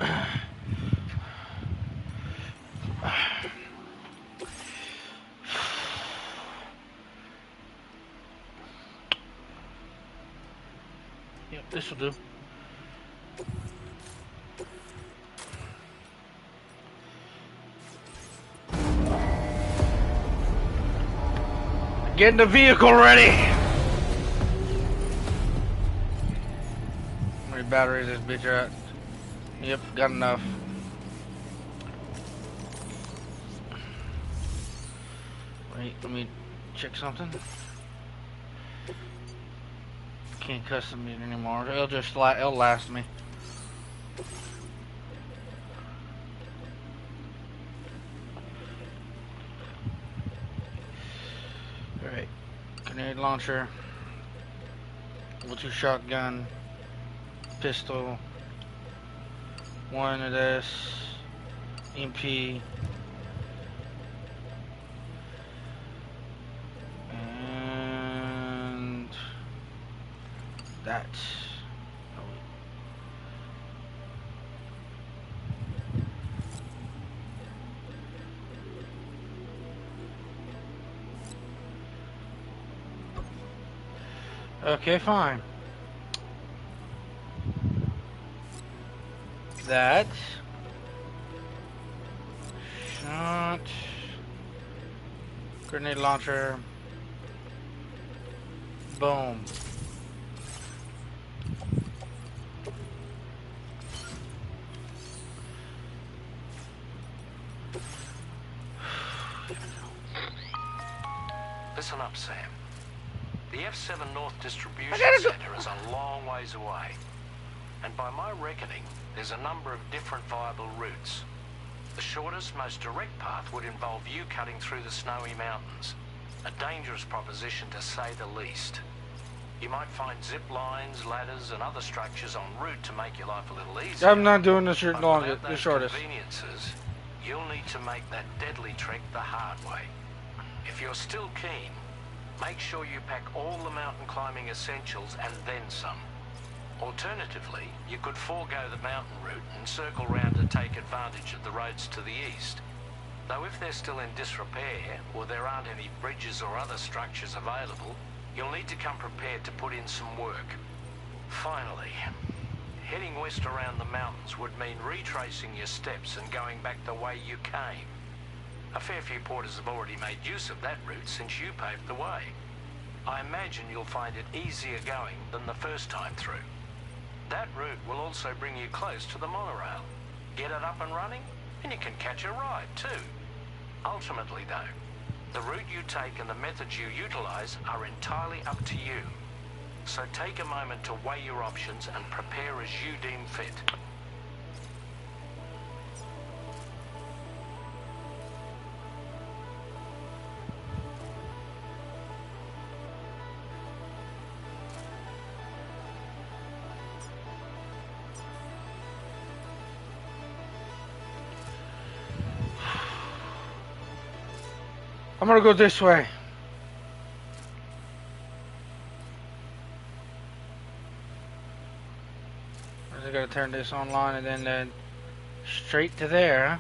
Yep, this will do. Getting the vehicle ready. How many batteries this bitch at? Yep, got enough. Wait, let me check something. Can't custom it anymore. It'll last me. Alright. Grenade launcher. Level 2 shotgun. Pistol. One of this. MP. And that. Okay, fine. That. Shot. Grenade launcher. Boom. Listen up, Sam. The F7 North Distribution Center is a long ways away. And by my reckoning, there's a number of different viable routes. The shortest, most direct path would involve you cutting through the snowy mountains. A dangerous proposition to say the least. You might find zip lines, ladders, and other structures en route to make your life a little easier. I'm not doing this But longer, without the those shortest. conveniences, you'll need to make that deadly trek the hard way. If you're still keen, make sure you pack all the mountain climbing essentials and then some. Alternatively, you could forego the mountain route and circle round to take advantage of the roads to the east. Though if they're still in disrepair, or there aren't any bridges or other structures available, you'll need to come prepared to put in some work. Finally, heading west around the mountains would mean retracing your steps and going back the way you came. A fair few porters have already made use of that route since you paved the way. I imagine you'll find it easier going than the first time through. That route will also bring you close to the monorail. Get it up and running, and you can catch a ride too. Ultimately though, the route you take and the methods you utilize are entirely up to you. So take a moment to weigh your options and prepare as you deem fit. I'm gonna go this way. I just gotta turn this online and then straight to there,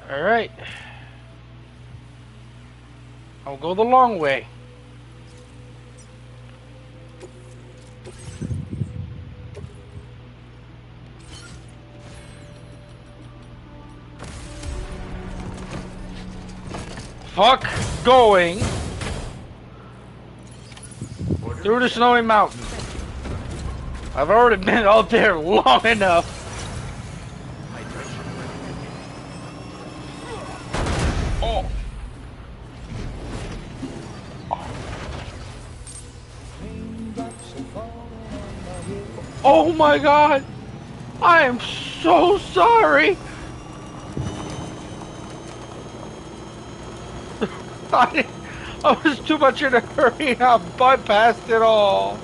huh? Alright. I'll go the long way. Fuck going through the snowy mountain. I've already been out there long enough. Oh. Oh my god. I am so sorry. I was too much in a hurry and I bypassed it all.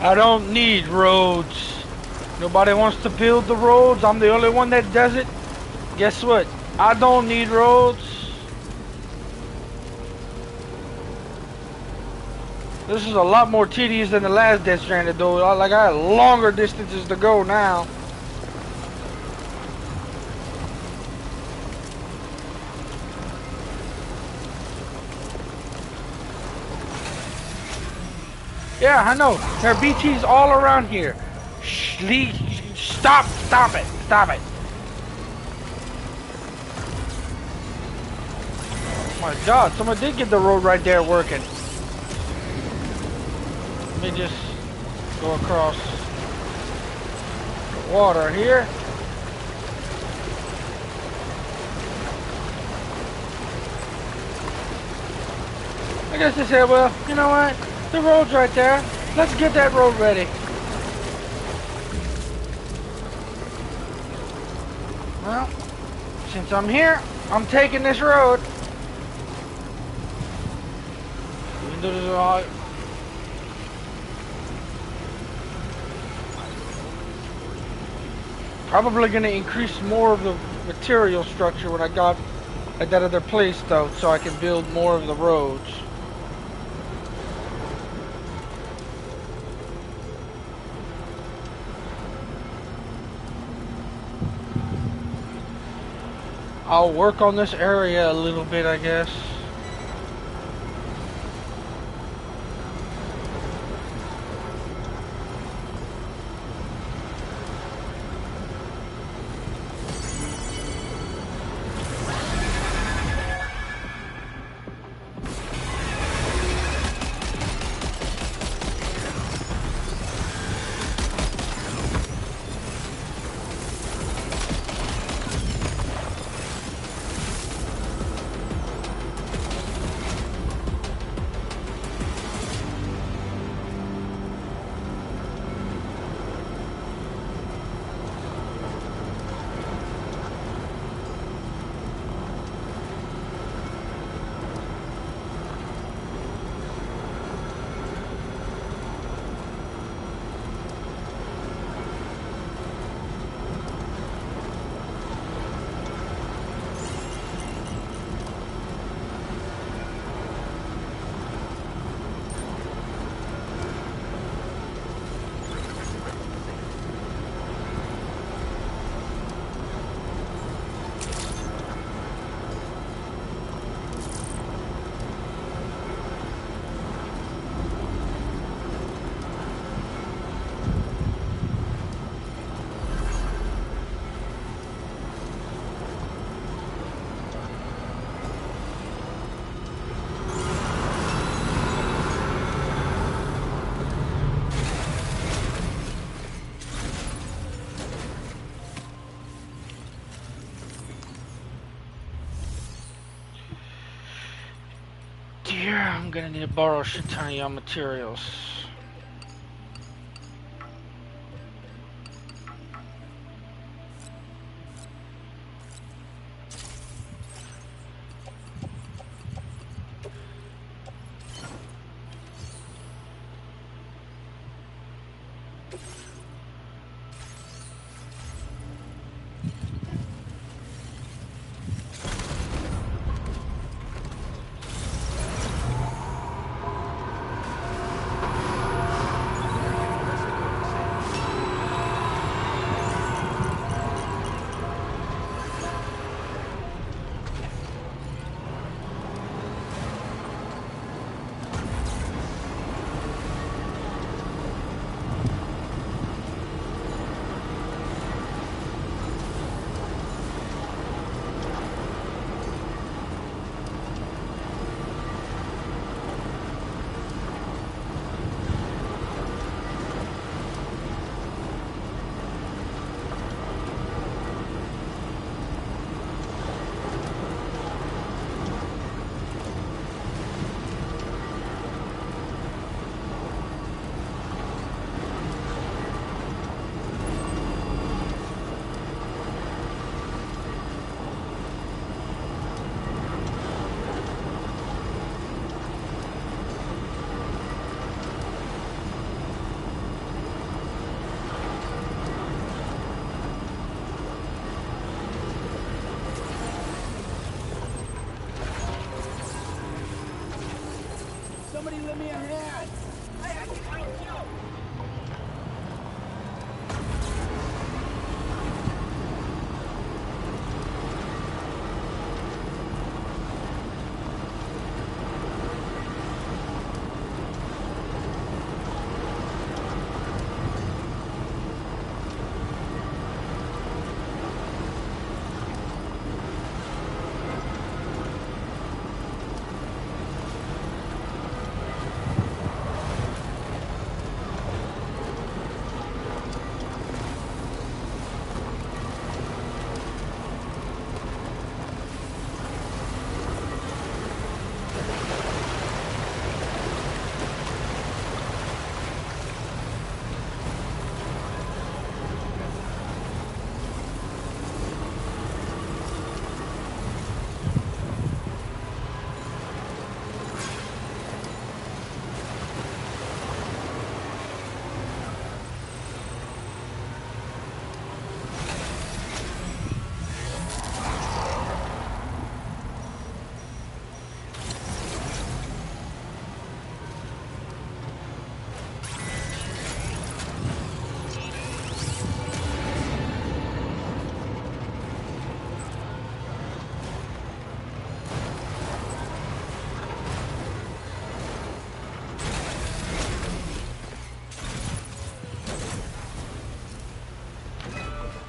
I don't need roads. Nobody wants to build the roads. I'm the only one that does it. Guess what? I don't need roads. This is a lot more tedious than the last Death Stranding though. Like I had longer distances to go now. Yeah, I know. There are BTs all around here. Stop it. Stop it. Oh my god, someone did get the road right there working. Let me just go across the water here. I guess they said, well, you know what? The road's right there. Let's get that road ready. Well, since I'm here, I'm taking this road. Even though there's a lot. Probably going to increase more of the material structure when I got at that other place, though, so I can build more of the roads. I'll work on this area a little bit, I guess. I'm gonna need to borrow a shit ton of your materials.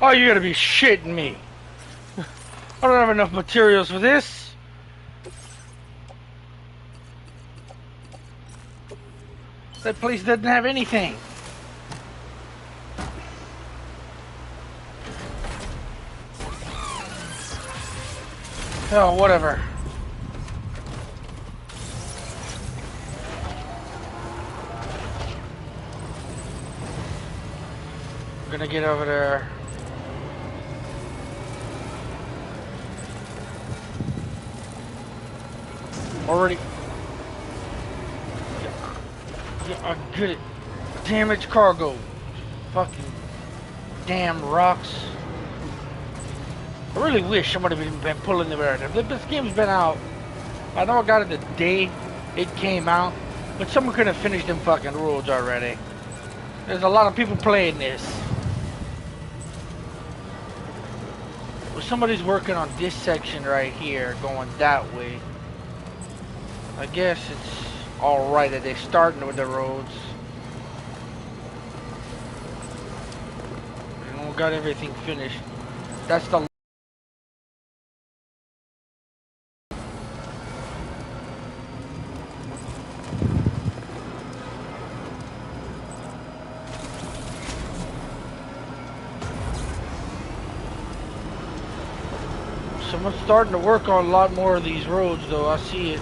Oh, you gotta be shitting me. I don't have enough materials for this. That place doesn't have anything. Oh, whatever. I'm gonna get over there. Already. Yeah, I get it. Damaged cargo. Fucking damn rocks. I really wish somebody would have been pulling the narrative. If this game's been out, I know I got it the day it came out, but someone could have finished them fucking roads already. There's a lot of people playing this. Well, somebody's working on this section right here, going that way. I guess it's alright that they're starting with the roads. We don't got everything finished. That's the someone's starting to work on a lot more of these roads though, I see it.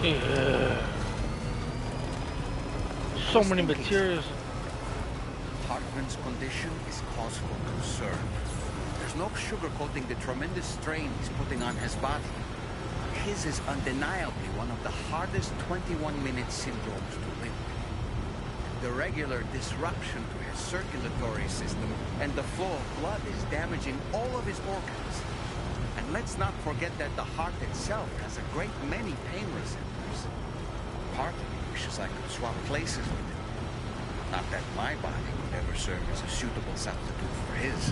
Yeah. So many materials. Hartman's condition is cause for concern. There's no sugarcoating the tremendous strain he's putting on his body. His is undeniably one of the hardest 21-minute syndromes to live with. The regular disruption to his circulatory system and the flow of blood is damaging all of his organs. And let's not forget that the heart itself has a great many pain receptors. Part of me wishes I could swap places with him. Not that my body could ever serve as a suitable substitute for his.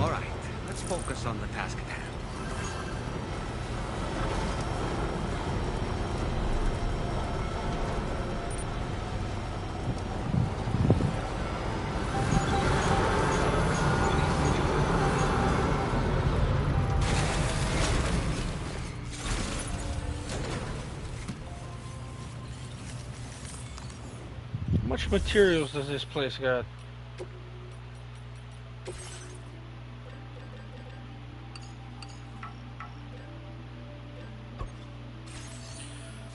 All right, let's focus on the task at hand. How much materials does this place got?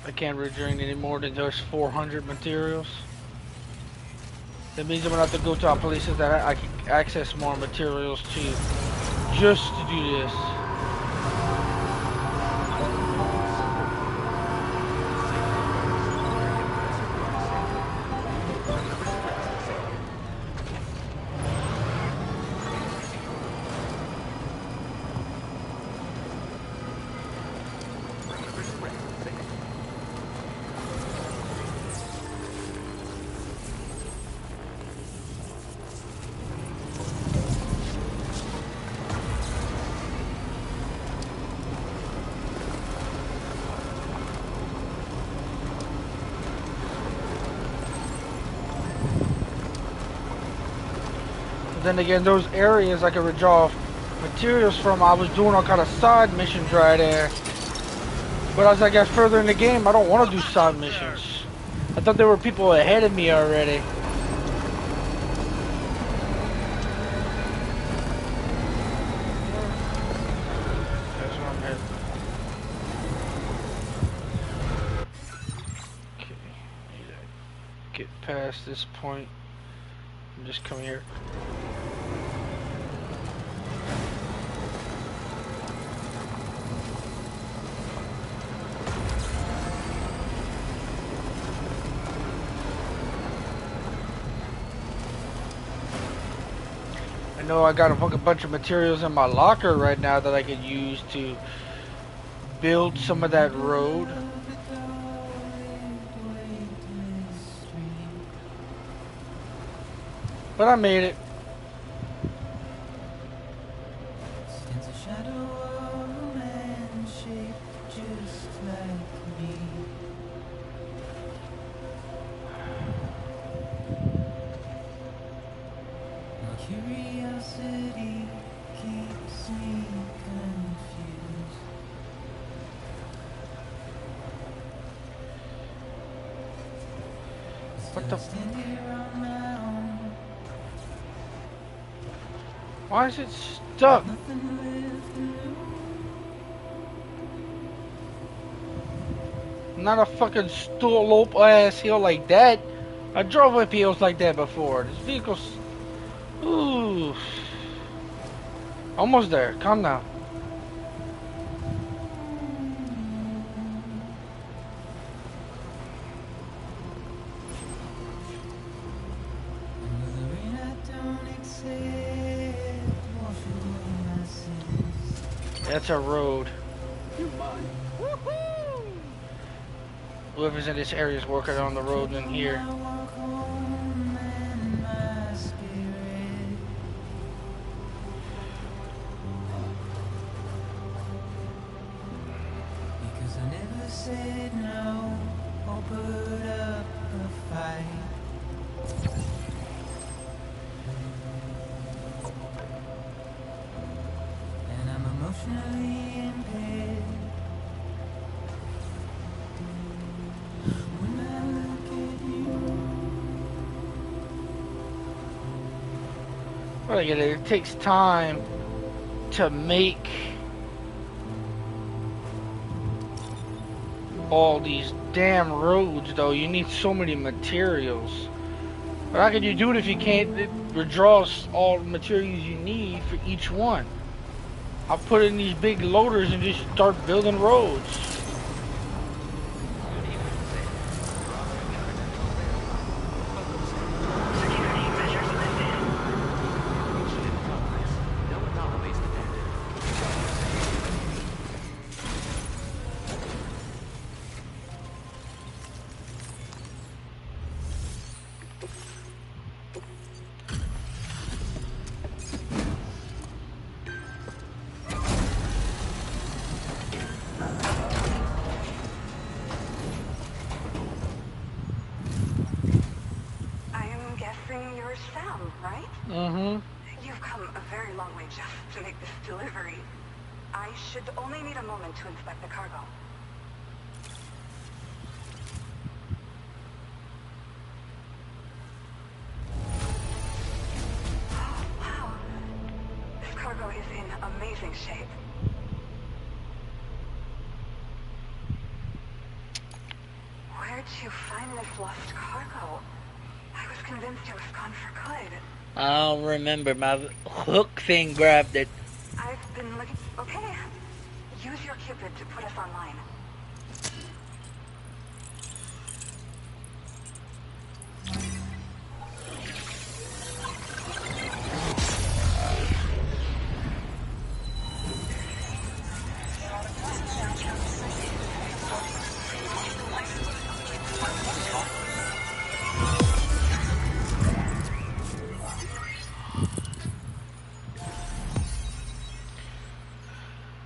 I can't rejoin any more than there's 400 materials. That means I'm gonna have to go to places that I can access more materials to, just to do this. then again, those areas I could withdraw materials from, I was doing all kind of side missions right there. But as I got further in the game, I don't want to do side missions. I thought there were people ahead of me already. That's what I'm at. Okay, need to get past this point and just come here. I know I got a fucking bunch of materials in my locker right now that I could use to build some of that road. But I made it. Curiosity keeps me confused. What the? Why is it stuck? Not a fucking slope ass hill like that. I drove up hills like that before. This vehicle's... Ooh. Almost there. Calm down. That's a road. Whoever's in this area is working on the road in here. Because I never said no or put up a fight. And I'm emotionally impaired. When I look at you. Well, again, it takes time to make all these damn roads, though. You need so many materials. But how can you do it if you can't withdraw all the materials you need for each one? I'll put in these big loaders and just start building roads. Mm-hmm. You've come a very long way just to make this delivery. I should only need a moment to inspect the cargo. Oh, wow. This cargo is in amazing shape. Where'd you find this lost cargo? I was convinced it was gone for good. I don't remember. My hook thing grabbed it. I've been looking... Okay. Use your Cupid to put us online.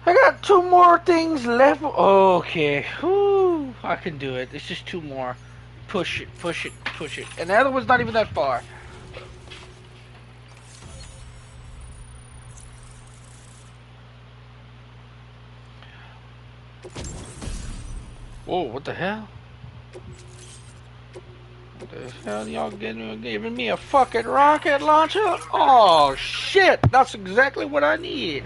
I got 2 more things left. Okay. Whew. I can do it. It's just 2 more. Push it, push it, push it. And the other one's not even that far. Whoa, what the hell? What the hell y'all giving me a fucking rocket launcher? Oh shit, that's exactly what I need.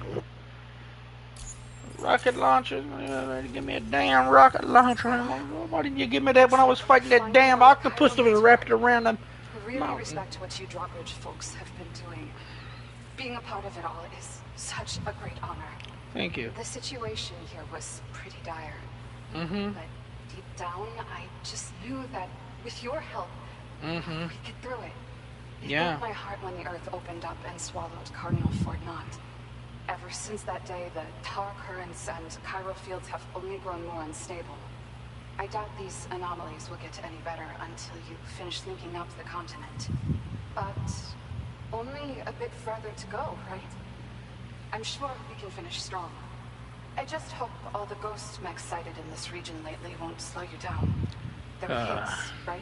Rocket launcher? Give me a damn rocket launcher. Why didn't you give me that when I was fighting that damn octopus that was wrapped around them? I really respect what you drawbridge folks have been doing. Being a part of it all is such a great honor. Thank you. The situation here was pretty dire. Mm-hmm. But deep down, I just knew that with your help, Mm-hmm. we'd get through it. It Yeah. broke my heart when the Earth opened up and swallowed Cardinal Fort Knott. Ever since that day, the tar currents and chiral fields have only grown more unstable. I doubt these anomalies will get any better until you finish linking up the continent. But only a bit further to go, right? I'm sure we can finish strong. I just hope all the ghost mechs sighted in this region lately won't slow you down. There were hits, right?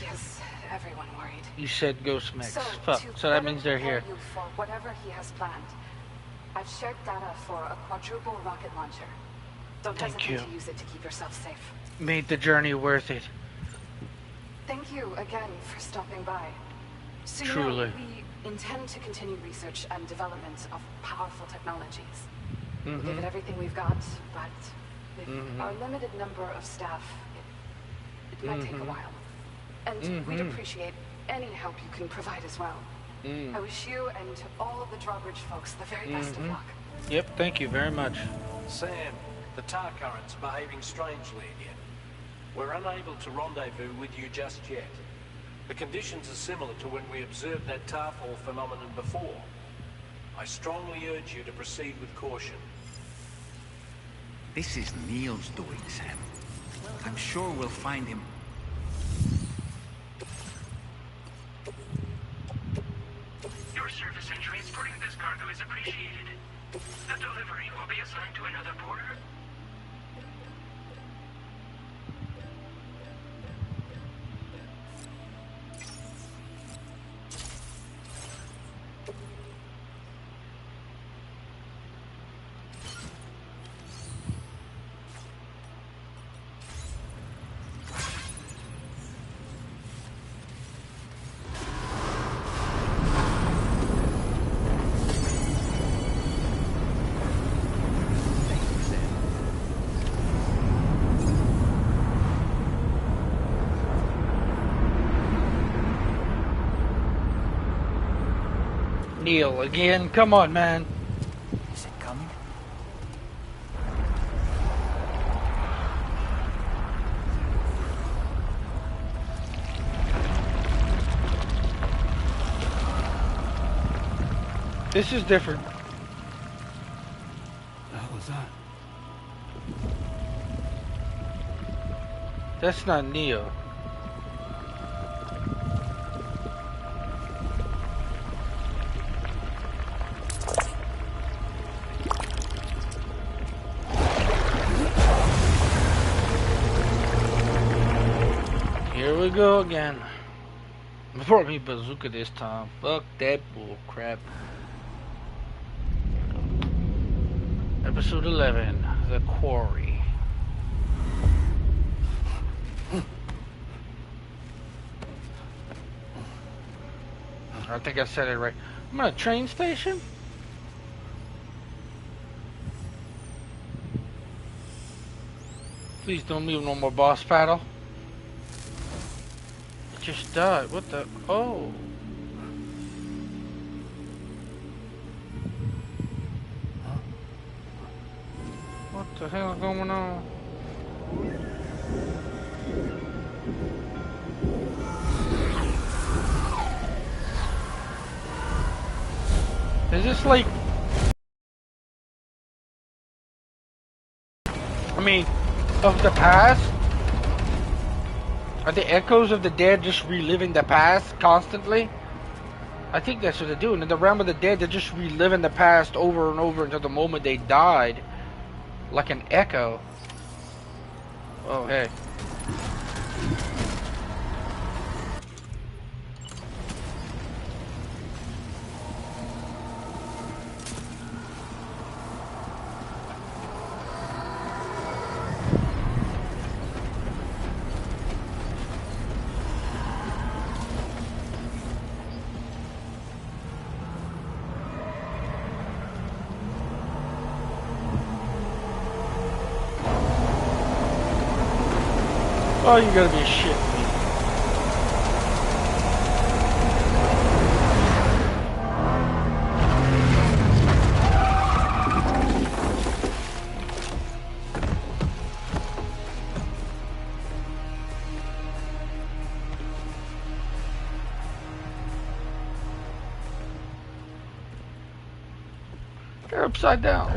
Yes, everyone worried. You said ghost mechs. So, Fuck. to So that better means they're prepare here. you for whatever he has planned, I've shared data for a quadruple rocket launcher. Don't Thank hesitate you. to use it to keep yourself safe. Made the journey worth it. Thank you again for stopping by. So Truly. we intend to continue research and development of powerful technologies. We'll give Mhm. it everything we've got, but with Mhm. our limited number of staff, it might take a Mhm. while. And we'd Mhm. appreciate any help you can provide as well. I wish you and all the drawbridge folks the very best of Mhm. luck. Yep, thank you very much. Sam, the tar currents are behaving strangely again. We're unable to rendezvous with you just yet. The conditions are similar to when we observed that tarfall phenomenon before. I strongly urge you to proceed with caution. This is Neil's doing, Sam. I'm sure we'll find him. Your service in transporting this cargo is appreciated. The delivery will be assigned to another porter. Neil again. Come on, man. Is it coming? This is different. The hell is that? That's not Neil. Here we go again. Before me bazooka this time. Fuck that bull crap. Episode 11, The Quarry. I think I said it right. I'm at a train station? Please don't leave no more boss battle. It just died. What the? Oh. What the hell is going on? Is this like... I mean, of the past? Are the echoes of the dead just reliving the past constantly? I think that's what they're doing. In the realm of the dead, they're just reliving the past over and over until the moment they died. Like an echo. Oh, hey. Oh, you gotta be shitting me. They're upside down.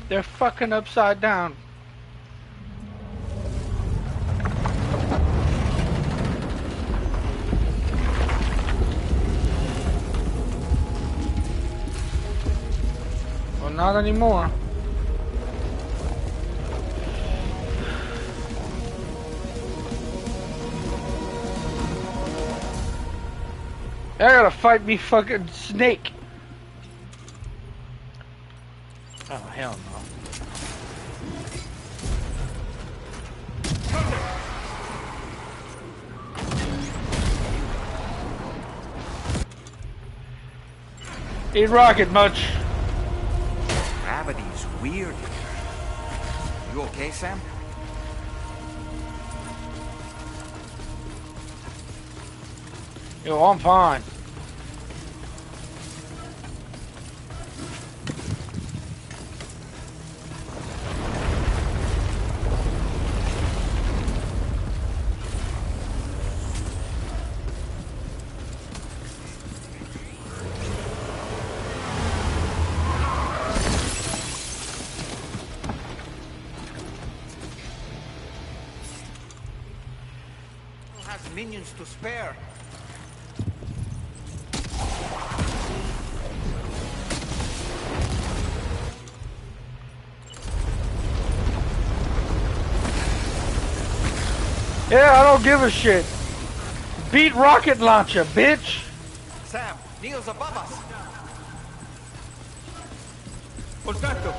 They're fucking upside down. Well, not anymore. I gotta fight me fucking snake. Oh, hell no. Ain't rocket much. Gravity's weird here. You okay, Sam? Yo, I'm fine. Has minions to spare. Yeah, I don't give a shit. Beat rocket launcher, bitch. Sam, Neil's above us. Contacto.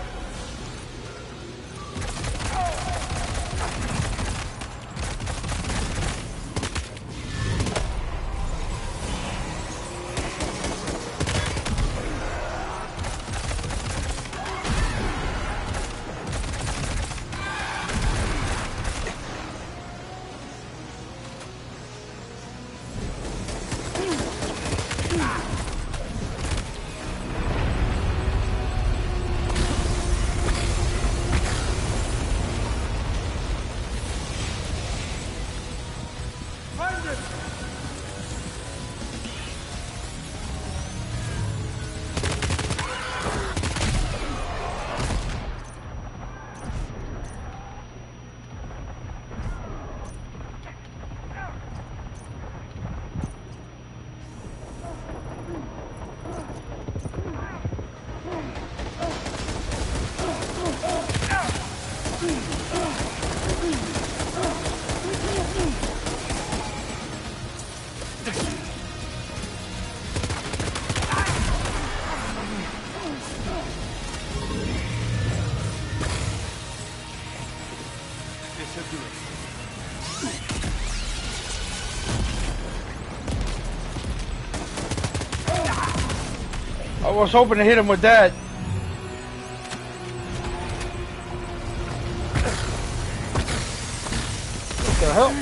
I was hoping to hit him with that. What the hell?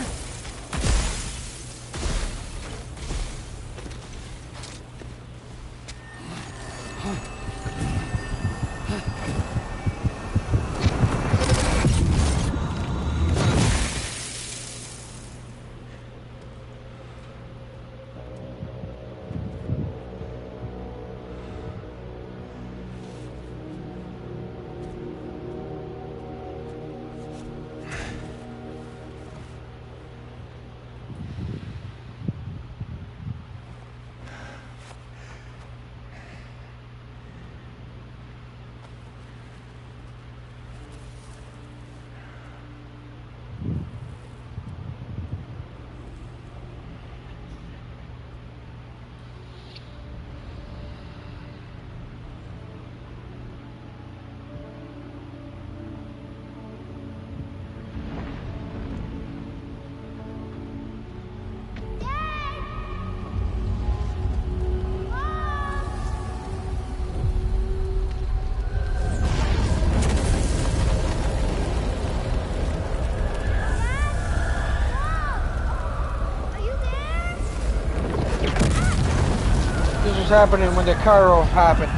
was happening when the Cairo happened.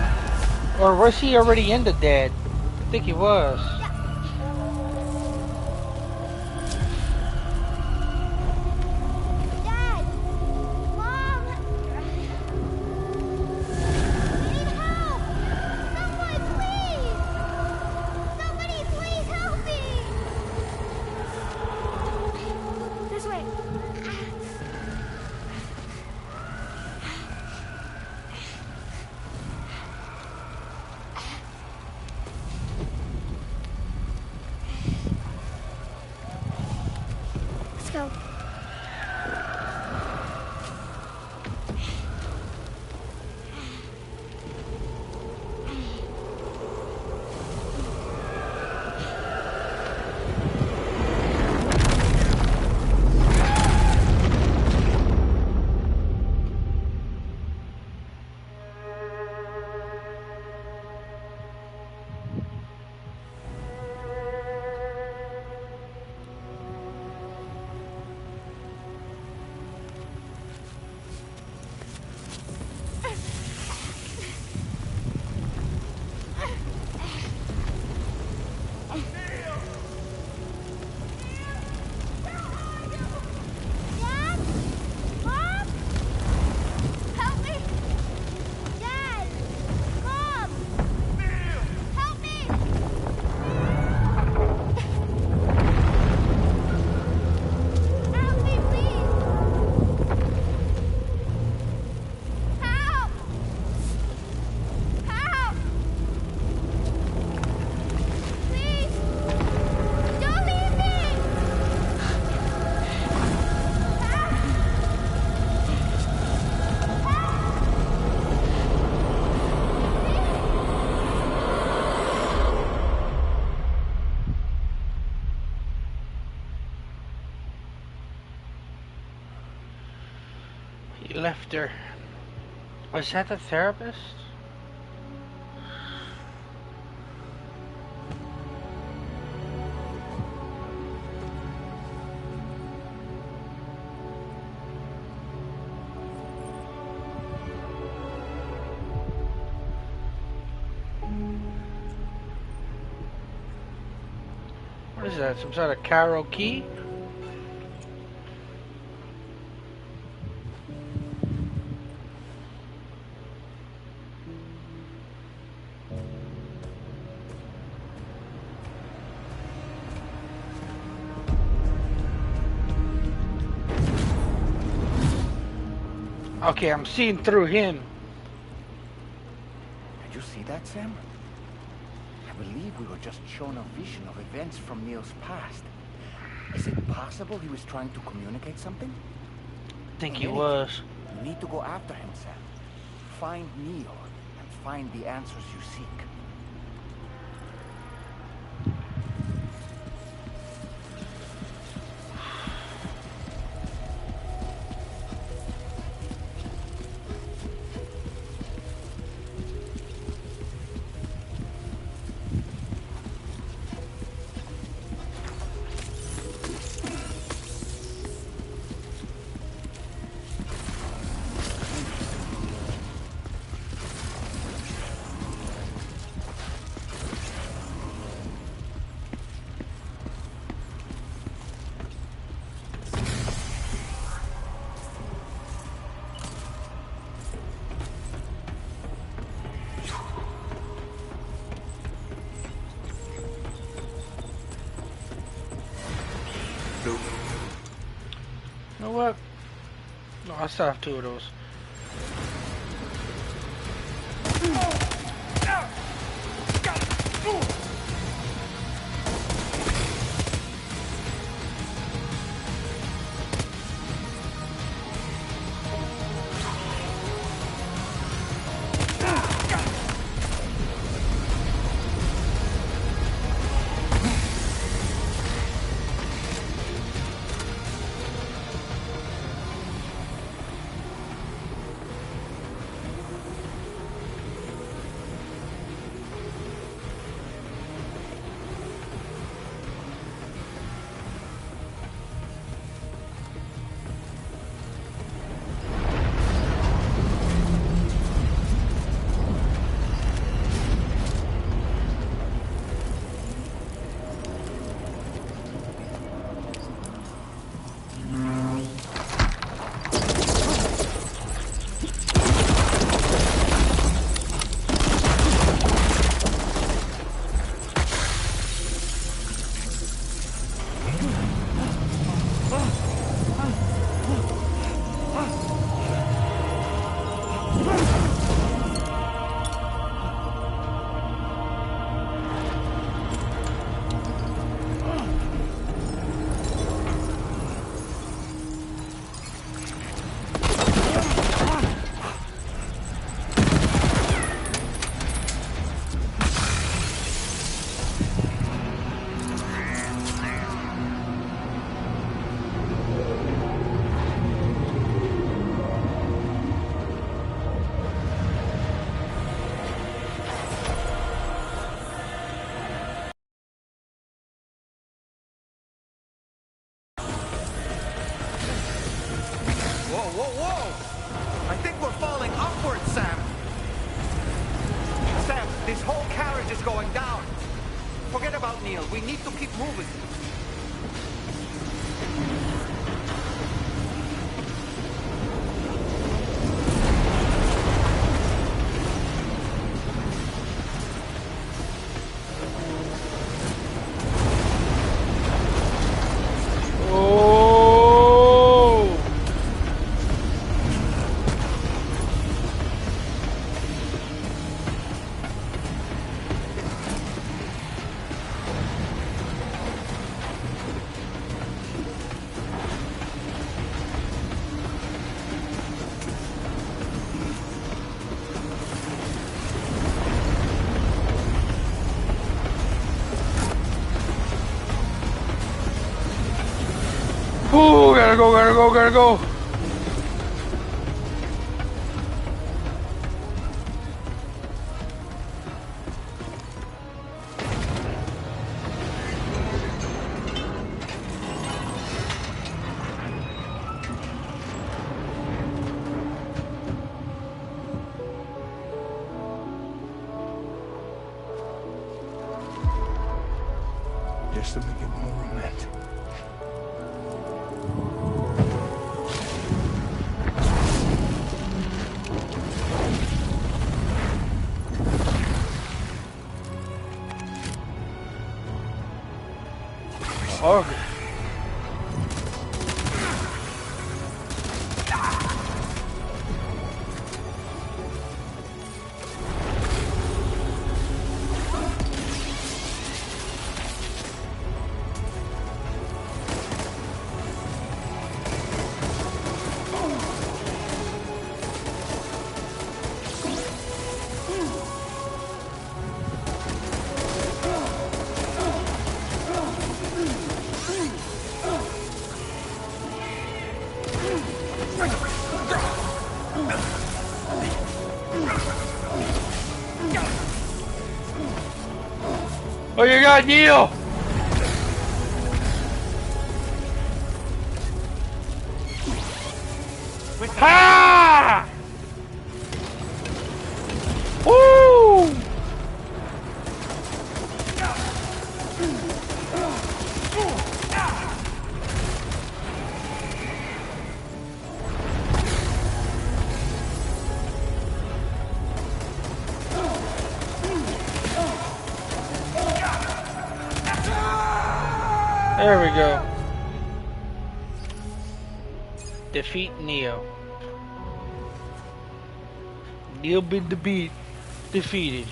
Or was he already in the dead? I think he was. Let's go. He left her. Was that the therapist? What is that? Some sort of karaoke? Okay, I'm seeing through him. Did you see that, Sam? I believe we were just shown a vision of events from Neil's past. Is it possible he was trying to communicate something? I think he was. You need to go after him, Sam. Find Neil and find the answers you seek. You know what? No, I still have 2 of those. whoa! I think we're falling upwards, Sam. Sam, this whole carriage is going down. Forget about Neil. We need to keep moving. Ooh, gotta go. Just to make it more romantic. Okay. Oh, you got Neil! Ha! Woo! There we go. Defeat Neo. Neo been defeated.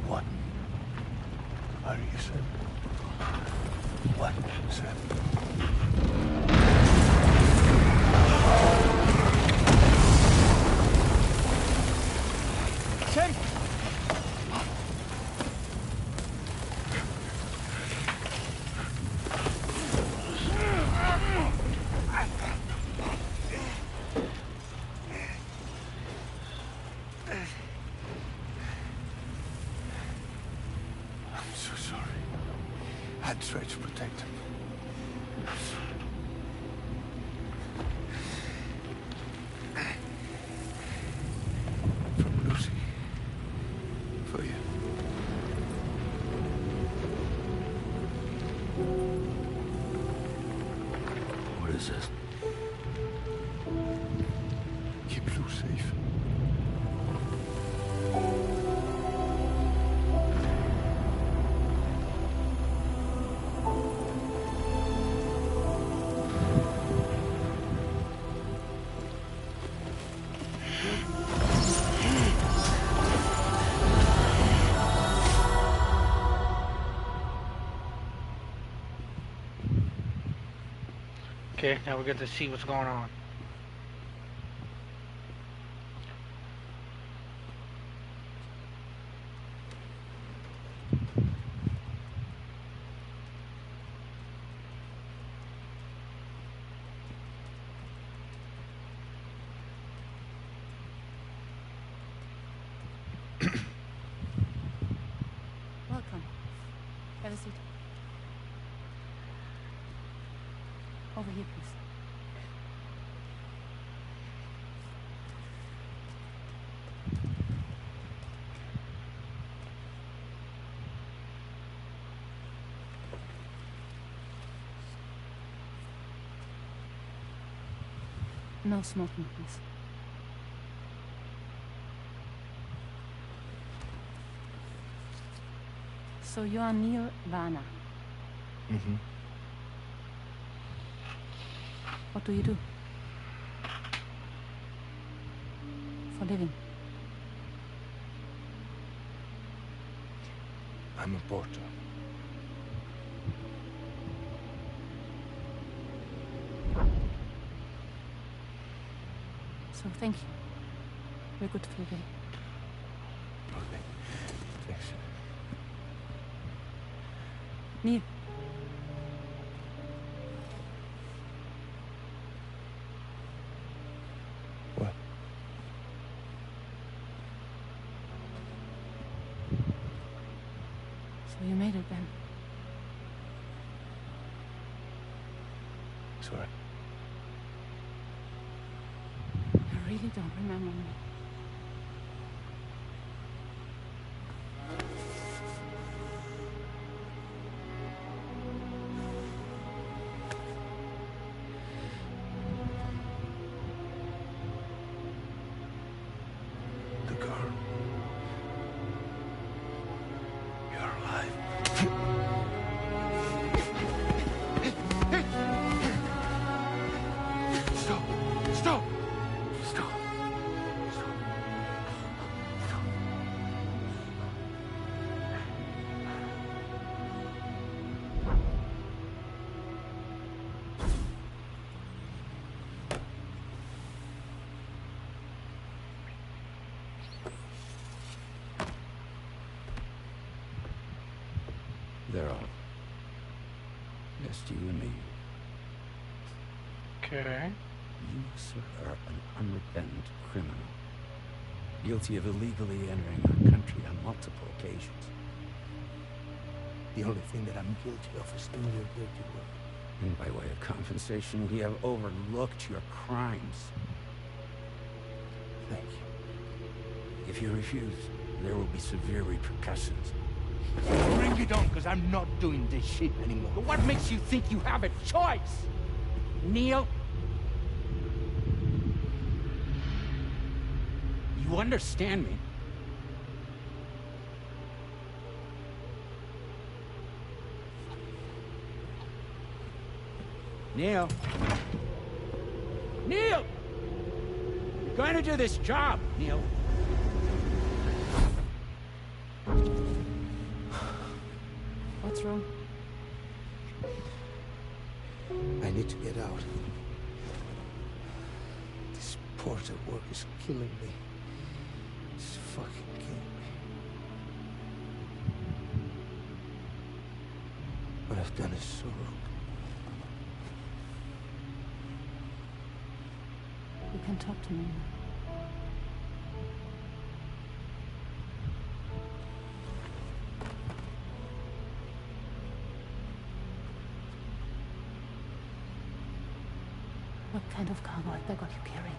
What? Are you said? What, Sam? Sam! I'm so sorry. I tried to protect him. From Lucy. For you. What is this? Keep Lou safe. Okay, now we get to see what's going on. is it? Over here, please. No smoking, please. So you are Neil Vana. Mm-hmm. What do you do? For living? I'm a porter. So thank you. We're good for the day. Okay. Thanks. Neil. What? So you made it then? Sorry. I really don't remember me. The girl. You're alive. Stop! Stop! Stop! They're off. Just you and me. Okay. You, sir, are an unrepentant criminal. Guilty of illegally entering our country on multiple occasions. The only thing that I'm guilty of is doing your dirty work. And by way of compensation, we have overlooked your crimes. Thank you. If you refuse, there will be severe repercussions. Bring it on, because I'm not doing this shit anymore. But what makes you think you have a choice? Neil? You understand me? Neil? Neil! You're going to do this job, Neil. What's wrong? I need to get out. This porter work is killing me. It's fucking killing me. What I've done is so wrong. You can talk to me now. What kind of cargo have they got you carrying?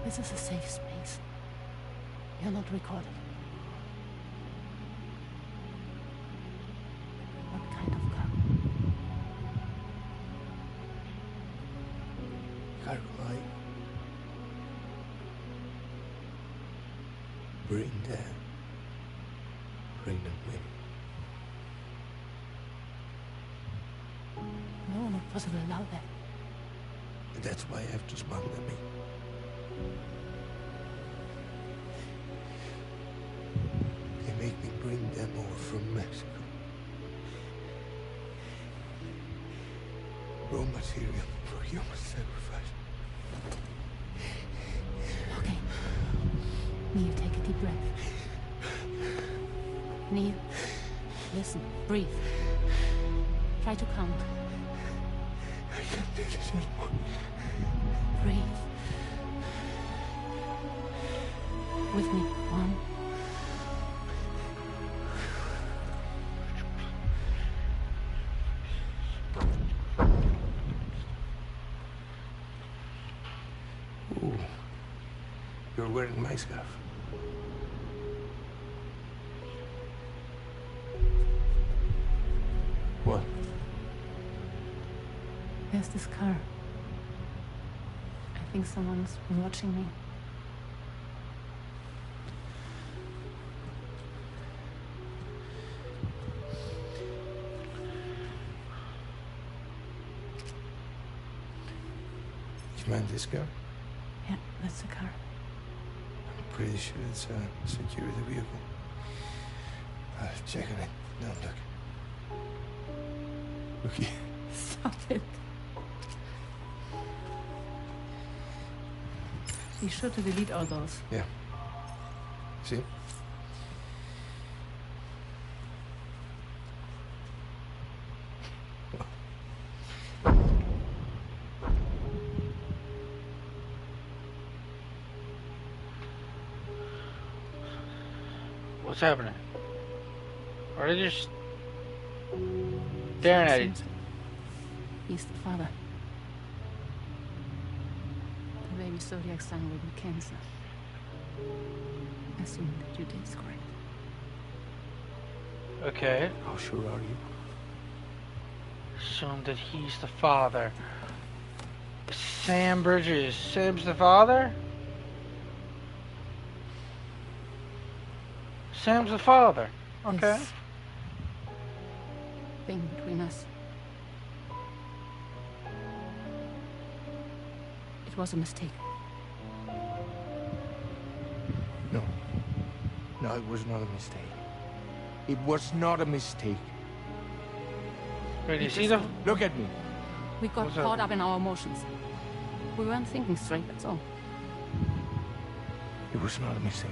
This is a safe space. You're not recorded. What kind of cargo? Cargo light. Bring them. Bring them with. No, not possible. Allow that. That's why I have to smuggle them in. They make me bring them over from Mexico. Raw material for human sacrifice. Okay. Neil, take a deep breath. Neil, listen, breathe. Try to count. I can't do this anymore. Breathe. With me. 1, Ooh. You're wearing my scarf. What? There's this car. I think someone's been watching me. You mind this car? Yeah, that's the car. I'm pretty sure it's a security vehicle. Check on it. No, look. Look here. Stop it. Be sure to delete all those. Yeah. See? What's happening? Are they just staring at each? He's the father. The baby zodiac sign will be Cancer. Assuming that your date is correct. Okay. How sure are you? Assume that he's the father. Sam Bridges. Sam's the father? Sam's the father. Okay. This thing between us. It was a mistake. No. No, it was not a mistake. It was not a mistake. Wait, you see them? Look at me. We got What's caught up? up in our emotions. We weren't thinking straight, that's all. It was not a mistake.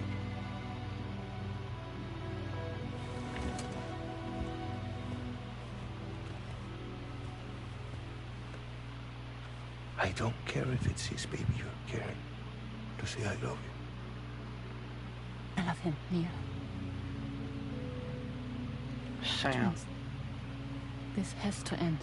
I don't care if it's his baby you're carrying. To say I love you. I love him, Neil. Sam. James, this has to end.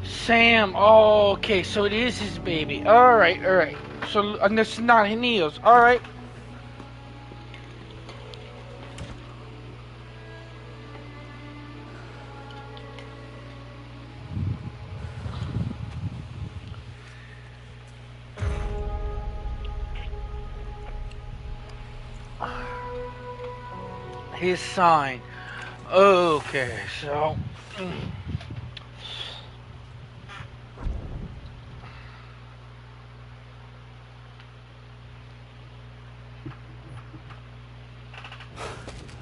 Sam. Oh, okay. So it is his baby. All right. All right. So and this is not Neil's. All right. His sign. Okay, so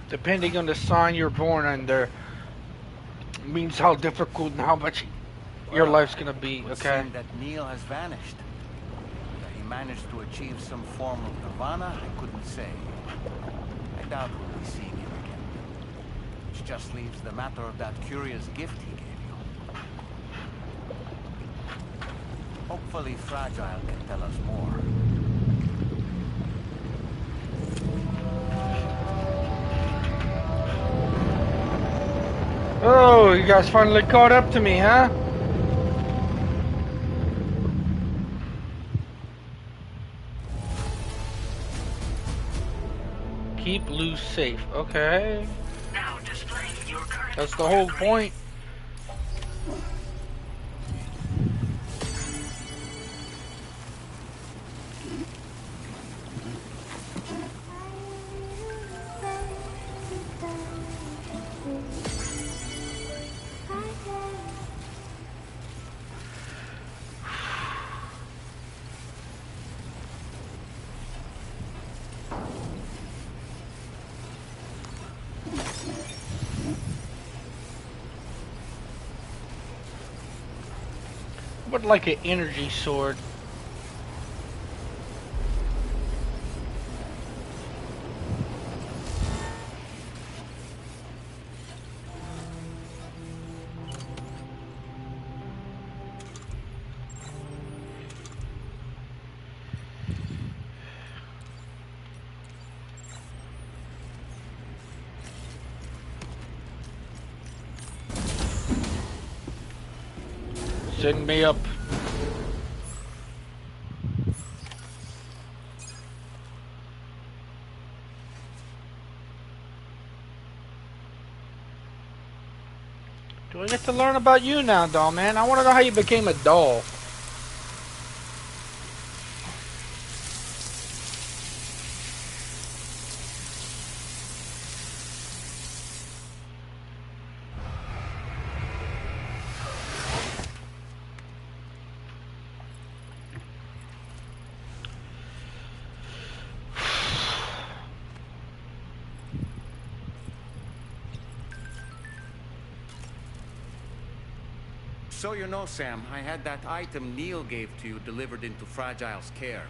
depending on the sign you're born under means how difficult and how much your life's gonna be. Would Okay. seem that Neil has vanished. That he managed to achieve some form of nirvana, I couldn't say. I doubt we'll be seeing him again. Which just leaves the matter of that curious gift he gave you. Hopefully Fragile can tell us more. Oh, you guys finally caught up to me, huh? Keep loose safe. Okay. Now displaying your current That's the whole point. But like an energy sword. Send me up. Do I get to learn about you now, doll man? I want to know how you became a doll. So you know, Sam, I had that item Neil gave to you delivered into Fragile's care.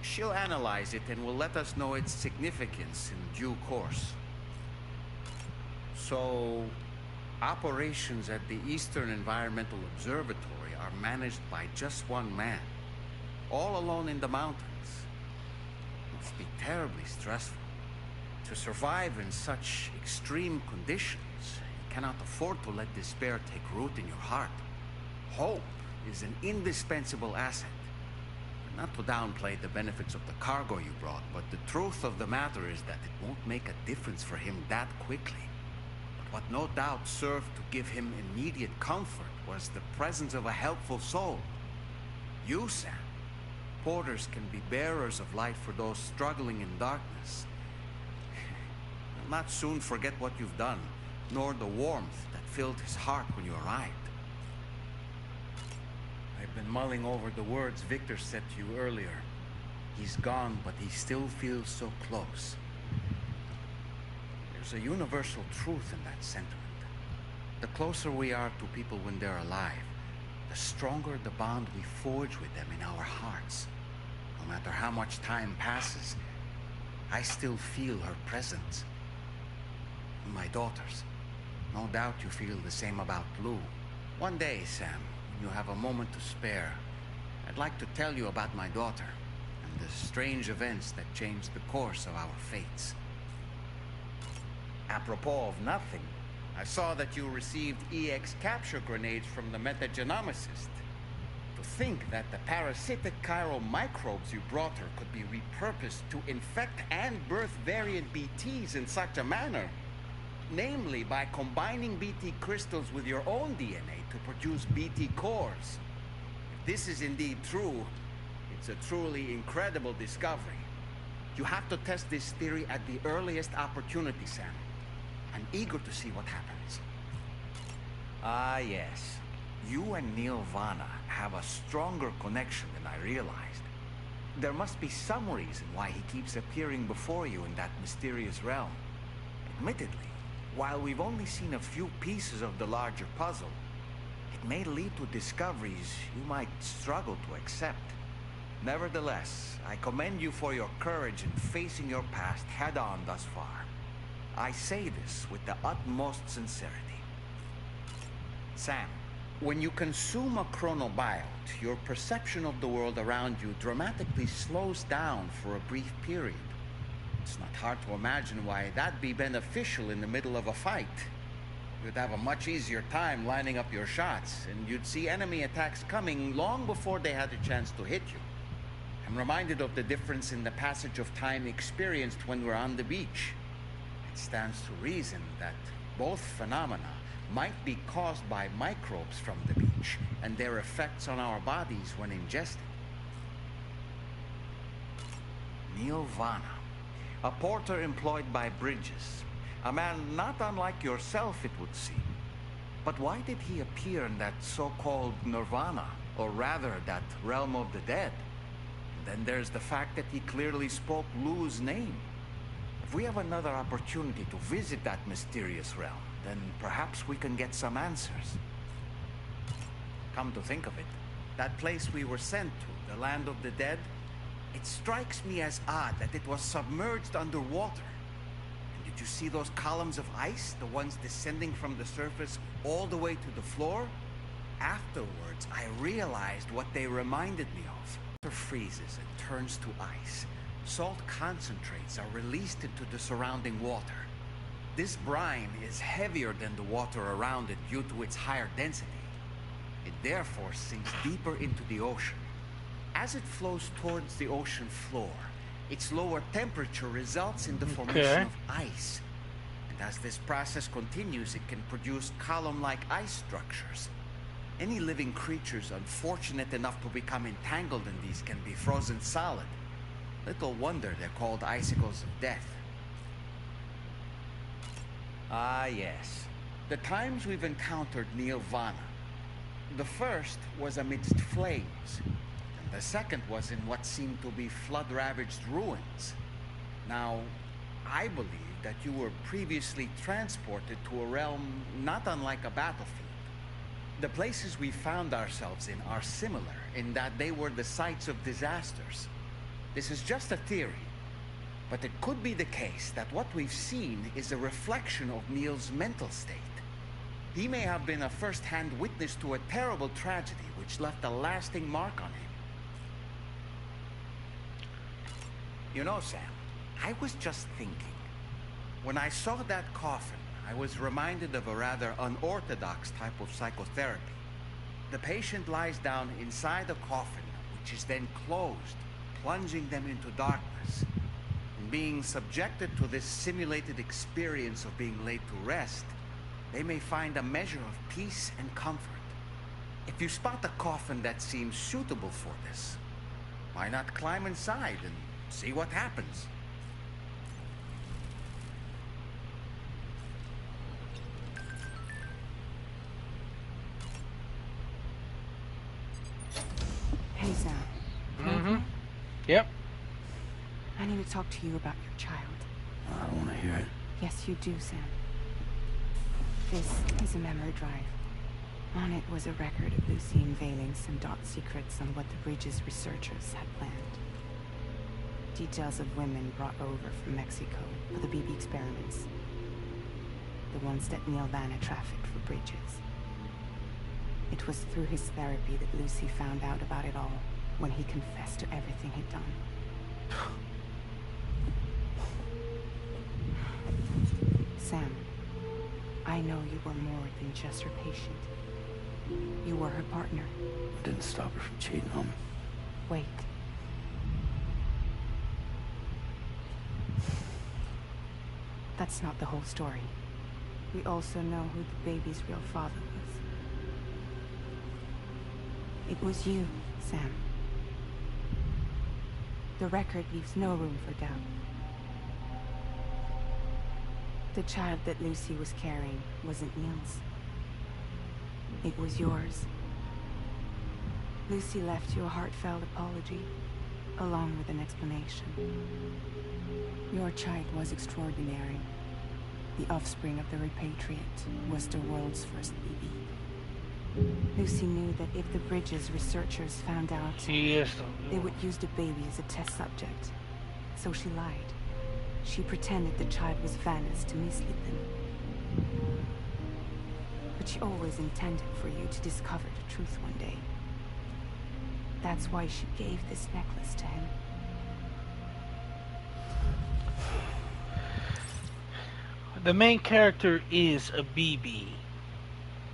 She'll analyze it and will let us know its significance in due course. So, operations at the Eastern Environmental Observatory are managed by just one man, all alone in the mountains. Must be terribly stressful. To survive in such extreme conditions, you cannot afford to let despair take root in your heart. Hope is an indispensable asset. Not to downplay the benefits of the cargo you brought, but the truth of the matter is that it won't make a difference for him that quickly. But what no doubt served to give him immediate comfort was the presence of a helpful soul. You, Sam. Porters can be bearers of light for those struggling in darkness. He'll not soon forget what you've done, nor the warmth that filled his heart when you arrived. I've been mulling over the words Victor said to you earlier. He's gone, but he still feels so close. There's a universal truth in that sentiment. The closer we are to people when they're alive, the stronger the bond we forge with them in our hearts. No matter how much time passes, I still feel her presence. My daughters. No doubt you feel the same about Lou. One day, Sam, when you have a moment to spare, I'd like to tell you about my daughter and the strange events that changed the course of our fates. Apropos of nothing, I saw that you received EX capture grenades from the metagenomicist. To think that the parasitic chiral microbes you brought her could be repurposed to infect and birth variant BTs in such a manner. Namely, by combining BT crystals with your own DNA to produce BT cores. If this is indeed true, it's a truly incredible discovery. You have to test this theory at the earliest opportunity, Sam. I'm eager to see what happens. Ah, yes. You and Neil Vana have a stronger connection than I realized. There must be some reason why he keeps appearing before you in that mysterious realm. Admittedly, while we've only seen a few pieces of the larger puzzle, it may lead to discoveries you might struggle to accept. Nevertheless, I commend you for your courage in facing your past head-on thus far. I say this with the utmost sincerity. Sam, when you consume a chronobiote, your perception of the world around you dramatically slows down for a brief period. It's not hard to imagine why that'd be beneficial in the middle of a fight. You'd have a much easier time lining up your shots, and you'd see enemy attacks coming long before they had a chance to hit you. I'm reminded of the difference in the passage of time experienced when we're on the beach. It stands to reason that both phenomena might be caused by microbes from the beach and their effects on our bodies when ingested. Neil Vana, a porter employed by Bridges. A man not unlike yourself, it would seem. But why did he appear in that so-called nirvana, or rather, that realm of the dead? And then there's the fact that he clearly spoke Lou's name. If we have another opportunity to visit that mysterious realm, then perhaps we can get some answers. Come to think of it, that place we were sent to, the land of the dead, it strikes me as odd that it was submerged underwater. And did you see those columns of ice, the ones descending from the surface all the way to the floor? Afterwards, I realized what they reminded me of. Water freezes and turns to ice. Salt concentrates are released into the surrounding water. This brine is heavier than the water around it due to its higher density. It therefore sinks deeper into the ocean. As it flows towards the ocean floor, its lower temperature results in the formation of ice. And as this process continues, it can produce column-like ice structures. Any living creatures unfortunate enough to become entangled in these can be frozen solid. Little wonder they're called icicles of death. Ah, yes. The times we've encountered Nirvana. The first was amidst flames, and the second was in what seemed to be flood-ravaged ruins. Now, I believe that you were previously transported to a realm not unlike a battlefield. The places we found ourselves in are similar in that they were the sites of disasters. This is just a theory, but it could be the case that what we've seen is a reflection of Neil's mental state. He may have been a first-hand witness to a terrible tragedy which left a lasting mark on him. You know, Sam, I was just thinking. When I saw that coffin, I was reminded of a rather unorthodox type of psychotherapy. The patient lies down inside a coffin, which is then closed, plunging them into darkness. And being subjected to this simulated experience of being laid to rest, they may find a measure of peace and comfort. If you spot a coffin that seems suitable for this, why not climb inside and see what happens? Hey, Sam. Mm-hmm. Yep. I need to talk to you about your child. I don't want to hear it. Yes, you do, Sam. This is a memory drive. On it was a record of Lucy unveiling some secrets on what the Bridges researchers had planned. Details of women brought over from Mexico for the BB experiments. The ones that Neil Vanna trafficked for Bridges. It was through his therapy that Lucy found out about it all when he confessed to everything he'd done. Sam, I know you were more than just her patient. You were her partner. I didn't stop her from cheating on me. Wait. That's not the whole story. We also know who the baby's real father was. It was you, Sam. The record leaves no room for doubt. The child that Lucy was carrying wasn't Neil's. It was yours. Lucy left you a heartfelt apology, along with an explanation. Your child was extraordinary. The offspring of the repatriate was the world's first BB. Lucy knew that if the Bridges researchers found out, they would use the baby as a test subject. So she lied. She pretended the child was Vanna's to mislead them. But she always intended for you to discover the truth one day. That's why she gave this necklace to him. The main character is a BB.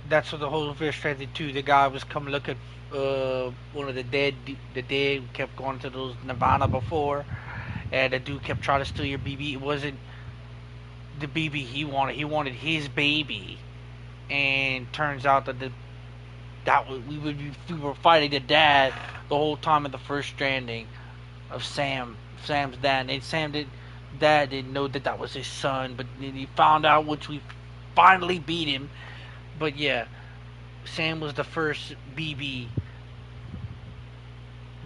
That's what the whole first strategy too. The guy was coming looking one of the dead kept going to those Nirvana before, and the dude kept trying to steal your BB. It wasn't the BB he wanted his baby, and turns out that we were fighting the dad the whole time of the first Stranding of Sam's dad, and dad didn't know that was his son, but then he found out once we finally beat him. But yeah, Sam was the first BB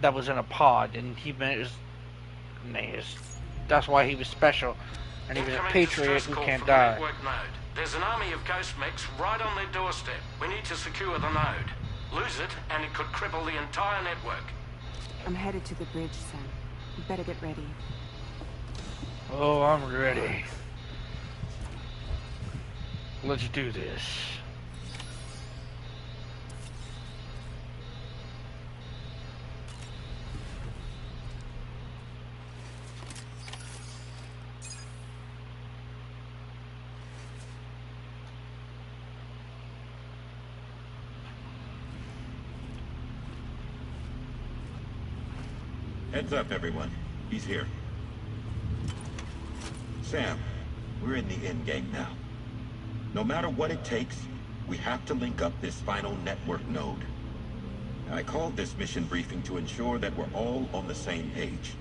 that was in a pod, and that's why he was special, and he was a patriot who can't die. There's an army of ghost mechs right on their doorstep. We need to secure the node. Lose it, and it could cripple the entire network. I'm headed to the bridge, Sam. You better get ready. Oh, I'm ready. Let's do this. Heads up, everyone. He's here. Sam, we're in the end game now. No matter what it takes, we have to link up this final network node. I called this mission briefing to ensure that we're all on the same page.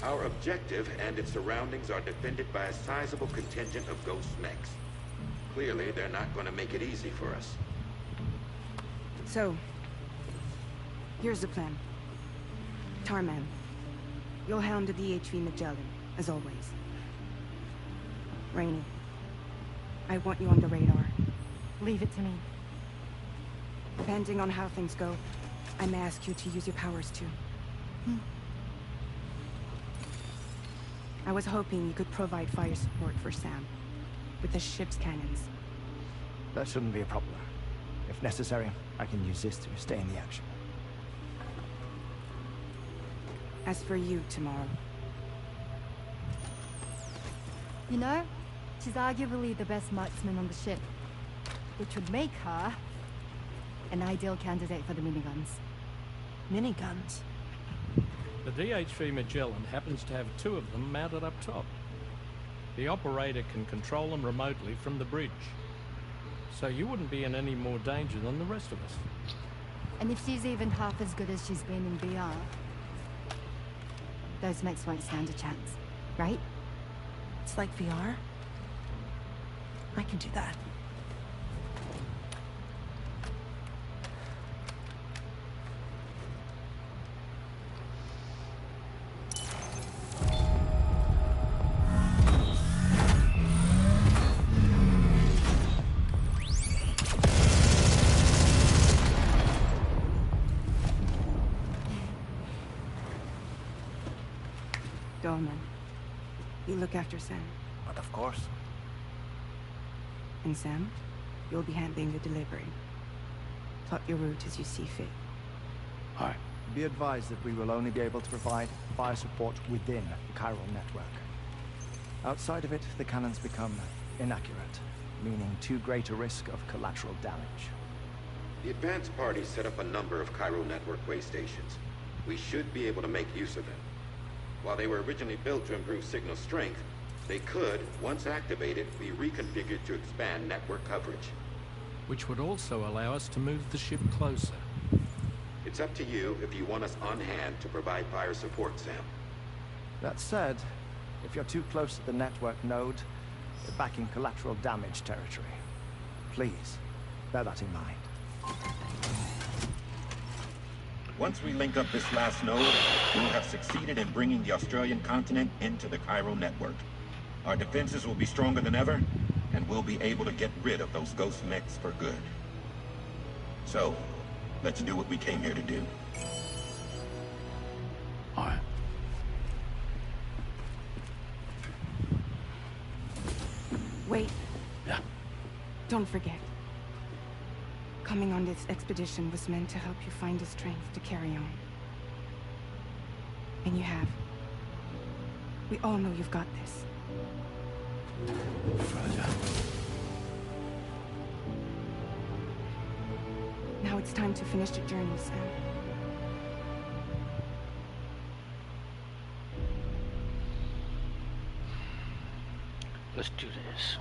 Our objective and its surroundings are defended by a sizable contingent of ghost mechs. Clearly, they're not going to make it easy for us. So, here's the plan. Tarman, you'll hound the DHV Magellan, as always. Rainey, I want you on the radar. Leave it to me. Depending on how things go, I may ask you to use your powers too. I was hoping you could provide fire support for Sam, with the ship's cannons. That shouldn't be a problem. If necessary, I can use this to stay in the action. As for you, tomorrow. You know, she's arguably the best marksman on the ship, which would make her an ideal candidate for the miniguns. Miniguns? The DHV Magellan happens to have 2 of them mounted up top. The operator can control them remotely from the bridge. So you wouldn't be in any more danger than the rest of us. And if she's even half as good as she's been in VR, those mechs won't stand a chance, right? It's like VR? I can do that. Dolman, you look after Sam. But of course. And Sam, you'll be handling the delivery. Plot your route as you see fit. All right. Be advised that we will only be able to provide fire support within the chiral network. Outside of it, the cannons become inaccurate, meaning too great a risk of collateral damage. The advanced party set up a number of chiral network way stations. We should be able to make use of them. While they were originally built to improve signal strength, they could, once activated, be reconfigured to expand network coverage. Which would also allow us to move the ship closer. It's up to you if you want us on hand to provide fire support, Sam. That said, if you're too close to the network node, you're back in collateral damage territory. Please, bear that in mind. Once we link up this last node, we'll have succeeded in bringing the Australian continent into the chiral network. Our defenses will be stronger than ever, and we'll be able to get rid of those ghost mechs for good. So, let's do what we came here to do. All right. Wait. Yeah. Don't forget. Coming on this expedition was meant to help you find the strength to carry on. And you have. We all know you've got this. Fragile. Now it's time to finish the journey, Sam. Let's do this.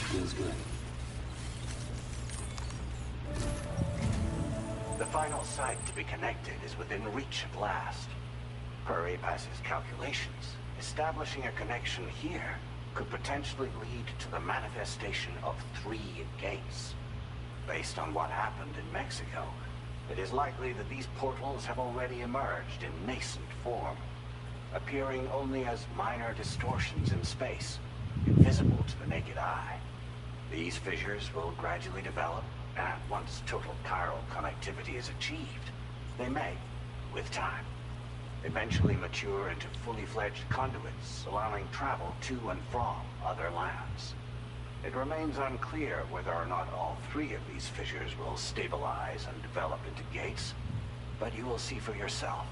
Feels good. The final site to be connected is within reach at last. Per APAS's calculations, establishing a connection here could potentially lead to the manifestation of 3 gates. Based on what happened in Mexico, it is likely that these portals have already emerged in nascent form, appearing only as minor distortions in space, invisible to the naked eye. These fissures will gradually develop, and once total chiral connectivity is achieved, they may, with time, eventually mature into fully fledged conduits, allowing travel to and from other lands. It remains unclear whether or not all three of these fissures will stabilize and develop into gates, but you will see for yourself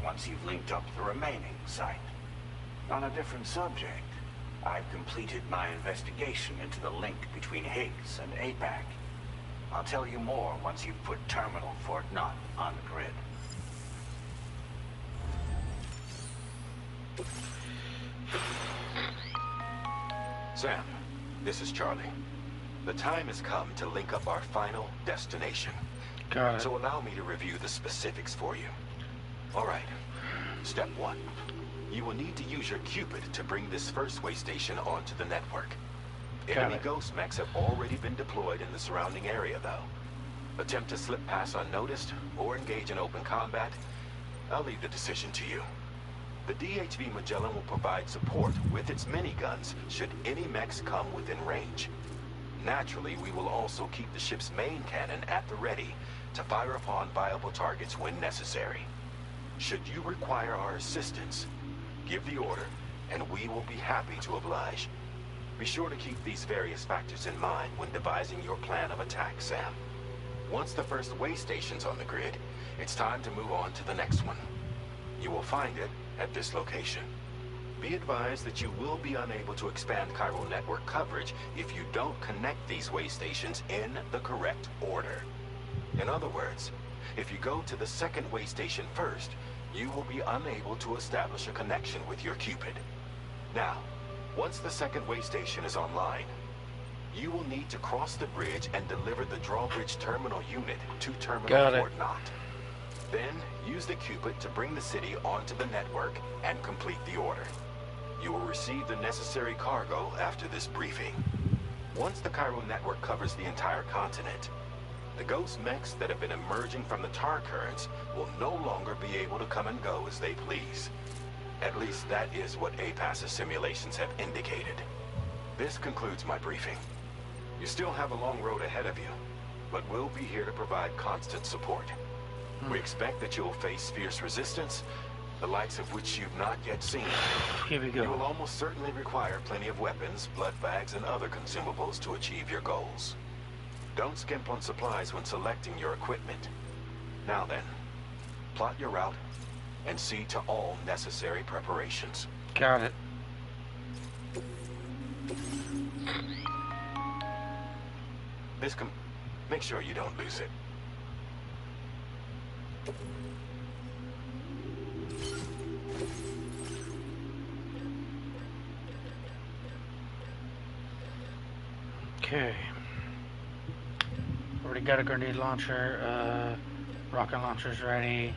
once you've linked up the remaining site. On a different subject, I've completed my investigation into the link between Higgs and APAC. I'll tell you more once you've put Terminal Fort Knott on the grid. Sam, this is Charlie. The time has come to link up our final destination. Got it. So allow me to review the specifics for you. All right. Step 1. You will need to use your Cupid to bring this first way station onto the network. Enemy ghost mechs have already been deployed in the surrounding area, though. Attempt to slip past unnoticed or engage in open combat, I'll leave the decision to you. The DHV Magellan will provide support with its miniguns should any mechs come within range. Naturally, we will also keep the ship's main cannon at the ready to fire upon viable targets when necessary. Should you require our assistance, give the order, and we will be happy to oblige. Be sure to keep these various factors in mind when devising your plan of attack, Sam. Once the first way station's on the grid, it's time to move on to the next one. You will find it at this location. Be advised that you will be unable to expand chiral network coverage if you don't connect these way stations in the correct order. In other words, if you go to the second way station first, you will be unable to establish a connection with your Cupid. Now, once the second way station is online, you will need to cross the bridge and deliver the drawbridge terminal unit to Terminal Fort Knott. Then, use the Cupid to bring the city onto the network and complete the order. You will receive the necessary cargo after this briefing. Once the chiral network covers the entire continent, the ghost mechs that have been emerging from the tar currents will no longer be able to come and go as they please. At least that is what APAS's simulations have indicated. This concludes my briefing. You still have a long road ahead of you, but we'll be here to provide constant support. We expect that you'll face fierce resistance, the likes of which you've not yet seen. Here we go. You will almost certainly require plenty of weapons, blood bags, and other consumables to achieve your goals. Don't skimp on supplies when selecting your equipment. Now then, plot your route and see to all necessary preparations. Got it. Make sure you don't lose it. Okay. Already got a grenade launcher, rocket launcher's ready.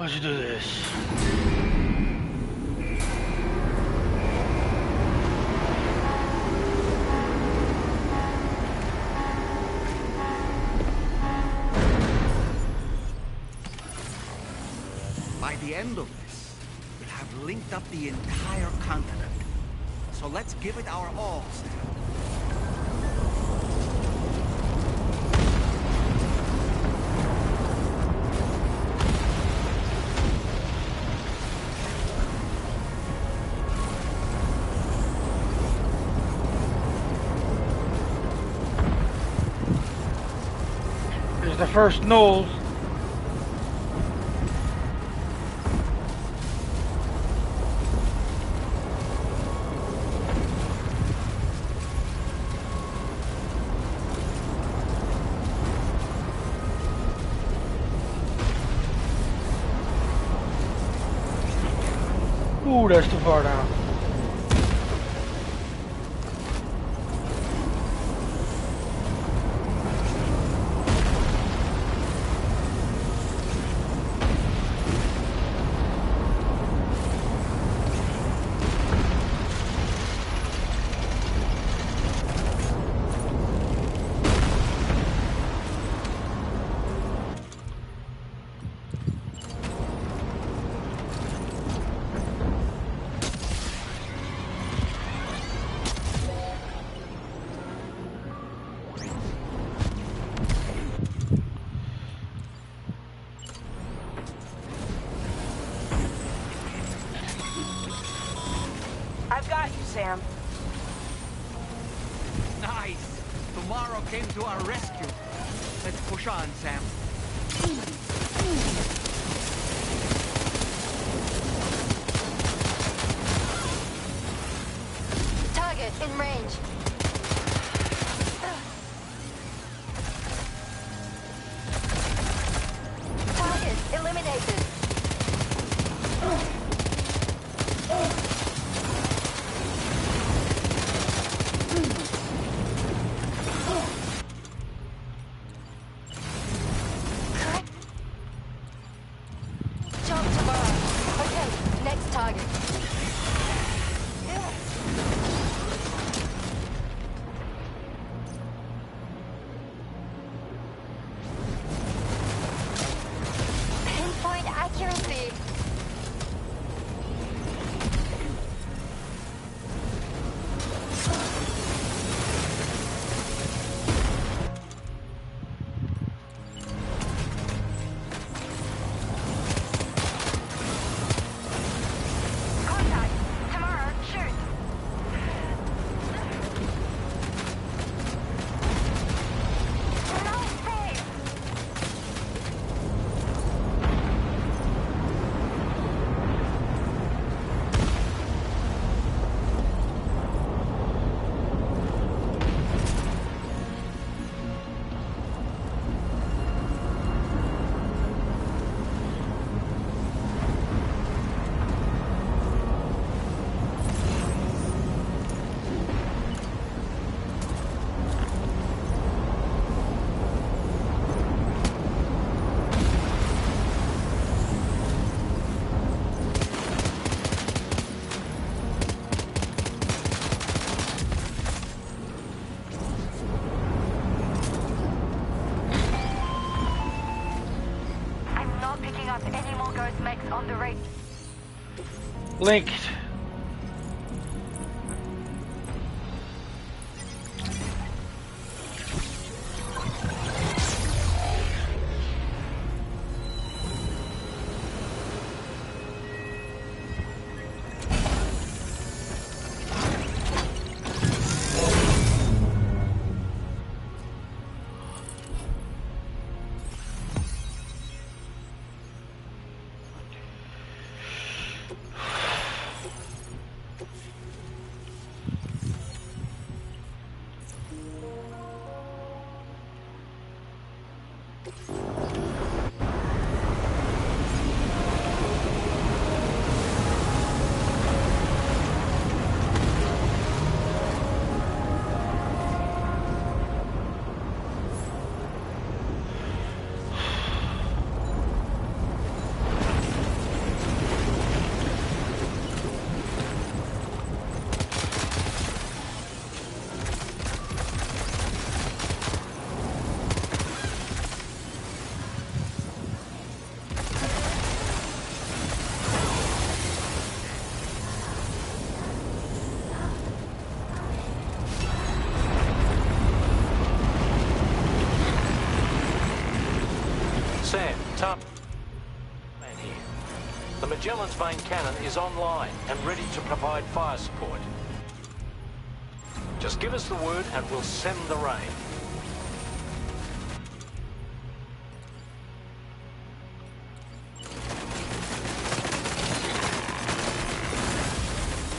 Let's do this. the end of this will have linked up the entire continent. So let's give it our all, Sam. Here's the first nose. Ooh, that's too far down. I've got you, Sam. Nice! Tomorrow came to our rescue. Let's push on, Sam. Target in range. Target eliminated. Jump to bar. Okay, next target. Pinpoint accuracy. Contact. Tomorrow, shoot. No save. I'm not picking up any more ghost mechs on the radio. Linked. Magellan's main cannon is online and ready to provide fire support. Just give us the word and we'll send the rain.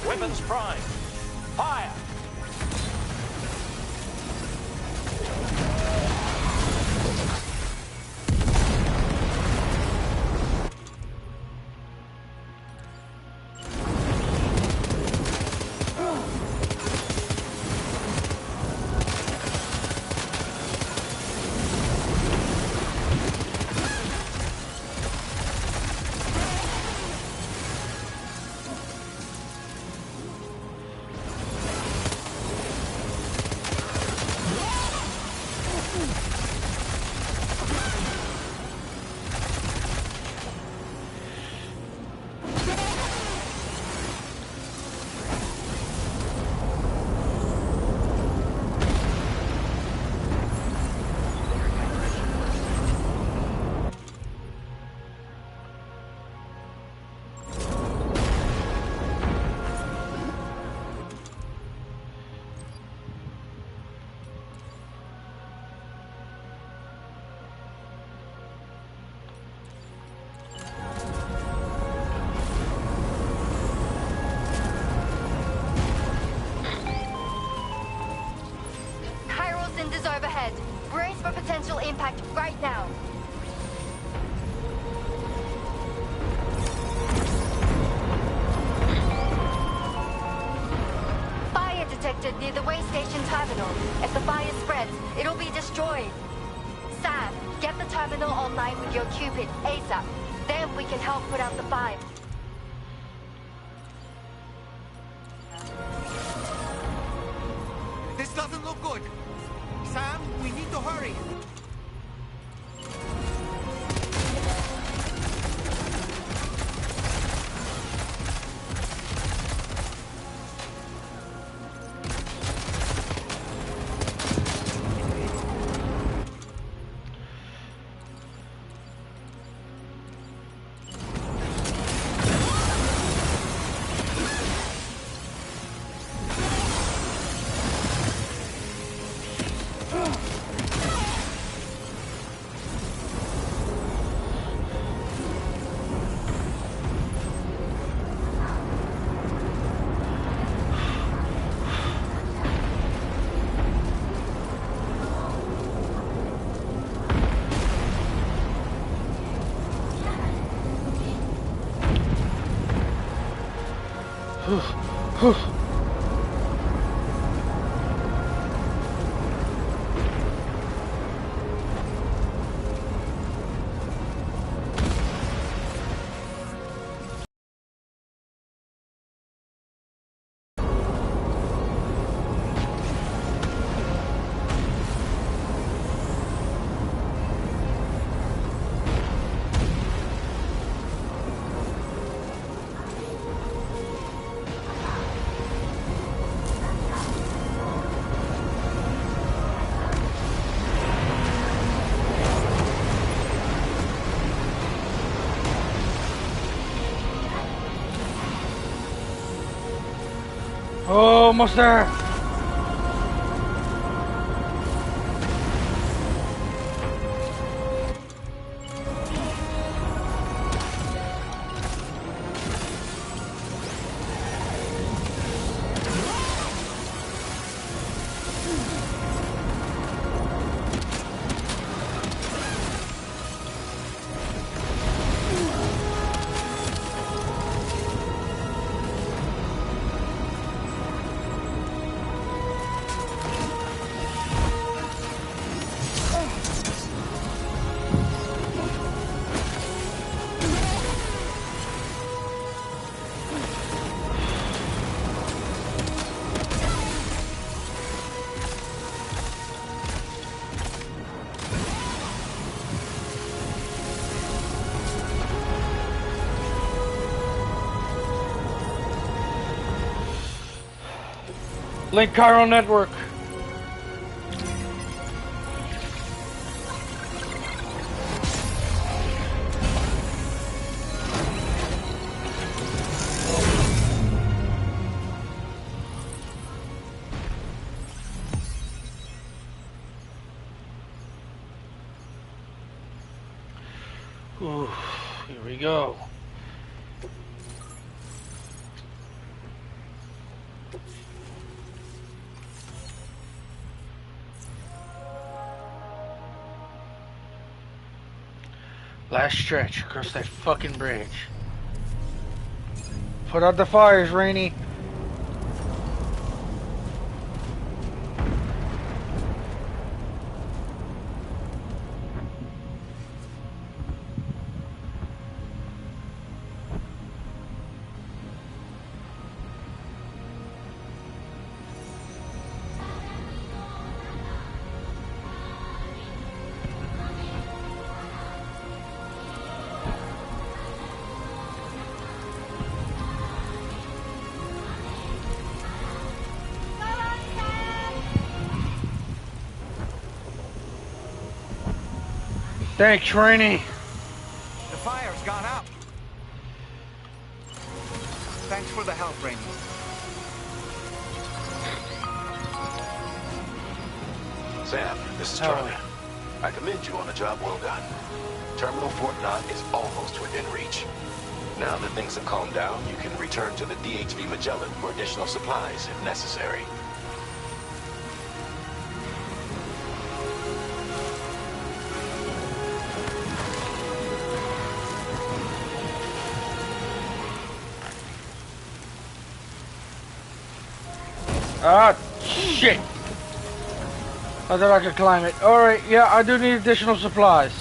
Weapons prime. Fire! Overhead. Brace for potential impact right now. Fire detected near the way station terminal. If the fire spreads, it'll be destroyed. Sam, get the terminal online with your Cupid ASAP. Then we can help put out the fire. This doesn't look good. Sam, we need to hurry. Almost there. Link chiral network. Ooh, here we go. Last stretch across that fucking bridge. Put out the fires, Rainey. Thanks, Rainey. The fire's gone up. Thanks for the help, Rainey. Sam, this is Charlie. I commend you on a job well done. Terminal Fort Knott is almost within reach. Now that things have calmed down, you can return to the DHV Magellan for additional supplies if necessary. Ah, shit! I thought I could climb it. Alright, yeah, I do need additional supplies.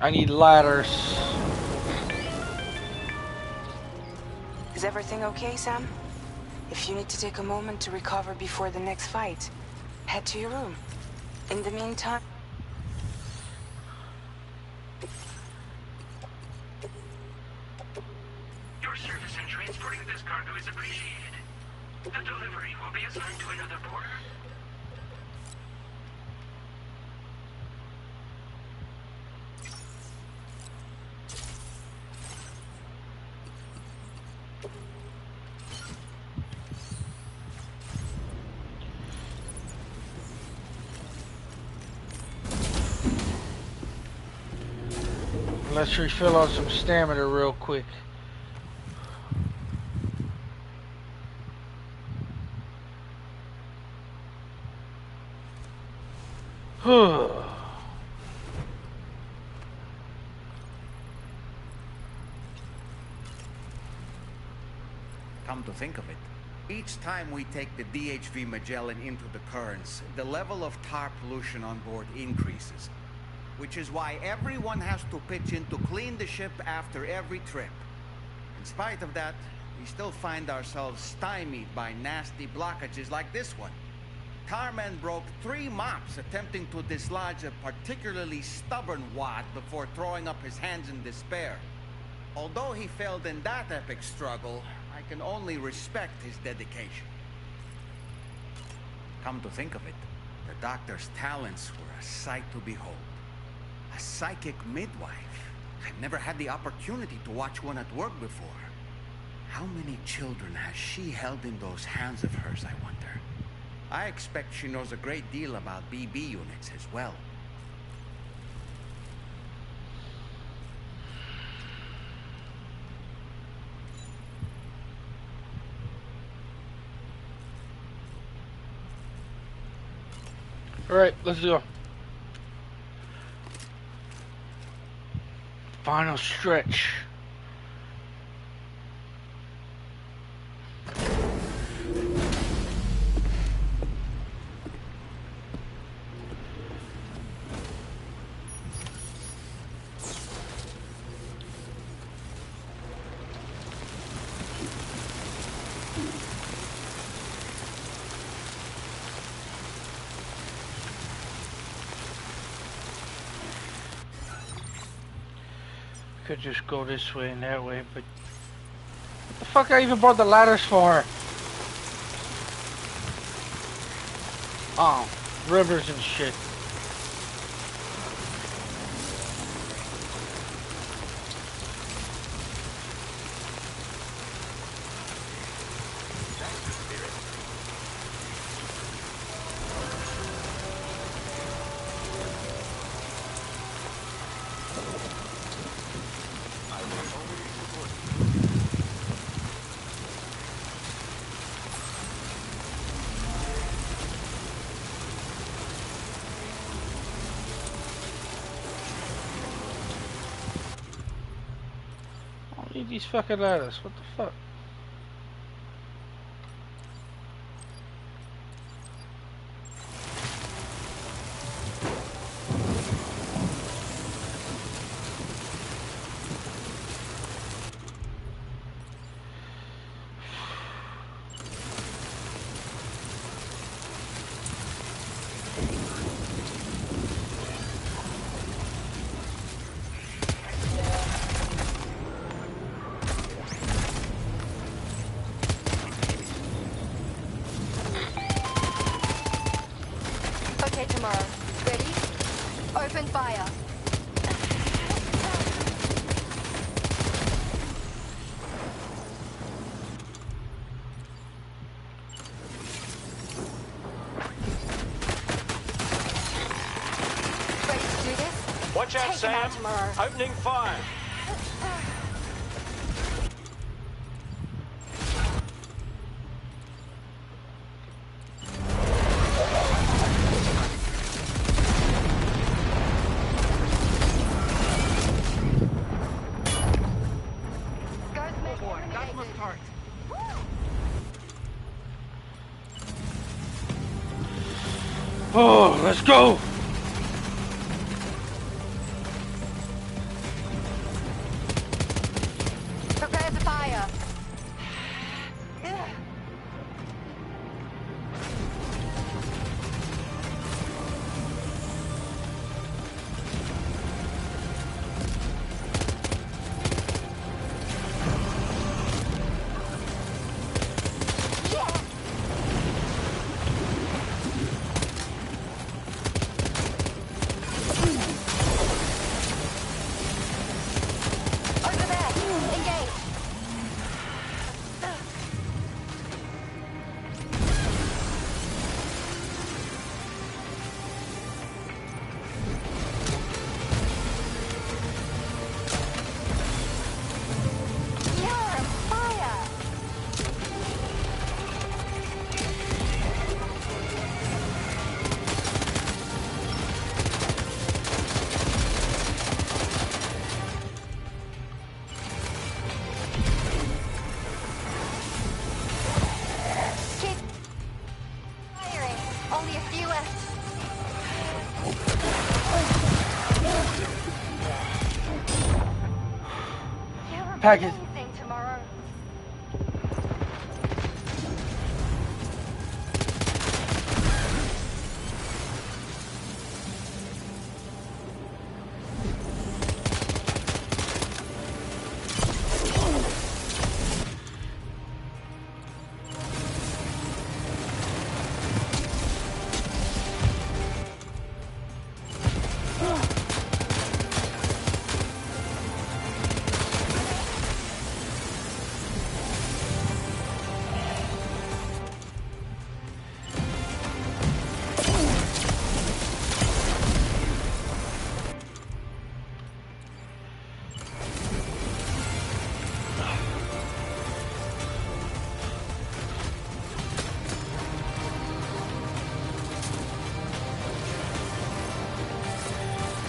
I need ladders. Is everything okay, Sam? If you need to take a moment to recover before the next fight, head to your room. In the meantime... Your service in transporting this cargo is appreciated. The delivery will be assigned to another porter. Let's refill on some stamina real quick. Come to think of it, each time we take the DHV Magellan into the currents, the level of tar pollution on board increases. Which is why everyone has to pitch in to clean the ship after every trip. In spite of that, we still find ourselves stymied by nasty blockages like this one. Tarman broke 3 mops attempting to dislodge a particularly stubborn wad before throwing up his hands in despair. Although he failed in that epic struggle, I can only respect his dedication. Come to think of it, the doctor's talents were a sight to behold. A psychic midwife. I've never had the opportunity to watch one at work before. How many children has she held in those hands of hers, I wonder? I expect she knows a great deal about BB units as well. Alright, let's go. Final stretch. Could just go this way and that way, but what the fuck I even brought the ladders for? Oh, rivers and shit. I will always support you. I don't need these fucking letters. What the fuck? Okay, tomorrow. Ready? Open fire. Ready to do this? Watch out, Take him Sam. out tomorrow. Opening fire. Oh, let's go! Prepare to fire. Over there. Engage. You're on fire. Keep firing. Only a few left. You're Package. amazing tomorrow.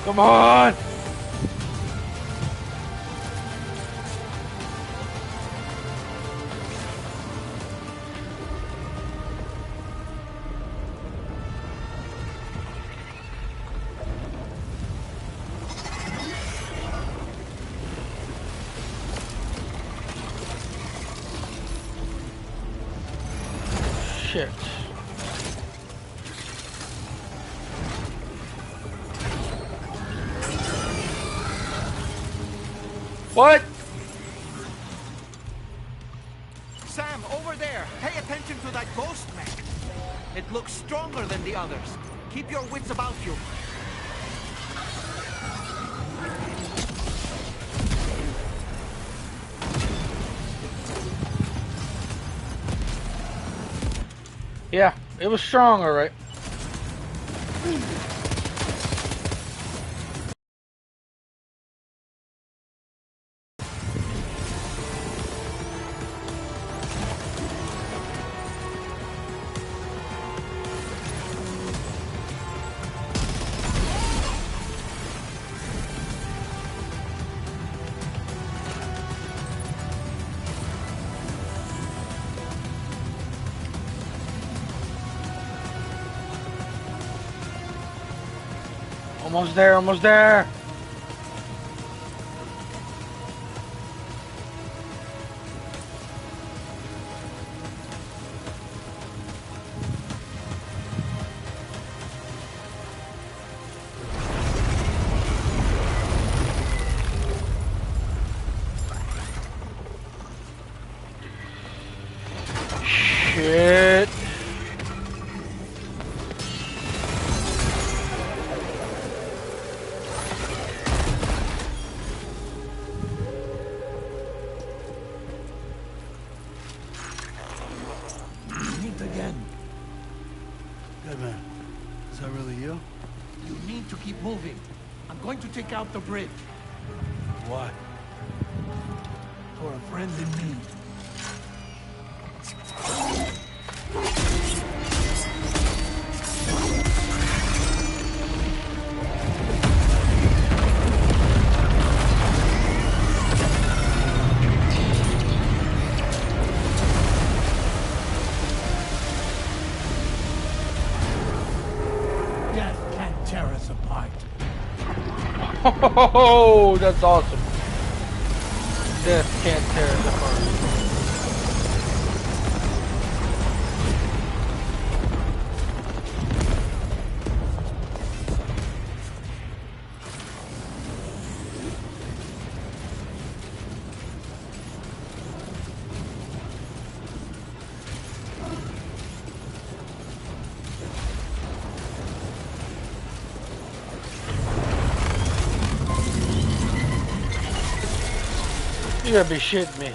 Come on! Shit. What? Sam, over there! Pay attention to that ghost mech! It looks stronger than the others. Keep your wits about you. Yeah, it was strong, alright. Almost there, almost there. Shit. Meet again. Good man. Is that really you? You need to keep moving. I'm going to take out the bridge. Why? For a friend in need. Death can't tear us apart. Oh, that's awesome. Death can't tear us apart. You gotta be shitting me.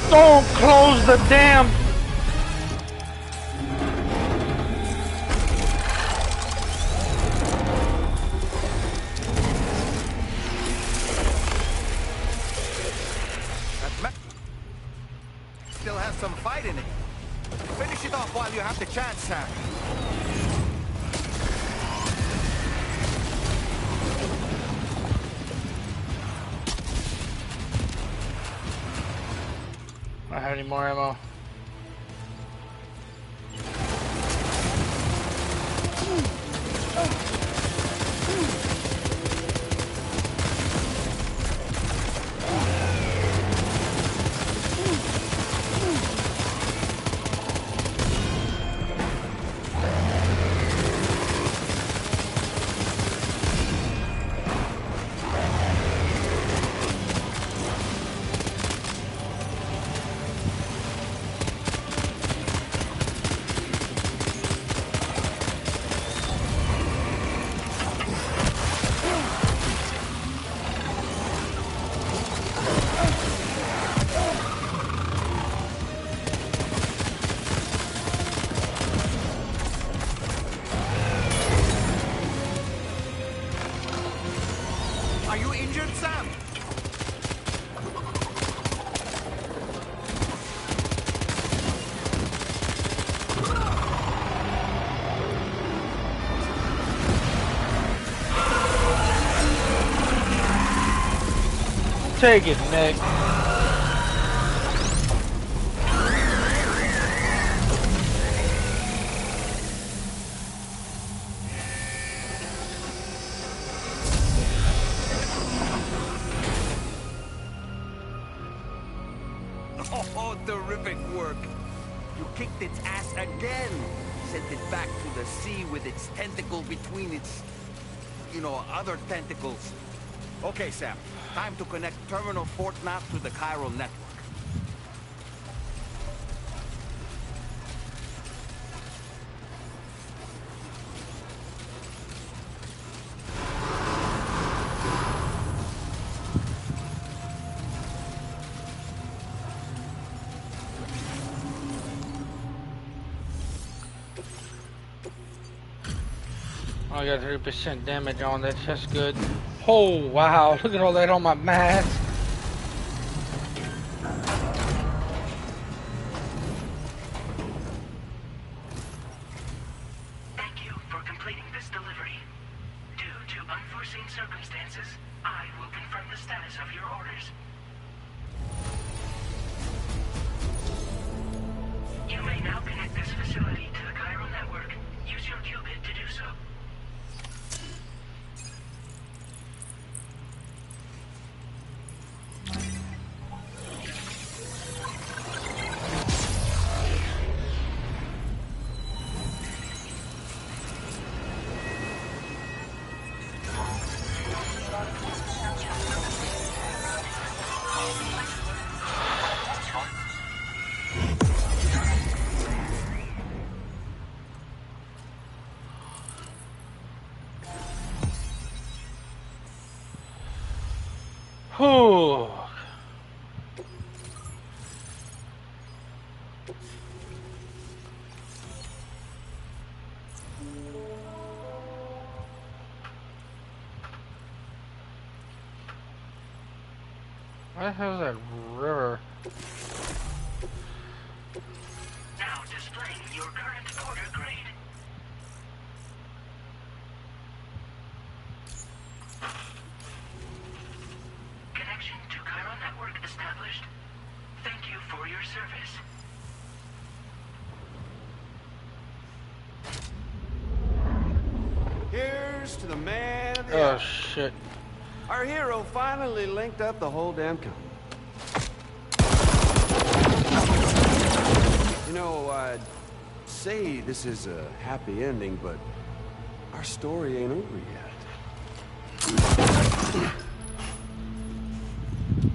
Don't close the damn... Still has some fight in it. Finish it off while you have the chance, Sam. I don't have any more ammo. Are you injured, Sam? Take it, Nick. Oh, terrific work. You kicked its ass again. Sent it back to the sea with its tentacle between its, other tentacles. Okay, Sam. Time to connect Terminal Fort Knot to the chiral network. I got 30% damage on that. That's good. Oh, wow. Look at all that on my mask. Thank you for completing this delivery. Due to unforeseen status of your orders. You may now connect this facility to the Cairo network. Use your qubit to do so. Whew. What the hell is that river? Now displaying your current order grade. Connection to Cairo network established. Thank you for your service. Here's to the man of the Oh hour. shit. Our hero finally linked up the whole damn company. You know, I'd say this is a happy ending, but our story ain't over yet.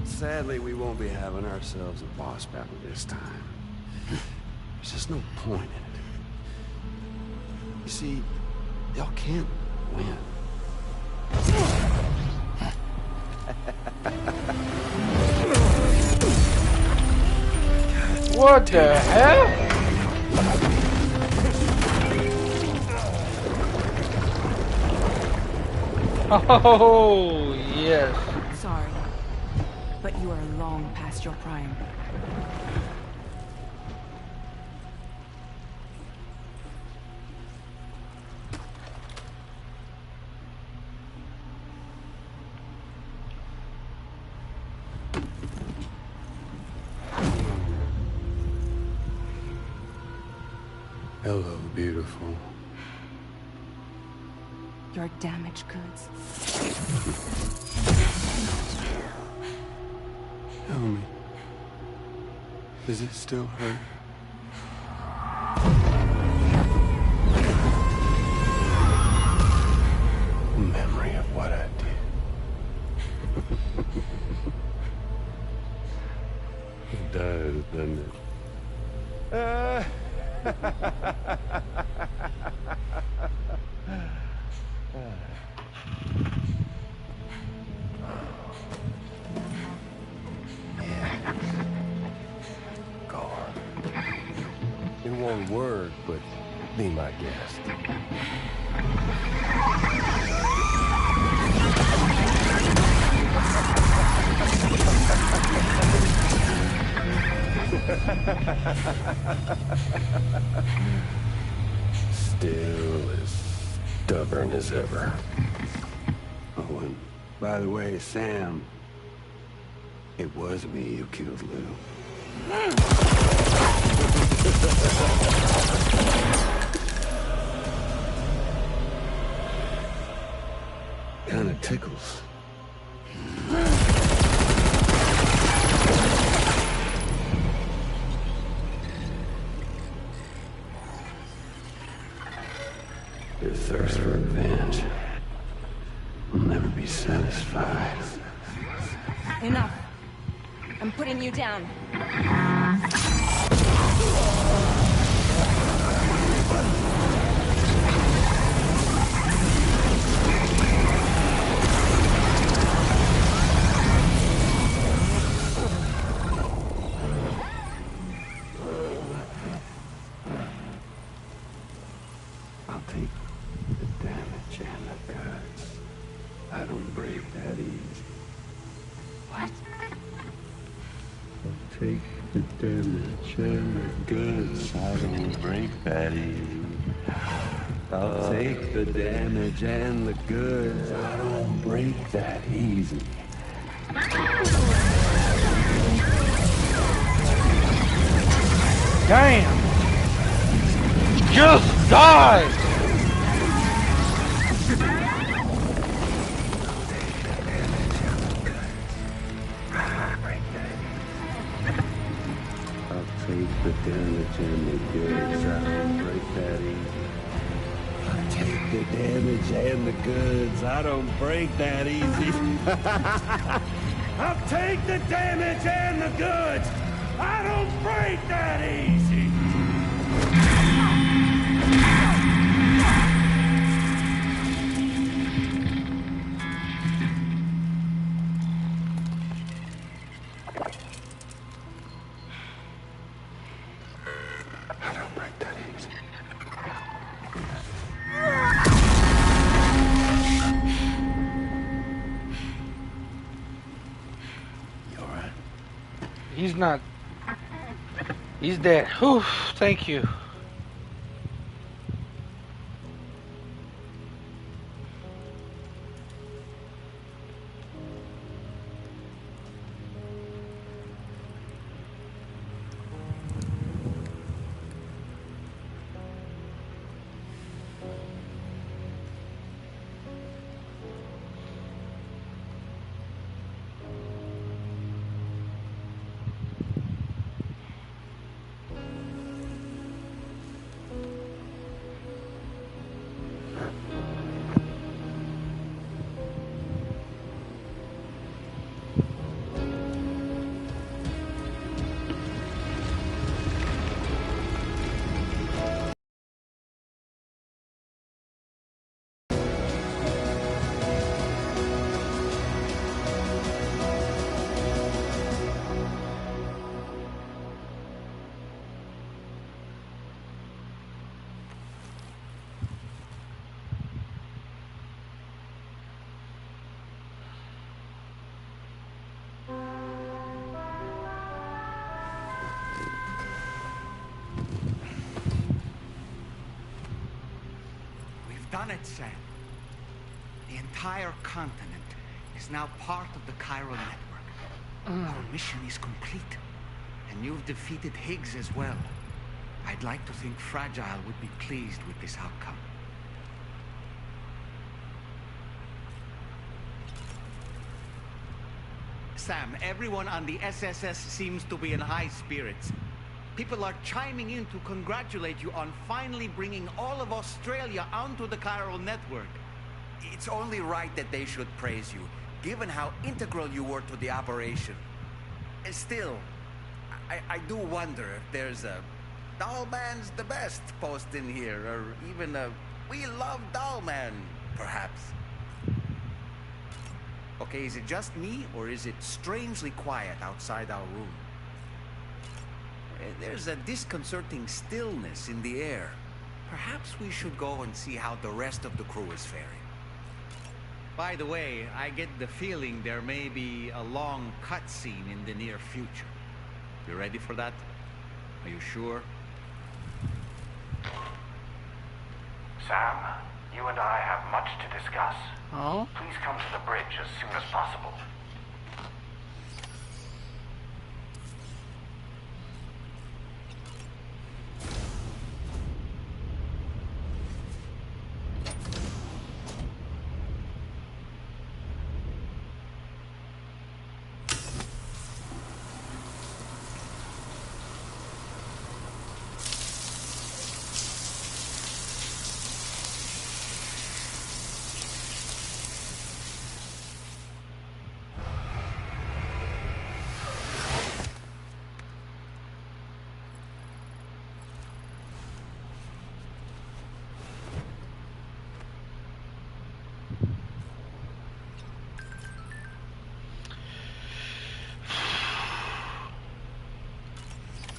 Sadly, we won't be having ourselves a boss battle this time. There's just no point in it. You see, y'all can't win. What the hell? Oh, yes. Sorry, but you are long past your prime. Hello, beautiful. Your damaged goods. Tell me, does it still hurt? Memory of what I did. It does, doesn't it? In one word, but be my guest. Still as stubborn as ever. Oh, and by the way, Sam, it was me who killed Lou. Kinda tickles. Your thirst for revenge will never be satisfied. Enough. I'm putting you down. I'll take the damage and the cuts. I don't break that easy. What? I'll take the damage and the goods. I don't break that easy. I'll take the damage and the goods. I don't break that easy. Damn! Just die! I'll take the damage and the goods. I don't break that easy. I'll take the damage and the goods. I don't break that easy. I'll take the damage and the goods. I don't break that easy. I don't break that easy. You all right? He's not. He's dead. Whew, thank you. Done it, Sam. The entire continent is now part of the Chiral network. Our mission is complete. And you've defeated Higgs as well. I'd like to think Fragile would be pleased with this outcome. Sam, everyone on the SSS seems to be in high spirits. People are chiming in to congratulate you on finally bringing all of Australia onto the Chiral network. It's only right that they should praise you, given how integral you were to the operation. Still, I do wonder if there's a Dollman's the best post in here, or even a We Love Dollman, perhaps. Okay, is it just me, or is it strangely quiet outside our room? There's a disconcerting stillness in the air. Perhaps we should go and see how the rest of the crew is faring. By the way, I get the feeling there may be a long cutscene in the near future. You ready for that? Are you sure? Sam, you and I have much to discuss. Oh? Please come to the bridge as soon as possible.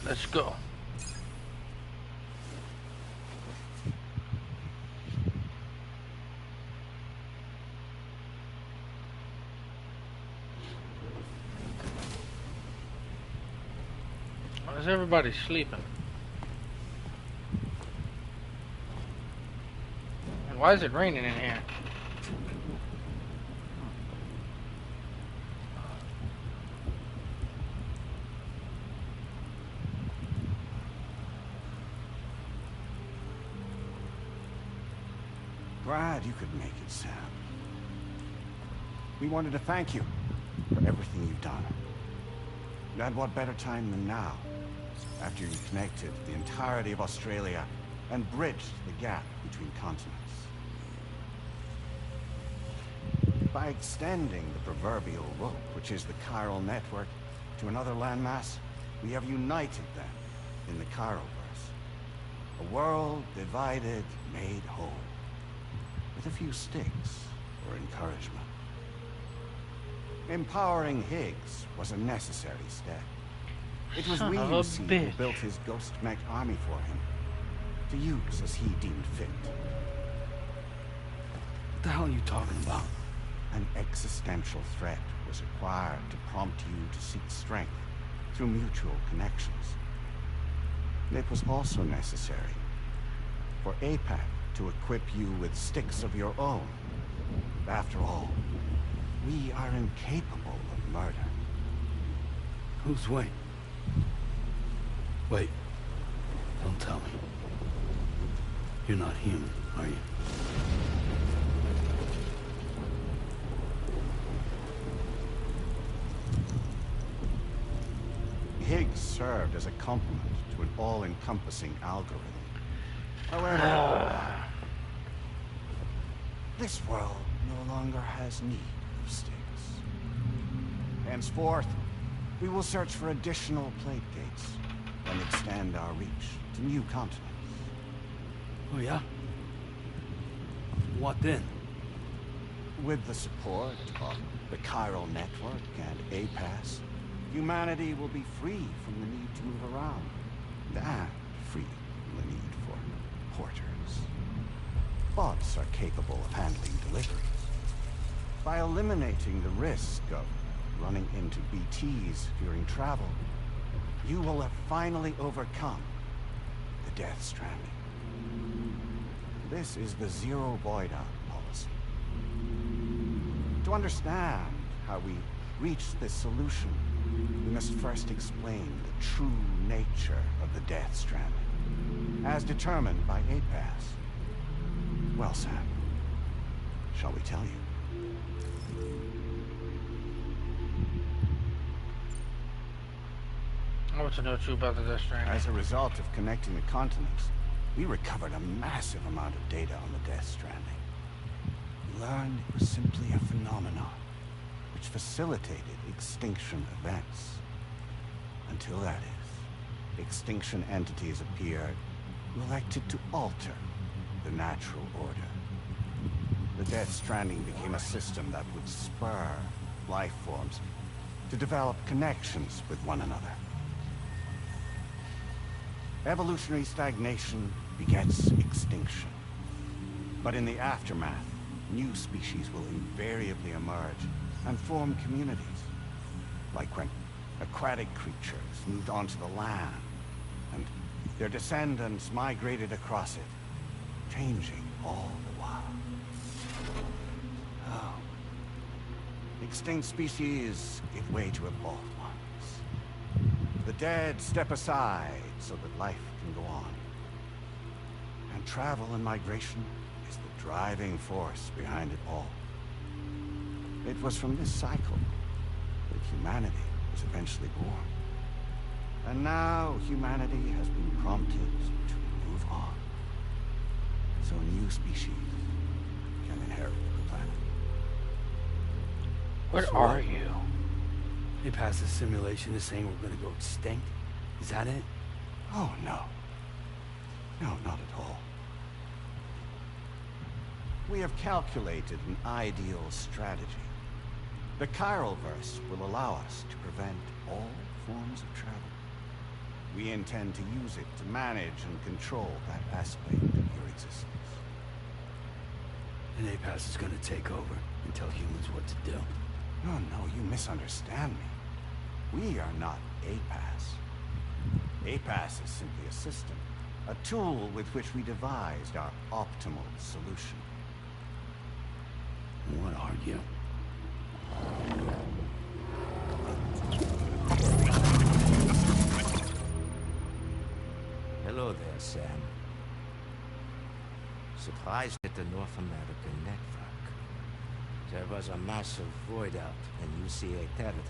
Let's go. Why is everybody sleeping? And why is it raining in here? Glad you could make it, Sam. We wanted to thank you for everything you've done. And what better time than now, after you connected the entirety of Australia and bridged the gap between continents. By extending the proverbial rope, which is the chiral network, to another landmass, we have united them in the Chiralverse. A world divided, made whole, with a few sticks for encouragement. Empowering Higgs was a necessary step. It was we, you see, who built his ghost-mech army for him, to use as he deemed fit. What the hell are you talking about? An existential threat was required to prompt you to seek strength through mutual connections. It was also necessary for APAC to equip you with sticks of your own. After all, we are incapable of murder. Who's Wayne? Wait. Don't tell me. You're not human, are you? Higgs served as a complement to an all-encompassing algorithm. However, this world no longer has need of sticks. Henceforth, we will search for additional plate gates and extend our reach to new continents. Oh yeah? What then? With the support of the chiral network and APAS, humanity will be free from the need to move around, and free from the need for porters. Bots are capable of handling deliveries. By eliminating the risk of running into BTs during travel, you will have finally overcome the Death Stranding. This is the zero void-out policy. To understand how we reached this solution, we must first explain the true nature of the Death Stranding, as determined by APAS. Well, Sam, shall we tell you? I want to know too about the Death Stranding. As a result of connecting the continents, we recovered a massive amount of data on the Death Stranding. We learned it was simply a phenomenon which facilitated extinction events. Until that is, extinction entities appeared who elected to alter the natural order. The Death Stranding became a system that would spur life forms to develop connections with one another. Evolutionary stagnation begets extinction. But in the aftermath, new species will invariably emerge and form communities. Like when aquatic creatures moved onto the land, and their descendants migrated across it, changing all the while. Oh. Extinct species give way to evolved ones. The dead step aside so that life can go on. And travel and migration is the driving force behind it all. It was from this cycle that humanity was eventually born. And now humanity has been prompted to move on. So new species can inherit the planet. Where are you? They passed a simulation is saying we're gonna go extinct? Is that it? Oh, no. No, not at all. We have calculated an ideal strategy. The Chiralverse will allow us to prevent all forms of travel. We intend to use it to manage and control that aspect of your existence. And APAS is gonna take over and tell humans what to do. No, you misunderstand me. We are not APAS. APAS is simply a system, a tool with which we devised our optimal solution. What are you? Hello there, Sam. Surprised at the North American network. There was a massive void out in UCA territory.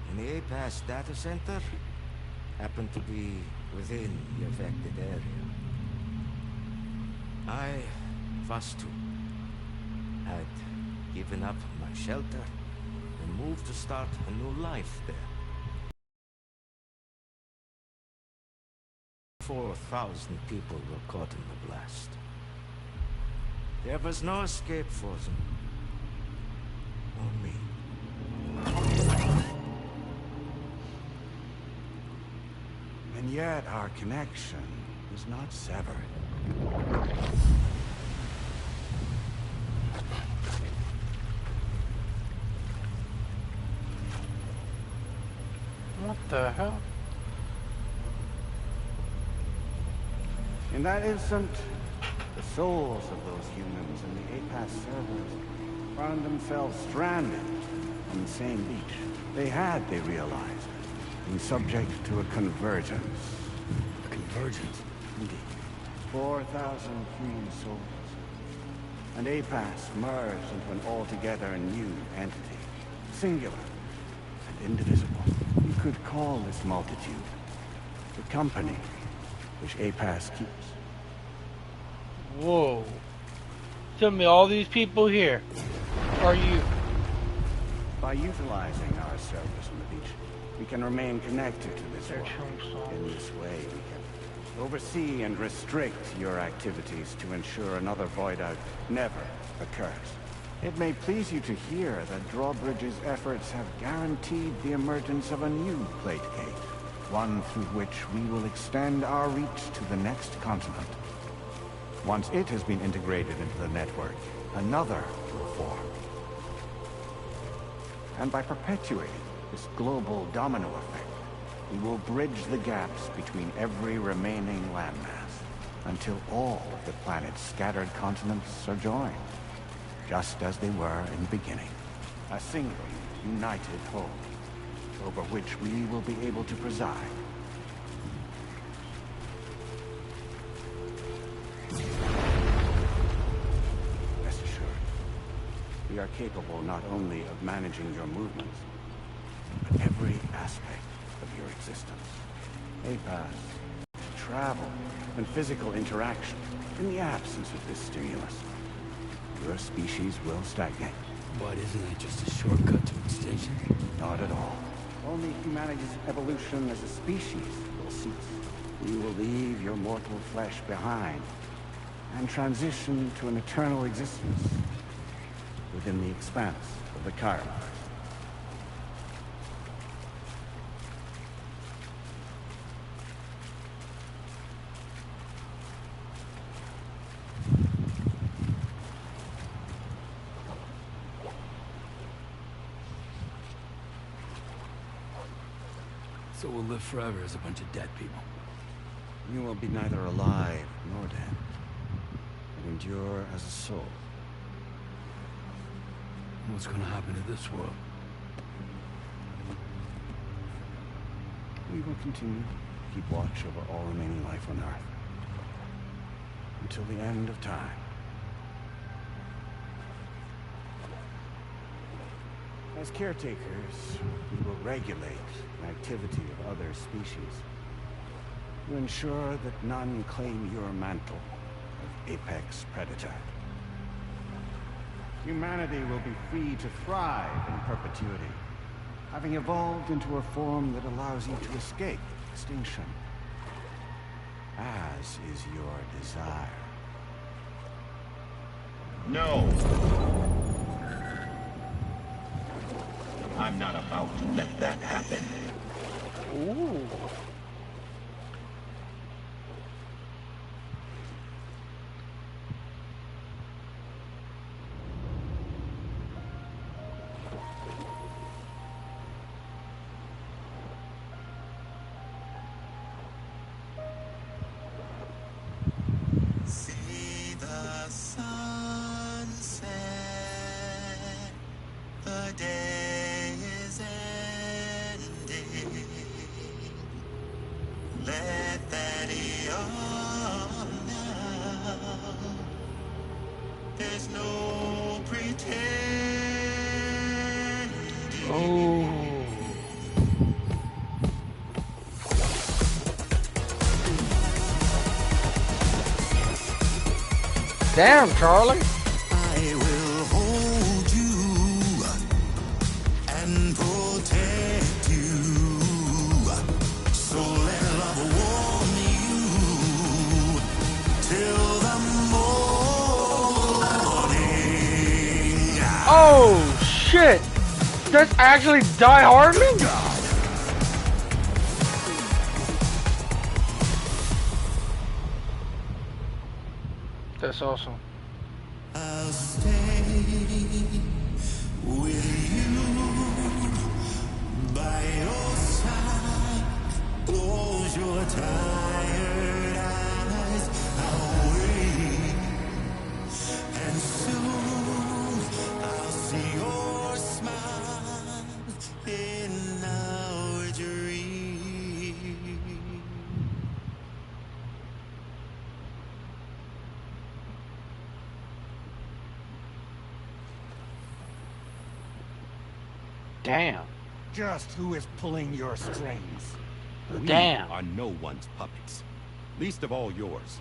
And the APAS data center happened to be within the affected area. I was too. Had given up my shelter and moved to start a new life there. 4,000 people were caught in the blast. There was no escape for them. Or me. And yet our connection is not severed. What the hell? In that instant, the souls of those humans in the APAS servers found themselves stranded on the same beach. They realized, been subject to a convergence. A convergence? Indeed. 4,000 human souls. And APAS merged into an altogether new entity. Singular and indivisible. You could call this multitude the company which APAS keeps. Whoa. Tell me, all these people here are you? By utilizing our service on the beach, we can remain connected to this world. In this way, we can oversee and restrict your activities to ensure another void out never occurs. It may please you to hear that Drawbridge's efforts have guaranteed the emergence of a new plate gate, one through which we will extend our reach to the next continent. Once it has been integrated into the network, another will form. And by perpetuating this global domino effect, we will bridge the gaps between every remaining landmass until all of the planet's scattered continents are joined, just as they were in the beginning. A single, united whole, over which we will be able to preside. Rest assured, we are capable not only of managing your movements, but every aspect of your existence. APAS, travel, and physical interaction. In the absence of this stimulus, your species will stagnate. But isn't that just a shortcut to extinction? Not at all. Only humanity's evolution as a species will cease. You will leave your mortal flesh behind and transition to an eternal existence within the expanse of the Chiron. So we'll live forever as a bunch of dead people. You will be neither alive nor dead, but endure as a soul. What's gonna happen to this world? We will continue to keep watch over all remaining life on Earth until the end of time. As caretakers, we will regulate the activity of other species to ensure that none claim your mantle of apex predator. Humanity will be free to thrive in perpetuity, having evolved into a form that allows you to escape extinction, as is your desire. No! I'm not about to let that happen. Ooh. See the sunset, the day is ending. Damn, Charlie. I will hold you and protect you. So let love warm you till the morning. Oh shit! That's actually Die Hardman? That's awesome. I'll stay with you by your side. Close your tired eyes. I'll wait, and soon I'll see your smile in our dream. Damn. Just who is pulling your strings? We Damn. are no one's puppets. Least of all yours.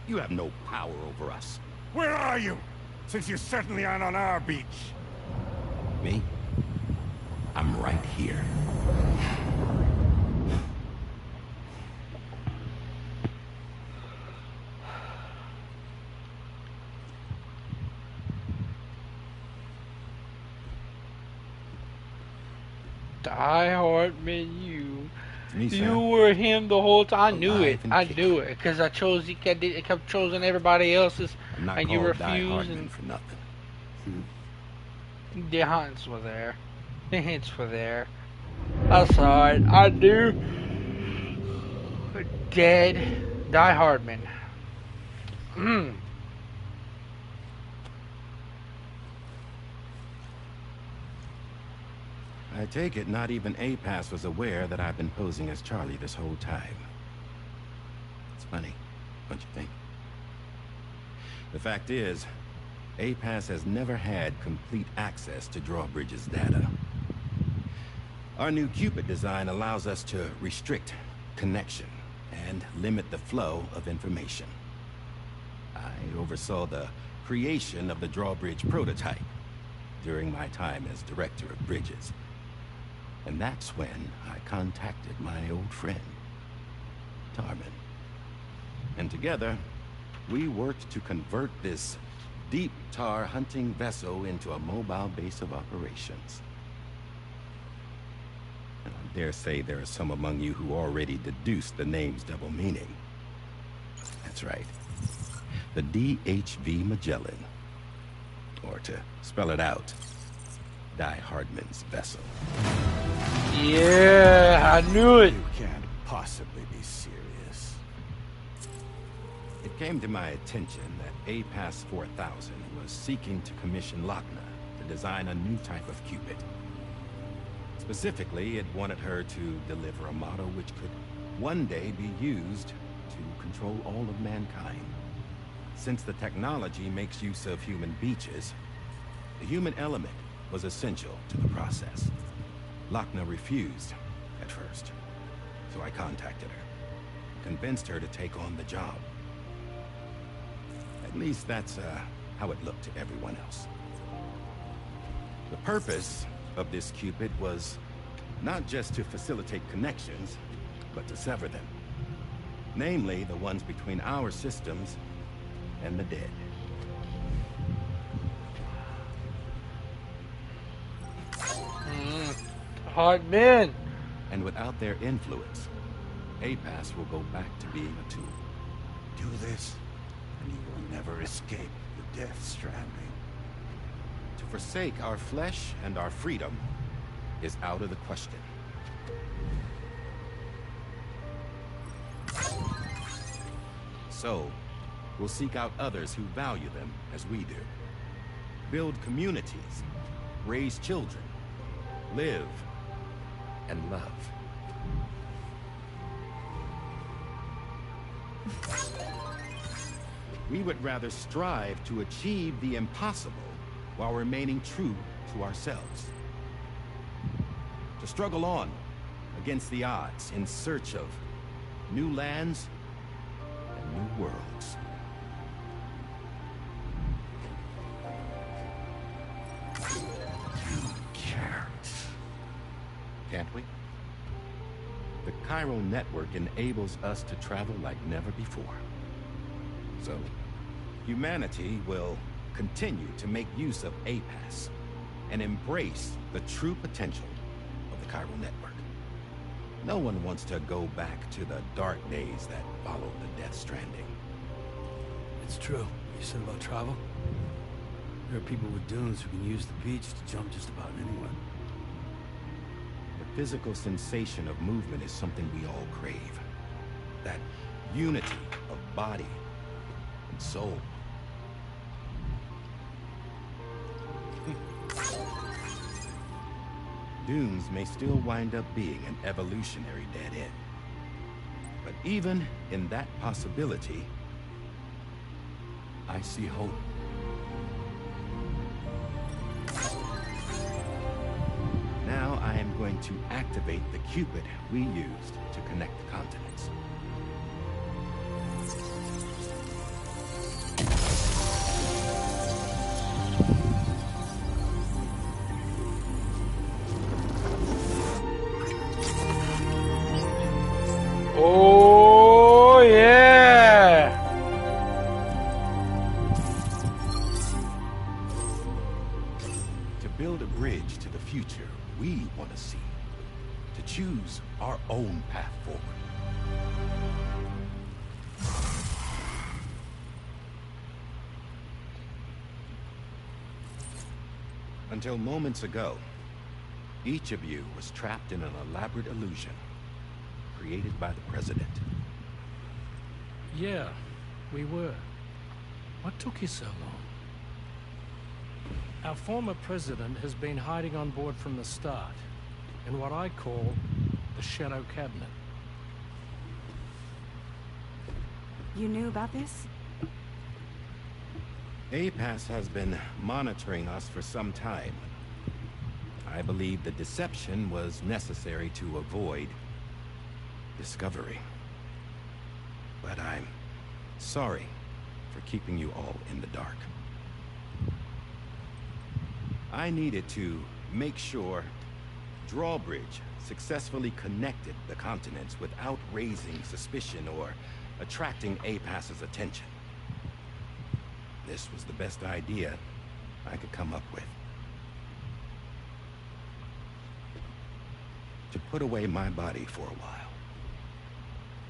You have no power over us. Where are you? Since you certainly aren't on our beach. Me? I'm right here. Die Hardman, you Sam. were him the whole time. I knew Alive it. and I kicking. knew it because I chose. He kept choosing everybody else's, I'm not and you called Die refused. Hardman And for nothing. the hints were there. The hints were there. I saw it. I knew. Dead. Die Hardman. I take it not even APAS was aware that I've been posing as Charlie this whole time. It's funny, don't you think? The fact is, APAS has never had complete access to Drawbridge's data. Our new Cupid design allows us to restrict connection and limit the flow of information. I oversaw the creation of the Drawbridge prototype during my time as director of bridges. And that's when I contacted my old friend, Tarman. And together, we worked to convert this deep tar hunting vessel into a mobile base of operations. And I dare say there are some among you who already deduced the name's double meaning. That's right. The DHV Magellan. Or to spell it out, Die Hardman's vessel. Yeah, I knew it. You can't possibly be serious. It came to my attention that APAS 4000 was seeking to commission Lochna to design a new type of Cupid. Specifically, it wanted her to deliver a model which could one day be used to control all of mankind. Since the technology makes use of human beaches, the human element was essential to the process. Lochna refused at first, so I contacted her, convinced her to take on the job. At least that's how it looked to everyone else. The purpose of this Cupid was not just to facilitate connections, but to sever them. Namely, the ones between our systems and the dead. Hardman. And without their influence, APAS will go back to being a tool. Do this, and you will never escape the death stranding. To forsake our flesh and our freedom is out of the question. So, we'll seek out others who value them as we do. Build communities, raise children, live and love. We would rather strive to achieve the impossible while remaining true to ourselves. To struggle on against the odds in search of new lands and new worlds. can't we? The chiral network enables us to travel like never before. So, humanity will continue to make use of APAS and embrace the true potential of the chiral network. No one wants to go back to the dark days that followed the Death Stranding. It's true. You said about travel? There are people with dunes who can use the beach to jump just about anywhere. The physical sensation of movement is something we all crave. That unity of body and soul. Dunes may still wind up being an evolutionary dead end. But even in that possibility, I see hope. Now I am going to activate the Cupid we used to connect the continents. Oh, yeah! To build a bridge to the future we want to see. To choose our own path forward. Until moments ago, each of you was trapped in an elaborate illusion created by the President. Yeah, we were. What took you so long? Our former president has been hiding on board from the start, in what I call the Shadow Cabinet. You knew about this? APAS has been monitoring us for some time. I believe the deception was necessary to avoid discovery. But I'm sorry for keeping you all in the dark. I needed to make sure Drawbridge successfully connected the continents without raising suspicion or attracting APAS's attention. This was the best idea I could come up with. To put away my body for a while.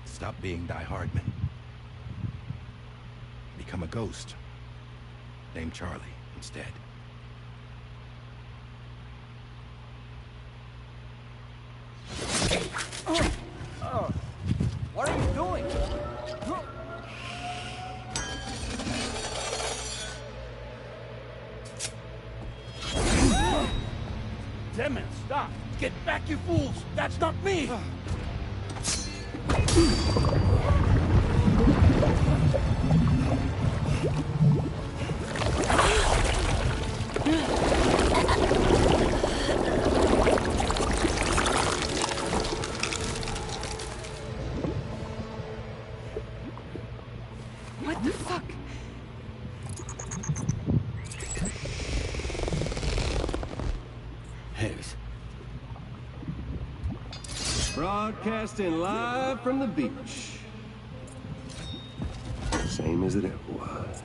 Stop being Die Hardman. Become a ghost. Named Charlie instead. What are you doing? Damn it, stop! Get back, you fools! That's not me! What the fuck? Harris. Broadcasting live from the beach. Same as it ever was.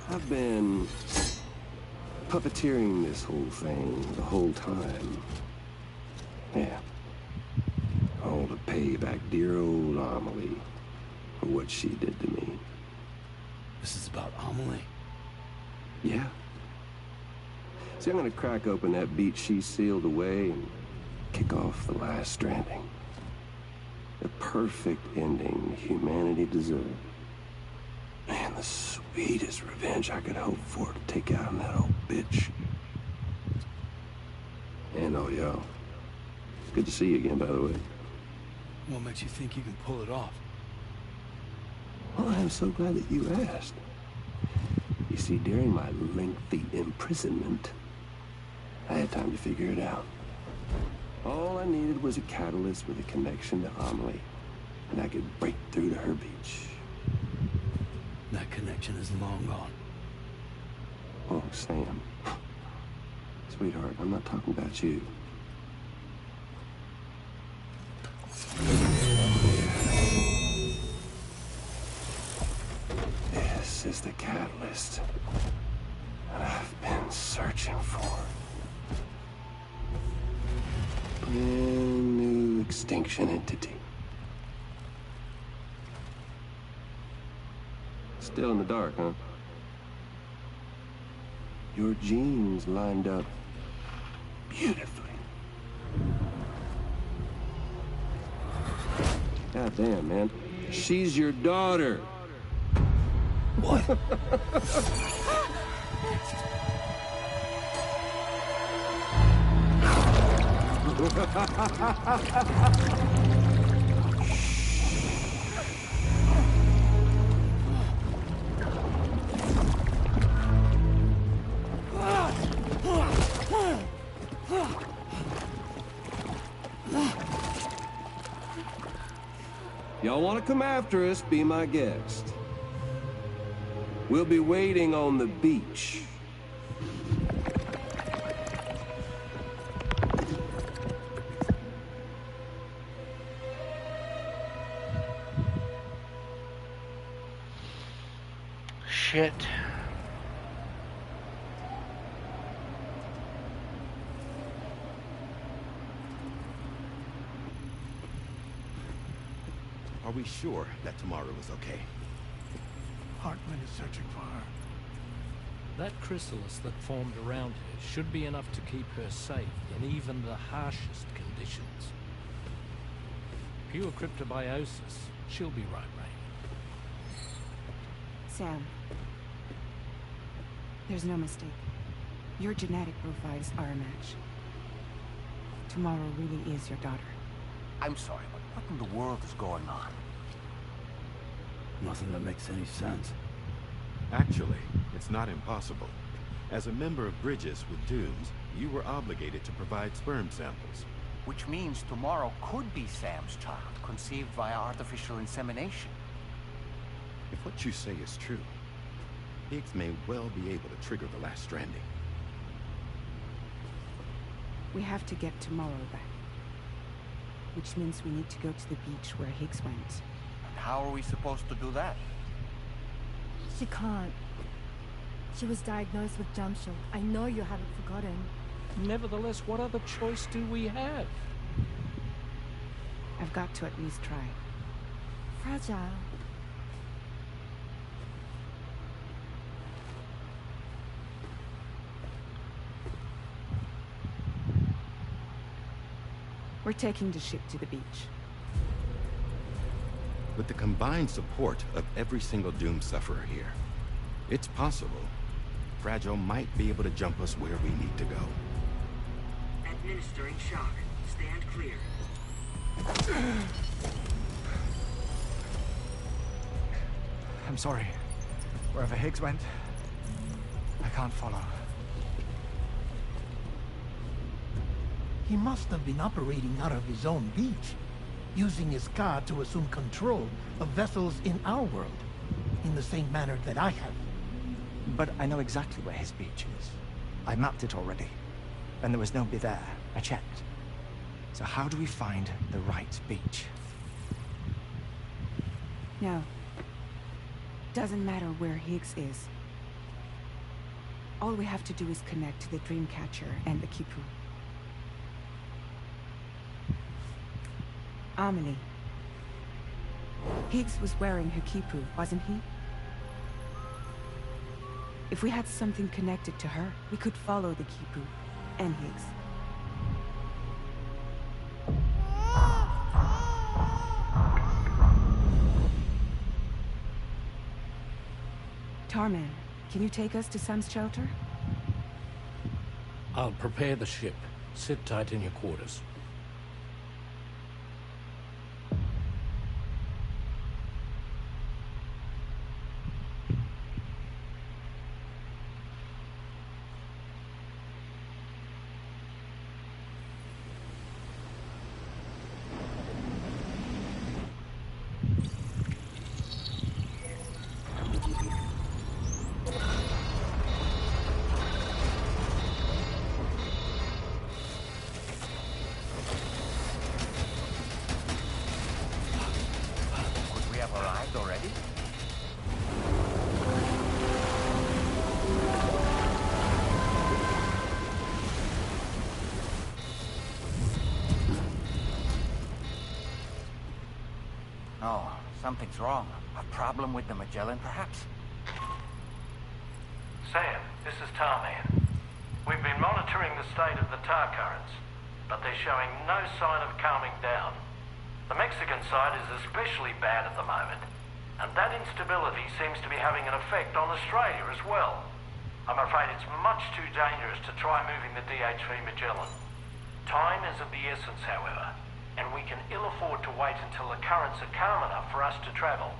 I've been puppeteering this whole thing the whole time. Yeah. All to pay back dear old Amelie for what she did to me. This is about Amelie? Yeah. See, I'm gonna crack open that beach she sealed away and kick off the last stranding. The perfect ending humanity deserved. Man, the sweetest revenge I could hope for to take out on that old bitch. And oh, yo. Good to see you again, by the way. What makes you think you can pull it off? Well, I'm so glad that you asked. You see, during my lengthy imprisonment, I had time to figure it out. All I needed was a catalyst with a connection to Amelie, and I could break through to her beach. That connection is long gone. Oh, Sam. It's Sweetheart, I'm not talking about you. This is the catalyst that I've been searching for. Brand new extinction entity. Still in the dark, huh? Your genes lined up beautifully. God damn, man. She's your daughter. What? Y'all want to come after us, be my guest. We'll be waiting on the beach. Shit. Are we sure that tomorrow is okay? Hartman is searching for her. That chrysalis that formed around her should be enough to keep her safe in even the harshest conditions. Pure cryptobiosis. She'll be right, Rain. Sam, there's no mistake. Your genetic profiles are a match. Tomorrow really is your daughter. I'm sorry, but what in the world is going on? Nothing that makes any sense. Actually, it's not impossible. As a member of Bridges with Dooms, you were obligated to provide sperm samples. Which means tomorrow could be Sam's child, conceived via artificial insemination. If what you say is true, Higgs may well be able to trigger the last stranding. We have to get tomorrow back. Which means we need to go to the beach where Higgs went. And how are we supposed to do that? She can't. She was diagnosed with jump shock. I know you haven't forgotten. Nevertheless, what other choice do we have? I've got to at least try. Fragile. We're taking the ship to the beach. With the combined support of every single Doom sufferer here, it's possible Fragile might be able to jump us where we need to go. Administering shock. Stand clear. I'm sorry. Wherever Higgs went, I can't follow. He must have been operating out of his own beach, using his car to assume control of vessels in our world, in the same manner that I have. But I know exactly where his beach is. I mapped it already, and there was nobody there. I checked. So how do we find the right beach? No. Doesn't matter where Higgs is. All we have to do is connect to the Dreamcatcher and the Kipu. Amelie. Higgs was wearing her Kipu, wasn't he? If we had something connected to her, we could follow the Kipu and Higgs. Tarman, can you take us to Sam's shelter? I'll prepare the ship. Sit tight in your quarters. know. Something's wrong. A problem with the Magellan, perhaps? Sam, this is Tarman. We've been monitoring the state of the tar currents, but they're showing no sign of calming down. The Mexican side is especially bad at the moment, and that instability seems to be having an effect on Australia as well. I'm afraid it's much too dangerous to try moving the DHV Magellan. Time is of the essence, however, and we can ill afford to wait until the currents are calm enough for us to travel.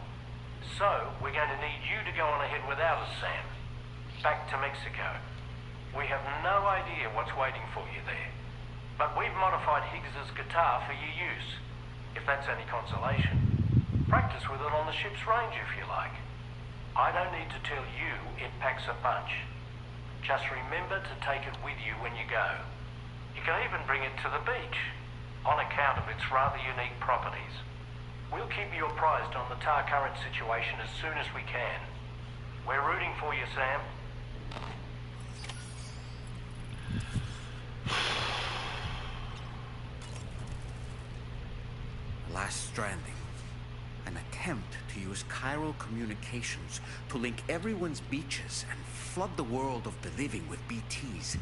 So, we're going to need you to go on ahead without us, Sam. Back to Mexico. We have no idea what's waiting for you there, but we've modified Higgs's guitar for your use, if that's any consolation. Practice with it on the ship's range if you like. I don't need to tell you it packs a punch. Just remember to take it with you when you go. You can even bring it to the beach, on account of its rather unique properties. We'll keep you apprised on the tar current situation as soon as we can. We're rooting for you, Sam. Last Stranding. An attempt to use chiral communications to link everyone's beaches and flood the world of the living with BTs.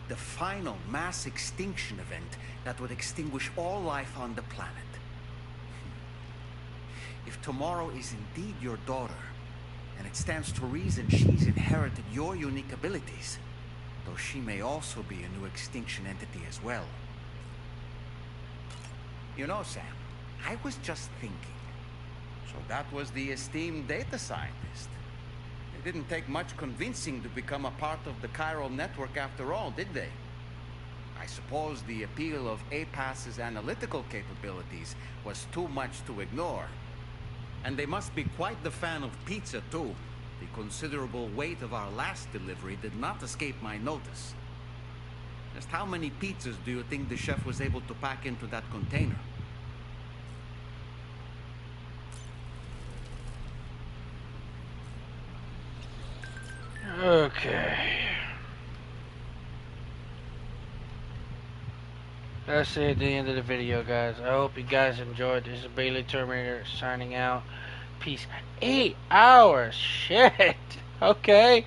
The final mass extinction event that would extinguish all life on the planet. If tomorrow is indeed your daughter, and it stands to reason she's inherited your unique abilities, though she may also be a new extinction entity as well. You know, Sam, I was just thinking. So that was the esteemed data scientist. It didn't take much convincing to become a part of the chiral network after all, did they? I suppose the appeal of APAS's analytical capabilities was too much to ignore. And they must be quite the fan of pizza, too. The considerable weight of our last delivery did not escape my notice. Just how many pizzas do you think the chef was able to pack into that container? Okay. That's it, the end of the video, guys. I hope you guys enjoyed. This is Bailey Terminator signing out. Peace. 8 hours. Shit. Okay.